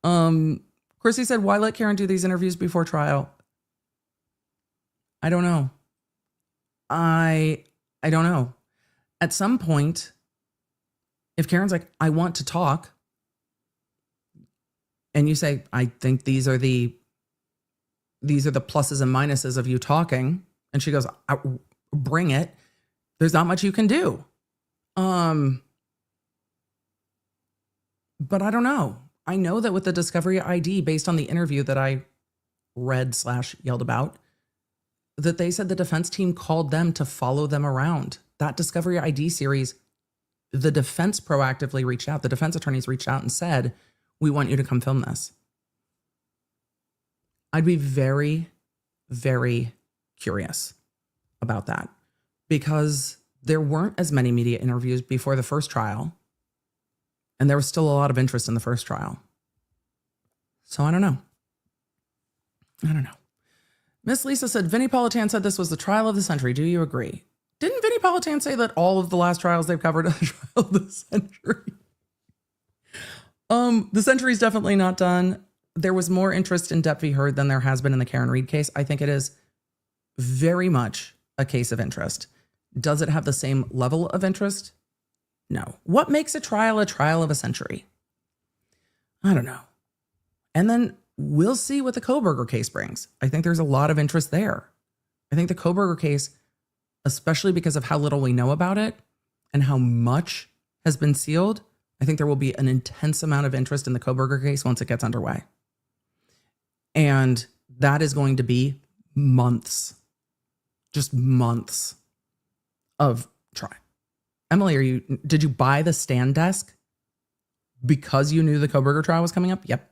Greg Chrissy said, why let Karen do these interviews before trial? I don't know. I don't know. At some point, if Karen's like, I want to talk, and you say, I think these are the pluses and minuses of you talking, and she goes, bring it, there's not much you can do. But I don't know. I know that with the discovery ID, based on the interview that I read/yelled about, that they said the defense team called them to follow them around. That discovery ID series, the defense proactively reached out. The defense attorneys reached out and said, we want you to come film this. I'd be very, very curious about that, because there weren't as many media interviews before the first trial, and there was still a lot of interest in the first trial. So I don't know. Miss Lisa said, Vinnie Politan said this was the trial of the century. Do you agree? Didn't Vinnie Politan say that all of the last trials they've covered are the trial of the century? The century's definitely not done. There was more interest in Depp v. Heard than there has been in the Karen Read case. I think it is very much a case of interest. Does it have the same level of interest? No. What makes a trial of a century? I don't know. And then we'll see what the Kohberger case brings. I think there's a lot of interest there. I think the Kohberger case, especially because of how little we know about it and how much has been sealed, I think there will be an intense amount of interest in the Kohberger case once it gets underway. And that is going to be months, just months of trial. Emily, did you buy the stand desk because you knew the Kohberger trial was coming up? Yep.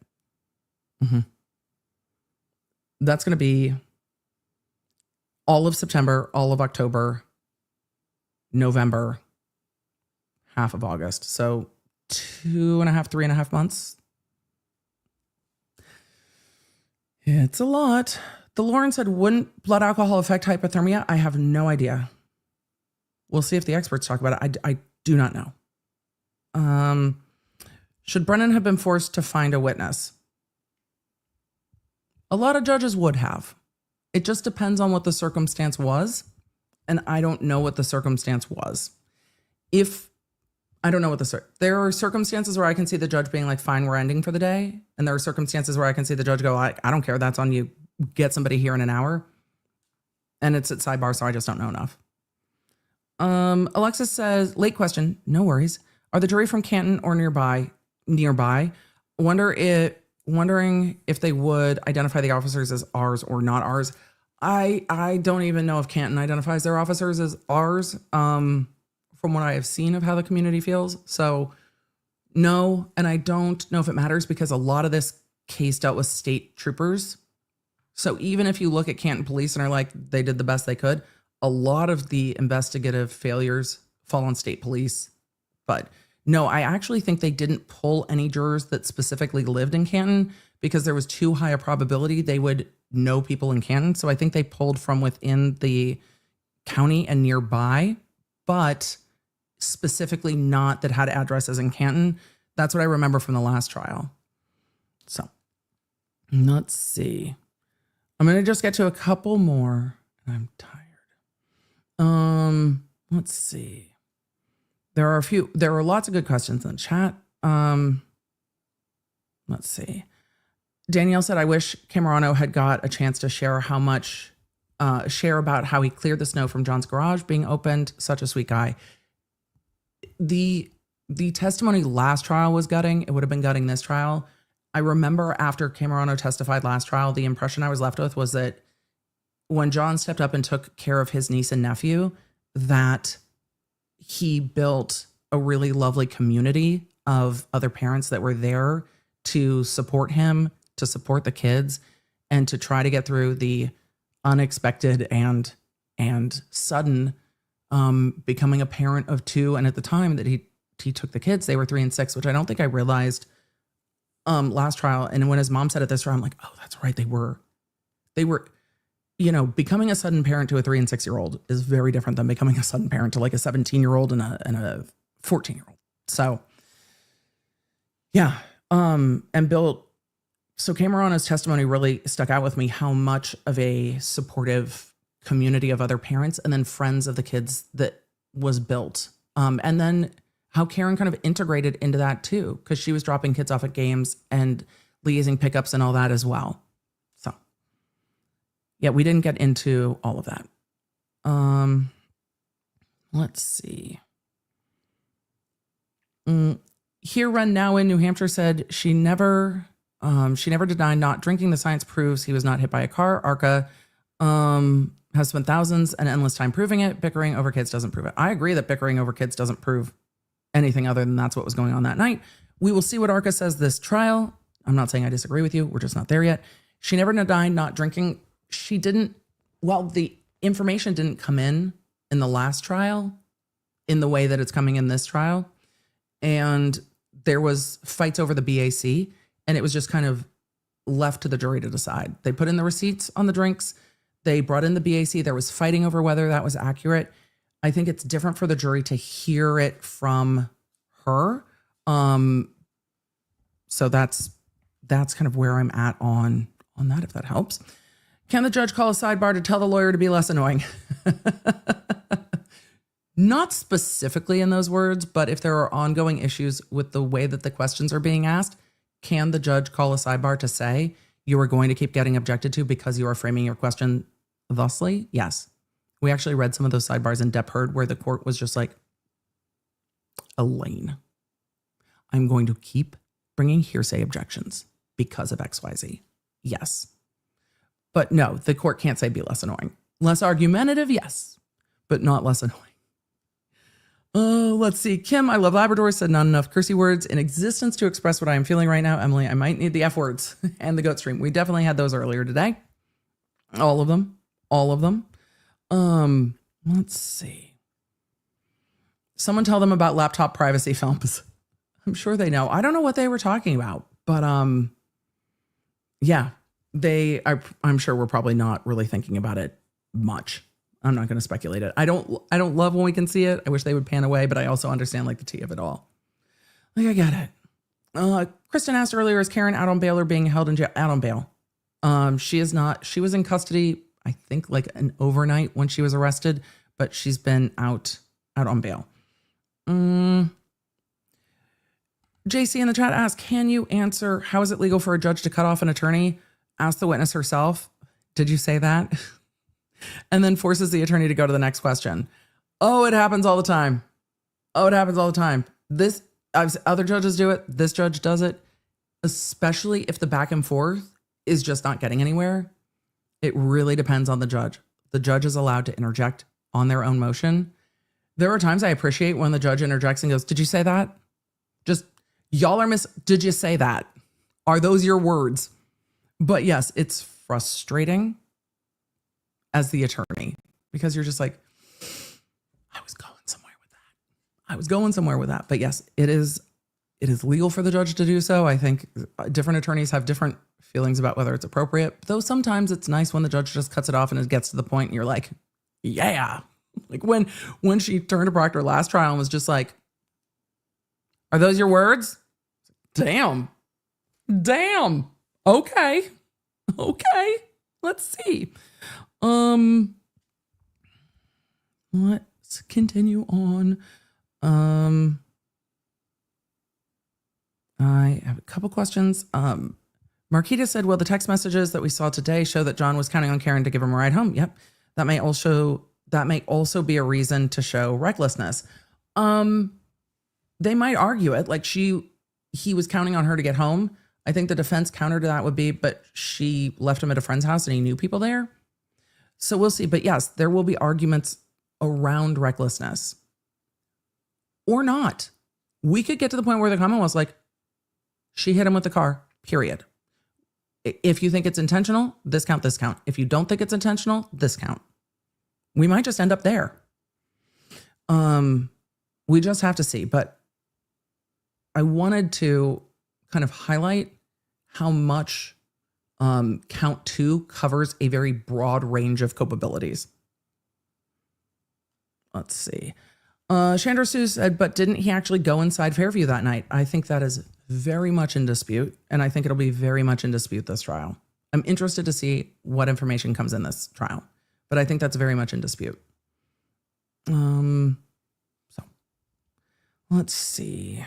That's going to be all of September, all of October, November, half of August. So 2.5, 3.5 months. It's a lot. The Lauren said, wouldn't blood alcohol affect hypothermia? I have no idea. We'll see if the experts talk about it. I do not know. Should Brennan have been forced to find a witness? A lot of judges would have. It just depends on what the circumstance was. And I don't know what the circumstance was. There are circumstances where I can see the judge being like, fine, we're ending for the day. And there are circumstances where I can see the judge go, I don't care. That's on you. Get somebody here in an hour. And it's at sidebar, so I just don't know enough. Alexis says, late question. No worries. Are the jury from Canton or nearby? Wondering if they would identify the officers as ours or not ours. I don't even know if Canton identifies their officers as ours, from what I have seen of how the community feels. So no, and I don't know if it matters because a lot of this case dealt with state troopers. So even if you look at Canton police and are like, they did the best they could, a lot of the investigative failures fall on state police. But no, I actually think they didn't pull any jurors that specifically lived in Canton because there was too high a probability they would know people in Canton. So I think they pulled from within the county and nearby, but specifically not that had addresses in Canton. That's what I remember from the last trial. So let's see. I'm going to just get to a couple more. I'm tired. Let's see. There are lots of good questions in the chat. Let's see. Danielle said, I wish Camerano had got a chance to share about how he cleared the snow from John's garage being opened. Such a sweet guy. The testimony last trial was gutting. It would have been gutting this trial. I remember after Camerano testified last trial, the impression I was left with was that when John stepped up and took care of his niece and nephew, that he built a really lovely community of other parents that were there to support him, to support the kids, and to try to get through the unexpected and sudden becoming a parent of two. And at the time that he took the kids, they were 3 and 6, which I don't think I realized last trial. And when his mom said it this trial, I'm like, oh, that's right. They were, becoming a sudden parent to a 3 and 6 year old is very different than becoming a sudden parent to like a 17-year-old and a 14-year-old. So yeah. And built So Camerano's testimony really stuck out with me, how much of a supportive community of other parents and then friends of the kids that was built. And then how Karen kind of integrated into that too, because she was dropping kids off at games and liaising pickups and all that as well. So yeah, we didn't get into all of that. Let's see. Here Run Now in New Hampshire said she never denied not drinking. The science proves he was not hit by a car. Arca has spent thousands and endless time proving it. Bickering over kids doesn't prove it. I agree that bickering over kids doesn't prove anything other than that's what was going on that night. We will see what Arca says this trial. I'm not saying I disagree with you. We're just not there yet. She never denied not drinking. She didn't, well, the information didn't come in the last trial in the way that it's coming in this trial. And there was fights over the BAC, and it was just kind of left to the jury to decide. They put in the receipts on the drinks. They brought in the BAC. There was fighting over whether that was accurate. I think it's different for the jury to hear it from her. So that's kind of where I'm at on that, if that helps. Can the judge call a sidebar to tell the lawyer to be less annoying? Not specifically in those words, but if there are ongoing issues with the way that the questions are being asked, can the judge call a sidebar to say you are going to keep getting objected to because you are framing your question thusly? Yes. We actually read some of those sidebars in Depp Heard where the court was just like, Elaine, I'm going to keep bringing hearsay objections because of XYZ. Yes. But no, the court can't say be less annoying. Less argumentative, yes, but not less annoying. Oh, let's see. Kim, I love Labradors, said not enough cursey words in existence to express what I am feeling right now. Emily, I might need the F words and the goat stream. We definitely had those earlier today. All of them. Let's see. Someone tell them about laptop privacy films. I'm sure they know. I don't know what they were talking about, but yeah, I'm sure we're probably not really thinking about it much. I'm not going to speculate it. I don't love when we can see it. I wish they would pan away, but I also understand like the tea of it all. Like, I get it. Kristen asked earlier, is Karen out on bail or being held in jail? Out on bail. She is not. She was in custody, I think like an overnight when she was arrested, but she's been out on bail. JC in the chat asked, can you answer, how is it legal for a judge to cut off an attorney? Ask the witness herself. Did you say that? And then forces the attorney to go to the next question. Oh, it happens all the time. Other judges do it. This judge does it, especially if the back and forth is just not getting anywhere. It really depends on the judge. The judge is allowed to interject on their own motion. There are times I appreciate when the judge interjects and goes, did you say that? Just, did you say that? Are those your words? But yes, it's frustrating as the attorney, because you're just like, I was going somewhere with that. But yes, it is legal for the judge to do so. I think different attorneys have different feelings about whether it's appropriate, though sometimes it's nice when the judge just cuts it off and it gets to the point and you're like, yeah. Like when she turned to Proctor last trial and was just like, are those your words? Damn. Okay. Let's see. Let's continue on. I have a couple questions. Marquita said, well, the text messages that we saw today show that John was counting on Karen to give him a ride home. Yep. That may also be a reason to show recklessness. They might argue it like he was counting on her to get home. I think the defense counter to that would be, but she left him at a friend's house and he knew people there. So we'll see. But yes, there will be arguments around recklessness or not. We could get to the point where the comment was like, she hit him with the car, period. If you think it's intentional, this count. If you don't think it's intentional, this count. We might just end up there. We just have to see. But I wanted to kind of highlight how much count 2 covers a very broad range of culpabilities. Let's see. Chandra Sue said, but didn't he actually go inside Fairview that night? I think that is very much in dispute, and I think it'll be very much in dispute this trial. I'm interested to see what information comes in this trial, but I think that's very much in dispute. So let's see.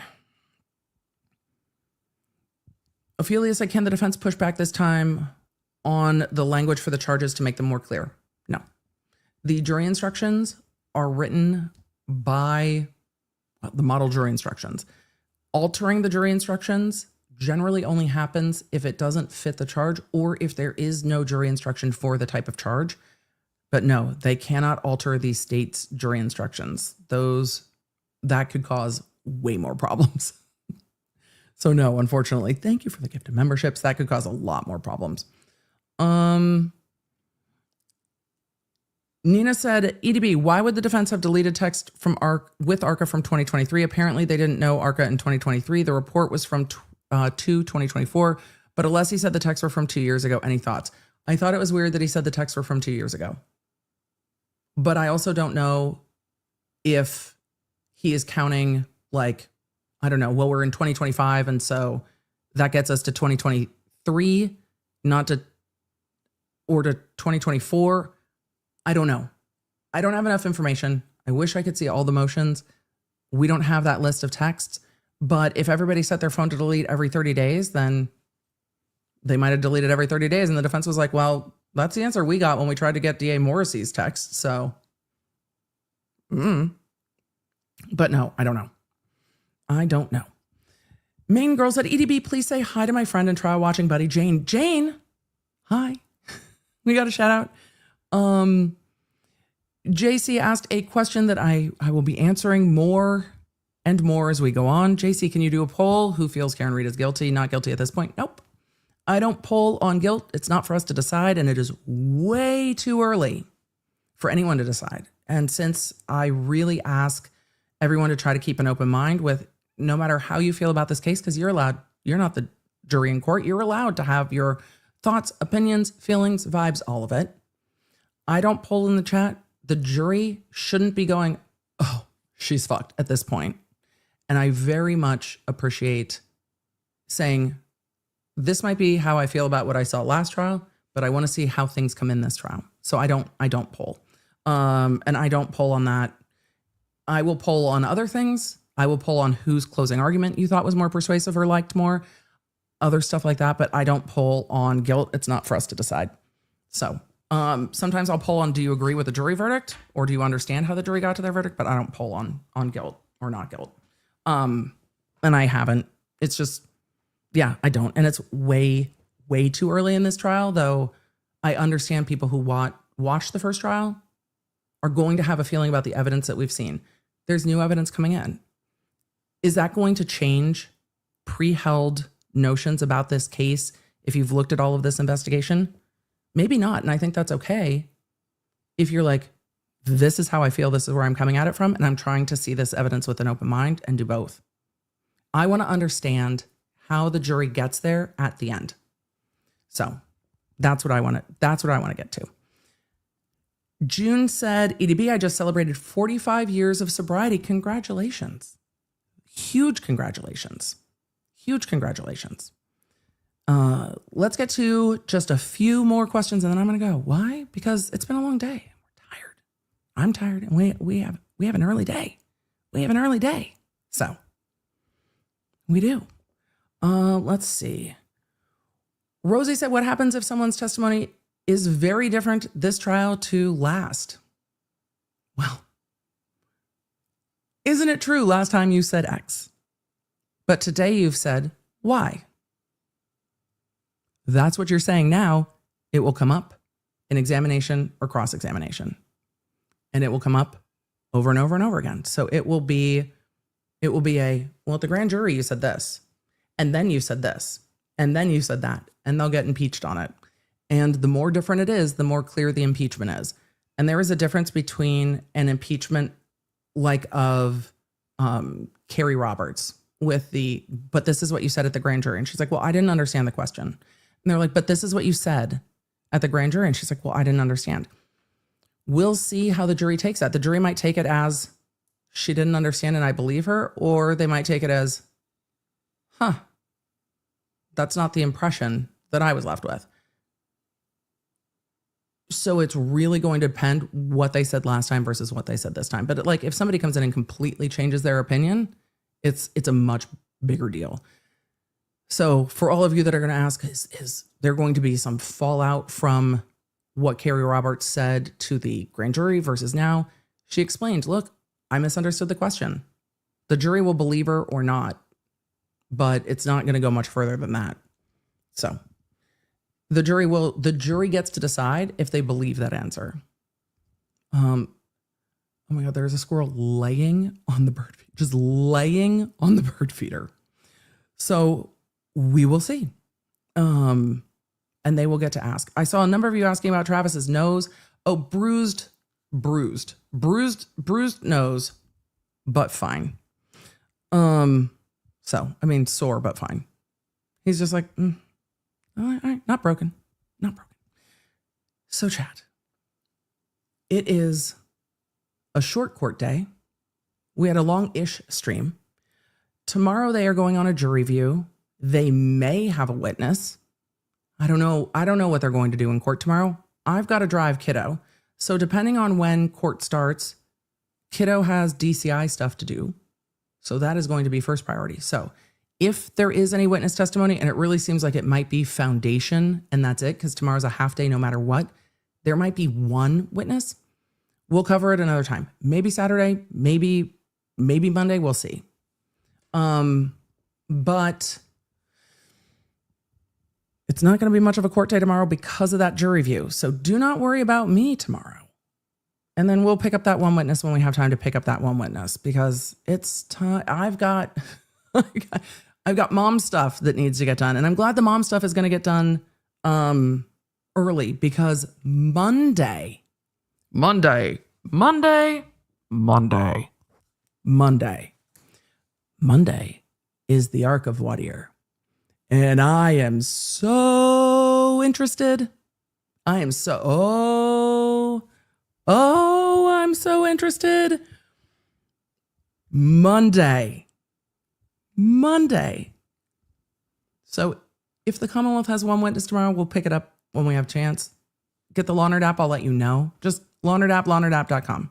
Ophelia said, can the defense push back this time on the language for the charges to make them more clear? No. The jury instructions are written by the model jury instructions. Altering the jury instructions generally only happens if it doesn't fit the charge or if there is no jury instruction for the type of charge. But no, they cannot alter the state's jury instructions. That could cause way more problems. So no, unfortunately, thank you for the gift of memberships. That could cause a lot more problems. Nina said, EDB, why would the defense have deleted text from with ARCA from 2023? Apparently they didn't know ARCA in 2023. The report was from 2024, but Alessi said the texts were from 2 years ago. Any thoughts? I thought it was weird that he said the texts were from 2 years ago. But I also don't know if he is counting like, I don't know, well, we're in 2025, and so that gets us to 2023, or to 2024. I don't know. I don't have enough information. I wish I could see all the motions. We don't have that list of texts, but if everybody set their phone to delete every 30 days, then they might have deleted every 30 days, and the defense was like, well, that's the answer we got when we tried to get DA Morrissey's text, so. But no, I don't know. I don't know. Main girl said, EDB, please say hi to my friend and trial watching buddy, Jane. Jane, hi. We got a shout out. JC asked a question that I will be answering more and more as we go on. JC, can you do a poll? Who feels Karen Read is guilty? Not guilty at this point? Nope. I don't poll on guilt. It's not for us to decide, and it is way too early for anyone to decide. And since I really ask everyone to try to keep an open mind with no matter how you feel about this case, because you're not the jury in court. You're allowed to have your thoughts, opinions, feelings, vibes, all of it. I don't poll in the chat. The jury shouldn't be going, oh, she's fucked at this point. And I very much appreciate saying, this might be how I feel about what I saw last trial, but I want to see how things come in this trial. So I don't poll. And I don't poll on that. I will poll on other things. I will poll on whose closing argument you thought was more persuasive or liked more, other stuff like that. But I don't poll on guilt. It's not for us to decide. So sometimes I'll poll on, do you agree with the jury verdict? Or do you understand how the jury got to their verdict? But I don't poll on guilt or not guilt. And I haven't. It's just, yeah, I don't. And it's way, way too early in this trial, though I understand people who watch the first trial are going to have a feeling about the evidence that we've seen. There's new evidence coming in. Is that going to change pre-held notions about this case if you've looked at all of this investigation? Maybe not. And I think that's okay if you're like, this is how I feel, this is where I'm coming at it from, and I'm trying to see this evidence with an open mind and do both. I want to understand how the jury gets there at the end. So that's what I want to get to. June said, EDB, I just celebrated 45 years of sobriety. Congratulations. Huge congratulations. Huge congratulations. Let's get to just a few more questions and then I'm going to go. Why? Because it's been a long day. We're tired. I'm tired and we have an early day. We have an early day. So we do. Let's see. Rosie said, what happens if someone's testimony is very different this trial to last? Well, isn't it true last time you said X, but today you've said Y? That's what you're saying now. It will come up in examination or cross-examination, and it will come up over and over and over again. So it will be well, at the grand jury, you said this, and then you said this, and then you said that, and they'll get impeached on it. And the more different it is, the more clear the impeachment is. And there is a difference between an impeachment like of Carrie Roberts but this is what you said at the grand jury. And she's like, well, I didn't understand the question. And they're like, but this is what you said at the grand jury. And she's like, well, I didn't understand. We'll see how the jury takes that. The jury might take it as she didn't understand and I believe her, or they might take it as, That's not the impression that I was left with. So it's really going to depend what they said last time versus what they said this time. But like if somebody comes in and completely changes their opinion, it's a much bigger deal. So for all of you that are going to ask, is there going to be some fallout from what Carrie Roberts said to the grand jury versus now? She explained, look, I misunderstood the question. The jury will believe her or not, but it's not going to go much further than that. So the jury gets to decide if they believe that answer. Oh my God, there's a squirrel laying on the bird feeder, just laying on the bird feeder. So we will see. And they will get to ask. I saw a number of you asking about Travis's nose. Oh, bruised nose, but fine. So, I mean, sore, but fine. He's just like, all right, not broken. So chat. It is a short court day. We had a long-ish stream. Tomorrow they are going on a jury view. They may have a witness. I don't know what they're going to do in court tomorrow. I've got to drive kiddo. So depending on when court starts, kiddo has DCI stuff to do. So that is going to be first priority. So if there is any witness testimony, and it really seems like it might be foundation and that's it, because tomorrow's a half day no matter what, there might be one witness. We'll cover it another time. Maybe Saturday, maybe Monday, we'll see. But it's not going to be much of a court day tomorrow because of that jury view. So do not worry about me tomorrow. And then we'll pick up that one witness when we have time to pick up that one witness, because it's time. I've got mom stuff that needs to get done. And I'm glad the mom stuff is going to get done early, because Monday is the Arc of Wadir. And I am so interested. I'm so interested. Monday. So if the Commonwealth has one witness tomorrow, we'll pick it up when we have a chance. Get the LAWNERD app, I'll let you know. Just LAWNERD app, LAWNERDapp.com.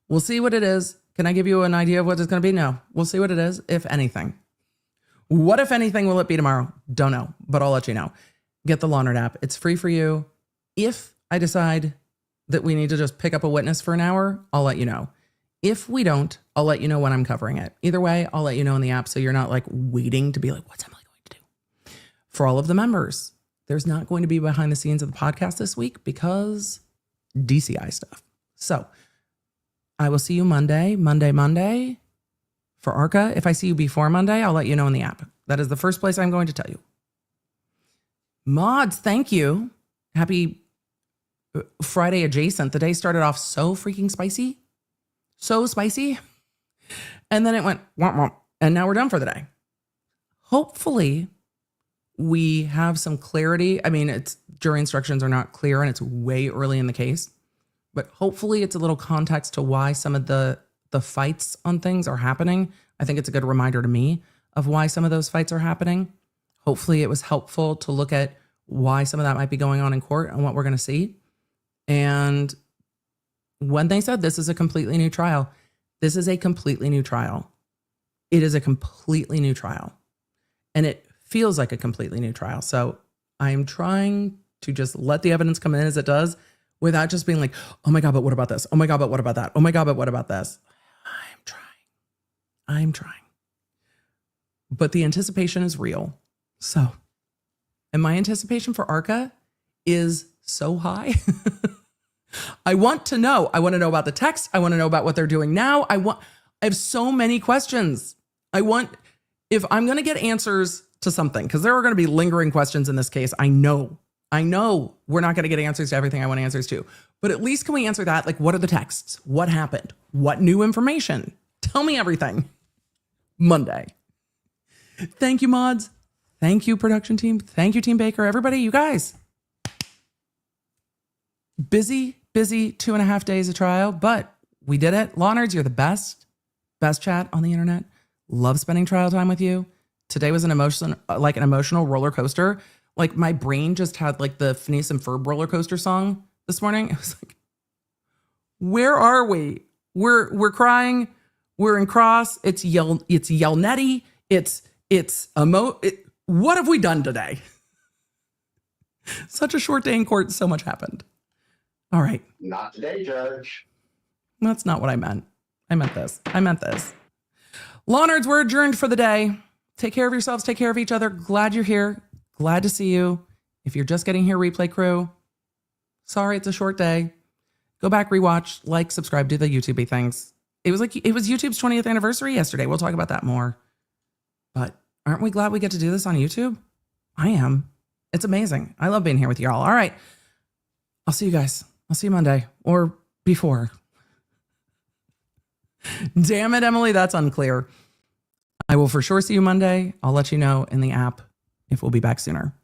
We'll see what it is. Can I give you an idea of what it's going to be? No. We'll see what it is, if anything. What, if anything, will it be tomorrow? Don't know, but I'll let you know. Get the LAWNERD app. It's free for you. If I decide that we need to just pick up a witness for an hour, I'll let you know. If we don't, I'll let you know when I'm covering it. Either way, I'll let you know in the app, so you're not like waiting to be like, what's Emily going to do? For all of the members, there's not going to be behind the scenes of the podcast this week because DCI stuff. So I will see you Monday. For ARCA. If I see you before Monday, I'll let you know in the app. That is the first place I'm going to tell you. Mods, thank you. Happy Friday adjacent. The day started off so freaking spicy. So spicy. And then it went womp womp. And now we're done for the day. Hopefully we have some clarity. I mean, jury instructions are not clear and it's way early in the case. But hopefully it's a little context to why some of the fights on things are happening. I think it's a good reminder to me of why some of those fights are happening. Hopefully it was helpful to look at why some of that might be going on in court and what we're going to see. And when they said this is a completely new trial, this is a completely new trial. It is a completely new trial. And it feels like a completely new trial. So I'm trying to just let the evidence come in as it does without just being like, oh my God, but what about this? Oh my God, but what about that? Oh my God, but what about this? I'm trying. But the anticipation is real. So, and my anticipation for ARCA is so high. I want to know. I want to know about the text. I want to know about what they're doing now. I have so many questions. If I'm going to get answers to something, because there are going to be lingering questions in this case. I know we're not going to get answers to everything I want answers to, but at least can we answer that? Like, what are the texts? What happened? What new information? Tell me everything. Monday. Thank you, mods. Thank you, production team. Thank you, Team Baker. Everybody, you guys. Busy 2.5 days of trial, but we did it. LAWNERDs, you're the best chat on the internet. Love spending trial time with you. Today was an emotional roller coaster. Like my brain just had like the Phineas and Ferb roller coaster song this morning. It was like, where are we? We're crying. We're in cross. It's Yelnetti. What have we done today? Such a short day in court. So much happened. All right. Not today, Judge. That's not what I meant. I meant this. LAWNERDs, we're adjourned for the day. Take care of yourselves. Take care of each other. Glad you're here. Glad to see you. If you're just getting here, replay crew, sorry, it's a short day. Go back, rewatch, like, subscribe, do the YouTube things. It was YouTube's 20th anniversary yesterday. We'll talk about that more. But aren't we glad we get to do this on YouTube? I am. It's amazing. I love being here with you all. All right. I'll see you guys. I'll see you Monday or before. Damn it, Emily. That's unclear. I will for sure see you Monday. I'll let you know in the app if we'll be back sooner.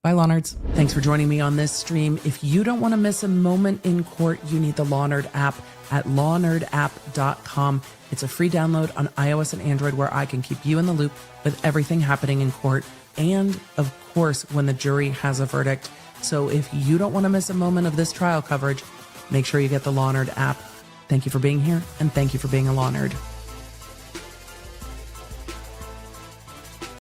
Bye, LAWNERDs. Thanks for joining me on this stream. If you don't want to miss a moment in court, you need the LAWNERD app at lawnerdapp.com. It's a free download on iOS and Android where I can keep you in the loop with everything happening in court and, of course, when the jury has a verdict. So if you don't want to miss a moment of this trial coverage, make sure you get the LAWNERD app. Thank you for being here, and thank you for being a LAWNERD.